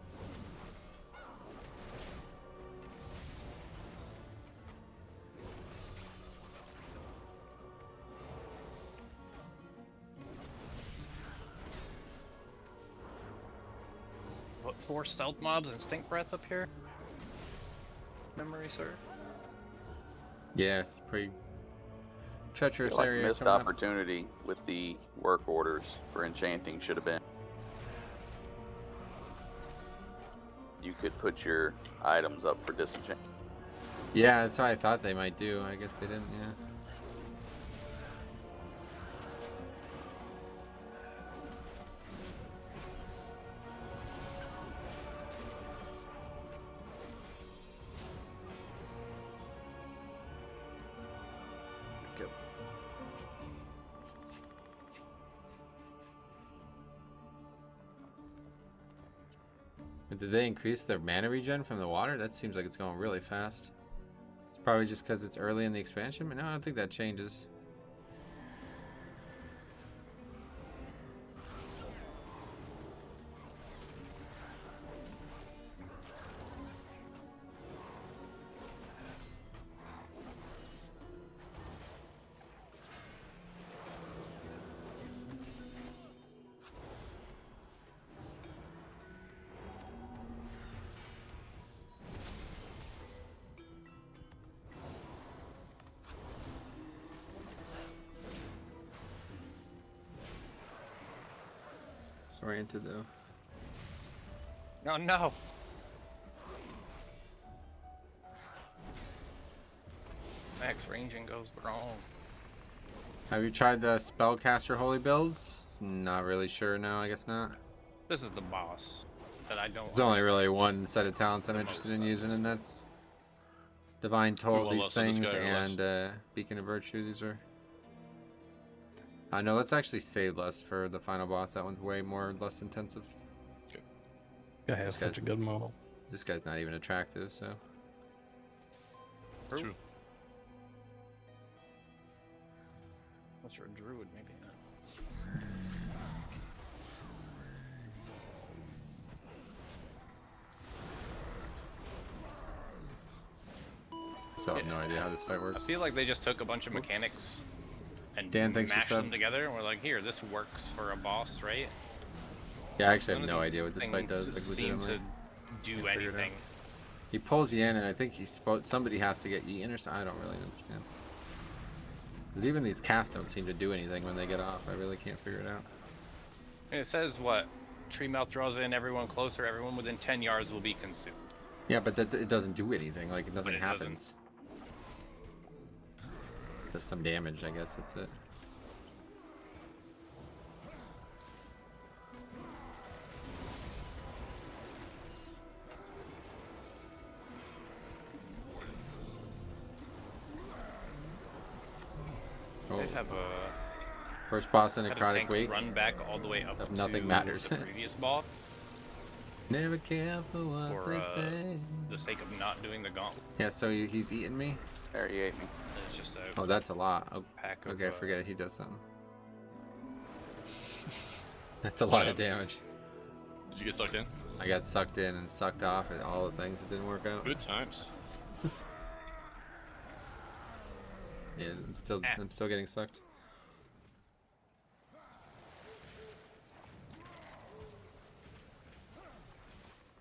S1: What, 4 stealth mobs and stink breath up here? Memory, sir.
S2: Yeah, it's pretty treacherous
S5: like
S2: area.
S5: Missed opportunity with the work orders for enchanting should have been. You could put your items up for disenchant.
S2: Yeah, that's what I thought they might do. I guess they didn't, yeah. Did they increase their mana regen from the water? That seems like it's going really fast. It's probably just because it's early in the expansion, but no, I don't think that changes. Oriented though.
S1: Oh no! Max ranging goes wrong.
S2: Have you tried the spellcaster holy builds? Not really sure. No, I guess not.
S1: This is the boss that I don't.
S2: There's only really one set of talents I'm interested in using, and that's Divine Toll, these things, and Beacon of Virtue. These are. No, let's actually save less for the final boss. That one's way less intensive.
S3: Okay. Guy has such a good model.
S2: This guy's not even attractive, so.
S4: True.
S1: Unless you're a druid, maybe not.
S2: So I have no idea how this fight works.
S1: I feel like they just took a bunch of mechanics and
S2: Dan, thanks
S1: mashed
S2: for
S1: them together, and we're like, here, this works for a boss, right?
S2: Yeah, I actually have no idea what this fight does. Like,
S1: seem to do anything.
S2: He pulls you in, and I think somebody has to get eaten or something. I don't really understand. Because even these casts don't seem to do anything when they get off. I really can't figure it out.
S1: And it says what? Tree mouth draws in everyone closer. Everyone within 10 yards will be consumed.
S2: Yeah, but it doesn't do anything. Like, nothing happens. Does some damage, I guess. That's it.
S1: They have a
S2: first boss in Necrotic Wake.
S1: Run back all the way up to
S2: nothing matters.
S1: The previous boss.
S2: Never care for what they say.
S1: The sake of not doing the gauntlet.
S2: Yeah, so he's eating me.
S5: There, he ate me.
S1: It's just a
S2: oh, that's a lot. Oh,
S1: pack of,
S2: okay, forget it. He does something. That's a lot of damage.
S4: Did you get sucked in?
S2: I got sucked in and sucked off at all the things that didn't work out.
S4: Good times.
S2: Yeah, I'm still getting sucked.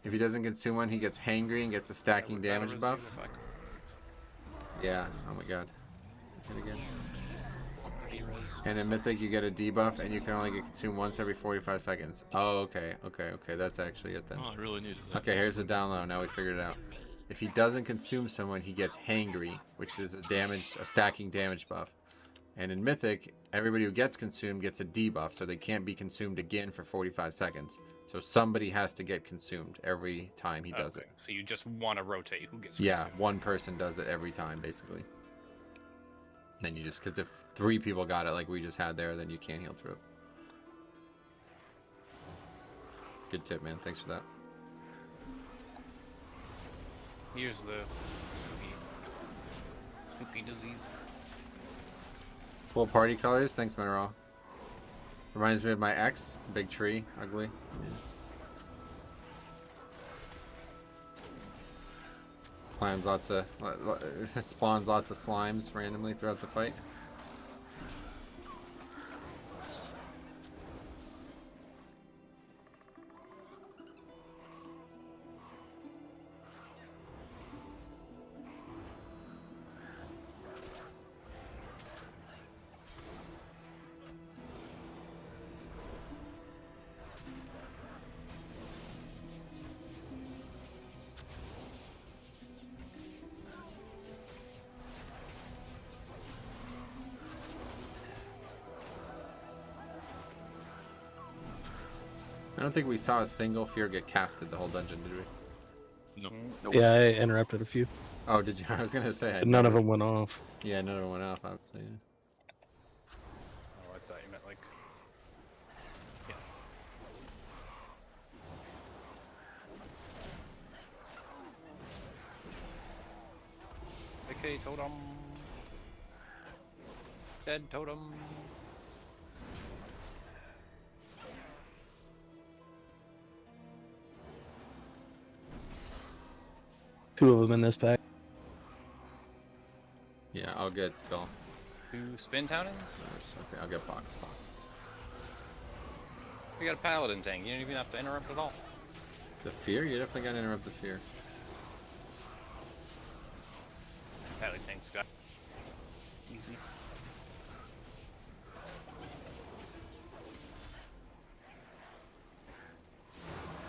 S2: If he doesn't consume one, he gets hangry and gets a stacking damage buff. Yeah, oh my god. Hit again. And in Mythic, you get a debuff, and you can only get consumed once every 45 seconds. Oh, okay, that's actually it then.
S4: Oh, I really needed that.
S2: Okay, here's the down low. Now we figured it out. If he doesn't consume someone, he gets hangry, which is a stacking damage buff. And in Mythic, everybody who gets consumed gets a debuff, so they can't be consumed again for 45 seconds. So somebody has to get consumed every time he does it.
S1: So you just want to rotate who gets consumed.
S2: Yeah, one person does it every time, basically. Then you just, because if 3 people got it like we just had there, then you can't heal through it. Good tip, man. Thanks for that.
S1: Here's the spooky disease.
S2: Full party colors. Thanks, Mineral. Reminds me of my ex. Big tree. Ugly. Spawns lots of slimes randomly throughout the fight. I don't think we saw a single fear get casted the whole dungeon, did we?
S4: No.
S5: Nope.
S3: Yeah, I interrupted a few.
S2: Oh, did you? I was gonna say.
S3: But none of them went off.
S2: Yeah, none of them went off, I would say.
S1: Oh, I thought you meant like... Yeah. Decay totem. Dead totem.
S3: Two of them in this pack.
S2: Yeah, I'll get Skull.
S1: 2 spin townings?
S2: Okay, I'll get Box.
S1: We got a Paladin tank. You don't even have to interrupt at all.
S2: The fear? You definitely gotta interrupt the fear.
S1: Paladin tank's got easy.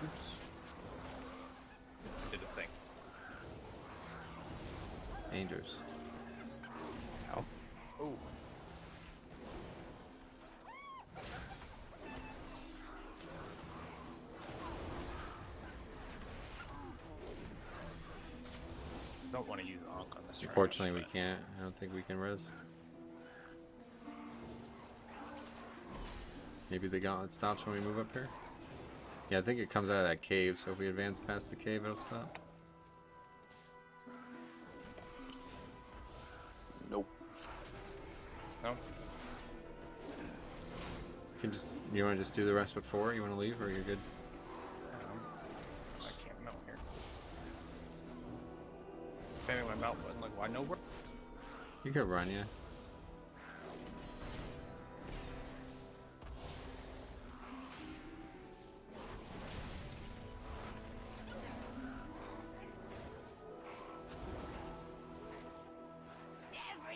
S1: Oops. Did a thing.
S2: Angels.
S1: Ow. Oh. Don't want to use Ankh on this.
S2: Unfortunately, we can't. I don't think we can res. Maybe the gauntlet stops when we move up here. Yeah, I think it comes out of that cave, so if we advance past the cave, it'll stop.
S5: Nope.
S1: No.
S2: You want to just do the rest before? You want to leave, or you're good?
S1: I can't mount here. Spamming my mount button, like, why no work?
S2: You could run, yeah.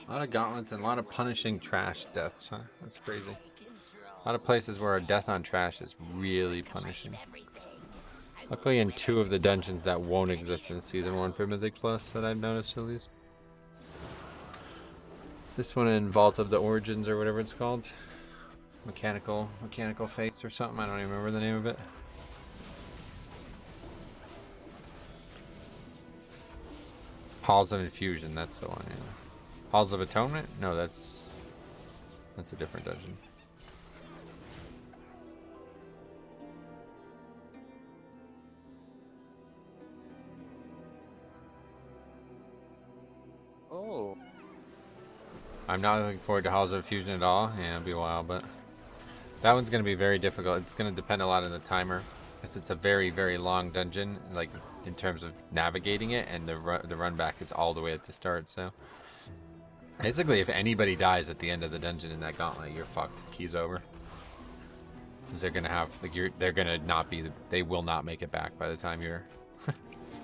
S2: A lot of gauntlets and a lot of punishing trash deaths, huh? That's crazy. A lot of places where a death on trash is really punishing. Luckily in 2 of the dungeons that won't exist in Season 1 for Mythic Plus that I've noticed at least. This one in Vault of the Origins or whatever it's called. Mechanical Fates or something, I don't even remember the name of it. Halls of Infusion, that's the one, yeah. Halls of Atonement? No, that's a different dungeon.
S1: Oh.
S2: I'm not looking forward to Halls of Fusion at all. Yeah, it'll be a while, but that one's going to be very difficult. It's going to depend a lot on the timer, as it's a very, very long dungeon, like in terms of navigating it, and the run back is all the way at the start. So basically, if anybody dies at the end of the dungeon in that gauntlet, you're fucked. Key's over. Because they're going to have, like, they're going to not be, they will not make it back by the time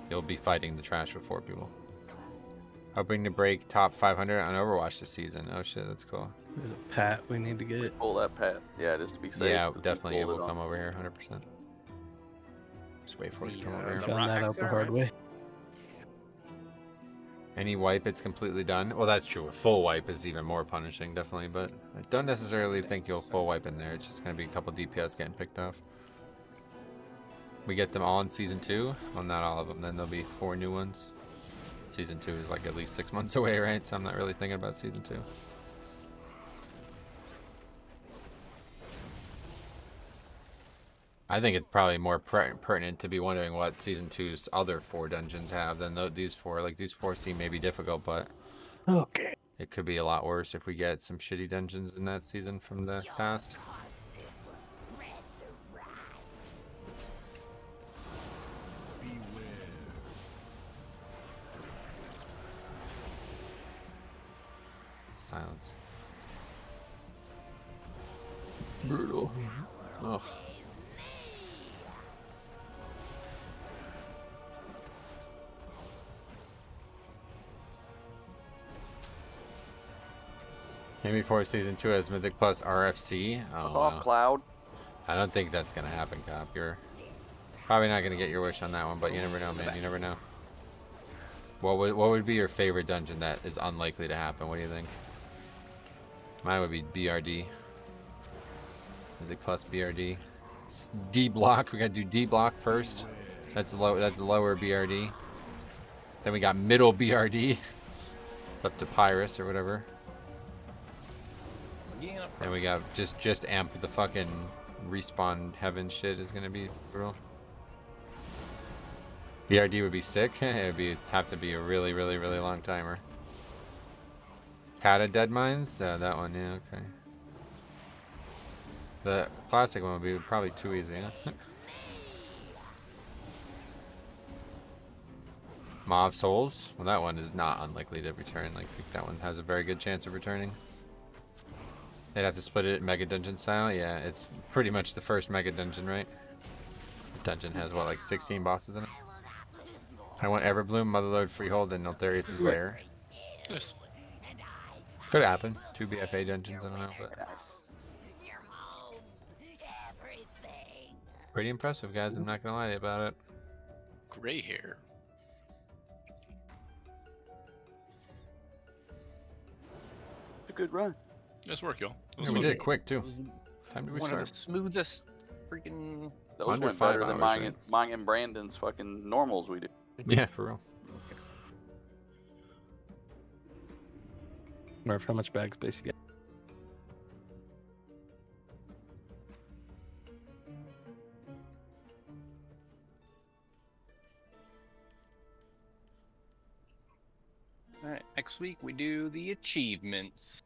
S2: you'll be fighting the trash with 4 people. Hoping to break top 500 on Overwatch this season. Oh shit, that's cool.
S3: There's a pat we need to get.
S5: Pull that pat. Yeah, just to be safe.
S2: Yeah, definitely it will come over here, 100%. Just wait for it to come over here.
S3: Found that out the hard way.
S2: Any wipe, it's completely done. Well, that's true. A full wipe is even more punishing, definitely, but I don't necessarily think you'll full wipe in there. It's just going to be a couple DPS getting picked off. We get them all in Season 2. Well, not all of them. Then there'll be 4 new ones. Season 2 is like at least 6 months away, right? So I'm not really thinking about Season 2. I think it's probably more pertinent to be wondering what Season 2's other 4 dungeons have than these 4. Like, these 4 seem maybe difficult, but
S3: okay,
S2: it could be a lot worse if we get some shitty dungeons in that season from the past. Silence. Brutal. Ugh. Maybe for Season 2 as Mythic Plus RFC. Oh,
S5: off Cloud.
S2: I don't think that's gonna happen, Cop. You're probably not gonna get your wish on that one, but you never know, man. You never know. What would be your favorite dungeon that is unlikely to happen? What do you think? Mine would be BRD. Mythic Plus BRD. D block. We gotta do D block first. That's low. That's lower BRD. Then we got middle BRD. It's up to Pyrus or whatever. And we got just amp the fucking respawn heaven shit is gonna be brutal. BRD would be sick. It would have to be a really, really, really long timer. Cata Dead Mines? That one, yeah, okay. The classic one would be probably too easy, huh? Maw of Souls? Well, that one is not unlikely to return. Like, I think that one has a very good chance of returning. They'd have to split it Mega Dungeon style. Yeah, it's pretty much the first Mega Dungeon, right? The dungeon has, what, like 16 bosses in it? I want Everbloom, Motherlode, Freehold, and Niltharius' Lair.
S4: Nice.
S2: Could happen. 2 BFA dungeons, I don't know, but... Pretty impressive, guys. I'm not gonna lie to you about it.
S4: Gray hair.
S5: A good run.
S4: Nice work, y'all.
S2: Yeah, we did it quick too. Time to
S1: One
S2: restart.
S1: of the smoothest freaking.
S5: Those
S2: Under
S5: went
S2: 5
S5: better than
S2: hours,
S5: mine and Brandon's fucking normals we do.
S2: Yeah, for real.
S3: Murph, how much bag space you get?
S1: Alright, next week we do the achievements.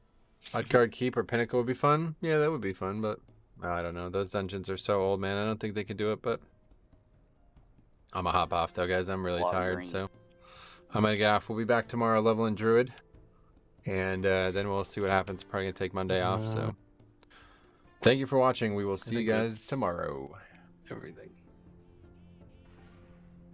S2: Odd Card Keep or Pinnacle would be fun. Yeah, that would be fun, but I don't know. Those dungeons are so old, man. I don't think they can do it, but I'm gonna hop off though, guys. I'm really tired, so I'm gonna get off. We'll be back tomorrow leveling Druid, and then we'll see what happens. Probably gonna take Monday off, so thank you for watching. We will see you guys tomorrow.
S3: Everything.